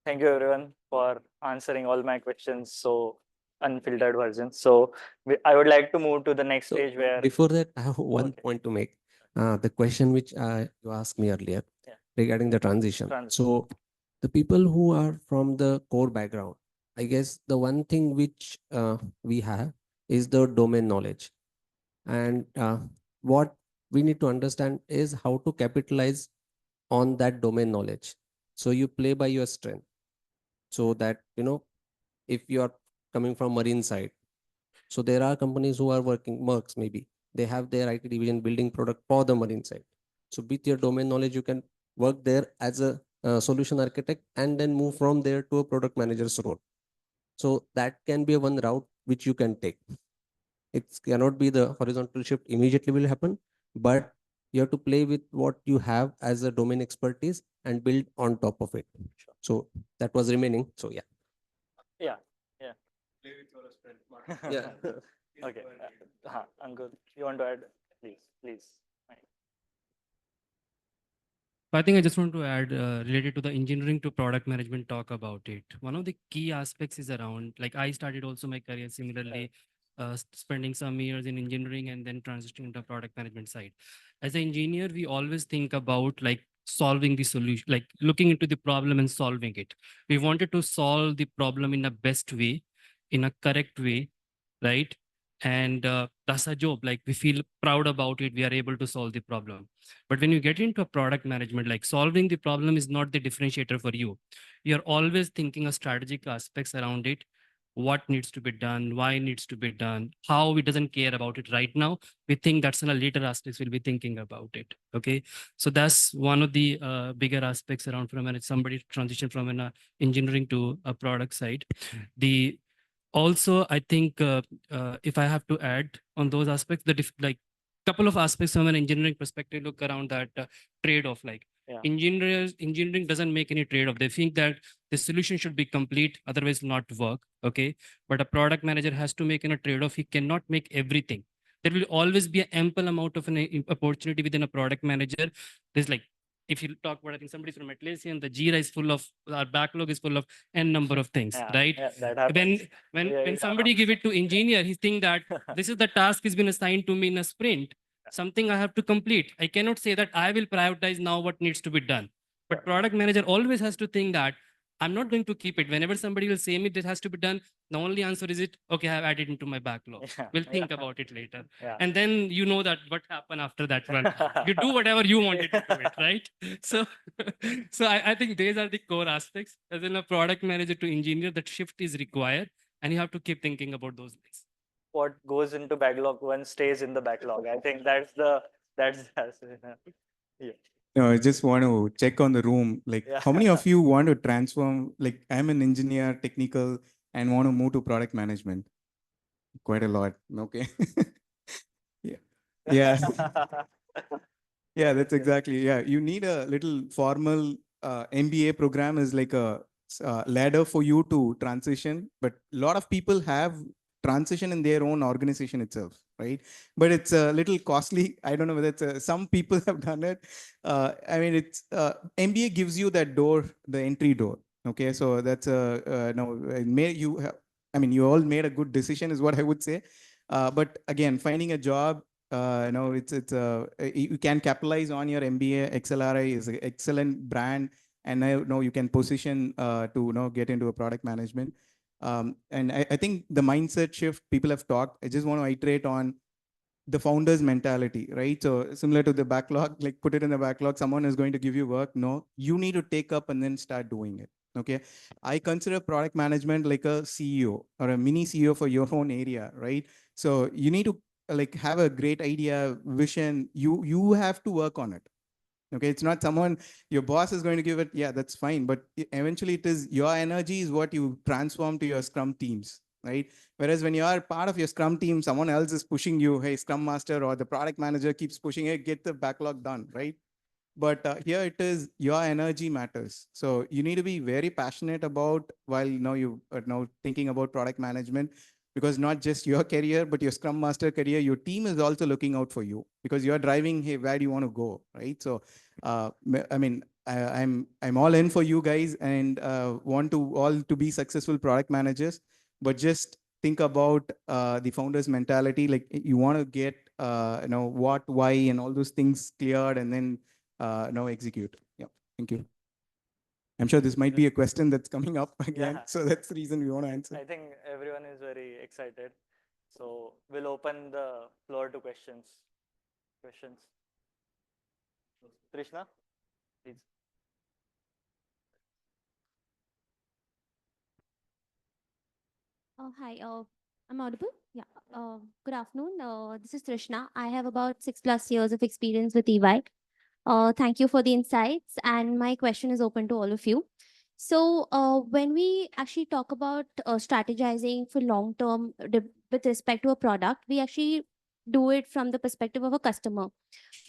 Thank you everyone for answering all my questions. So unfiltered version. So I would like to move to the next stage where. Before that, I have one point to make. The question which you asked me earlier regarding the transition. So the people who are from the core background, I guess the one thing which we have is the domain knowledge. And what we need to understand is how to capitalize on that domain knowledge. So you play by your strength. So that, if you are coming from marine side, so there are companies who are working, Mercs maybe, they have their IT division building product for the marine side. So with your domain knowledge, you can work there as a solution architect and then move from there to a product manager's role. So that can be one route which you can take. It cannot be the horizontal shift immediately will happen, but you have to play with what you have as a domain expertise and build on top of it. So that was remaining. So yeah. Yeah, yeah. Play with your strength. Yeah. Okay. Ankur, you want to add? Please, please. I think I just want to add related to the engineering to product management, talk about it. One of the key aspects is around, like I started also my career similarly, spending some years in engineering and then transitioning into product management side. As an engineer, we always think about like solving the solution, like looking into the problem and solving it. We wanted to solve the problem in a best way, in a correct way, right? And that's our job. Like we feel proud about it. We are able to solve the problem. But when you get into a product management, like solving the problem is not the differentiator for you. You're always thinking of strategic aspects around it. What needs to be done, why needs to be done, how we doesn't care about it right now. We think that's in a later aspects we'll be thinking about it. Okay. So that's one of the bigger aspects around from when somebody transition from an engineering to a product side. The also, I think if I have to add on those aspects, like couple of aspects from an engineering perspective, look around that trade-off. Like engineering doesn't make any trade-off. They think that the solution should be complete, otherwise not work. Okay, but a product manager has to make a trade-off. He cannot make everything. There will always be an ample amount of an opportunity within a product manager. There's like, if you talk about, I think somebody from Atlassian, the Jira is full of, our backlog is full of n number of things, right? That happens. When somebody give it to engineer, he think that this is the task has been assigned to me in a sprint, something I have to complete. I cannot say that I will prioritize now what needs to be done. But product manager always has to think that I'm not going to keep it. Whenever somebody will say me this has to be done, the only answer is it, okay, I've added into my backlog. We'll think about it later. And then you know that what happened after that one. You do whatever you wanted to do it, right? So, so I think these are the core aspects. As in a product manager to engineer, that shift is required and you have to keep thinking about those things. What goes into backlog one stays in the backlog. I think that's yeah. No, I just want to check on the room. Like, how many of you want to transform? Like, I'm an engineer, technical, and want to move to product management. Quite a lot. Okay. Yeah. Yeah. Yeah, that's exactly. Yeah, you need a little formal MBA program is like a ladder for you to transition. But a lot of people have transition in their own organization itself, right? But it's a little costly. I don't know whether it's some people have done it. I mean, it's MBA gives you that door, the entry door. Okay, so that's no. You have, I mean, you all made a good decision, is what I would say. But again, finding a job, you can capitalize on your MBA. Xlri is an excellent brand, and now you can position to get into a product management. And I think the mindset shift people have talked. I just want to iterate on the founder's mentality, right? So similar to the backlog, like put it in the backlog. Someone is going to give you work. No, you need to take up and then start doing it. Okay, I consider product management like a CEO or a mini CEO for your own area, right? So you need to like have a great idea, vision. You have to work on it. Okay, it's not someone your boss is going to give it. Yeah, that's fine. But eventually, it is your energy is what you transform to your Scrum teams, right? Whereas when you are part of your Scrum team, someone else is pushing you. Hey, Scrum Master or the product manager keeps pushing it. Get the backlog done, right? But here it is your energy matters. So you need to be very passionate about while you are now thinking about product management, because not just your career, but your Scrum Master career, your team is also looking out for you because you're driving, hey, where do you want to go, right? So, I mean, I'm all in for you guys and want to all to be successful product managers, but just think about the founder's mentality. Like you want to get, what, why, and all those things cleared and then now execute. Yeah, thank you. I'm sure this might be a question that's coming up again. So that's the reason we want to answer. I think everyone is very excited. So we'll open the floor to questions. Trishna, please. Hi, I'm audible. Yeah. Good afternoon. This is Trishna. I have about 6+ years of experience with EY. Thank you for the insights, and my question is open to all of you. So, when we actually talk about strategizing for long term with respect to a product, we actually do it from the perspective of a customer.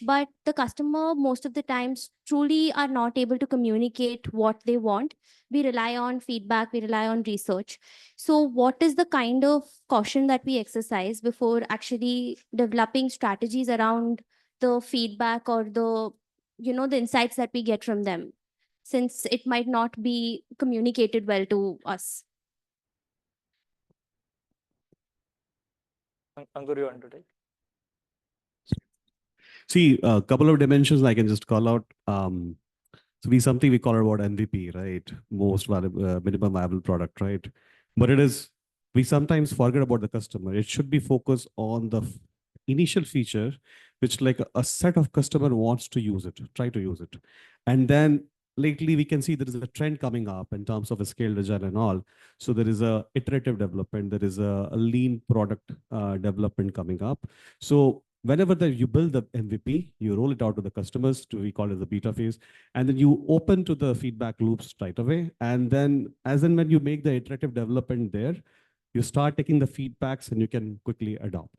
But the customer, most of the times, truly are not able to communicate what they want. We rely on feedback, we rely on research. So, what is the kind of caution that we exercise before actually developing strategies around the feedback or the insights that we get from them, since it might not be communicated well to us? Ankur, you want to take? See, a couple of dimensions I can just call out. So something we call about MVP, right? Most valuable, minimum viable product, right? But we sometimes forget about the customer. It should be focused on the initial feature, which like a set of customer wants to use it, try to use it. And then lately we can see there is a trend coming up in terms of a scale agile and all. So there is a iterative development, there is a lean product development coming up. So whenever you build the MVP, you roll it out to the customers, we call it the beta phase, and then you open to the feedback loops right away. And then as and when you make the iterative development there, you start taking the feedbacks and you can quickly adopt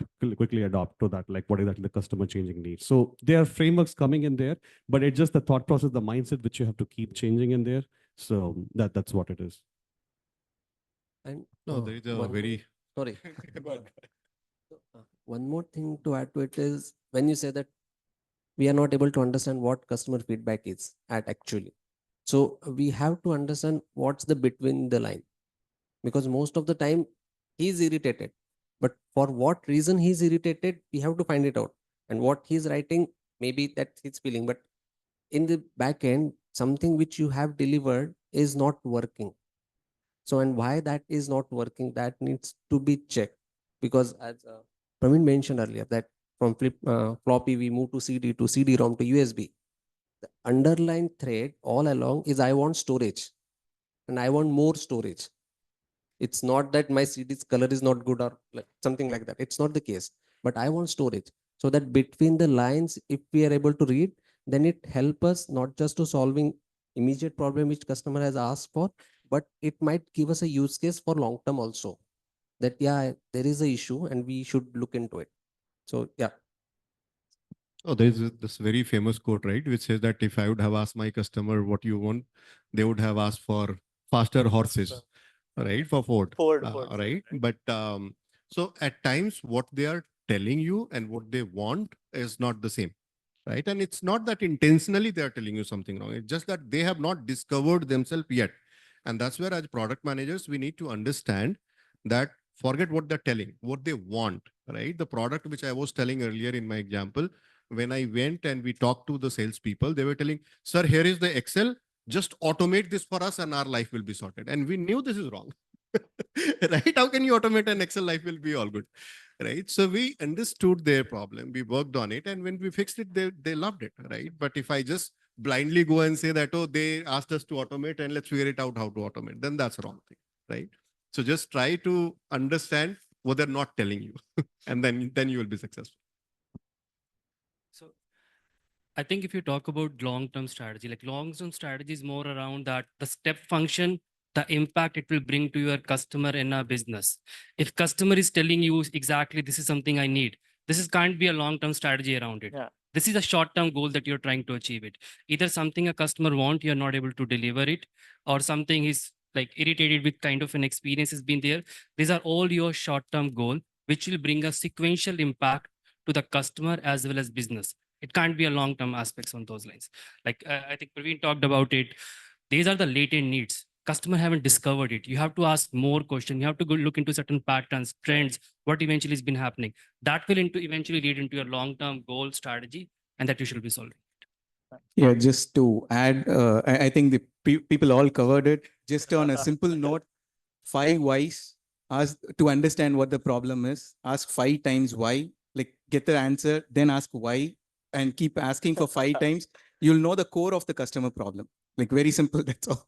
to that, like what exactly the customer changing needs. So there are frameworks coming in there, but it's just the thought process, the mindset, which you have to keep changing in there. So that's what it is. And No, there is a very... Sorry. One more thing to add to it is when you say that we are not able to understand what customer feedback is at actually. So we have to understand what's the between the line, because most of the time he's irritated, but for what reason he's irritated, we have to find it out. And what he's writing, maybe that's his feeling, but in the back end, something which you have delivered is not working. So, and why that is not working, that needs to be checked, because as Praveen mentioned earlier, that from floppy we move to CD-ROM to USB. The underlying thread all along is I want storage and I want more storage. It's not that my CD's color is not good or like something like that. It's not the case, but I want storage. So that between the lines, if we are able to read, then it helps us not just to solving immediate problem which customer has asked for, but it might give us a use case for long term also. That yeah, there is an issue and we should look into it. So yeah. Oh, there's this very famous quote, right, which says that if I would have asked my customer what you want, they would have asked for faster horses, right, for Ford. Right. But so at times what they are telling you and what they want is not the same, right? And it's not that intentionally they are telling you something wrong. It's just that they have not discovered themselves yet. And that's where as product managers, we need to understand that forget what they're telling, what they want, right? The product which I was telling earlier in my example, when I went and we talked to the salespeople, they were telling, sir, here is the Excel, just automate this for us and our life will be sorted. And we knew this is wrong, right? How can you automate an Excel, life will be all good, right? So we understood their problem, we worked on it, and when we fixed it, they loved it, right? But if I just blindly go and say that, oh, they asked us to automate and let's figure it out how to automate, then that's a wrong thing, right? So just try to understand what they're not telling you, and then you will be successful. So I think if you talk about long-term strategy, like long-term strategy is more around that the step function, the impact it will bring to your customer in a business. If customer is telling you exactly this is something I need, can't be a long-term strategy around it. Yeah. This is a short-term goal that you're trying to achieve it. Either something a customer want, you're not able to deliver it, or something is like irritated with kind of an experience has been there. These are all your short-term goal, which will bring a sequential impact to the customer as well as business. It can't be a long-term aspects on those lines. Like I think Praveen talked about it. These are the latent needs. Customer haven't discovered it. You have to ask more questions. You have to go look into certain patterns, trends, what eventually has been happening. That will eventually lead into your long-term goal strategy, and that you should be solving. Yeah, just to add, I think the people all covered it. Just on a simple note, 5 whys. Ask to understand what the problem is. Ask 5 times why. Like get the answer, then ask why. and keep asking for 5 times, you'll know the core of the customer problem. Like very simple, that's all.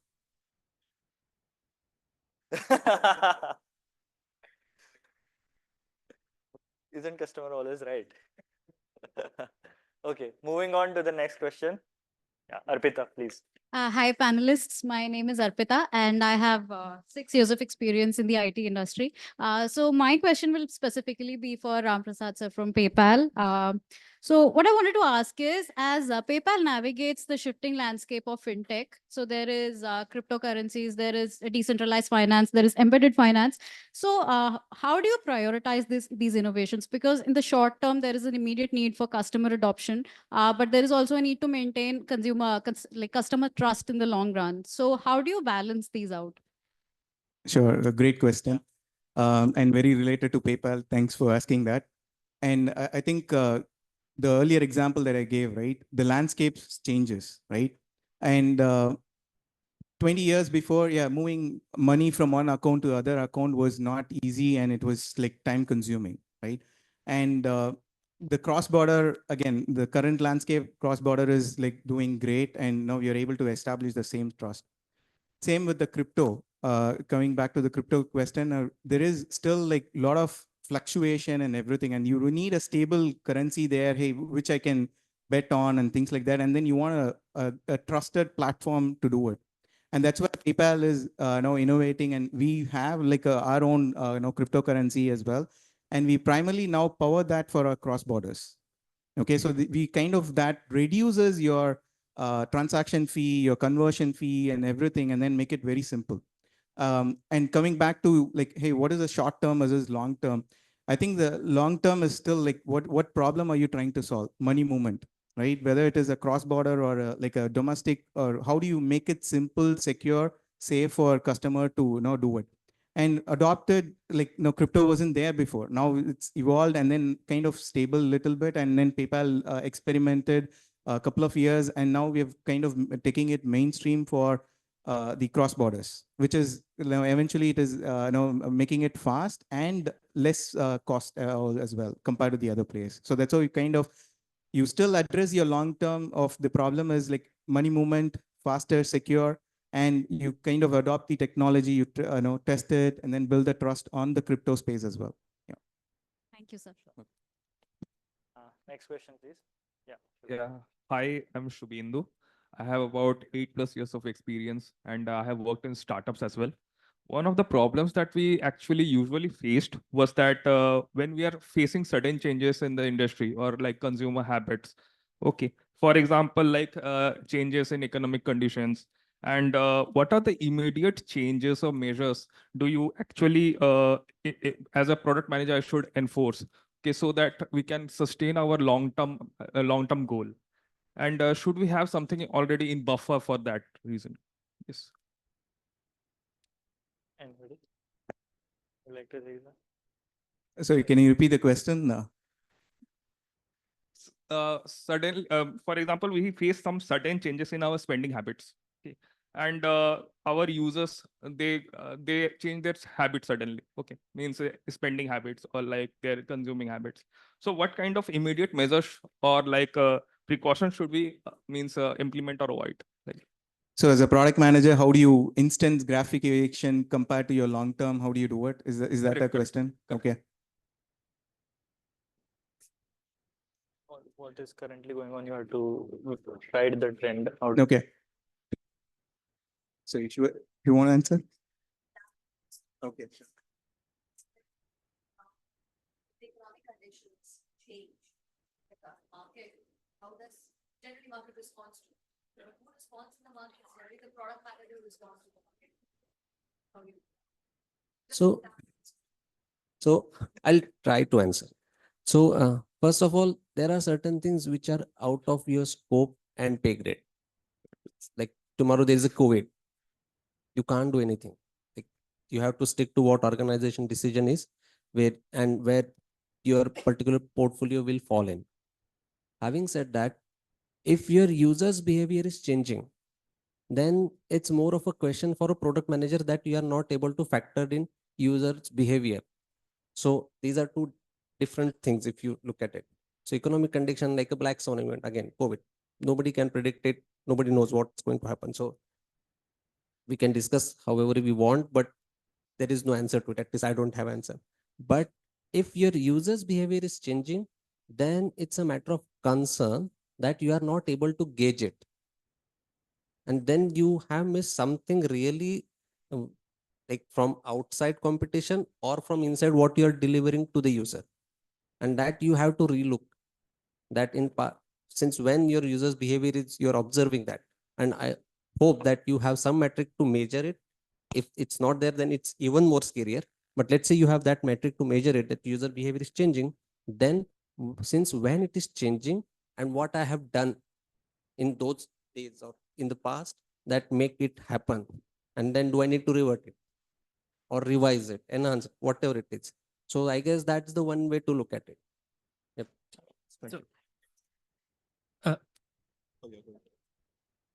Isn't customer always right? Okay, moving on to the next question. Yeah, Arpita, please. Hi, panelists. My name is Arpita, and I have 6 years of experience in the IT industry. So my question will specifically be for Ram Prasad sir from PayPal. So what I wanted to ask is, as PayPal navigates the shifting landscape of fintech, so there is cryptocurrencies, there is decentralized finance, there is embedded finance. So how do you prioritize these innovations? Because in the short term, there is an immediate need for customer adoption, but there is also a need to maintain customer trust in the long run. So how do you balance these out? Sure, a great question. And very related to PayPal. Thanks for asking that. And I think the earlier example that I gave, right? The landscape changes, right? And 20 years before, yeah, moving money from one account to other account was not easy, and it was like time consuming, right? And the cross-border, again, the current landscape cross-border is like doing great, and now you're able to establish the same trust. Same with the crypto. Coming back to the crypto question, there is still like a lot of fluctuation and everything, and you need a stable currency there, hey, which I can bet on and things like that. And then you want a trusted platform to do it. And that's why PayPal is now innovating, and we have like our own cryptocurrency as well. And we primarily now power that for our cross borders. Okay, so we kind of, that reduces your transaction fee, your conversion fee and everything, and then make it very simple. And coming back to like, hey, what is the short term versus long term? I think the long term is still like, what problem are you trying to solve? Money movement, right? Whether it is a cross border or like a domestic, or how do you make it simple, secure, safe for customer to do it? And adopted, like, crypto wasn't there before. Now it's evolved and then kind of stable a little bit. And then PayPal experimented a couple of years, and now we have kind of taking it mainstream for the cross borders, which is eventually it is making it fast and less cost as well compared to the other players. So that's how you kind of, you still address your long term of the problem is like money movement, faster, secure, and you kind of adopt the technology, you test it, and then build the trust on the crypto space as well. Yeah. Thank you, sir. Next question, please. Yeah. Yeah. Hi, I'm Shubhendu. I have about 8+ years of experience, and I have worked in startups as well. One of the problems that we actually usually faced was that when we are facing sudden changes in the industry or like consumer habits, okay, for example, like changes in economic conditions, and what are the immediate changes or measures do you actually, as a product manager, I should enforce, okay, so that we can sustain our long-term goal? And should we have something already in buffer for that reason? Yes. Anybody would like to say that? Sorry, can you repeat the question? Suddenly, for example, we face some sudden changes in our spending habits. Okay. And our users, they change their habits suddenly. Okay, means spending habits or like their consuming habits. So what kind of immediate measures or like precautions should we implement or avoid? Like, so as a product manager, how do you instance gratification compared to your long term? How do you do it? Is that the question? Okay. What is currently going on? You have to ride the trend out. Okay. So if you want to answer? Okay, sure. The economic conditions change the market. How does generally market responds to? Who responds in the market? Generally, the product manager responds to the market. How do you? So I'll try to answer. So first of all, there are certain things which are out of your scope and pay grade. Like tomorrow there is a COVID. You can't do anything. Like you have to stick to what organization decision is, where your particular portfolio will fall in. Having said that, if your users' behavior is changing, then it's more of a question for a product manager that you are not able to factor in users' behavior. So these are two different things if you look at it. So economic condition like a black swan event, again, COVID. Nobody can predict it. Nobody knows what's going to happen. So we can discuss however we want, but there is no answer to it. At least I don't have answer. But if your users' behavior is changing, then it's a matter of concern that you are not able to gauge it. And then you have missed something really like from outside competition or from inside what you are delivering to the user. And that you have to relook that since when your users' behavior is, you're observing that. And I hope that you have some metric to measure it. If it's not there, then it's even more scarier. But let's say you have that metric to measure it, that user behavior is changing. Then since when it is changing and what I have done in those days or in the past that make it happen. And then do I need to revert it or revise it, enhance it, whatever it is. So I guess that's the one way to look at it. Yep. So,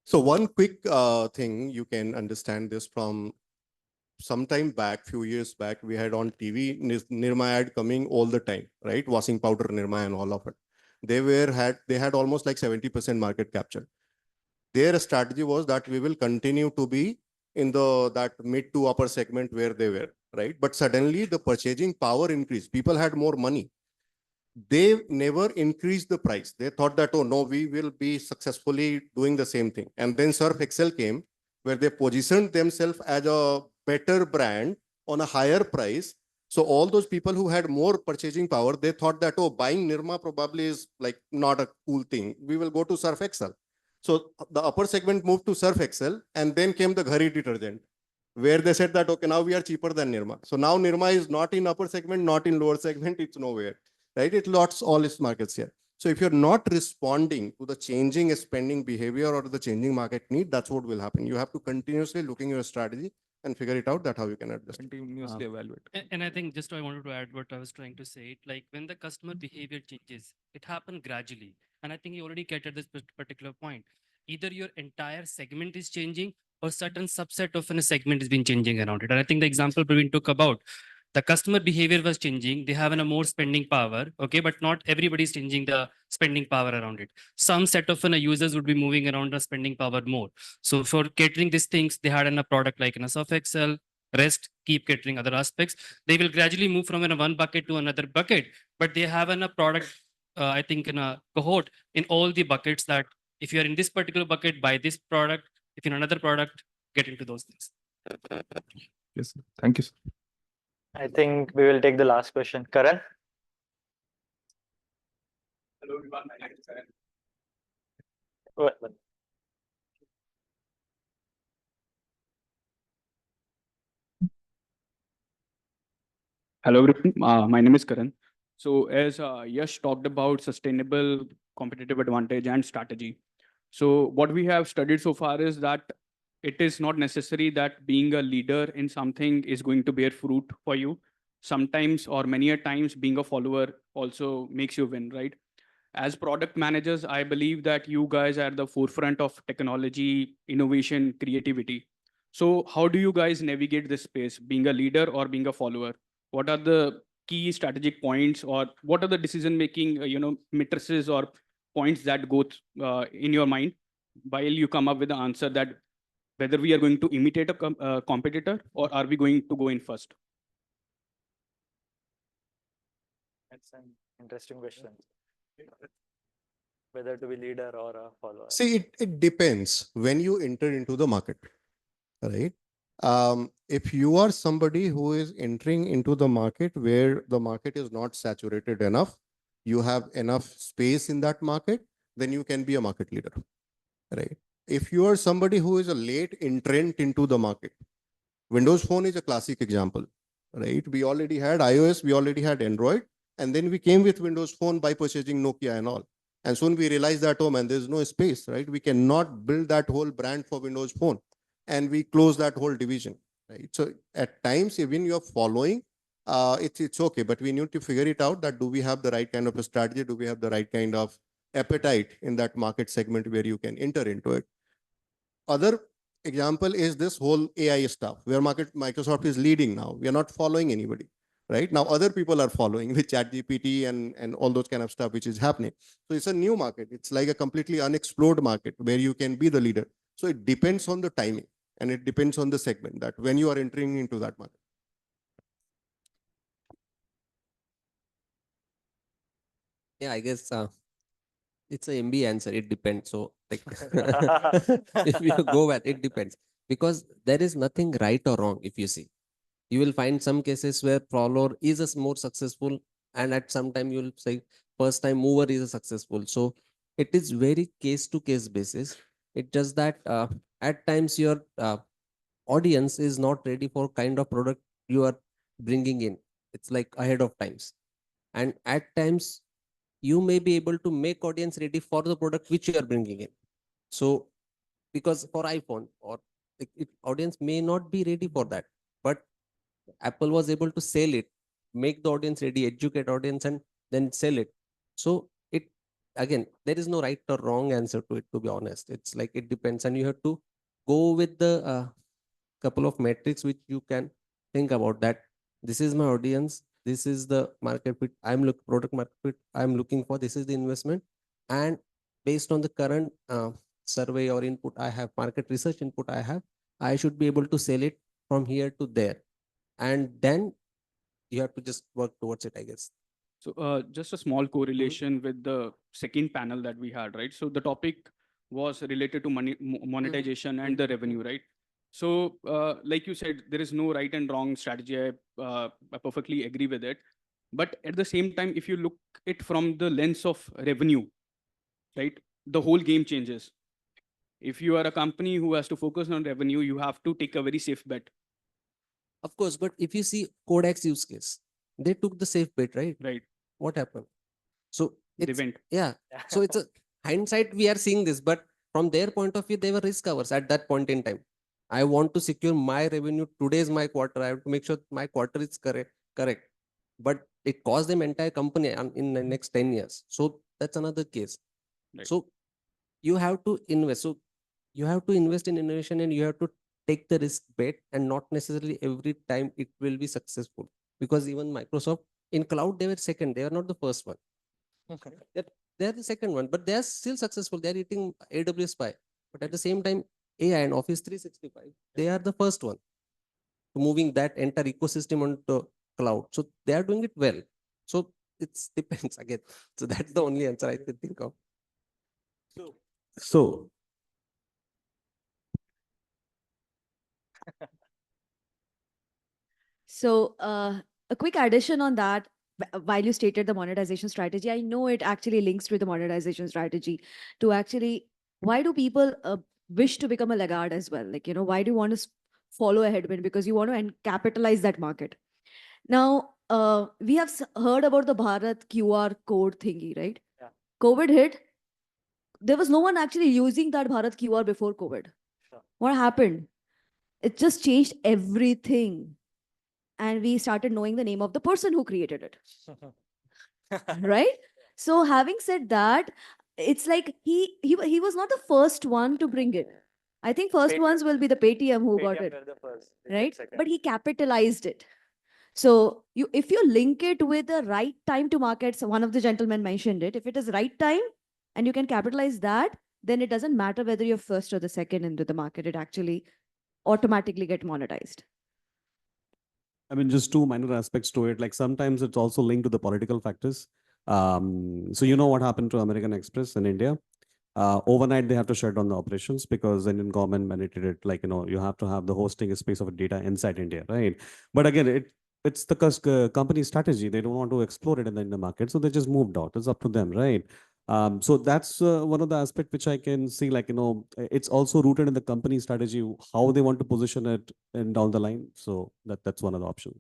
So one quick thing you can understand this from some time back, few years back, we had on TV Nirma ad coming all the time, right? Washing powder Nirma and all of it. They had almost like 70% market capture. Their strategy was that we will continue to be in that mid to upper segment where they were, right? But suddenly the purchasing power increased. People had more money. They never increased the price. They thought that, oh no, we will be successfully doing the same thing. And then Surf Excel came, where they positioned themselves as a better brand on a higher price. So all those people who had more purchasing power, they thought that, oh, buying Nirma probably is like not a cool thing. We will go to Surf Excel. So the upper segment moved to Surf Excel, and then came the Ghari detergent, where they said that, okay, now we are cheaper than Nirma. So now Nirma is not in upper segment, not in lower segment, it's nowhere, right? It lots all its markets here. So if you're not responding to the changing spending behavior or the changing market need, that's what will happen. You have to continuously looking your strategy and figure it out. That how you can adjust. Continuously evaluate. And I think just I wanted to add what I was trying to say. Like when the customer behavior changes, it happened gradually. And I think you already get at this particular point. Either your entire segment is changing or certain subset of a segment has been changing around it. And I think the example Praveen took about, the customer behavior was changing. They have a more spending power, okay, but not everybody is changing the spending power around it. Some set of users would be moving around the spending power more. So for catering these things, they had a product like in a Surf Excel, rest, keep catering other aspects. They will gradually move from one bucket to another bucket, but they have a product, I think in a cohort in all the buckets that if you are in this particular bucket, buy this product. If in another product, get into those things. Yes, thank you, sir. I think we will take the last question. Karan? Hello, everyone. My name is Karan. Well, Hello, everyone. My name is Karan. So as Yash talked about sustainable competitive advantage and strategy. So what we have studied so far is that it is not necessary that being a leader in something is going to bear fruit for you. Sometimes or many a times being a follower also makes you win, right? As product managers, I believe that you guys are at the forefront of technology, innovation, creativity. So how do you guys navigate this space, being a leader or being a follower? What are the key strategic points, or what are the decision-making, matrices or points that go in your mind while you come up with the answer that whether we are going to imitate a competitor or are we going to go in first? that's an interesting question. Whether to be leader or a follower. See, it depends when you enter into the market, right? If you are somebody who is entering into the market where the market is not saturated enough, you have enough space in that market, then you can be a market leader, right? If you are somebody who is a late entrant into the market, Windows Phone is a classic example, right? We already had iOS, we already had Android, and then we came with Windows Phone by purchasing Nokia and all. And soon we realized that, oh man, there's no space, right? We cannot build that whole brand for Windows Phone. And we closed that whole division, right? So at times, even you're following, it's okay, but we need to figure it out that do we have the right kind of a strategy? Do we have the right kind of appetite in that market segment where you can enter into it? Other example is this whole AI stuff where Microsoft is leading now. We are not following anybody, right? Now other people are following with ChatGPT and all those kind of stuff which is happening. So it's a new market. It's like a completely unexplored market where you can be the leader. So it depends on the timing and it depends on the segment that when you are entering into that market. Yeah, I guess it's a MB answer. It depends. So like if you go with it depends because there is nothing right or wrong. If you see, you will find some cases where follower is a more successful, and at some time you will say first time mover is a successful. So it is very case to case basis. It's just that at times your audience is not ready for kind of product you are bringing in. It's like ahead of times, and at times you may be able to make audience ready for the product which you are bringing in. So because for iPhone or audience may not be ready for that, but Apple was able to sell it, make the audience ready, educate audience, and then sell it. So it again, there is no right or wrong answer to it. To be honest, it's like it depends, and you have to go with the couple of metrics which you can think about that. This is my audience. This is the market fit. Product market fit I'm looking for. This is the investment, and based on the current survey or input I have, market research input I have, I should be able to sell it from here to there, and then you have to just work towards it, I guess. So just a small correlation with the second panel that we had, right? So the topic was related to money, monetization and the revenue, right? So like you said, there is no right and wrong strategy. I perfectly agree with it. But at the same time, if you look it from the lens of revenue, right, the whole game changes. If you are a company who has to focus on revenue, you have to take a very safe bet. Of course, but if you see Kodak's use case, they took the safe bet, right? Right. What happened? So it's, went. yeah. So it's a hindsight. We are seeing this, but from their point of view, they were risk averse at that point in time. I want to secure my revenue. Today is my quarter. I have to make sure my quarter is correct. But it cost them entire company in the next 10 years. So that's another case. Right. So you have to invest. So you have to invest in innovation and you have to take the risk bet, and not necessarily every time it will be successful, because even Microsoft in cloud, they were second. They are not the first one. They're the second one, but they are still successful. They're eating AWS pie. But at the same time, AI and Office 365, they are the first one to moving that entire ecosystem onto cloud. So they are doing it well. So it depends again. So that's the only answer I can think of. So So, a quick addition on that, while you stated the monetization strategy, I know it actually links with the monetization strategy to actually, why do people wish to become a laggard as well? Like, why do you want to follow a headwind? Because you want to capitalize that market. Now, we have heard about the Bharat QR code thingy, right? Yeah. COVID hit. There was no one actually using that Bharat QR before COVID. Sure. What happened? It just changed everything. And we started knowing the name of the person who created it. Right? So having said that, it's like he was not the first one to bring it. I think first ones will be the Paytm who got Paytm it. were the first, they did Right? second. But he capitalized it. So if you link it with the right time to market, so one of the gentlemen mentioned it, if it is right time and you can capitalize that, then it doesn't matter whether you're first or the second into the market, it actually automatically get monetized. I mean, just two minor aspects to it. Like sometimes it's also linked to the political factors. So you know what happened to American Express in India? Overnight, they have to shut down the operations because Indian government mandated it. Like, you have to have the hosting space of data inside India, right? But again, it's the company strategy. They don't want to explore it in the market. So they just moved out. It's up to them, right? So that's one of the aspects which I can see, like, it's also rooted in the company strategy, how they want to position it and down the line. So that's one of the options.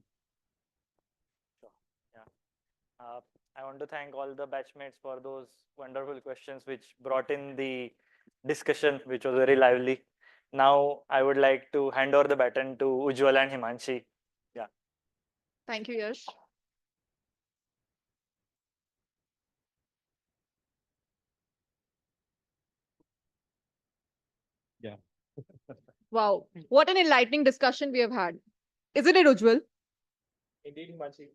Yeah. I want to thank all the batchmates for those wonderful questions which brought in the discussion, which was very lively. Now I would like to hand over the baton to Ujjwal and Himanshi. Yeah. Thank you, Yash. Yeah. Wow, what an enlightening discussion we have had. Isn't it, Ujjwal? Indeed, Himanshi.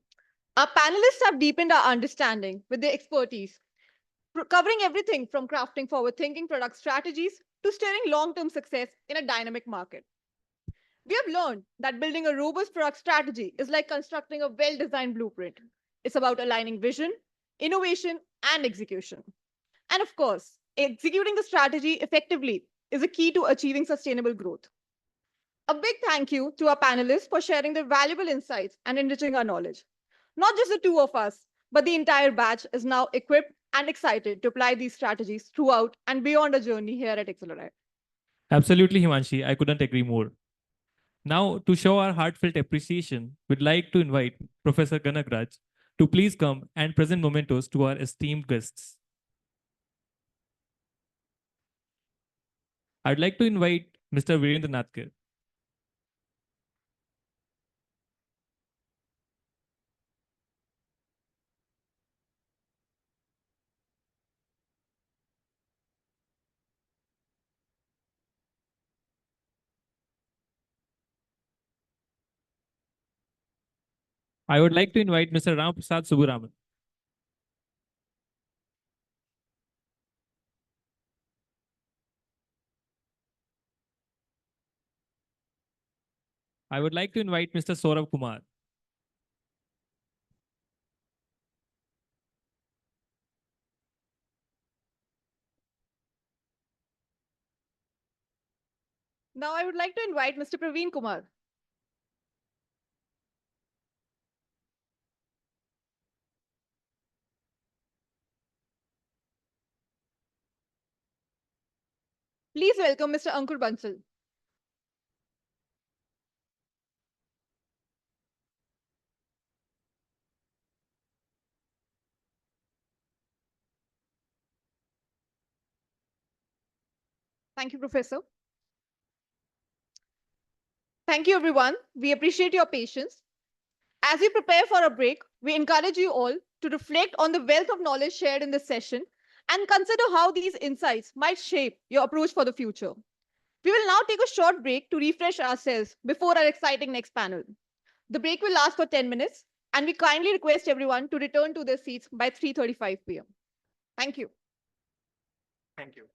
Our panelists have deepened our understanding with their expertise, covering everything from crafting forward-thinking product strategies to steering long-term success in a dynamic market. We have learned that building a robust product strategy is like constructing a well-designed blueprint. It's about aligning vision, innovation, and execution. And of course, executing the strategy effectively is a key to achieving sustainable growth. A big thank you to our panelists for sharing their valuable insights and enriching our knowledge. Not just the two of us, but the entire batch is now equipped and excited to apply these strategies throughout and beyond our journey here at Xlri. Absolutely, Himanshi. I couldn't agree more. Now, to show our heartfelt appreciation, we'd like to invite Professor Ganagraj to please come and present mementos to our esteemed guests. I'd like to invite Mr. Virendra Natkar. I would like to invite Mr. Ram Prasad Suburaman. I would like to invite Mr. Saurabh Kumar. Now I would like to invite Mr. Praveen Kumar. Please welcome Mr. Ankur Bansal. Thank you, Professor. Thank you, everyone. We appreciate your patience. As we prepare for a break, we encourage you all to reflect on the wealth of knowledge shared in this session and consider how these insights might shape your approach for the future. We will now take a short break to refresh ourselves before our exciting next panel. The break will last for 10 minutes, and we kindly request everyone to return to their seats by 3:35 p.m. Thank you. Thank you.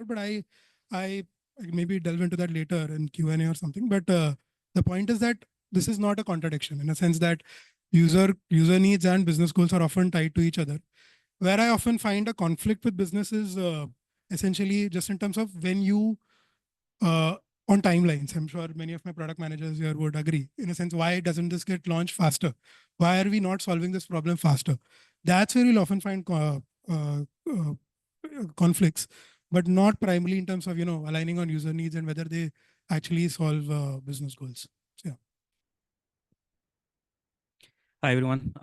but I maybe delve into that later in Q&A or something. But the point is that this is not a contradiction in a sense that user needs and business goals are often tied to each other. Where I often find a conflict with business is essentially just in terms of when you on timelines. I'm sure many of my product managers here would agree. In a sense, why doesn't this get launched faster? Why are we not solving this problem faster? That's where you'll often find conflicts, but not primarily in terms of aligning on user needs and whether they actually solve business goals. So, yeah. Hi, everyone.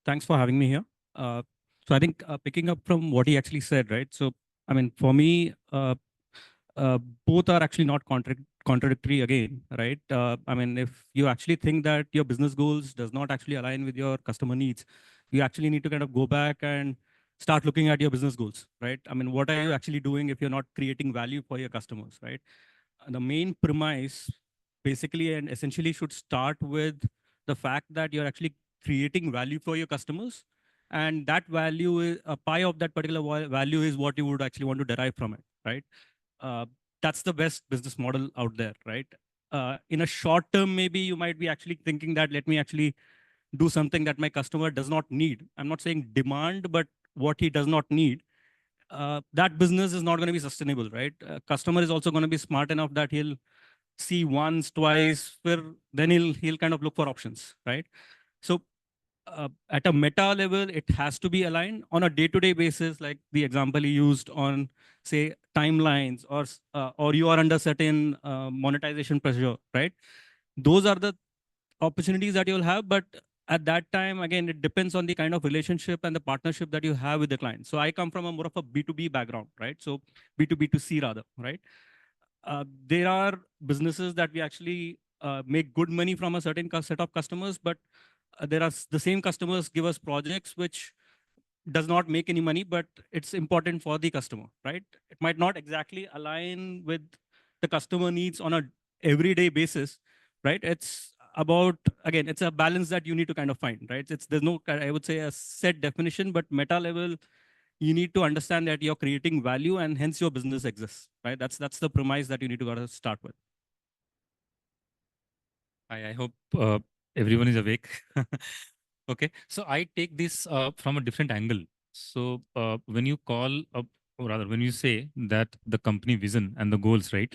Thanks for having me here. So I think picking up from what he actually said, right? So, I mean, for me, both are actually not contradictory again, right? I mean, if you actually think that your business goals does not actually align with your customer needs, you actually need to kind of go back and start looking at your business goals, right? I mean, what are you actually doing if you're not creating value for your customers, right? The main premise basically and essentially should start with the fact that you're actually creating value for your customers, and that value is a pie of that particular value is what you would actually want to derive from it, right? That's the best business model out there, right? In a short term, maybe you might be actually thinking that let me actually do something that my customer does not need. I'm not saying demand, but what he does not need. That business is not going to be sustainable, right? Customer is also going to be smart enough that he'll see once, twice, then he'll kind of look for options, right? So at a meta level, it has to be aligned on a day-to-day basis, like the example you used on, say, timelines, or you are under certain monetization pressure, right? Those are the opportunities that you'll have, but at that time, again, it depends on the kind of relationship and the partnership that you have with the client. So I come from a more of a B2B background, right? So B2B2C rather, right? There are businesses that we actually make good money from a certain set of customers, but there are the same customers give us projects which does not make any money, but it's important for the customer, right? It might not exactly align with the customer needs on a everyday basis, right? It's about, again, it's a balance that you need to kind of find, right? There's no, I would say, a set definition, but meta level, you need to understand that you're creating value and hence your business exists, right? That's the premise that you need to gotta start with. I hope everyone is awake. Okay, so I take this from a different angle. So when you call up, or rather, when you say that the company vision and the goals, right?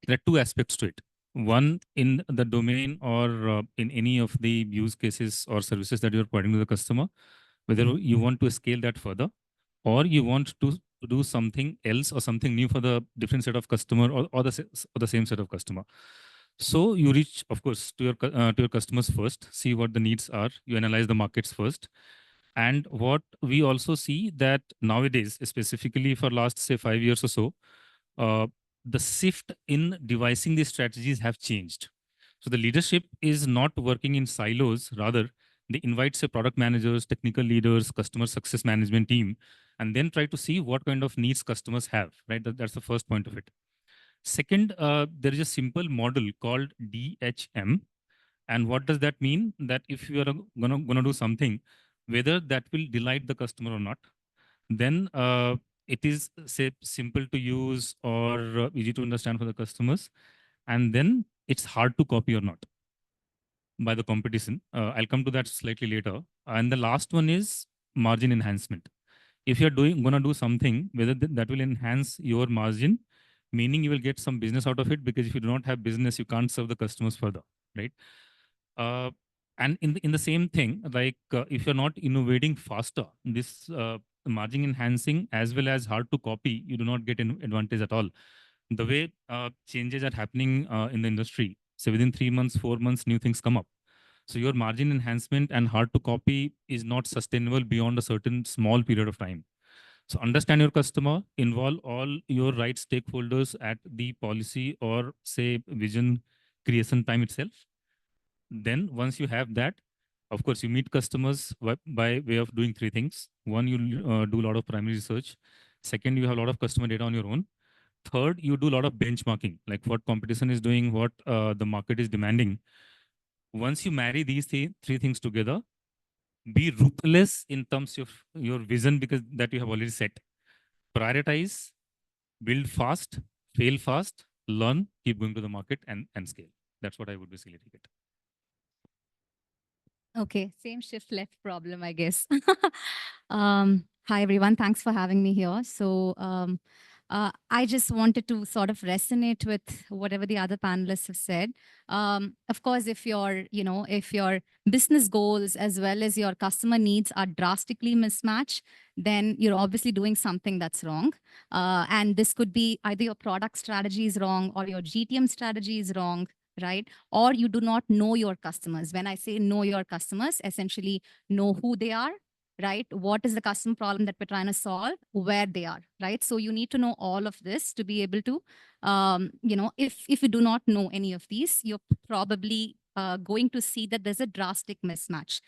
There are two aspects to it. One, in the domain or in any of the use cases or services that you're providing to the customer, whether you want to scale that further or you want to do something else or something new for the different set of customer or the same set of customer. So you reach, of course, to your customers first, see what the needs are. You analyze the markets first. And what we also see that nowadays, specifically for last, say, 5 years or so, the shift in devising these strategies have changed. So the leadership is not working in silos. Rather, they invite, say, product managers, technical leaders, customer success management team, and then try to see what kind of needs customers have, right? That's the first point of it. Second, there is a simple model called DHM. And what does that mean? That if you are gonna do something, whether that will delight the customer or not, then it is, say, simple to use or easy to understand for the customers. And then it's hard to copy or not by the competition. I'll come to that slightly later. And the last one is margin enhancement. If you're gonna do something, whether that will enhance your margin, meaning you will get some business out of it, because if you do not have business, you can't serve the customers further, right? And in the same thing, like if you're not innovating faster, this margin enhancing as well as hard to copy, you do not get an advantage at all. The way changes are happening in the industry, so within 3 months, 4 months, new things come up. So your margin enhancement and hard to copy is not sustainable beyond a certain small period of time. So understand your customer, involve all your right stakeholders at the policy or, say, vision creation time itself. Then once you have that, of course, you meet customers by way of doing three things. One, you do a lot of primary research. Second, you have a lot of customer data on your own. Third, you do a lot of benchmarking, like what competition is doing, what the market is demanding. Once you marry these three things together, be ruthless in terms of your vision, because that you have already set. Prioritize, build fast, fail fast, learn, keep going to the market and scale. That's what I would basically take it. Okay, same shift left problem, I guess. Hi, everyone. Thanks for having me here. So I just wanted to sort of resonate with whatever the other panelists have said. Of course, if if your business goals as well as your customer needs are drastically mismatched, then you're obviously doing something that's wrong. And this could be either your product strategy is wrong or your GTM strategy is wrong, right? Or you do not know your customers. When I say know your customers, essentially know who they are, right? What is the customer problem that we're trying to solve, where they are, right? So you need to know all of this to be able to, if you do not know any of these, you're probably going to see that there's a drastic mismatch.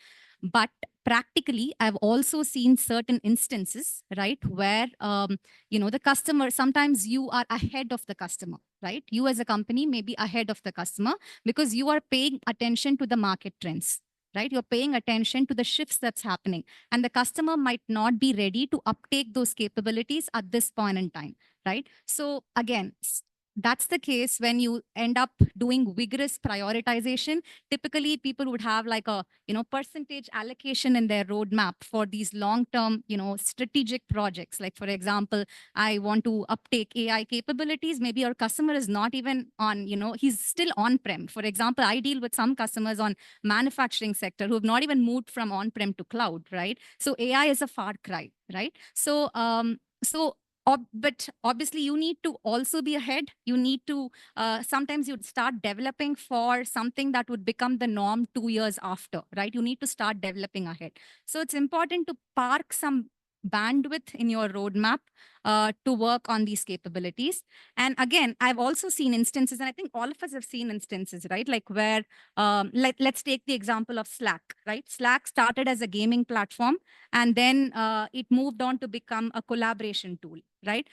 But practically, I've also seen certain instances, right, where the customer, sometimes you are ahead of the customer, right? You as a company may be ahead of the customer because you are paying attention to the market trends, right? You're paying attention to the shifts that's happening, and the customer might not be ready to uptake those capabilities at this point in time, right? So again, that's the case when you end up doing vigorous prioritization. Typically, people would have like a percentage allocation in their roadmap for these long-term strategic projects. Like for example, I want to uptake AI capabilities. Maybe your customer is not even on, he's still on-prem. For example, I deal with some customers on manufacturing sector who have not even moved from on-prem to cloud, right? So AI is a far cry, right? But obviously you need to also be ahead. You need to, sometimes you'd start developing for something that would become the norm 2 years after, right? You need to start developing ahead. So it's important to park some bandwidth in your roadmap to work on these capabilities. And again, I've also seen instances, and I think all of us have seen instances, right? Like where, let's take the example of Slack, right? Slack started as a gaming platform, and then it moved on to become a collaboration tool, right?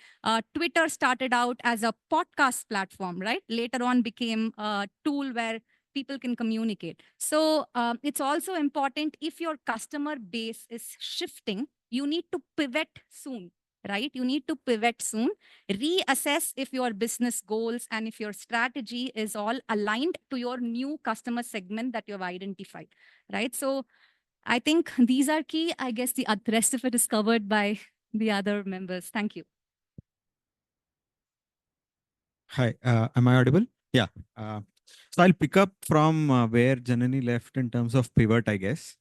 Twitter started out as a podcast platform, right? Later on became a tool where people can communicate. So it's also important, if your customer base is shifting, you need to pivot soon, right? You need to pivot soon, reassess if your business goals and if your strategy is all aligned to your new customer segment that you've identified, right? So I think these are key. I guess the rest of it is covered by the other members. Thank you. Hi, am I audible? Yeah. So I'll pick up from where Janani left in terms of pivot, I guess.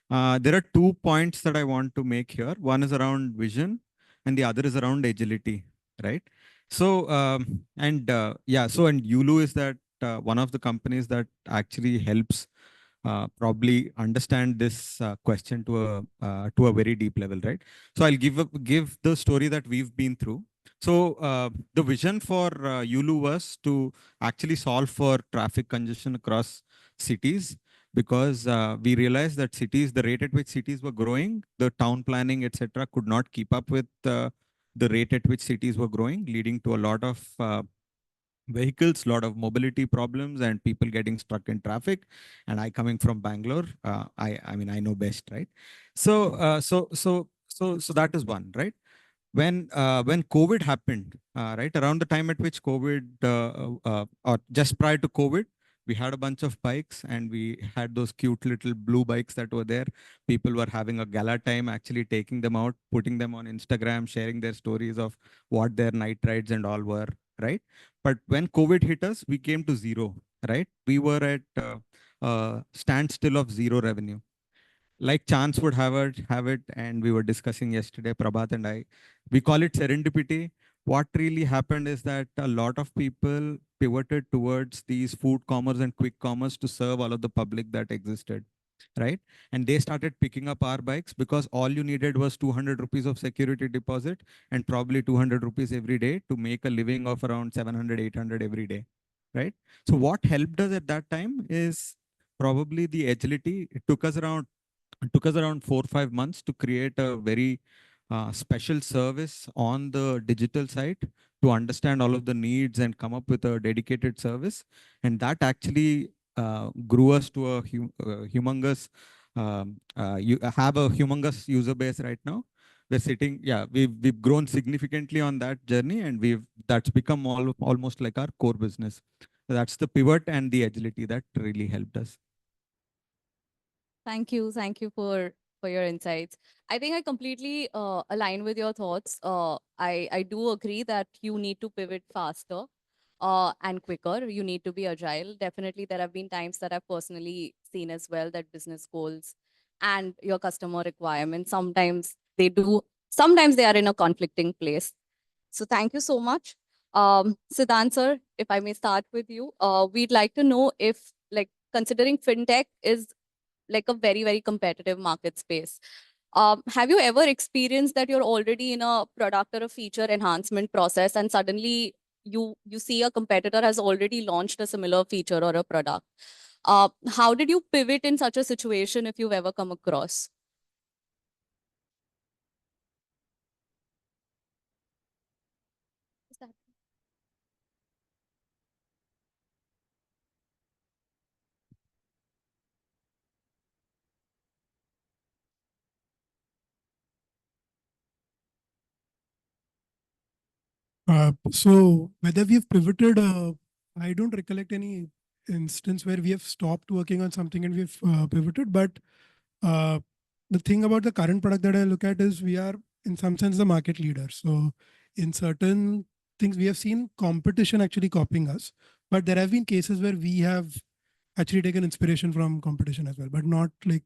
There are 2 points that I want to make here. One is around vision and the other is around agility, right? So, and Yulu is that one of the companies that actually helps probably understand this question to a very deep level, right? So I'll give the story that we've been through. So the vision for Yulu was to actually solve for traffic congestion across cities, because we realized that cities, the rate at which cities were growing, the town planning, etc., could not keep up with the rate at which cities were growing, leading to a lot of vehicles, lot of mobility problems, and people getting stuck in traffic. And I, coming from Bangalore, I mean, I know best, right? So that is one, right? When COVID happened, right around the time at which COVID, or just prior to COVID, we had a bunch of bikes, and we had those cute little blue bikes that were there. People were having a gala time, actually taking them out, putting them on Instagram, sharing their stories of what their night rides and all were, right? But when COVID hit us, we came to zero, right? We were at standstill of zero revenue. Like chance would have it, and we were discussing yesterday, Prabhat and I, we call it serendipity. What really happened is that a lot of people pivoted towards these food commerce and quick commerce to serve all of the public that existed, right? And they started picking up our bikes because all you needed was 200 rupees of security deposit and probably 200 rupees every day to make a living of around 700, 800 every day, right? So what helped us at that time is probably the agility. It took us around 4 or 5 months to create a very special service on the digital side to understand all of the needs and come up with a dedicated service. And that actually grew us to a humongous, you have a humongous user base right now. we're sitting, yeah, we've grown significantly on that journey, and that's become almost like our core business. So that's the pivot and the agility that really helped us. Thank you. Thank you for your insights. I think I completely align with your thoughts. I do agree that you need to pivot faster and quicker. You need to be agile. Definitely, there have been times that I've personally seen as well that business goals and your customer requirements, sometimes they are in a conflicting place. So thank you so much. Siddhant sir, if I may start with you, we'd like to know if, like, considering fintech is like a very, very competitive market space. Have you ever experienced that you're already in a product or a feature enhancement process and suddenly you see a competitor has already launched a similar feature or a product? How did you pivot in such a situation if you've ever come across? So whether we've pivoted, I don't recollect any instance where we have stopped working on something and we've pivoted. But the thing about the current product that I look at is we are in some sense the market leader. So in certain things we have seen competition actually copying us, but there have been cases where we have actually taken inspiration from competition as well, but not like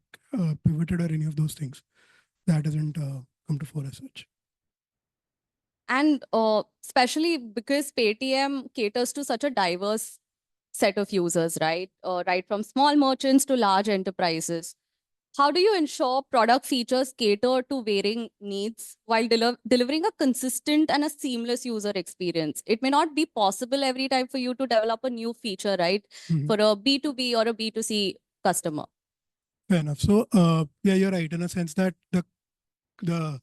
pivoted or any of those things. That hasn't come to fore as such. And especially because Paytm caters to such a diverse set of users, right? Right from small merchants to large enterprises. How do you ensure product features cater to varying needs while delivering a consistent and a seamless user experience? It may not be possible every time for you to develop a new feature, right? For a B2B or a B2C customer. Fair enough. So yeah, you're right in a sense that the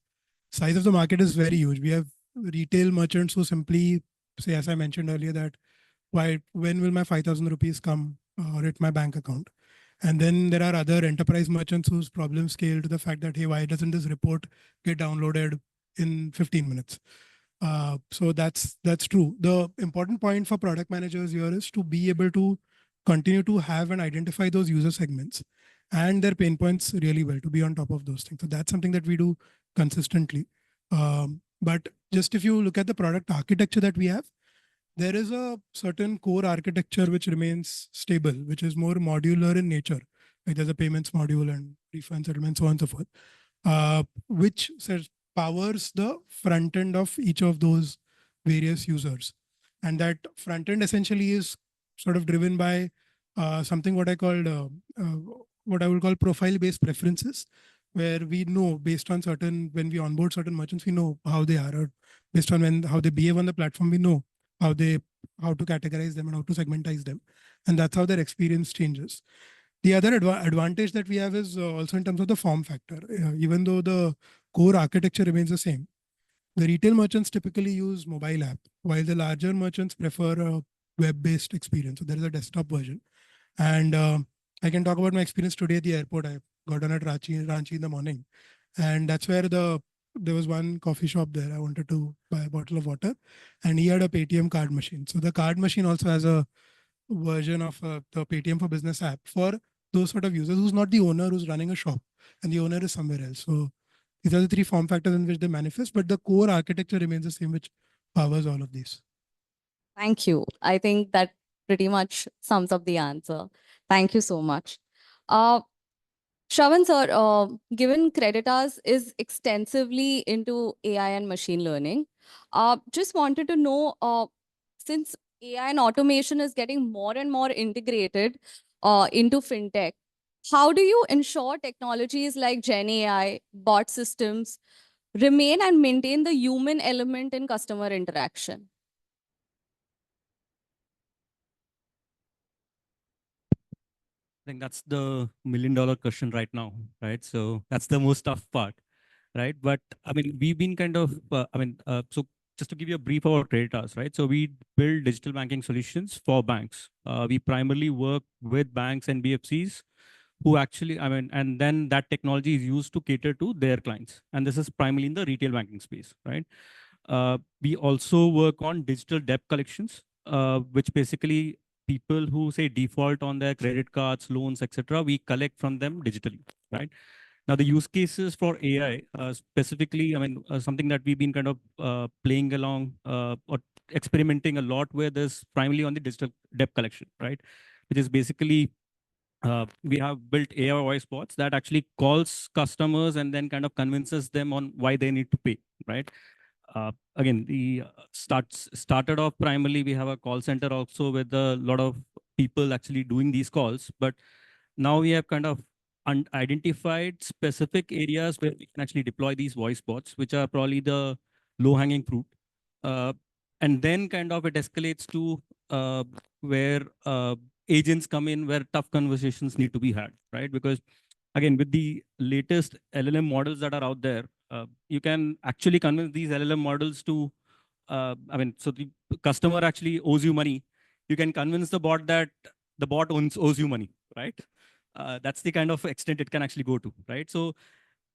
size of the market is very huge. We have retail merchants who simply say, as I mentioned earlier, that when will my 5,000 rupees come or hit my bank account? And then there are other enterprise merchants whose problems scale to the fact that, hey, why doesn't this report get downloaded in 15 minutes? So that's true. The important point for product managers here is to be able to continue to have and identify those user segments and their pain points really well, to be on top of those things. So that's something that we do consistently. But just if you look at the product architecture that we have, there is a certain core architecture which remains stable, which is more modular in nature. Like there's a payments module and refund settlement, so on and so forth, which powers the front end of each of those various users. And that front end essentially is sort of driven by something what I called what I would call profile-based preferences, where we know based on when we onboard certain merchants, we know how they are, or based on how they behave on the platform, we know how to categorize them and how to segmentize them. And that's how their experience changes. The other advantage that we have is also in terms of the form factor. Even though the core architecture remains the same, the retail merchants typically use mobile app, while the larger merchants prefer a web-based experience. So there is a desktop version. And I can talk about my experience today at the airport. I got on at Ranchi in the morning. And that's where there was one coffee shop there. I wanted to buy a bottle of water, and he had a Paytm card machine. So the card machine also has a version of the Paytm for Business app for those sort of users who's not the owner, who's running a shop, and the owner is somewhere else. So these are the three form factors in which they manifest, but the core architecture remains the same, which powers all of these. Thank you. I think that pretty much sums up the answer. Thank you so much. Shravan sir, given Creditas is extensively into AI and machine learning, just wanted to know, since AI and automation is getting more and more integrated into fintech, how do you ensure technologies like Gen AI, bot systems remain and maintain the human element in customer interaction? I think that's the $1 million question right now, right? So that's the most tough part, right? But I mean, we've been kind of, so just to give you a brief about Creditas, right? So we build digital banking solutions for banks. We primarily work with banks and BFCs who actually, I mean, and then that technology is used to cater to their clients. And this is primarily in the retail banking space, right? We also work on digital debt collections, which basically people who say default on their credit cards, loans, etc., we collect from them digitally, right? Now, the use cases for AI, specifically, I mean, something that we've been kind of playing along or experimenting a lot with is primarily on the digital debt collection, right? Which is basically we have built AI voice bots that actually calls customers and then kind of convinces them on why they need to pay, right? Again, the started off primarily, we have a call center also with a lot of people actually doing these calls, but now we have kind of identified specific areas where we can actually deploy these voice bots, which are probably the low-hanging fruit. Uh, and then kind of it escalates to where agents come in, where tough conversations need to be had, right? Because again, with the latest LLM models that are out there, you can actually convince these LLM models to, I mean, so the customer actually owes you money. You can convince the bot that the bot owes you money, right? That's the kind of extent it can actually go to, right? So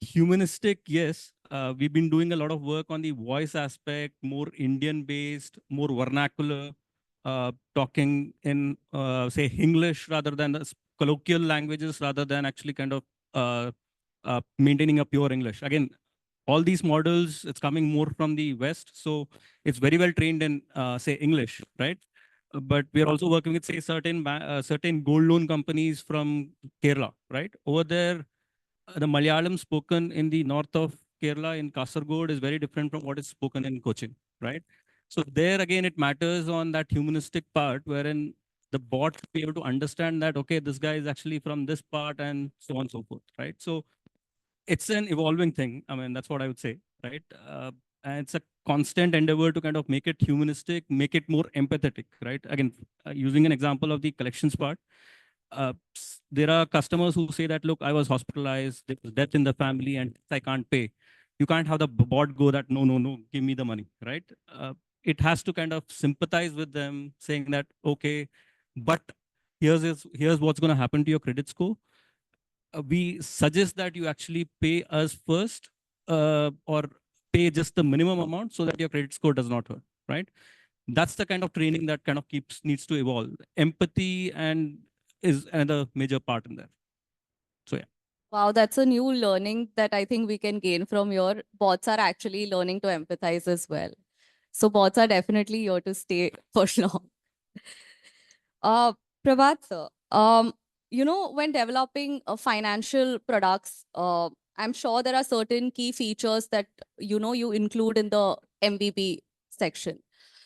humanistic, yes. We've been doing a lot of work on the voice aspect, more Indian based, more vernacular, talking in, say, English rather than the colloquial languages, rather than actually kind of maintaining a pure English. Again, all these models, it's coming more from the West. So it's very well trained in, say, English, right? But we are also working with, say, certain gold loan companies from Kerala, right? Over there, the Malayalam spoken in the north of Kerala in Kasargod is very different from what is spoken in Cochin, right? So there again, it matters on that humanistic part, wherein the bot be able to understand that, okay, this guy is actually from this part and so on and so forth, right? So it's an evolving thing. I mean, that's what I would say, right? And it's a constant endeavor to kind of make it humanistic, make it more empathetic, right? Again, using an example of the collections part, there are customers who say that, look, I was hospitalized, there was death in the family, and I can't pay. You can't have the bot go that, no, no, no, give me the money, right? It has to kind of sympathize with them, saying that, okay, but here's what's going to happen to your credit score. We suggest that you actually pay us first, or pay just the minimum amount so that your credit score does not hurt, right? That's the kind of training that kind of needs to evolve. Empathy and is another major part in that. So yeah. Wow, that's a new learning that I think we can gain from your bots are actually learning to empathize as well. So bots are definitely here to stay for long. Prabhat sir, you know, when developing financial products, I'm sure there are certain key features that, you know, you include in the MVP section.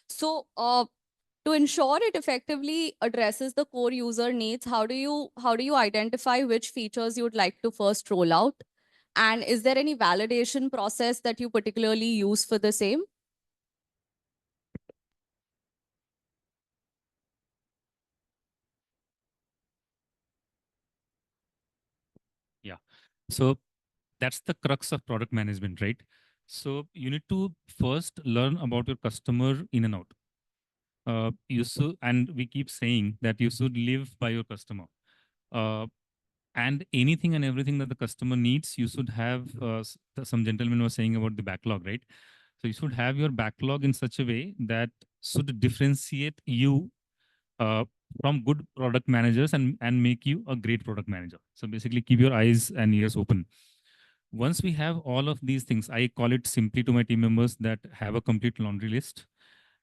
So to ensure it effectively addresses the core user needs, how do you identify which features you'd like to first roll out? And is there any validation process that you particularly use for the same? Yeah. So that's the crux of product management, right? So you need to first learn about your customer in and out. And we keep saying that you should live by your customer. And anything and everything that the customer needs, you should have, some gentleman was saying about the backlog, right? So you should have your backlog in such a way that should differentiate you from good product managers and make you a great product manager. So basically keep your eyes and ears open. Once we have all of these things, I call it simply to my team members that have a complete laundry list,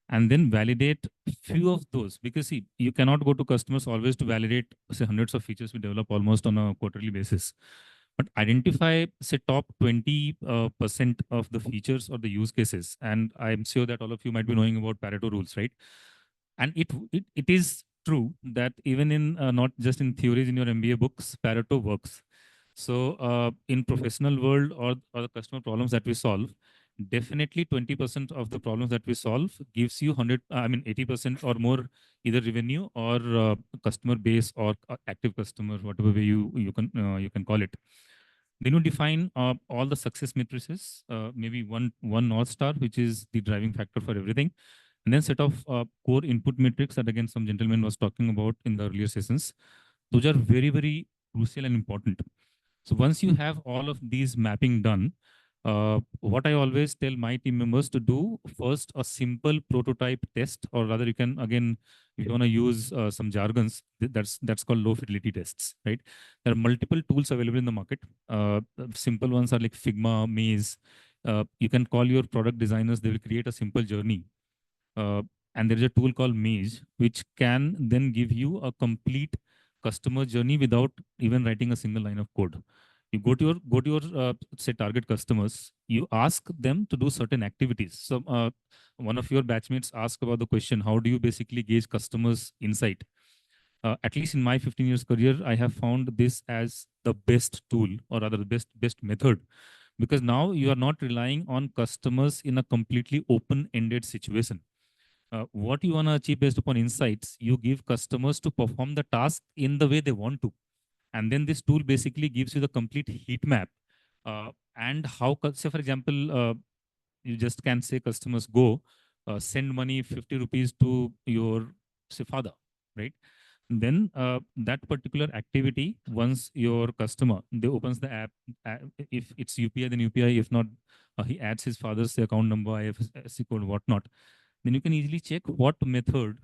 and then validate few of those, because see, you cannot go to customers always to validate, say, hundreds of features we develop almost on a quarterly basis, but identify, say, top 20% of the features or the use cases. And I'm sure that all of you might be knowing about Pareto rules, right? And it is true that even in, not just in theories in your MBA books, Pareto works. So in professional world, or the customer problems that we solve, definitely 20% of the problems that we solve gives you 80% or more, either revenue or customer base or active customer, whatever way you can call it. Then you define all the success matrices, maybe one North Star, which is the driving factor for everything. And then set of core input metrics that again some gentleman was talking about in the earlier sessions. Those are very, very crucial and important. So once you have all of these mapping done, what I always tell my team members to do first a simple prototype test, or rather you can, again, if you want to use some jargons, that's called low fidelity tests, right? There are multiple tools available in the market. Simple ones are like Figma, Maze. You can call your product designers, they will create a simple journey. And there is a tool called Maze, which can then give you a complete customer journey without even writing a single line of code. You go to your say target customers. You ask them to do certain activities. So one of your batchmates asked about the question: how do you basically gauge customers' insight? At least in my 15 years career, I have found this as the best tool, or rather the best method, because now you are not relying on customers in a completely open-ended situation. What you want to achieve based upon insights, you give customers to perform the task in the way they want to. And then this tool basically gives you the complete heat map. And how, say for example, you just can say customers go send money 50 rupees to your say father, right? Then that particular activity, once your customer, they opens the app, if it's UPI, then UPI, if not, he adds his father's account number, IFSC code, whatnot, then you can easily check what method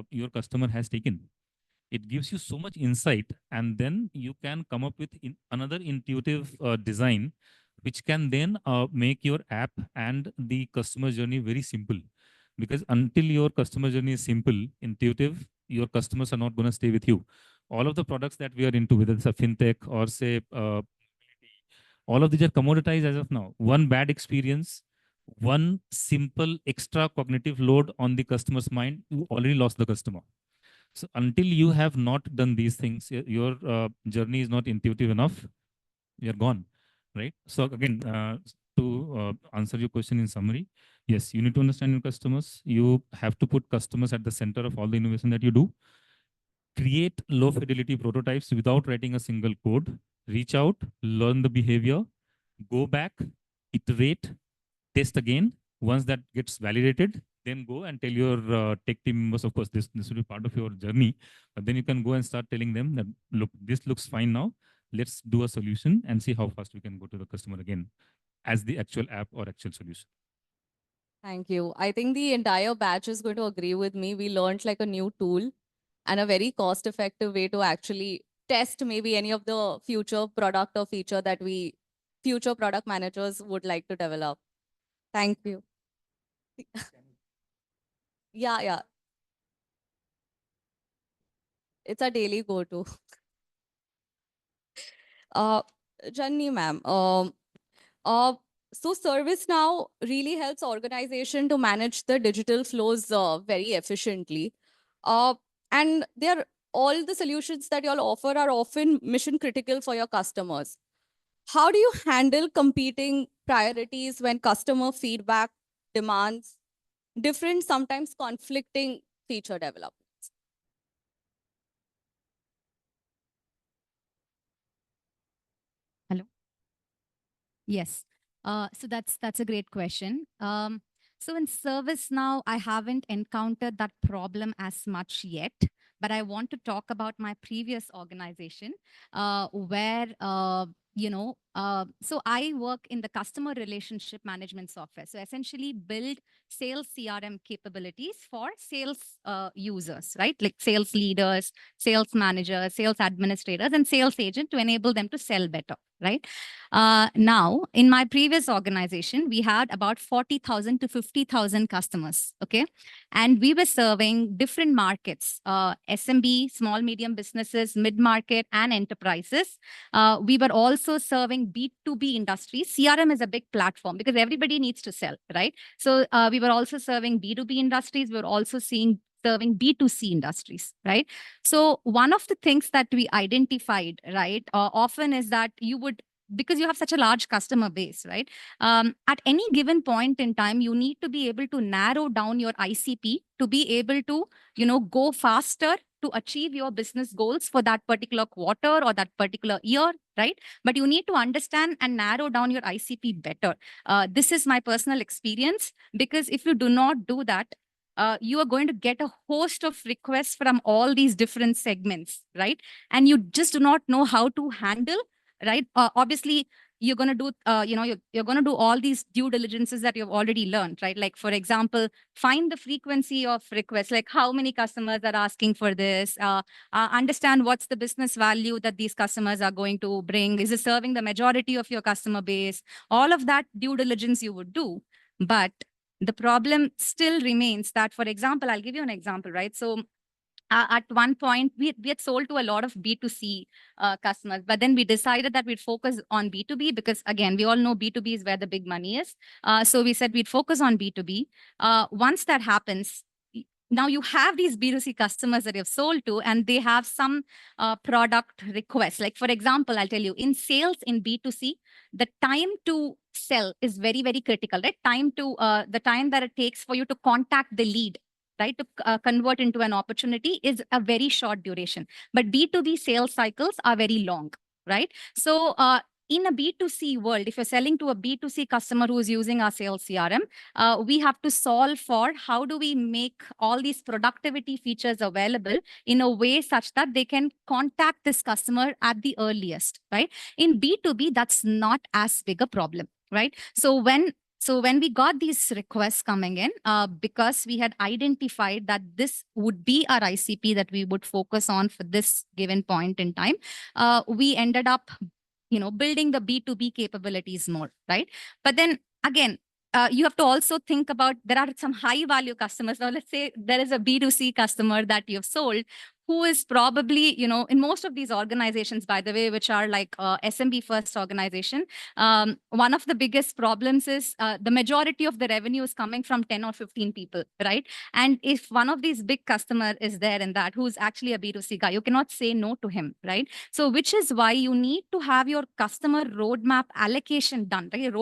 your customer has taken. It gives you so much insight, and then you can come up with another intuitive design, which can then make your app and the customer journey very simple. Because until your customer journey is simple, intuitive, your customers are not going to stay with you. All of the products that we are into, whether it's a fintech or say, all of these are commoditized as of now. One bad experience, one simple extra cognitive load on the customer's mind, you already lost the customer. So until you have not done these things, your journey is not intuitive enough, you're gone, right? So again, to answer your question in summary, yes, you need to understand your customers. You have to put customers at the center of all the innovation that you do. Create low fidelity prototypes without writing a single code. Reach out, learn the behavior, go back, iterate, test again. Once that gets validated, then go and tell your tech team members, of course, this will be part of your journey. But then you can go and start telling them that, look, this looks fine now. Let's do a solution and see how fast we can go to the customer again as the actual app or actual solution. Thank you. I think the entire batch is going to agree with me. We learned like a new tool and a very cost-effective way to actually test maybe any of the future product or feature that future product managers would like to develop. Thank you. Yeah. It's a daily go-to. Janni ma'am, so ServiceNow really helps organization to manage the digital flows very efficiently. And all the solutions that you all offer are often mission critical for your customers. How do you handle competing priorities when customer feedback demands different, sometimes conflicting feature developments? Hello. Yes. So that's a great question. So in ServiceNow, I haven't encountered that problem as much yet, but I want to talk about my previous organization where so I work in the customer relationship management software. So essentially build sales CRM capabilities for sales users, right? Like sales leaders, sales managers, sales administrators, and sales agent to enable them to sell better, right? Now, in my previous organization, we had about 40,000 to 50,000 customers, okay? And we were serving different markets, SMB, small, medium businesses, mid-market, and enterprises. We were also serving B2B industries. CRM is a big platform because everybody needs to sell, right? So we were also serving B2B industries. We were also serving B2C industries, right? So one of the things that we identified, right, often is that because you have such a large customer base, right? At any given point in time, you need to be able to narrow down your ICP to be able to, go faster to achieve your business goals for that particular quarter or that particular year, right? But you need to understand and narrow down your ICP better. This is my personal experience, because if you do not do that, you are going to get a host of requests from all these different segments, right? And you just do not know how to handle, right? Obviously, you're going to do, you're going to do all these due diligences that you've already learned, right? Like, for example, find the frequency of requests, like how many customers are asking for this, understand what's the business value that these customers are going to bring. Is it serving the majority of your customer base? All of that due diligence you would do. But the problem still remains that, for example, I'll give you an example, right? So at one point, we had sold to a lot of B2C customers, but then we decided that we'd focus on B2B because, again, we all know B2B is where the big money is. So we said we'd focus on B2B. Once that happens, now you have these B2C customers that you've sold to, and they have some product requests. Like, for example, I'll tell you, in sales in B2C, the time to sell is very, very critical, right? The time that it takes for you to contact the lead, right, to convert into an opportunity is a very short duration. But B2B sales cycles are very long, right? So in a B2C world, if you're selling to a B2C customer who's using our sales CRM, we have to solve for how do we make all these productivity features available in a way such that they can contact this customer at the earliest, right? In B2B, that's not as big a problem, right? So when we got these requests coming in, because we had identified that this would be our ICP that we would focus on for this given point in time, we ended up, building the B2B capabilities more, right? But then again, you have to also think about, there are some high value customers. Now, let's say there is a B2C customer that you've sold who is probably, in most of these organizations, by the way, which are like SMB first organization, one of the biggest problems is the majority of the revenue is coming from 10 or 15 people, right? And if one of these big customer is there in that, who's actually a B2C guy, you cannot say no to him, right? So which is why you need to have your customer roadmap allocation done, right?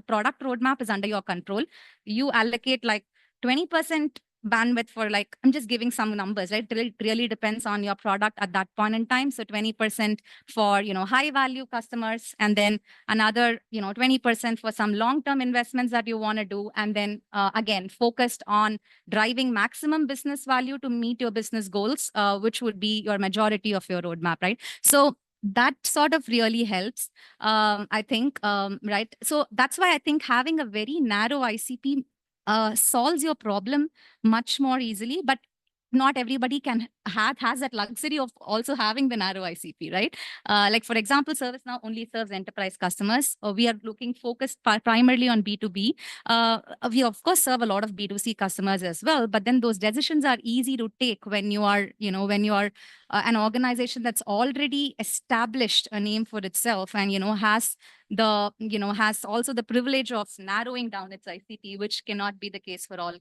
Product roadmap is under your control. You allocate like 20% bandwidth for, like, I'm just giving some numbers, right? It really depends on your product at that point in time. So 20% for, high value customers, and then another, 20% for some long-term investments that you want to do. And then again, focused on driving maximum business value to meet your business goals, which would be your majority of your roadmap, right? So that sort of really helps, I think, right? So that's why I think having a very narrow ICP solves your problem much more easily, but not everybody has that luxury of also having the narrow ICP, right? Like, for example, ServiceNow only serves enterprise customers. We are focused primarily on B2B. We of course serve a lot of B2C customers as well, but then those decisions are easy to take when you are, an organization that's already established a name for itself and, has also the privilege of narrowing down its ICP, which cannot be the case for all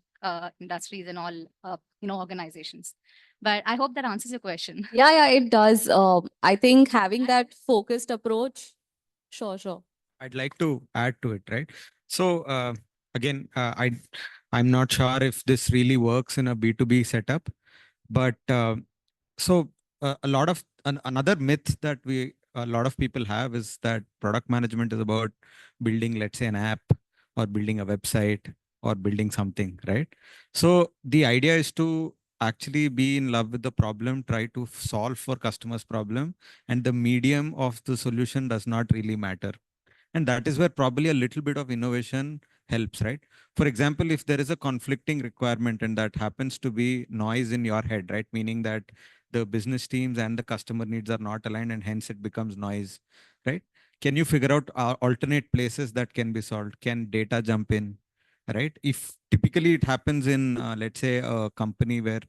industries and all, organizations. But I hope that answers your question. Yeah, it does. I think having that focused approach, sure. I'd like to add to it, right? So again, I'm not sure if this really works in a B2B setup, but a lot of another myth that a lot of people have is that product management is about building, let's say, an app or building a website or building something, right? So the idea is to actually be in love with the problem, try to solve for customers' problem, and the medium of the solution does not really matter. And that is where probably a little bit of innovation helps, right? For example, if there is a conflicting requirement and that happens to be noise in your head, right? Meaning that the business teams and the customer needs are not aligned and hence it becomes noise, right? Can you figure out alternate places that can be solved? Can data jump in, right? If typically it happens in, let's say, a company where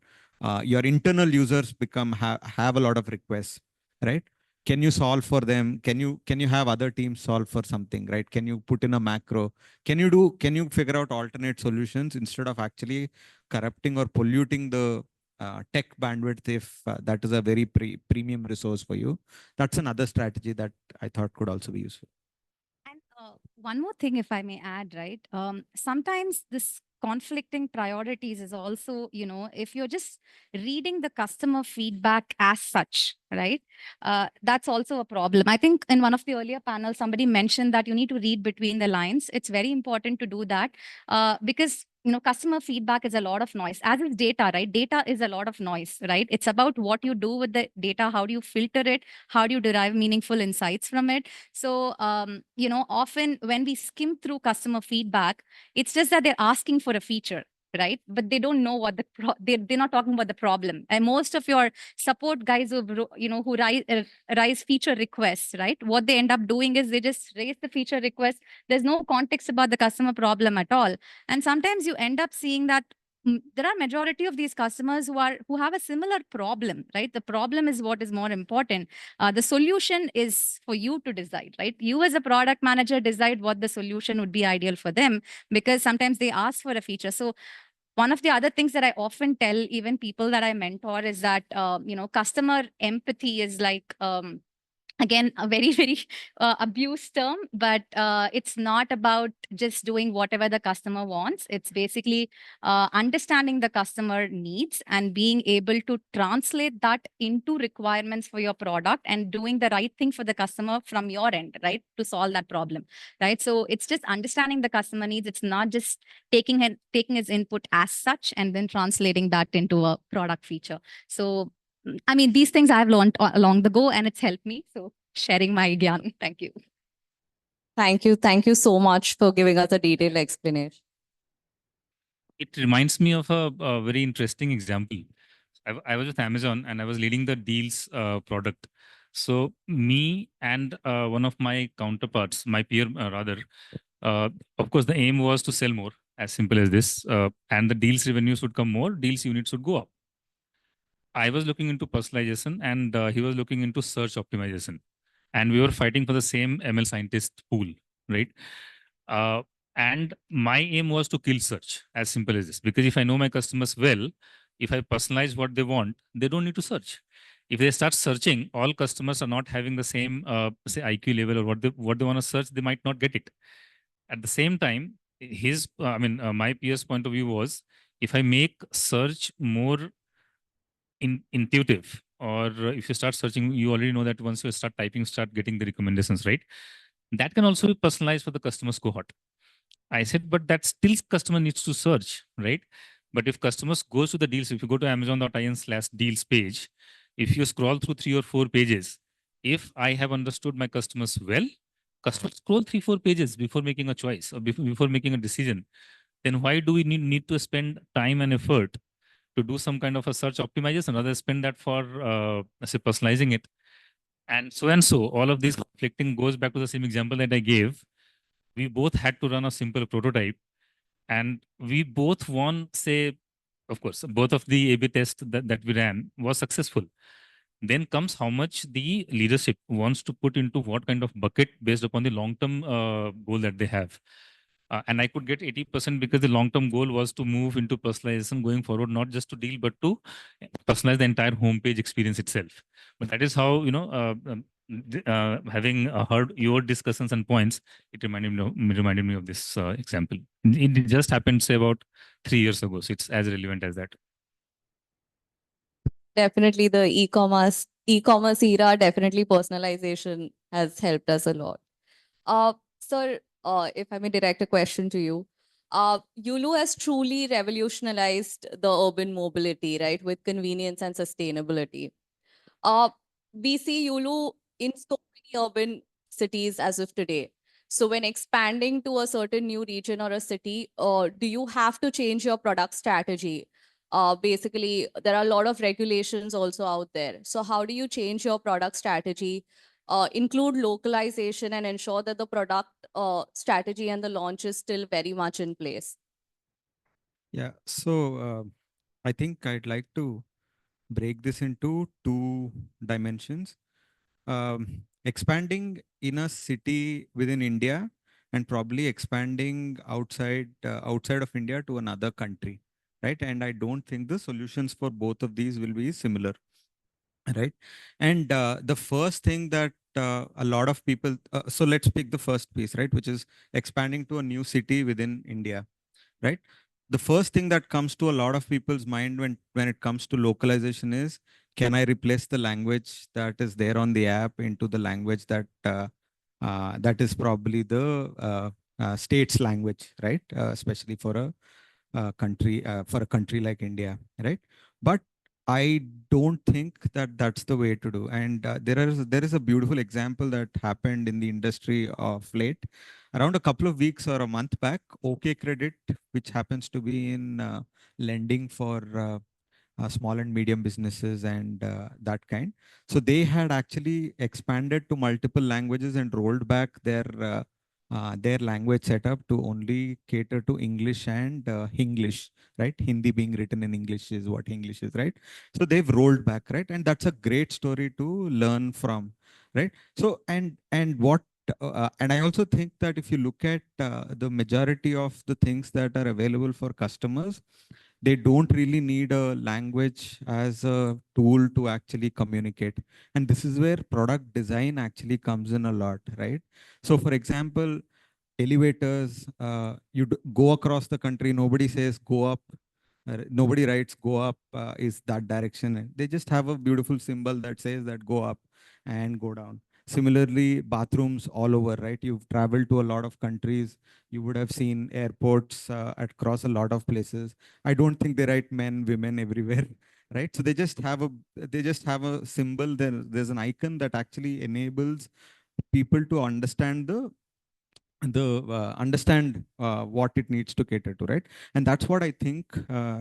your internal users have a lot of requests, right? Can you solve for them? Can you have other teams solve for something, right? Can you put in a macro? Can you figure out alternate solutions instead of actually corrupting or polluting the tech bandwidth if that is a very premium resource for you? That's another strategy that I thought could also be useful. And one more thing, if I may add, right? Sometimes this conflicting priorities is also, if you're just reading the customer feedback as such, right? That's also a problem. I think in one of the earlier panels, somebody mentioned that you need to read between the lines. It's very important to do that because customer feedback is a lot of noise, as is data, right? Data is a lot of noise, right? It's about what you do with the data, how do you filter it, how do you derive meaningful insights from it. So, often when we skim through customer feedback, it's just that they're asking for a feature, right? But they don't know what they're not talking about the problem. And most of your support guys who rise feature requests, right? What they end up doing is they just raise the feature request. There's no context about the customer problem at all. And sometimes you end up seeing that there are majority of these customers who have a similar problem, right? The problem is what is more important. The solution is for you to decide, right? You as a product manager decide what the solution would be ideal for them, because sometimes they ask for a feature. So one of the other things that I often tell even people that I mentor is that, customer empathy is like, again, a very, very abused term, but it's not about just doing whatever the customer wants. It's basically understanding the customer needs and being able to translate that into requirements for your product and doing the right thing for the customer from your end, right, to solve that problem, right? So it's just understanding the customer needs. It's not just taking his input as such and then translating that into a product feature. So I mean, these things I've learned along the go, and it's helped me. So sharing my gyan. Thank you. Thank you. Thank you so much for giving us a detailed explanation. It reminds me of a very interesting example. I was with Amazon and I was leading the deals product. So me and one of my counterparts, my peer rather, of course, the aim was to sell more, as simple as this. And the deals revenues would come more, deals units would go up. I was looking into personalization and he was looking into search optimization. And we were fighting for the same ML scientist pool, right? And my aim was to kill search, as simple as this. Because if I know my customers well, if I personalize what they want, they don't need to search. If they start searching, all customers are not having the same, say, IQ level or what they want to search, they might not get it. At the same time, my peer's point of view was, if I make search more intuitive, or if you start searching, you already know that once you start typing, start getting the recommendations, right? That can also be personalized for the customer's cohort. I said, but that still customer needs to search, right? But if customers goes to the deals, if you go to amazon.in/deals page, if you scroll through 3 or 4 pages, if I have understood my customers well, customers scroll 3, 4 pages before making a choice or before making a decision. Then why do we need to spend time and effort to do some kind of a search optimization, rather spend that for, say, personalizing it? And so, all of this conflicting goes back to the same example that I gave. We both had to run a simple prototype and we both won, say, of course, both of the A/B tests that we ran was successful. Then comes how much the leadership wants to put into what kind of bucket based upon the long-term goal that they have. And I could get 80% because the long-term goal was to move into personalization going forward, not just to deal, but to personalize the entire homepage experience itself. But that is how, having heard your discussions and points, it reminded me of this example. It just happened, say, about 3 years ago. So it's as relevant as that. Definitely the e-commerce era, definitely personalization has helped us a lot. Sir, if I may direct a question to you. Yulu has truly revolutionized the urban mobility, right, with convenience and sustainability. We see Yulu in so many urban cities as of today. So when expanding to a certain new region or a city, do you have to change your product strategy? Basically, there are a lot of regulations also out there. So how do you change your product strategy, include localization, and ensure that the product strategy and the launch is still very much in place? Yeah, so I think I'd like to break this into 2 dimensions. Expanding in a city within India and probably expanding outside of India to another country, right? And I don't think the solutions for both of these will be similar, right? And the first thing that a lot of people, so let's pick the first piece, right, which is expanding to a new city within India, right? The first thing that comes to a lot of people's mind when it comes to localization is, can I replace the language that is there on the app into the language that that is probably the state's language, right? Especially for country for a country like India, right? But I don't think that that's the way to do. And there is a beautiful example that happened in the industry of late. Around a couple of weeks or a month back, OK Credit, which happens to be in lending for small and medium businesses and that kind. So they had actually expanded to multiple languages and rolled back their language setup to only cater to English and Hinglish, right? Hindi being written in English is what English is, right? So they've rolled back, right? And that's a great story to learn from, right? So and I also think that if you look at the majority of the things that are available for customers, they don't really need a language as a tool to actually communicate. And this is where product design actually comes in a lot, right? So for example, elevators, go across the country, nobody says go up, nobody writes go up is that direction. And they just have a beautiful symbol that says that go up and go down. Similarly, bathrooms all over, right? You've traveled to a lot of countries. You would have seen airports across a lot of places. I don't think they write men, women everywhere, right? So they just have a symbol. There's an icon that actually enables people to understand understand what it needs to cater to, right? And that's what I think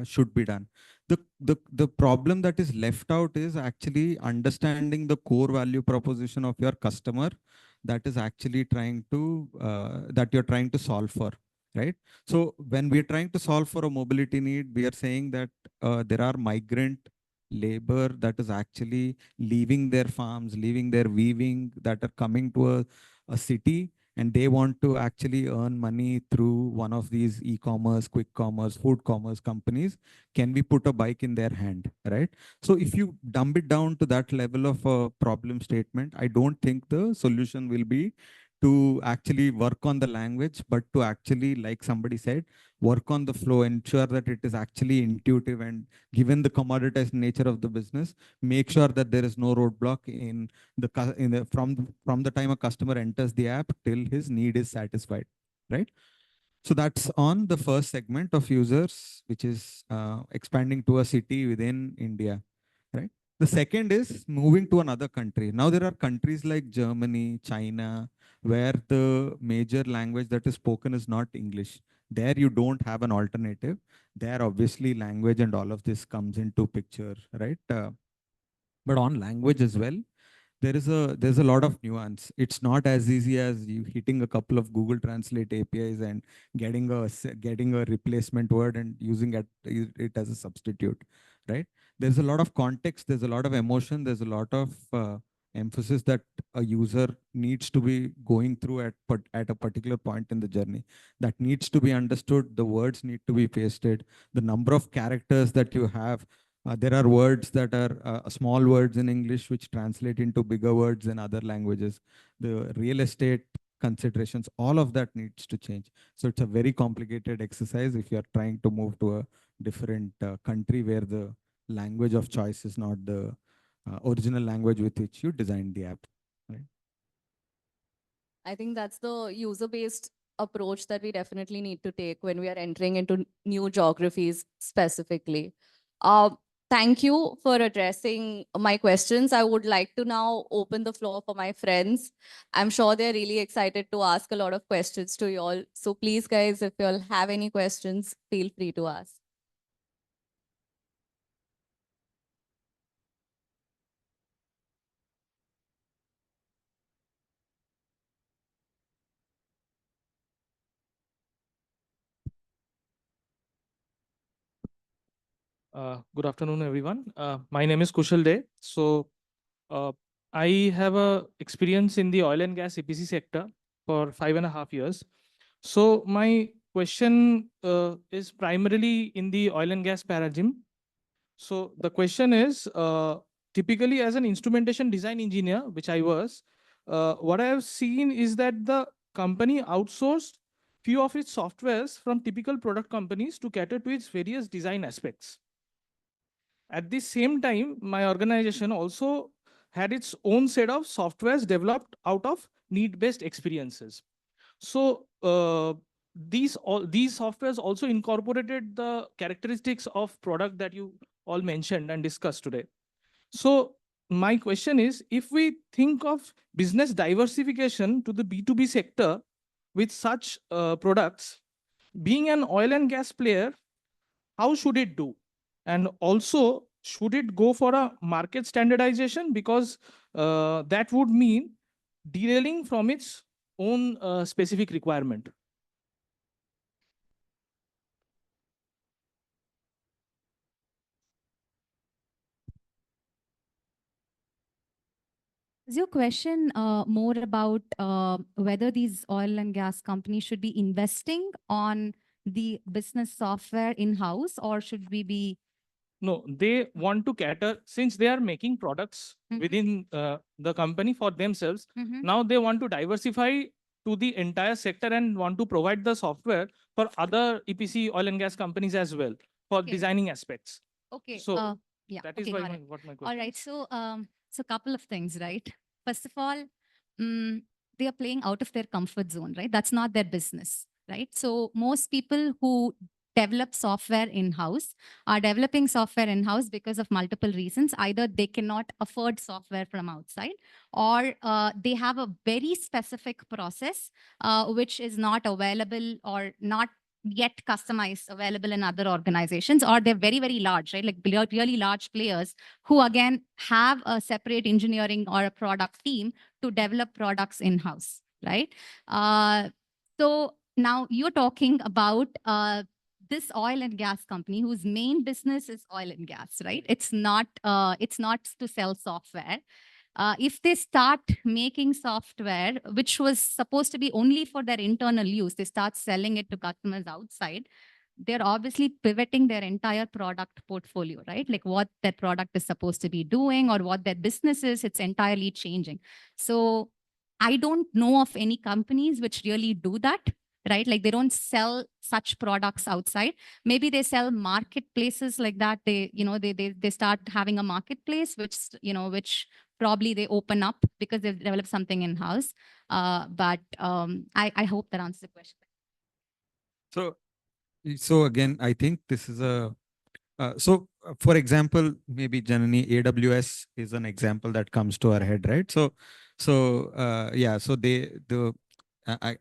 should be done. The problem that is left out is actually understanding the core value proposition of your customer that is actually trying to that you're trying to solve for, right? So when we're trying to solve for a mobility need, we are saying that there are migrant labor that is actually leaving their farms, leaving their weaving, that are coming to a city, and they want to actually earn money through one of these e-commerce, quick commerce, food commerce companies. Can we put a bike in their hand, right? So if you dumb it down to that level of a problem statement, I don't think the solution will be to actually work on the language, but to actually, like somebody said, work on the flow, ensure that it is actually intuitive, and given the commoditized nature of the business, make sure that there is no roadblock from the time a customer enters the app till his need is satisfied, right? So that's on the first segment of users, which is expanding to a city within India, right? The second is moving to another country. Now there are countries like Germany, China, where the major language that is spoken is not English. There you don't have an alternative. There obviously language and all of this comes into picture, right? But on language as well, there's a lot of nuance. It's not as easy as you hitting a couple of Google Translate APIs and getting a replacement word and using it as a substitute, right? There's a lot of context, there's a lot of emotion, there's a lot of emphasis that a user needs to be going through at a particular point in the journey. That needs to be understood. The words need to be pasted. The number of characters that you have, there are words that are small words in English which translate into bigger words in other languages. The real estate considerations, all of that needs to change. So it's a very complicated exercise if you're trying to move to a different country where the language of choice is not the original language with which you designed the app. Right? I think that's the user-based approach that we definitely need to take when we are entering into new geographies specifically. Thank you for addressing my questions. I would like to now open the floor for my friends. I'm sure they're really excited to ask a lot of questions to you all. So please, guys, if you all have any questions, feel free to ask. Good afternoon, everyone. My name is Kushal Dey. So I have a experience in the oil and gas EPC sector for 5.5 years. So my question is primarily in the oil and gas paradigm. So the question is, typically as an instrumentation design engineer, which I was, what I have seen is that the company outsourced few of its softwares from typical product companies to cater to its various design aspects. At the same time, my organization also had its own set of softwares developed out of need-based experiences. So these softwares also incorporated the characteristics of product that you all mentioned and discussed today. So my question is, if we think of business diversification to the B2B sector with such products, being an oil and gas player, how should it do? And also, should it go for a market standardization? Because that would mean derailing from its own specific requirement. Is your question more about whether these oil and gas companies should be investing on the business software in-house, or should we be? No, they want to cater, since they are making products within the company for themselves. Now they want to diversify to the entire sector and want to provide the software for other EPC oil and gas companies as well for Okay. designing aspects. Okay. So Yeah. that is Okay, why got it. what my All question right. is. So couple of things, right? First of all, they are playing out of their comfort zone, right? That's not their business, right? So most people who develop software in-house are developing software in-house because of multiple reasons. Either they cannot afford software from outside, or they have a very specific process which is not available or not yet customized available in other organizations, or they're very, very large, right? Like really large players who again have a separate engineering or a product team to develop products in-house, right? So now you're talking about this oil and gas company whose main business is oil and gas, right? It's not to sell software. If they start making software, which was supposed to be only for their internal use, they start selling it to customers outside, they're obviously pivoting their entire product portfolio, right? Like what that product is supposed to be doing or what their business is, it's entirely changing. So I don't know of any companies which really do that, right? Like they don't sell such products outside. Maybe they sell marketplaces like that. They start having a marketplace, which probably they open up because they've developed something in-house. But I hope that answers the question. So again, I think this is for example, maybe Janani, AWS is an example that comes to our head, right? Yeah, so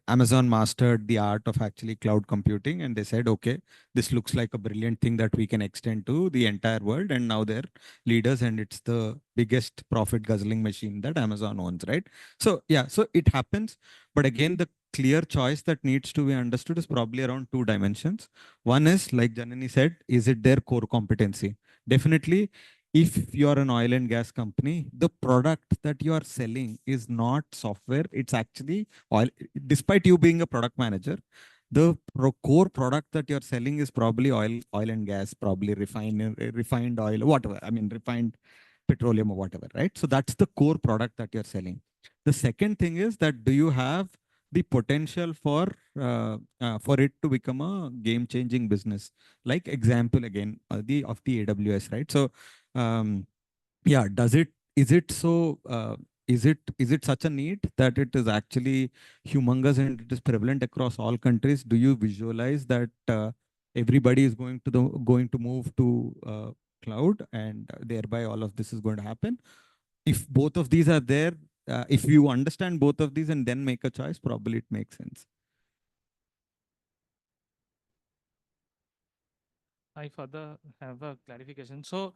Amazon mastered the art of actually cloud computing, and they said, okay, this looks like a brilliant thing that we can extend to the entire world, and now they're leaders, and it's the biggest profit guzzling machine that Amazon owns, right? So yeah, so it happens, but again, the clear choice that needs to be understood is probably around two dimensions. One is, like Janani said, is it their core competency? Definitely, if you are an oil and gas company, the product that you are selling is not software. It's actually oil. Despite you being a product manager, the core product that you're selling is probably oil and gas, probably refined oil, whatever. I mean, refined petroleum or whatever, right? So that's the core product that you're selling. The second thing is that do you have the potential for it to become a game-changing business? Like example again, the AWS, right? So yeah, is it so is it such a need that it is actually humongous and it is prevalent across all countries? Do you visualize that everybody is going to move to cloud, and thereby all of this is going to happen? If both of these are there, if you understand both of these and then make a choice, probably it makes sense. I further have a clarification. So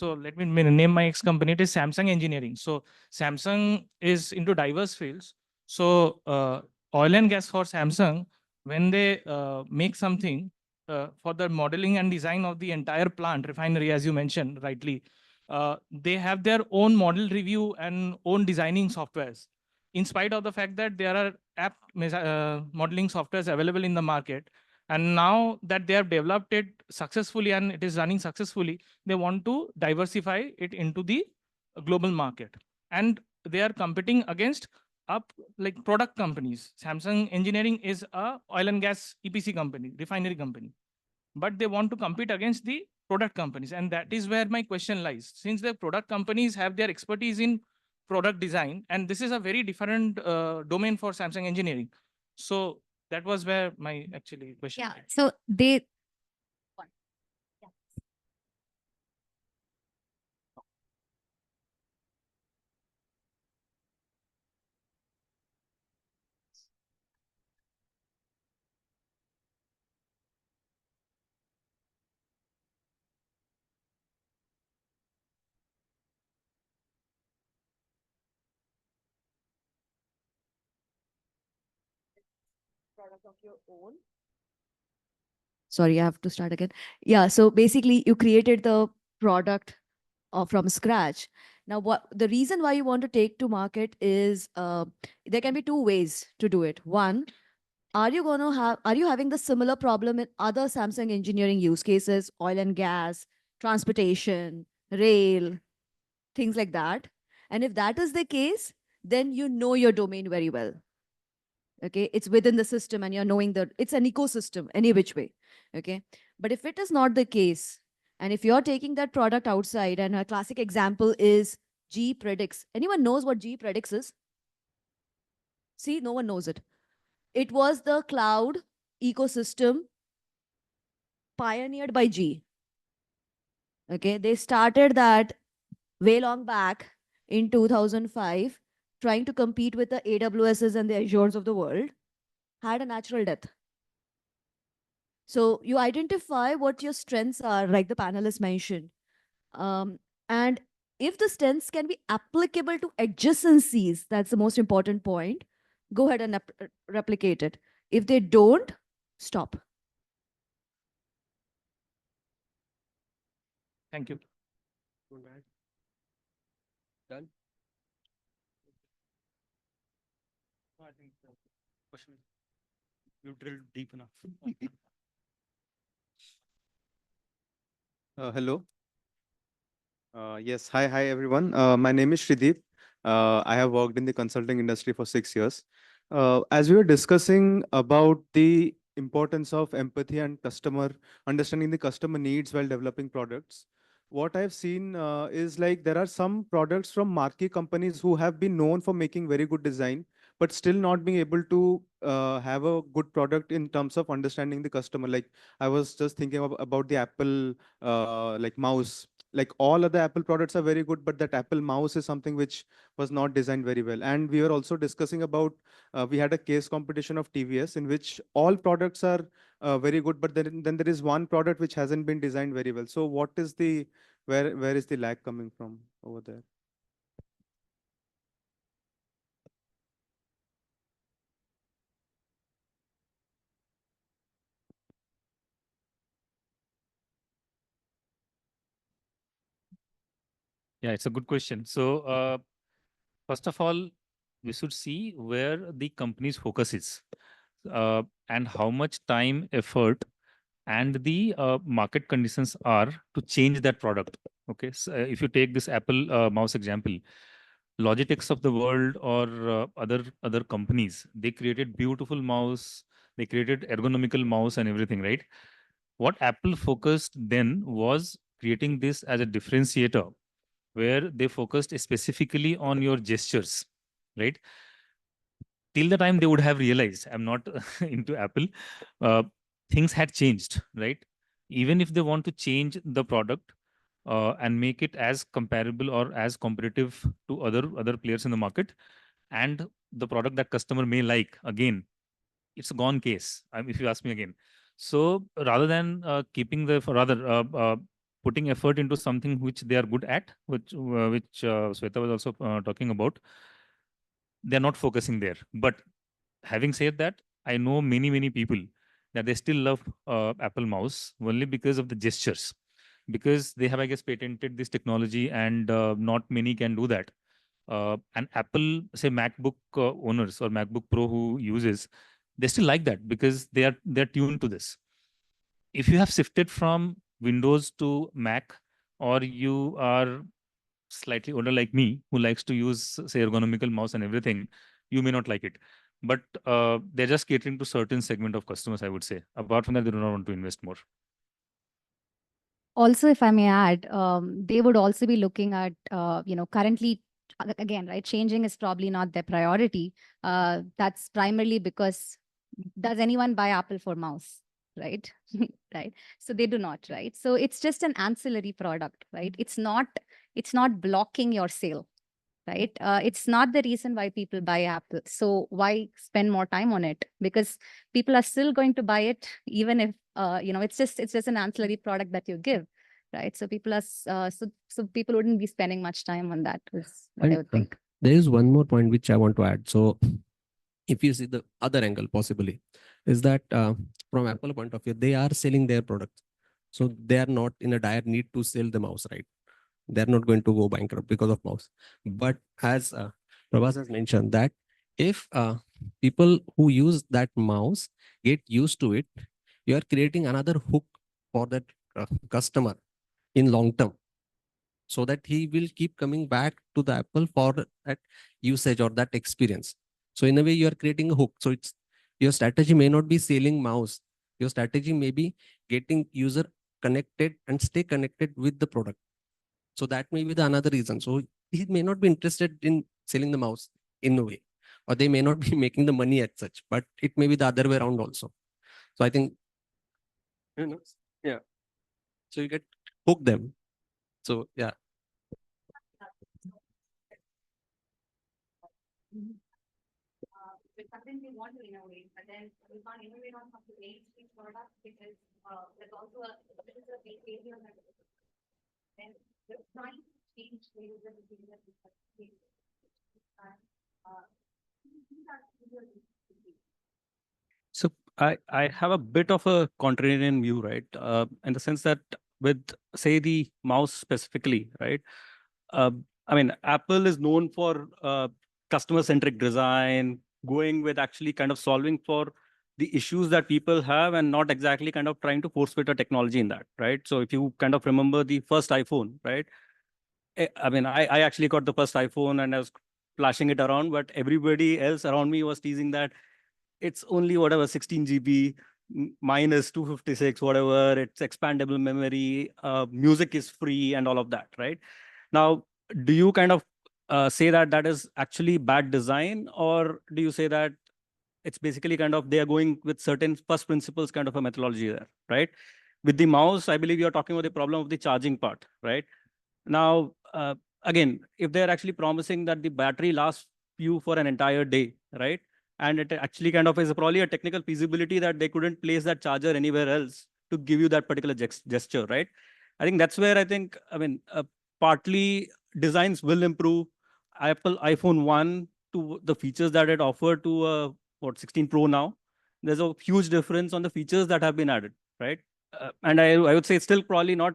let me name my ex company. It is Samsung Engineering. So Samsung is into diverse fields. So oil and gas for Samsung, when they make something for the modeling and design of the entire plant refinery, as you mentioned rightly, they have their own model review and own designing softwares. In spite of the fact that there are app modeling softwares available in the market, and now that they have developed it successfully and it is running successfully, they want to diversify it into the global market. And they are competing against like product companies. Samsung Engineering is a oil and gas EPC company, refinery company. But they want to compete against the product companies. And that is where my question lies. Since the product companies have their expertise in product design, and this is a very different domain for Samsung Engineering. So that was where my actually question. Yeah. So they. Product of your own. Sorry, I have to start again. Yeah, so basically you created the product from scratch. Now, what the reason why you want to take to market is there can be two ways to do it. One, are you having the similar problem in other Samsung engineering use cases, oil and gas, transportation, rail, things like that? And if that is the case, then you know your domain very well. Okay, it's within the system and you're knowing that it's an ecosystem any which way. Okay, but if it is not the case, and if you're taking that product outside, and a classic example is G Predicts. Anyone knows what G Predicts is? See, no one knows it. It was the cloud ecosystem pioneered by G. Okay, they started that way long back in 2005, trying to compete with the AWSs and the Azures of the world, had a natural death. So you identify what your strengths are, like the panelists mentioned. And if the strengths can be applicable to adjacencies, that's the most important point, go ahead and replicate it. If they don't, stop. Thank you. Done. I think the question you drilled deep enough. Hello. Yes, hi everyone. My name is Shrideep. I have worked in the consulting industry for 6 years. As we were discussing about the importance of empathy and understanding the customer needs while developing products, what I've seen is like there are some products from marquee companies who have been known for making very good design, but still not being able to have a good product in terms of understanding the customer. Like I was just thinking about the Apple like mouse. Like all other Apple products are very good, but that Apple mouse is something which was not designed very well. And we were also discussing about, we had a case competition of TVS in which all products are very good, but then there is one product which hasn't been designed very well. So what is the, where is the lag coming from over there? Yeah, it's a good question. So, first of all, we should see where the company's focus is, and how much time, effort, and the market conditions are to change that product. Okay, so if you take this Apple mouse example, Logitechs of the world or other companies, they created beautiful mouse, they created ergonomical mouse and everything, right? What Apple focused then was creating this as a differentiator, where they focused specifically on your gestures, right? Till the time they would have realized, I'm not into Apple, things had changed, right? Even if they want to change the product and make it as comparable or as competitive to other players in the market, and the product that customer may like, again, it's a gone case, if you ask me again. So rather than putting effort into something which they are good at, which Sweta was also talking about, they're not focusing there. But having said that, I know many people that they still love Apple mouse only because of the gestures, because they have, I guess, patented this technology, and not many can do that. And Apple, say MacBook owners or MacBook Pro who uses, they still like that because they're tuned to this. If you have shifted from Windows to Mac, or you are slightly older like me who likes to use, say, ergonomical mouse and everything, you may not like it. But they're just catering to certain segment of customers, I would say. Apart from that, they do not want to invest more. Also, if I may add, they would also be looking at, currently, again, right, changing is probably not their priority. That's primarily because Does anyone buy Apple for mouse? Right? Right. So they do not, right? So it's just an ancillary product, right? It's not blocking your sale, right? It's not the reason why people buy Apple. So why spend more time on it? Because people are still going to buy it, even if it's just an ancillary product that you give, right? So people are so people wouldn't be spending much time on that. Is what I And would think. there is one more point which I want to add. So if you see the other angle possibly is that from Apple point of view, they are selling their products. So they are not in a dire need to sell the mouse, right? They're not going to go bankrupt because of mouse. But as Prabhas has mentioned that if people who use that mouse get used to it, you are creating another hook for that customer in long term, so that he will keep coming back to the Apple for that usage or that experience. So in a way, you are creating a hook. So it's your strategy may not be selling mouse. Your strategy may be getting user connected and stay connected with the product. So that may be the another reason. So he may not be interested in selling the mouse in a way, or they may not be making the money as such, but it may be the other way around also. So I think, yeah. So you get hook them. So yeah. It's something we want to innovate, but then we can't innovate on some of the mainstream products because there's also a behavior that then we're trying to change the user behavior. So I have a bit of a contrarian view, right? In the sense that with, say, the mouse specifically, right? Uh, I mean, Apple is known for customer-centric design, going with actually kind of solving for the issues that people have and not exactly kind of trying to force fit a technology in that, right? So if you kind of remember the first iPhone, right? I mean, I actually got the first iPhone and I was flashing it around, but everybody else around me was teasing that it's only whatever 16 GB, mine is 256, whatever, it's expandable memory, music is free and all of that, right? Now, do you kind of say that that is actually bad design, or do you say that it's basically kind of they are going with certain first principles kind of a methodology there, right? With the mouse, I believe you're talking about the problem of the charging part, right? Now, again, if they're actually promising that the battery lasts you for an entire day, right? And it actually kind of is probably a technical feasibility that they couldn't place that charger anywhere else to give you that particular gesture, right? I think that's where I think, I mean, partly designs will improve. Apple iPhone 1 to the features that it offered to what 16 Pro now, there's a huge difference on the features that have been added, right? And I would say it's still probably not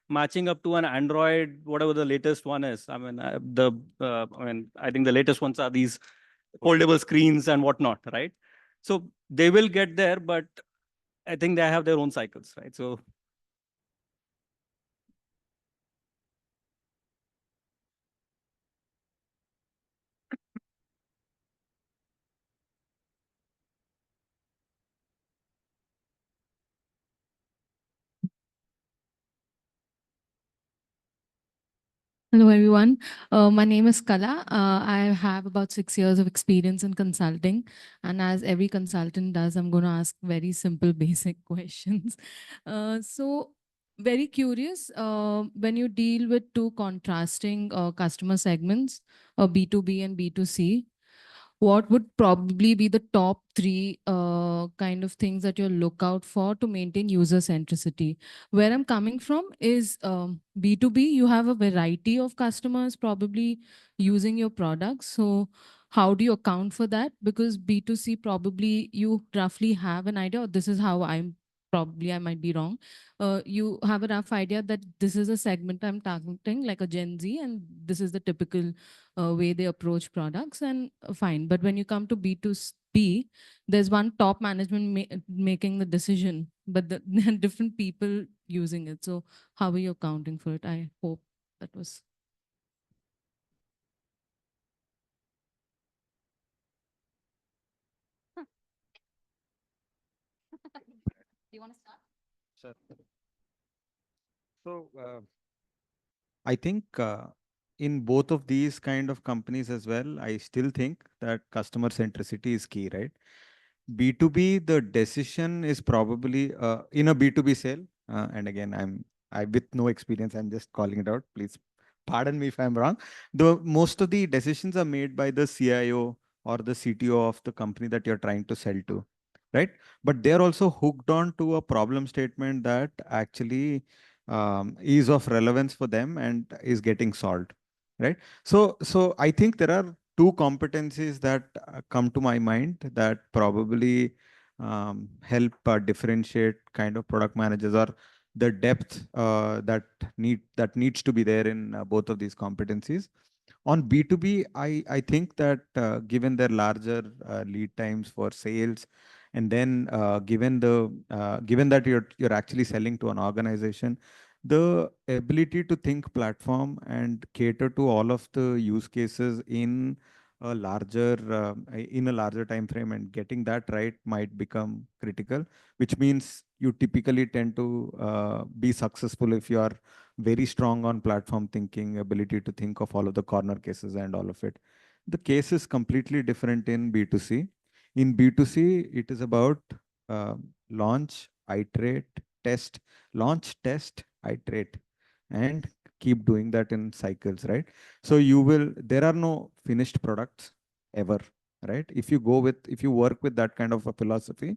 matching up to an Android, whatever the latest one is. I mean, I think the latest ones are these foldable screens and whatnot, right? So they will get there, but I think they have their own cycles, right? So Hello, everyone. My name is Kala. I have about 6 years of experience in consulting. And as every consultant does, I'm going to ask very simple, basic questions. So very curious, when you deal with two contrasting customer segments, B2B and B2C, what would probably be the top three kind of things that you look out for to maintain user centricity? Where I'm coming from is B2B, you have a variety of customers probably using your products. So how do you account for that? Because B2C probably you roughly have an idea, or this is how I might be wrong. You have a rough idea that this is a segment I'm targeting, like a Gen Z, and this is the typical way they approach products, and fine. But when you come to B2B, there's one top management making the decision, but there are different people using it. So how are you accounting for it? I hope that was. Do you want to start? Sure. So I think in both of these kind of companies as well, I still think that customer centricity is key, right? B2B, the decision is probably in a B2B sale. And again, I with no experience, I'm just calling it out. Please pardon me if I'm wrong. The most of the decisions are made by the CIO or the CTO of the company that you're trying to sell to, right? But they're also hooked on to a problem statement that actually is of relevance for them and is getting solved, right? So I think there are two competencies that come to my mind that probably help differentiate kind of product managers, or the depth that needs to be there in both of these competencies. On B2B, I think that given their larger lead times for sales, and then given that you're actually selling to an organization, the ability to think platform and cater to all of the use cases in a larger time frame and getting that right might become critical, which means you typically tend to be successful if you are very strong on platform thinking, ability to think of all of the corner cases and all of it. The case is completely different in B2C. In B2C, it is about launch, iterate, test, launch, test, iterate, and keep doing that in cycles, right? So there are no finished products ever, right? If you work with that kind of a philosophy,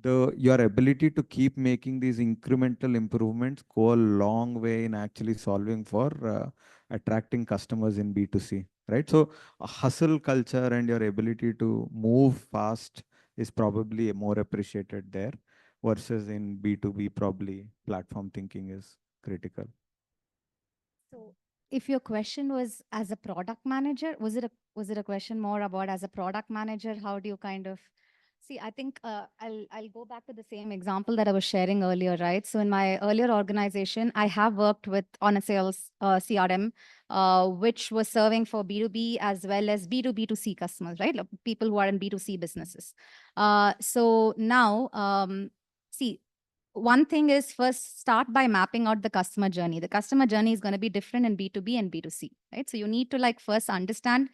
your ability to keep making these incremental improvements go a long way in actually solving for attracting customers in B2C, right? So a hustle culture and your ability to move fast is probably more appreciated there, versus in B2B, probably platform thinking is critical. So if your question was as a product manager, was it a question more about as a product manager, how do you kind of see? I think I'll go back to the same example that I was sharing earlier, right? So in my earlier organization, I have worked on a sales CRM, which was serving for B2B as well as B2B2C customers, right? Like people who are in B2C businesses. So now, see, one thing is first start by mapping out the customer journey. The customer journey is going to be different in B2B and B2C, right? So you need to like first understand,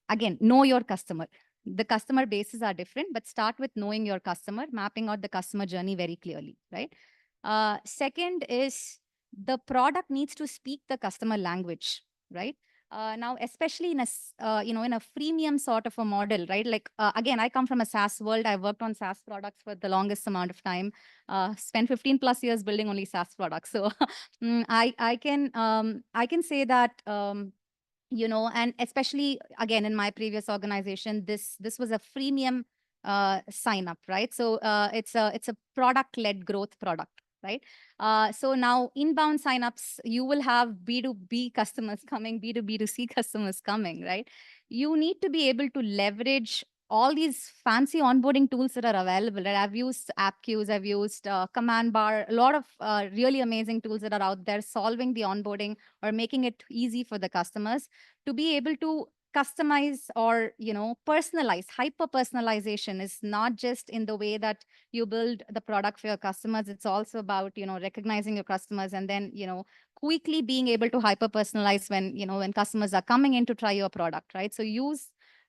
again, know your customer. The customer bases are different, but start with knowing your customer, mapping out the customer journey very clearly, right? Second is the product needs to speak the customer language, right? Now, especially in in a freemium sort of a model, right? Like, again, I come from a SaaS world. I worked on SaaS products for the longest amount of time, spent 15 plus years building only SaaS products. So I can say that, and especially again, in my previous organization, this was a freemium sign up, right? So it's a product-led growth product, right? So now inbound signups, you will have B2B customers coming, B2B2C customers coming, right? You need to be able to leverage all these fancy onboarding tools that are available. Right? I've used app queues, I've used command bar, a lot of really amazing tools that are out there solving the onboarding or making it easy for the customers to be able to customize or personalize. Hyper personalization is not just in the way that you build the product for your customers. It's also about recognizing your customers and then quickly being able to hyper personalize when customers are coming in to try your product, right? So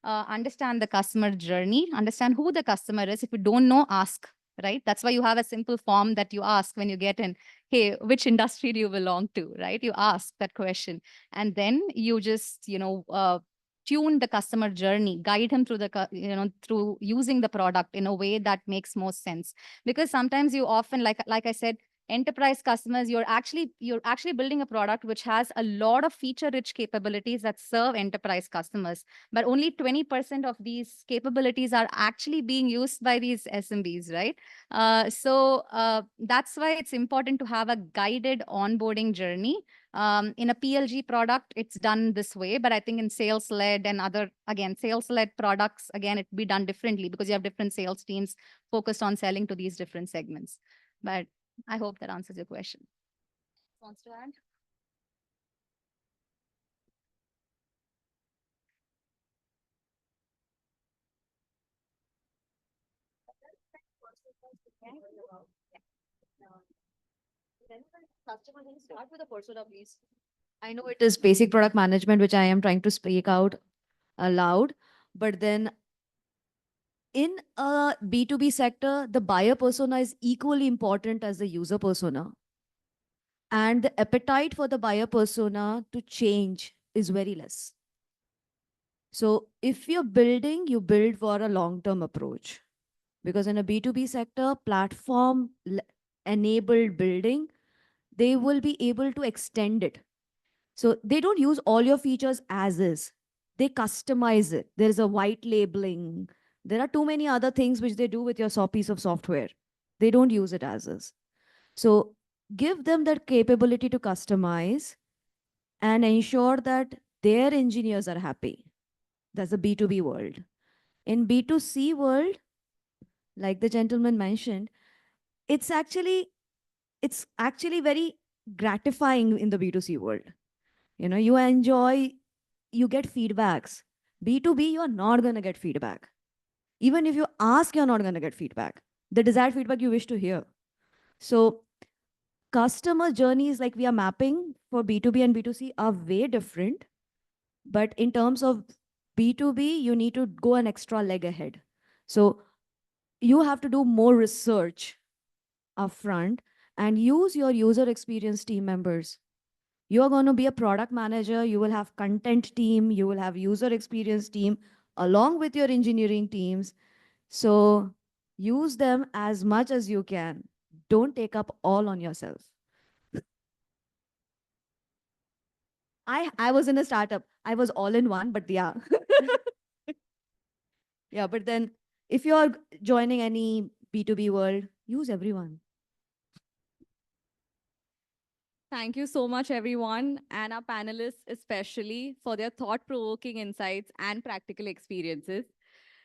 understand the customer journey, understand who the customer is. If you don't know, ask, right? That's why you have a simple form that you ask when you get in. Hey, which industry do you belong to, right? You ask that question, and then you just tune the customer journey, guide him through through using the product in a way that makes most sense. Because sometimes you often, like I said, enterprise customers, you're actually building a product which has a lot of feature rich capabilities that serve enterprise customers, but only 20% of these capabilities are actually being used by these SMBs, right? So that's why it's important to have a guided onboarding journey. In a PLG product, it's done this way, but I think in sales-led and sales-led products, again, it'd be done differently because you have different sales teams focused on selling to these different segments. But I hope that answers your question. Wants to add? Start with the persona, please. I know it is basic product management, which I am trying to speak out aloud, but then In a B2B sector, the buyer persona is equally important as the user persona. And the appetite for the buyer persona to change is very less. So if you're building, you build for a long-term approach. Because in a B2B sector, platform enabled building, they will be able to extend it. So they don't use all your features as is. They customize it. There is a white labeling. There are too many other things which they do with your piece of software. They don't use it as is. So give them that capability to customize and ensure that their engineers are happy. That's the B2B world. In B2C world, like the gentleman mentioned, it's actually very gratifying in the B2C world. You know, you enjoy, you get feedbacks. B2B, you are not going to get feedback. Even if you ask, you're not going to get feedback. The desired feedback you wish to hear. So customer journeys like we are mapping for B2B and B2C are way different. But in terms of B2B, you need to go an extra leg ahead. So you have to do more research upfront and use your user experience team members. You are going to be a product manager, you will have content team, you will have user experience team along with your engineering teams. So use them as much as you can. Don't take up all on yourself. I was in a startup. I was all in one, but yeah. Yeah, but then if you're joining any B2B world, use everyone. Thank you so much, everyone, and our panelists, especially for their thought-provoking insights and practical experiences.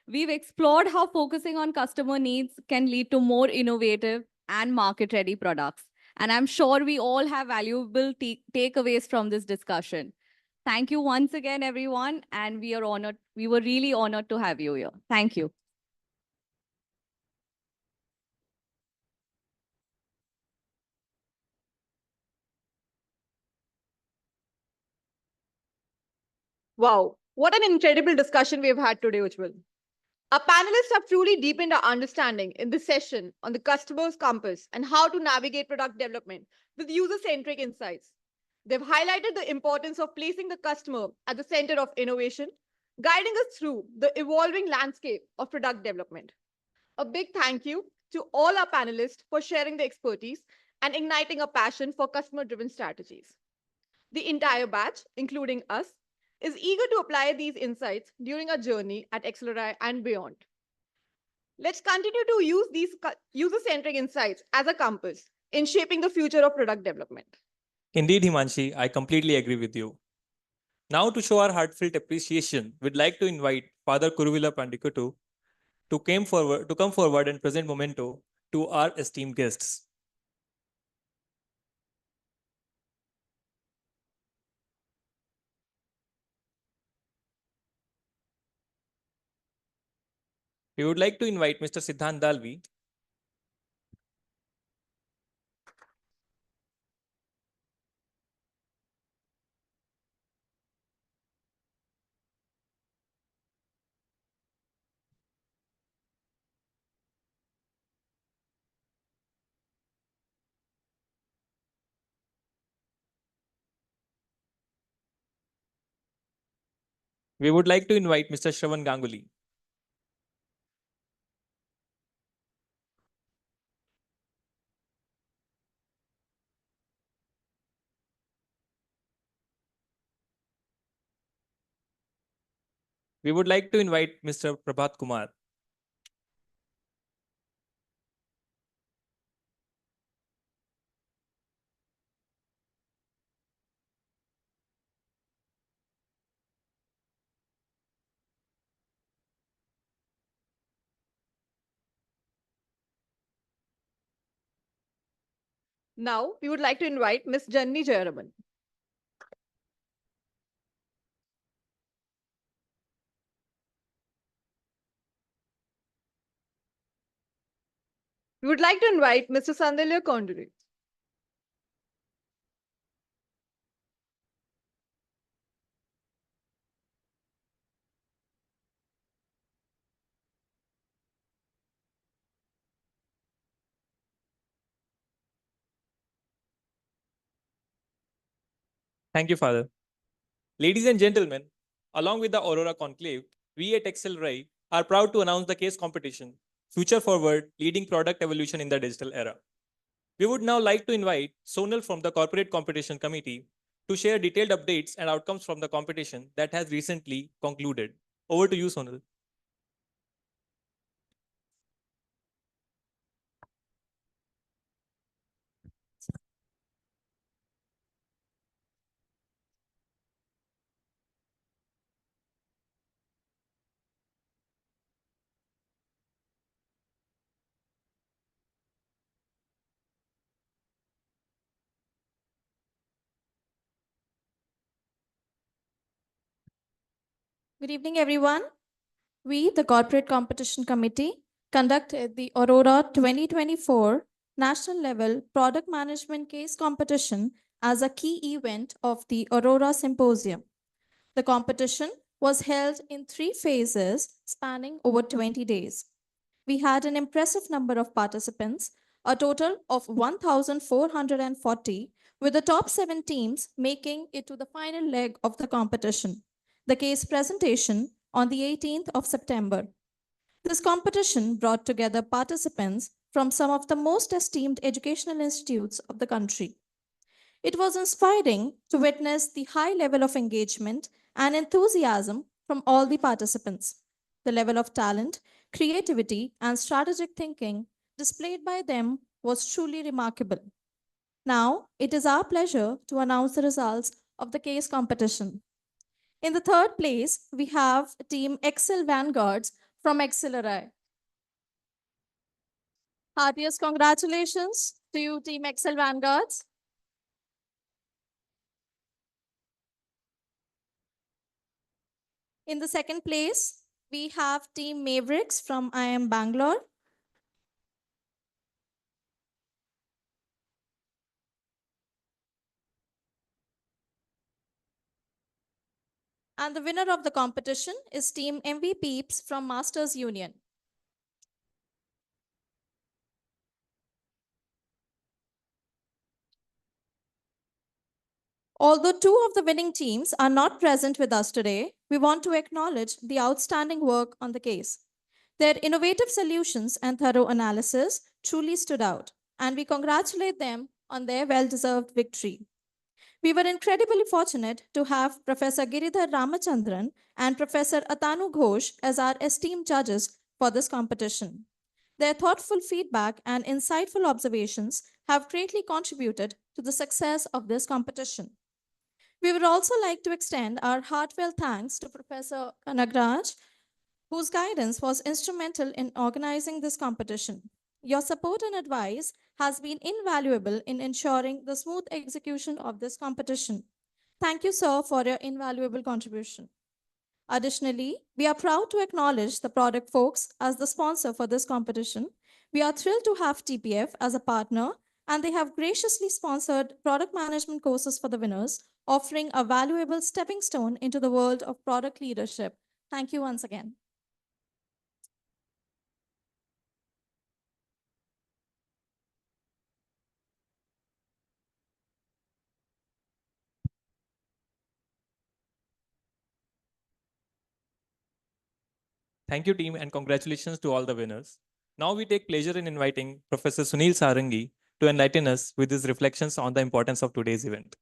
We've explored how focusing on customer needs can lead to more innovative and market-ready products. And I'm sure we all have valuable takeaways from this discussion. Thank you once again, everyone, and we are honored. We were really honored to have you here. Thank you. Wow, what an incredible discussion we have had today, Ujjwal. Our panelists have truly deepened our understanding in this session on the customer's compass and how to navigate product development with user-centric insights. They've highlighted the importance of placing the customer at the center of innovation, guiding us through the evolving landscape of product development. A big thank you to all our panelists for sharing their expertise and igniting a passion for customer-driven strategies. The entire batch, including us, is eager to apply these insights during our journey at Xlri and beyond. Let's continue to use these user-centric insights as a compass in shaping the future of product development. Indeed, Himanshi, I completely agree with you. Now, to show our heartfelt appreciation, we'd like to invite Father Kuruvilla Pandikutu to come forward and present memento to our esteemed guests. We would like to invite Mr. Siddhant Dalvi. We would like to invite Mr. Shravan Ganguly. We would like to invite Mr. Prabhat Kumar. Now, we would like to invite Ms. Janni Jayaraman. We would like to invite Mr. Sandilya Konduri. Thank you, Father. Ladies and gentlemen, along with the Aurora Conclave, we at Xlri are proud to announce the case competition, Future Forward, Leading Product Evolution in the Digital Era. We would now like to invite Sonal from the Corporate Competition Committee to share detailed updates and outcomes from the competition that has recently concluded. Over to you, Sonal. Good evening, everyone. We, the Corporate Competition Committee, conducted the Aurora 2024 National Level Product Management Case Competition as a key event of the Aurora Symposium. The competition was held in 3 phases spanning over 20 days. We had an impressive number of participants, a total of 1,440, with the top 7 teams making it to the final leg of the competition, the case presentation on the 18th of September. This competition brought together participants from some of the most esteemed educational institutes of the country. It was inspiring to witness the high level of engagement and enthusiasm from all the participants. The level of talent, creativity, and strategic thinking displayed by them was truly remarkable. Now, it is our pleasure to announce the results of the case competition. In the 3rd place, we have Team Excel Vanguards from Xlri. Heartiest congratulations to you, Team Excel Vanguards. In the 2nd place, we have Team Mavericks from IIM Bangalore. And the winner of the competition is Team MV Peeps from Masters Union. Although 2 of the winning teams are not present with us today, we want to acknowledge the outstanding work on the case. Their innovative solutions and thorough analysis truly stood out, and we congratulate them on their well-deserved victory. We were incredibly fortunate to have Professor Giridhar Ramachandran and Professor Atanu Ghosh as our esteemed judges for this competition. Their thoughtful feedback and insightful observations have greatly contributed to the success of this competition. We would also like to extend our heartfelt thanks to Professor Kanagraj, whose guidance was instrumental in organizing this competition. Your support and advice has been invaluable in ensuring the smooth execution of this competition. Thank you, sir, for your invaluable contribution. Additionally, we are proud to acknowledge the product folks as the sponsor for this competition. We are thrilled to have TPF as a partner, and they have graciously sponsored product management courses for the winners, offering a valuable stepping stone into the world of product leadership. Thank you once again. Thank you, team, and congratulations to all the winners. Now we take pleasure in inviting Professor Sunil Sarangi to enlighten us with his reflections on the importance of today's event.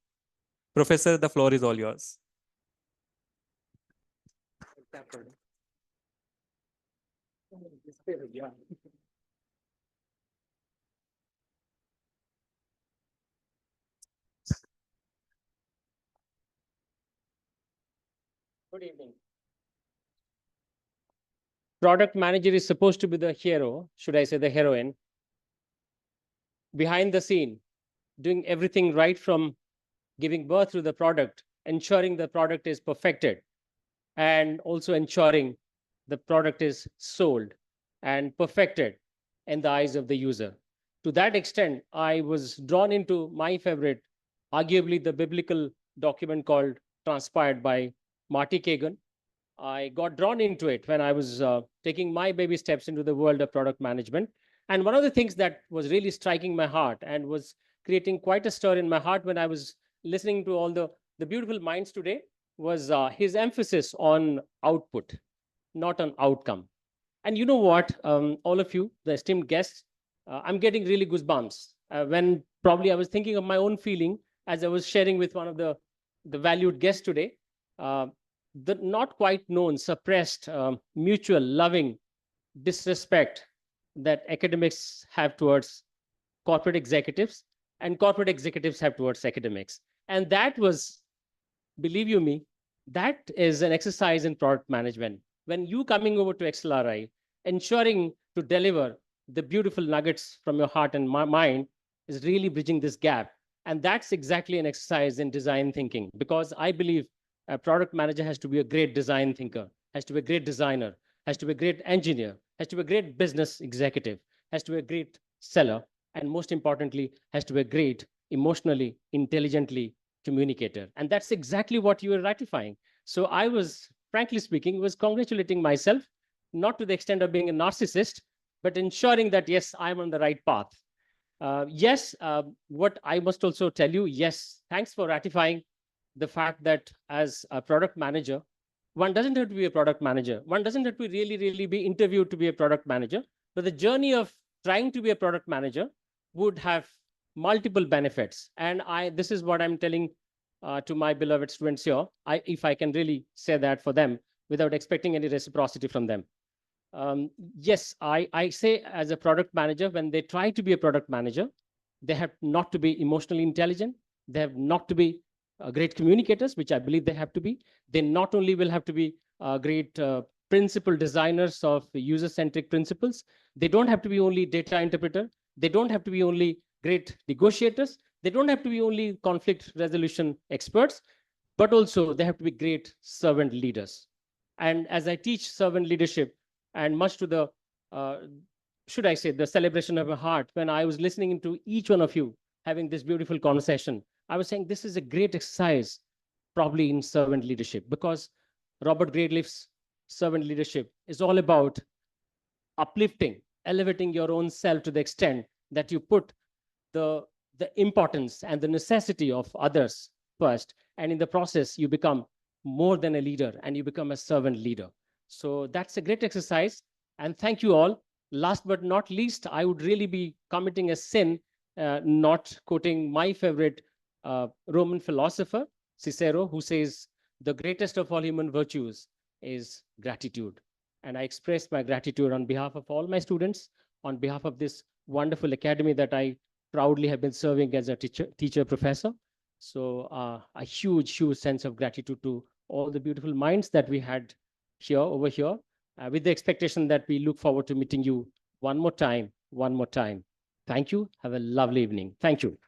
Professor, the floor is all yours. Good evening. Product manager is supposed to be the hero, should I say the heroine, behind the scene, doing everything right from giving birth to the product, ensuring the product is perfected, and also ensuring the product is sold and perfected in the eyes of the user. To that extent, I was drawn into my favorite, arguably the biblical document called Transpired by Marty Kagan. I got drawn into it when I was taking my baby steps into the world of product management. And one of the things that was really striking my heart and was creating quite a stir in my heart when I was listening to all the the beautiful minds today was his emphasis on output, not on outcome. And you know what, all of you, the esteemed guests, I'm getting really goosebumps when probably I was thinking of my own feeling as I was sharing with one of the valued guests today. The not quite known, suppressed, mutual, loving disrespect that academics have towards corporate executives and corporate executives have towards academics. And that was, believe you me, that is an exercise in product management. When you coming over to Xlri, ensuring to deliver the beautiful nuggets from your heart and mind is really bridging this gap. And that's exactly an exercise in design thinking, because I believe a product manager has to be a great design thinker, has to be a great designer, has to be a great engineer, has to be a great business executive, has to be a great seller, and most importantly, has to be a great emotionally, intelligently communicator. And that's exactly what you were ratifying. So I was, frankly speaking, was congratulating myself, not to the extent of being a narcissist, but ensuring that, yes, I'm on the right path. Yes, what I must also tell you, yes, thanks for ratifying the fact that as a product manager, one doesn't have to be a product manager. One doesn't have to really be interviewed to be a product manager. But the journey of trying to be a product manager would have multiple benefits. And this is what I'm telling to my beloved students here, if I can really say that for them without expecting any reciprocity from them. Yes, I say as a product manager, when they try to be a product manager, they have not to be emotionally intelligent. They have not to be great communicators, which I believe they have to be. They not only will have to be great principal designers of user-centric principles. They don't have to be only data interpreter. They don't have to be only great negotiators. They don't have to be only conflict resolution experts, but also they have to be great servant leaders. And as I teach servant leadership, and much to the, should I say, the celebration of my heart, when I was listening to each one of you having this beautiful conversation, I was saying this is a great exercise, probably in servant leadership, because Robert Gradeliff's servant leadership is all about uplifting, elevating your own self to the extent that you put the importance and the necessity of others first. And in the process, you become more than a leader and you become a servant leader. So that's a great exercise. And thank you all. Last but not least, I would really be committing a sin, not quoting my favorite Roman philosopher, Cicero, who says, the greatest of all human virtues is gratitude. And I express my gratitude on behalf of all my students, on behalf of this wonderful academy that I proudly have been serving as a teacher professor. So a huge sense of gratitude to all the beautiful minds that we had over here, with the expectation that we look forward to meeting you one more time. Thank you. Have a lovely evening. Thank you.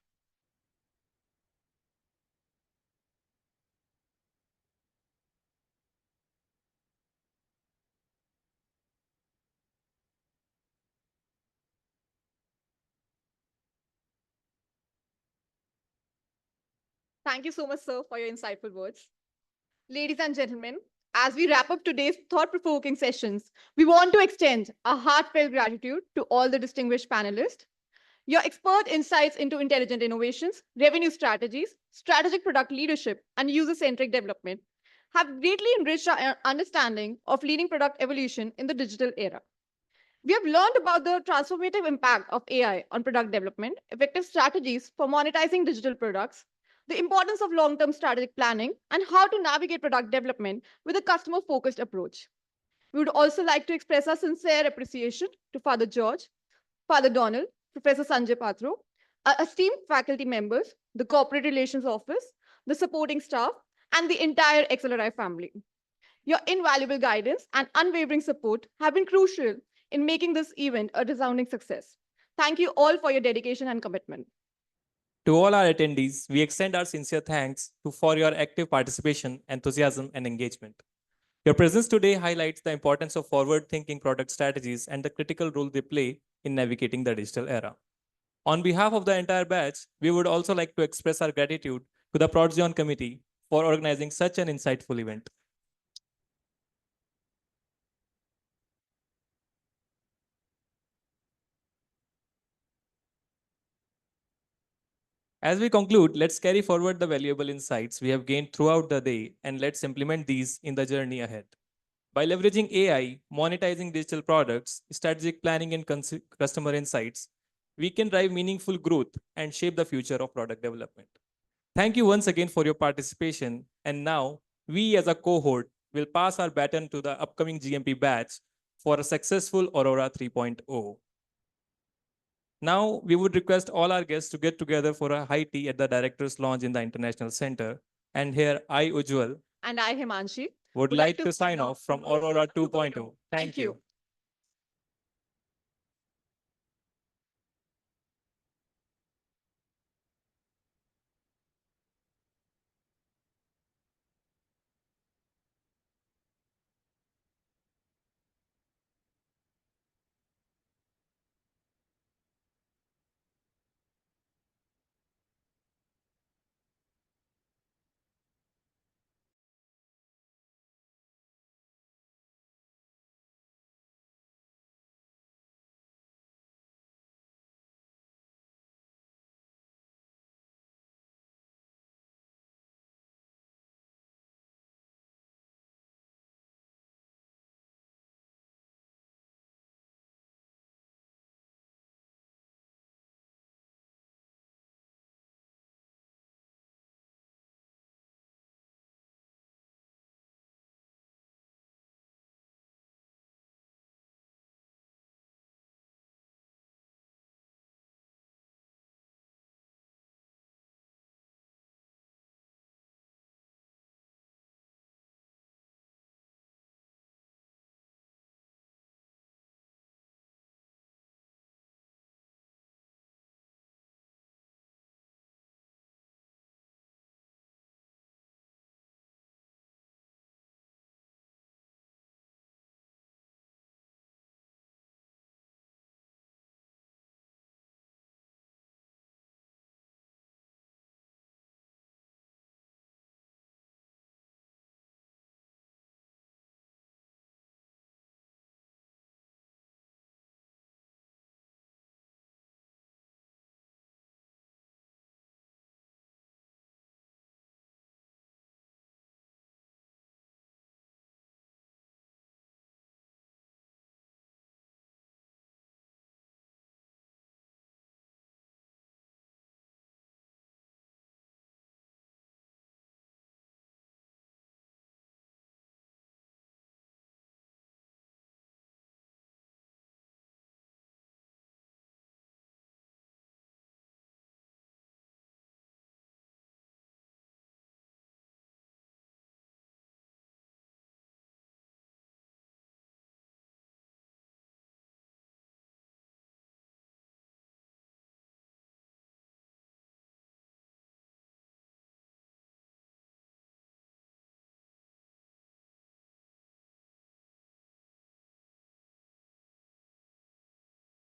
Thank you so much, sir, for your insightful words. Ladies and gentlemen, as we wrap up today's thought-provoking sessions, we want to extend a heartfelt gratitude to all the distinguished panelists. Your expert insights into intelligent innovations, revenue strategies, strategic product leadership, and user-centric development have greatly enriched our understanding of leading product evolution in the digital era. We have learned about the transformative impact of AI on product development, effective strategies for monetizing digital products, the importance of long-term strategic planning, and how to navigate product development with a customer-focused approach. We would also like to express our sincere appreciation to Father George, Father Donald, Professor Sanjay Patro, our esteemed faculty members, the Corporate Relations Office, the supporting staff, and the entire Xlri family. Your invaluable guidance and unwavering support have been crucial in making this event a resounding success. Thank you all for your dedication and commitment. To all our attendees, we extend our sincere thanks for your active participation, enthusiasm, and engagement. Your presence today highlights the importance of forward-thinking product strategies and the critical role they play in navigating the digital era. On behalf of the entire batch, we would also like to express our gratitude to the Prodzion committee for organizing such an insightful event. As we conclude, let's carry forward the valuable insights we have gained throughout the day and let's implement these in the journey ahead. By leveraging AI, monetizing digital products, strategic planning, and customer insights, we can drive meaningful growth and shape the future of product development. Thank you once again for your participation. And now, we as a cohort will pass our baton to the upcoming GMP batch for a successful Aurora 3.0. Now, we would request all our guests to get together for a high tea at the Directors Lounge in the International Center. And here, I, Ujjwal, And I, Himanshi, would like to sign off from Aurora 2.0. Thank you.